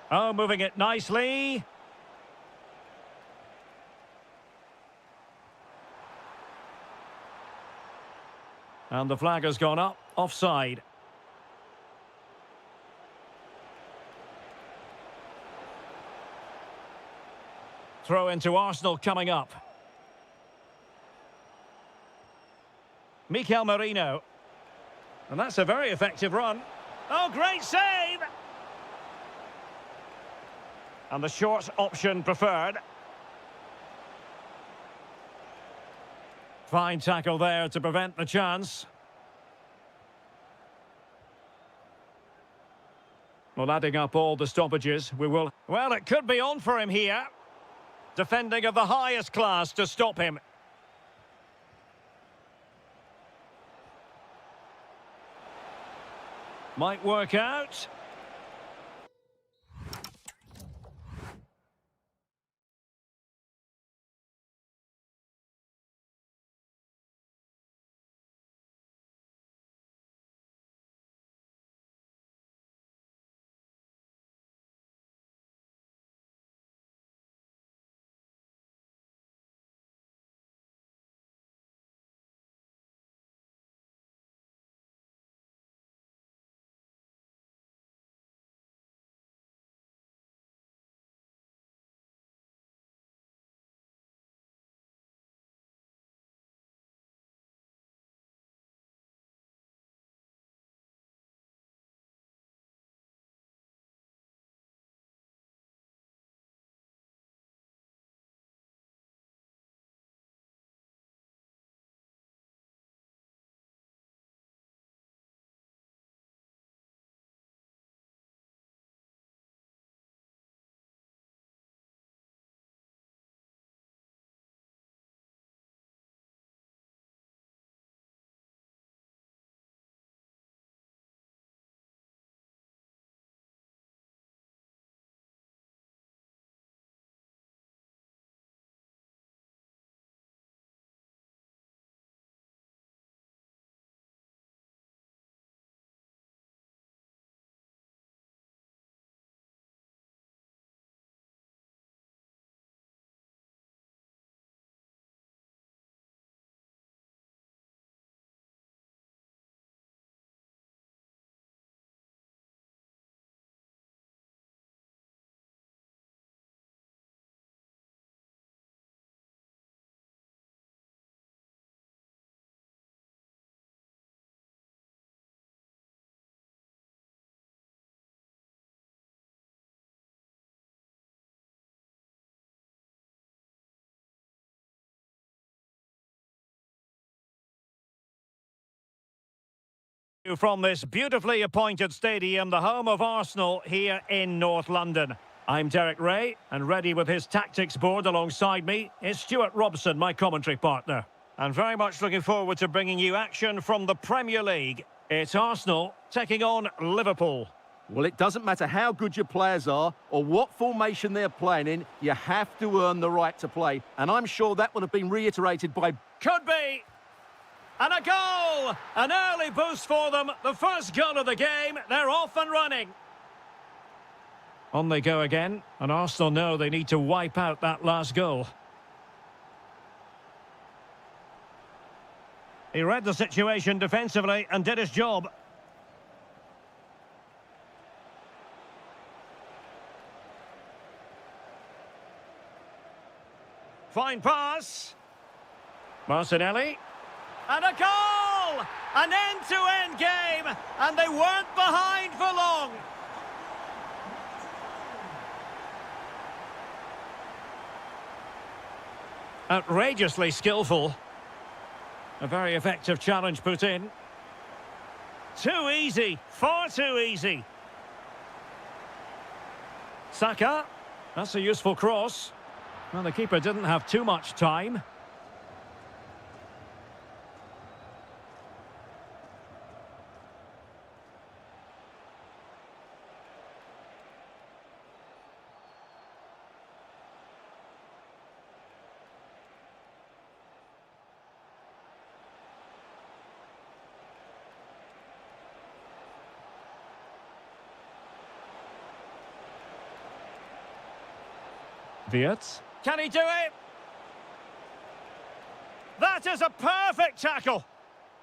Oh, moving it nicely. And the flag has gone up. Offside. Throw into Arsenal coming up. Mikel Merino. And that's a very effective run. Oh, great save! And the short option preferred. Fine tackle there to prevent the chance. Well, adding up all the stoppages, we will... Well, it could be on for him here. Defending of the highest class to stop him. Might work out. From this beautifully appointed stadium, the home of Arsenal here in North London. I'm Derek Ray, and ready with his tactics board alongside me is Stuart Robson, my commentary partner. And very much looking forward to bringing you action from the Premier League. It's Arsenal taking on Liverpool. Well, it doesn't matter how good your players are or what formation they're playing in, you have to earn the right to play. And I'm sure that would have been reiterated by... Could be! And a goal! An early boost for them. The first goal of the game. They're off and running. On they go again. And Arsenal know they need to wipe out that last goal. He read the situation defensively and did his job. Fine pass. Martinelli. And a goal! An end-to-end game, and they weren't behind for long. Outrageously skillful. A very effective challenge put in. Too easy, far too easy. Saka, that's a useful cross. Well, the keeper didn't have too much time. Wirtz. Can he do it? That is a perfect tackle.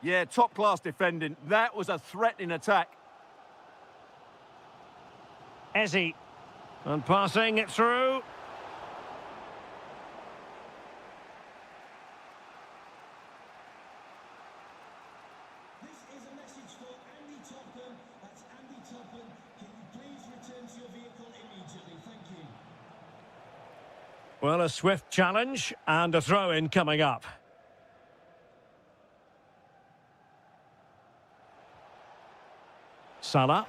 Yeah, top-class defending. That was a threatening attack. Eze. And passing it through. This is a message for Andy Topham. That's Andy Topham. Can you please return to your vehicle immediately? Thank you. Well, a swift challenge and a throw-in coming up. Salah.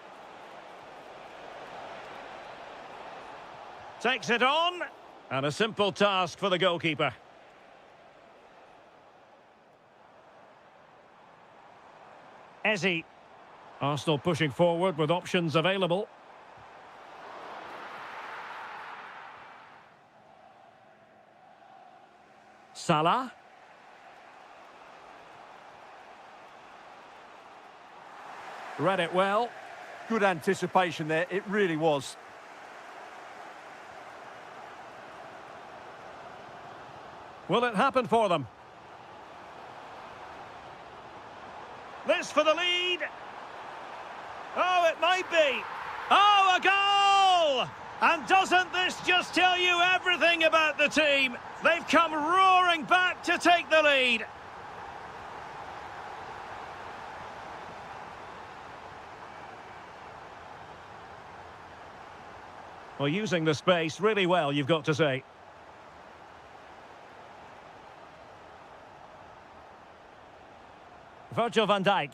Takes it on. And a simple task for the goalkeeper. Eze. Arsenal pushing forward with options available. Salah. Read it well. Good anticipation there, it really was. Will it happen for them? This for the lead. Oh, it might be. Oh, a goal! And doesn't this just tell you everything about the team? They've come roaring back to take the lead. Well, using the space really well, you've got to say. Virgil van Dijk.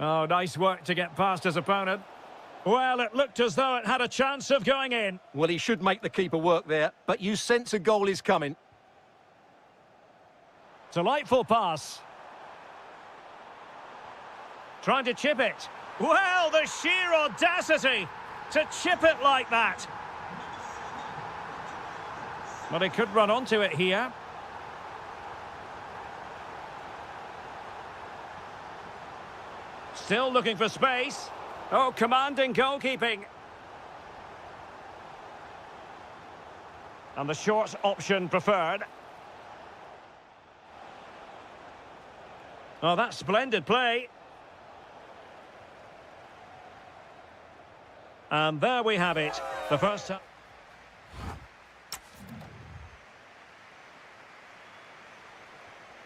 Oh, nice work to get past his opponent. Well, it looked as though it had a chance of going in. Well, he should make the keeper work there, but you sense a goal is coming. Delightful pass. Trying to chip it. Well, the sheer audacity to chip it like that. But he could run onto it here. Still looking for space. Oh, commanding goalkeeping. And the short option preferred. Oh, that's splendid play. And there we have it. The first time.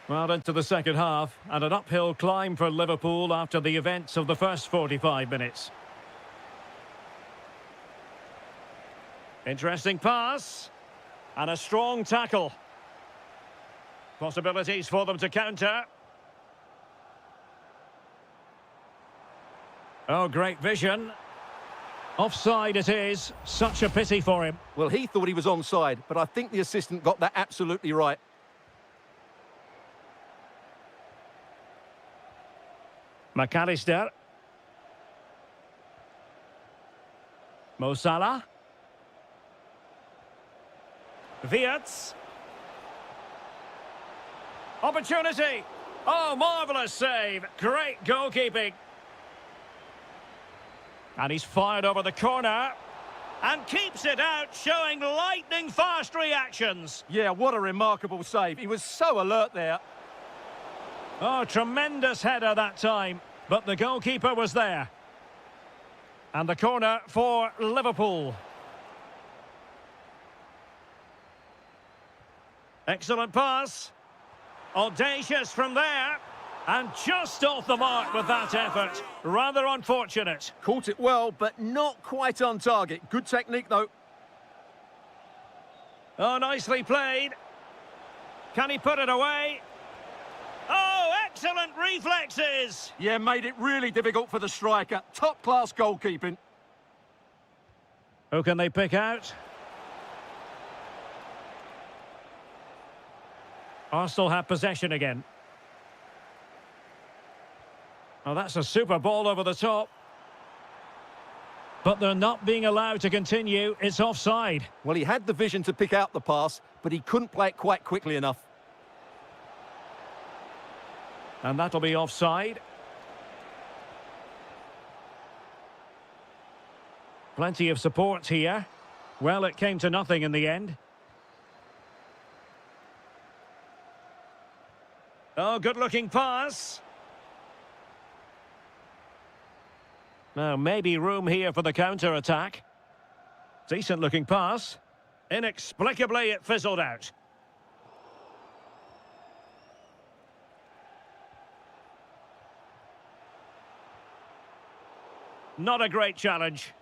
Well, into the second half, and an uphill climb for Liverpool after the events of the first 45 minutes. Interesting pass, and a strong tackle. Possibilities for them to counter. Oh, great vision. Offside it is. Such a pity for him. Well, he thought he was onside, but I think the assistant got that absolutely right. McAllister. Mo Salah. Wirtz. Opportunity. Oh, marvellous save. Great goalkeeping. And he's fired over the corner. And keeps it out, showing lightning-fast reactions. Yeah, what a remarkable save. He was so alert there. Oh, tremendous header that time. But the goalkeeper was there. And the corner for Liverpool. Excellent pass. Audacious from there. And just off the mark with that effort. Rather unfortunate. Caught it well, but not quite on target. Good technique, though. Oh, nicely played. Can he put it away? Oh, excellent reflexes. Yeah, made it really difficult for the striker. Top-class goalkeeping. Who can they pick out? Arsenal have possession again. Oh, that's a super ball over the top. But they're not being allowed to continue. It's offside. Well, he had the vision to pick out the pass, but he couldn't play it quite quickly enough. And that'll be offside. Plenty of support here. Well, it came to nothing in the end. Oh, good-looking pass. Now, maybe room here for the counter-attack. Decent-looking pass. Inexplicably, it fizzled out. Not a great challenge.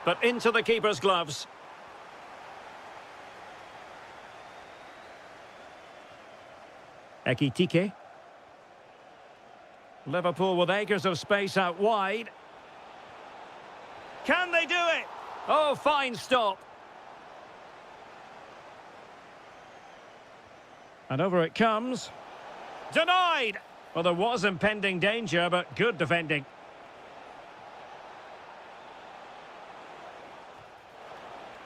But into the keeper's gloves. Ekitike. Liverpool with acres of space out wide. Can they do it? Oh, fine stop. And over it comes. Denied! Well, there was impending danger, but good defending.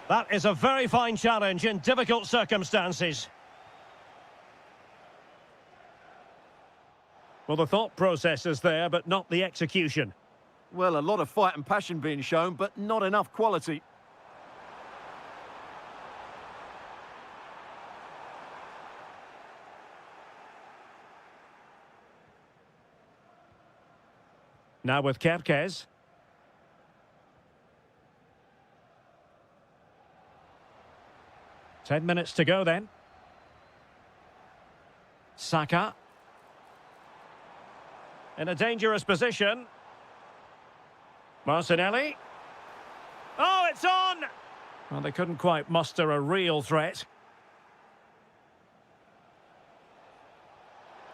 That is a very fine challenge in difficult circumstances. Well, the thought process is there, but not the execution. Well, a lot of fight and passion being shown, but not enough quality. Now with Kerkez. Ten minutes to go then. Saka. In a dangerous position. Martinelli. Oh, it's on! Well, they couldn't quite muster a real threat.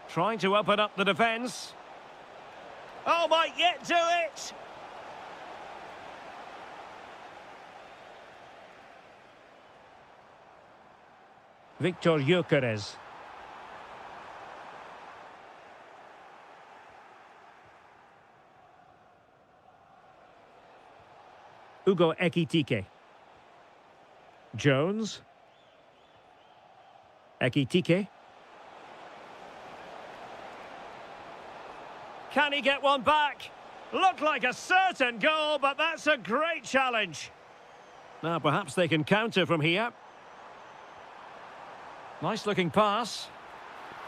Trying to open up the defence. Oh, might yet do it! Victor Gyökeres. Ugo Ekitike. Jones. Ekitike. Can he get one back? Looked like a certain goal, but that's a great challenge. Now, perhaps they can counter from here. Nice-looking pass.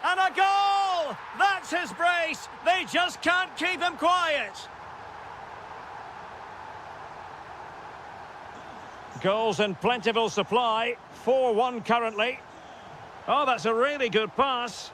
And a goal! That's his brace! They just can't keep him quiet. Goals in plentiful supply. 4-1 currently. Oh, that's a really good pass.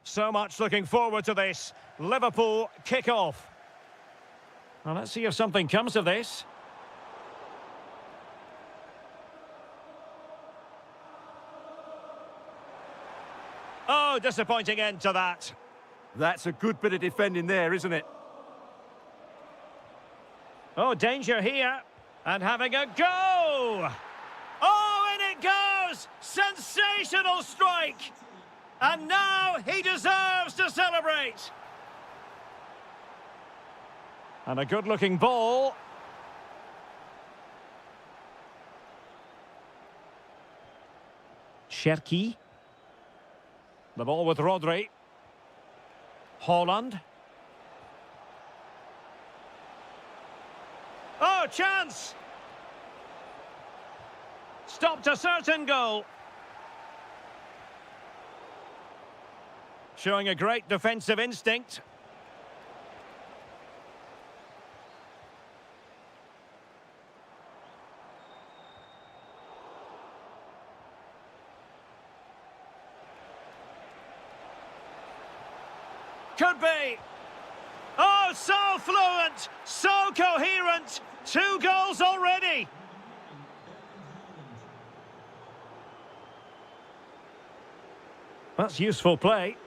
So much looking forward to this. Liverpool kick off. Well, let's see if something comes of this. Oh, disappointing end to that. That's a good bit of defending there, isn't it? Oh, danger here. And having a go! Oh, in it goes! Sensational strike! And now he deserves to celebrate! And a good-looking ball. Cherki. The ball with Rodri. Holland. Oh, chance! Stopped a certain goal. Showing a great defensive instinct. Could be. Oh, so fluent, so coherent. 2 goals already. That's useful play.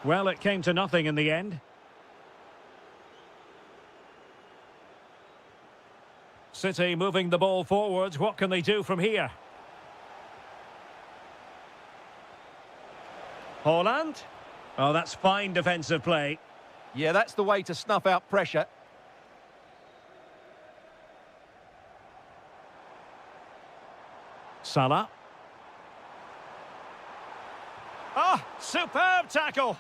Well, it came to nothing in the end. City moving the ball forwards. What can they do from here? Holland. Oh, that's fine defensive play. Yeah, that's the way to snuff out pressure. Salah. Oh, superb tackle.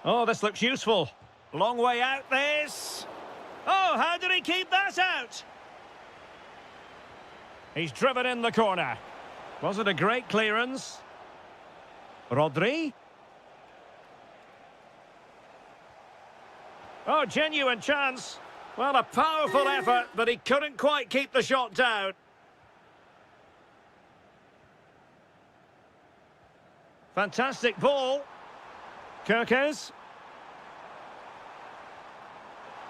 Oh, this looks useful. Long way out, this. Oh, how did he keep that out? He's driven in the corner. Was it a great clearance? Rodri. Oh, genuine chance. Well, a powerful effort, but he couldn't quite keep the shot down. Fantastic ball. Kirkes.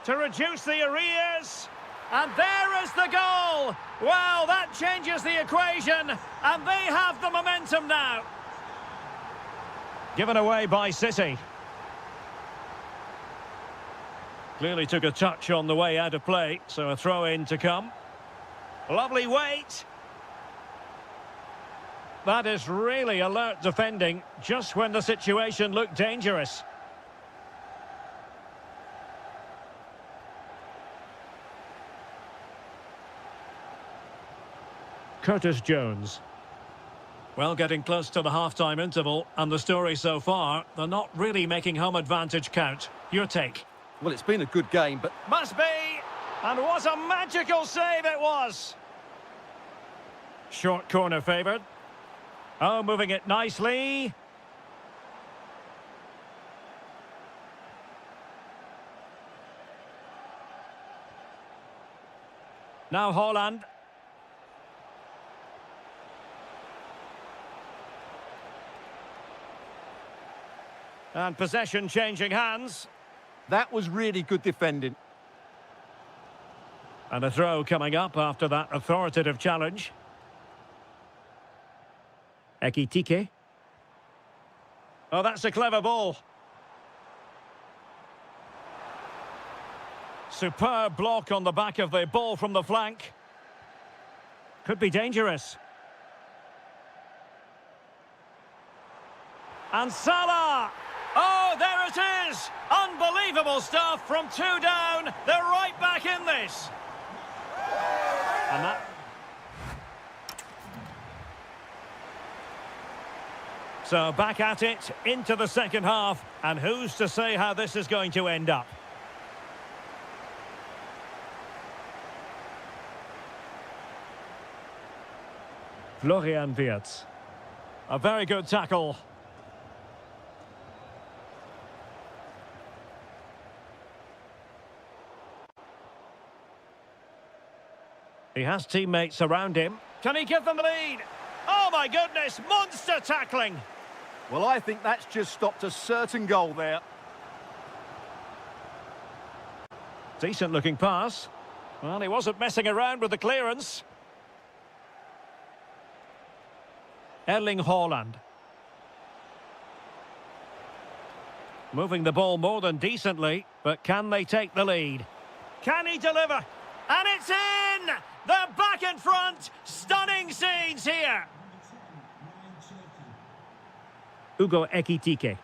To reduce the arrears. And there is the goal. Well, that changes the equation. And they have the momentum now. Given away by City. Clearly took a touch on the way out of play, so a throw-in to come. Lovely weight. That is really alert defending, just when the situation looked dangerous. Curtis Jones. Well, getting close to the half-time interval, and the story so far, they're not really making home advantage count. Your take? Well, it's been a good game, but... Must be! And what a magical save it was! Short corner favoured. Oh, moving it nicely. Now Holland. And possession changing hands. That was really good defending. And a throw coming up after that authoritative challenge. Ekitike. Oh, that's a clever ball. Superb block on the back of the ball from the flank. Could be dangerous. And Salah! Oh, there it is! Unbelievable stuff from 2 down. They're right back in this. And that... So back at it, into the second half. And who's to say how this is going to end up? Florian Wirtz. A very good tackle. He has teammates around him. Can he give them the lead? Oh my goodness, monster tackling! Well, I think that's just stopped a certain goal there. Decent looking pass. Well, he wasn't messing around with the clearance. Erling Haaland. Moving the ball more than decently, but can they take the lead? Can he deliver? And it's in! They're back in front! Stunning scenes here! Ugo Ekitike.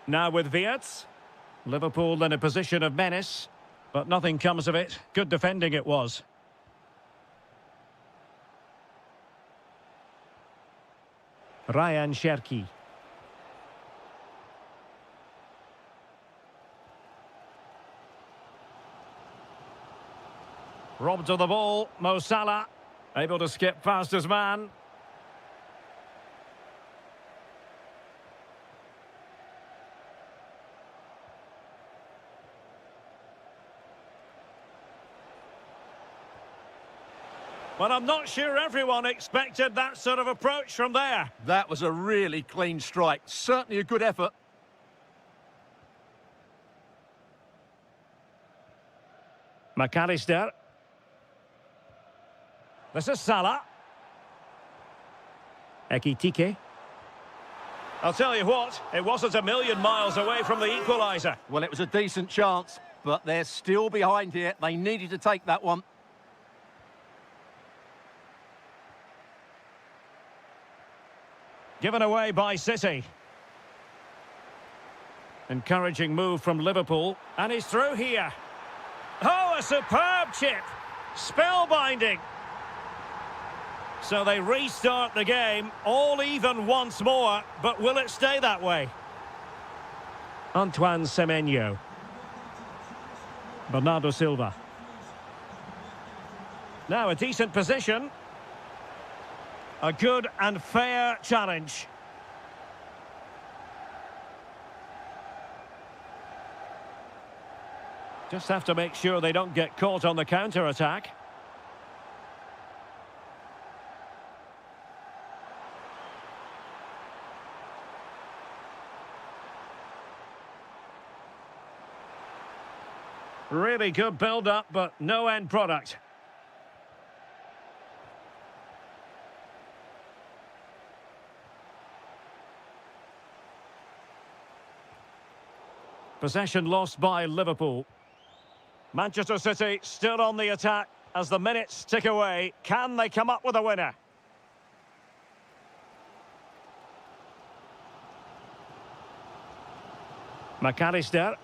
Now with Wirtz. Liverpool in a position of menace, but nothing comes of it. Good defending it was. Ryan Cherki. Robbed of the ball, Mo Salah, able to skip past his man. Well, I'm not sure everyone expected that sort of approach from there. That was a really clean strike. Certainly a good effort. McAllister. This is Salah. Ekitike. I'll tell you what, it wasn't a million miles away from the equaliser. Well, it was a decent chance, but they're still behind here. They needed to take that one. Given away by City. Encouraging move from Liverpool. And he's through here. Oh, a superb chip. Spellbinding. So they restart the game, all even once more, but will it stay that way? Antoine Semenyo. Bernardo Silva. Now a decent position. A good and fair challenge. Just have to make sure they don't get caught on the counter-attack. Really good build-up, but no end product. Possession lost by Liverpool. Manchester City still on the attack as the minutes tick away. Can they come up with a winner? McAllister.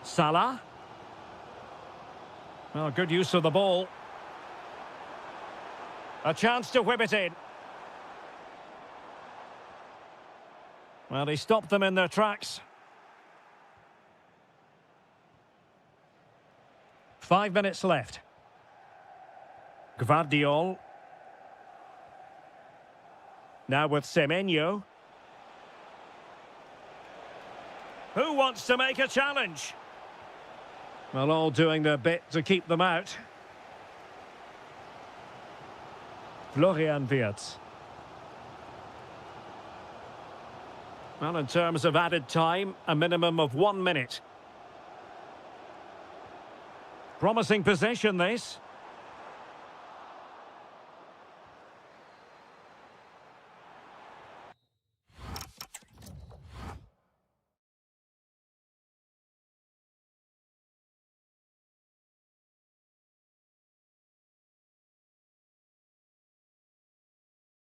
Salah. Well, good use of the ball. A chance to whip it in. Well, he stopped them in their tracks. 5 minutes left. Gvardiol. Now with Semenyo. Who wants to make a challenge? Well, all doing their bit to keep them out. Florian Wirtz. Well, in terms of added time, a minimum of 1 minute. Promising possession, this.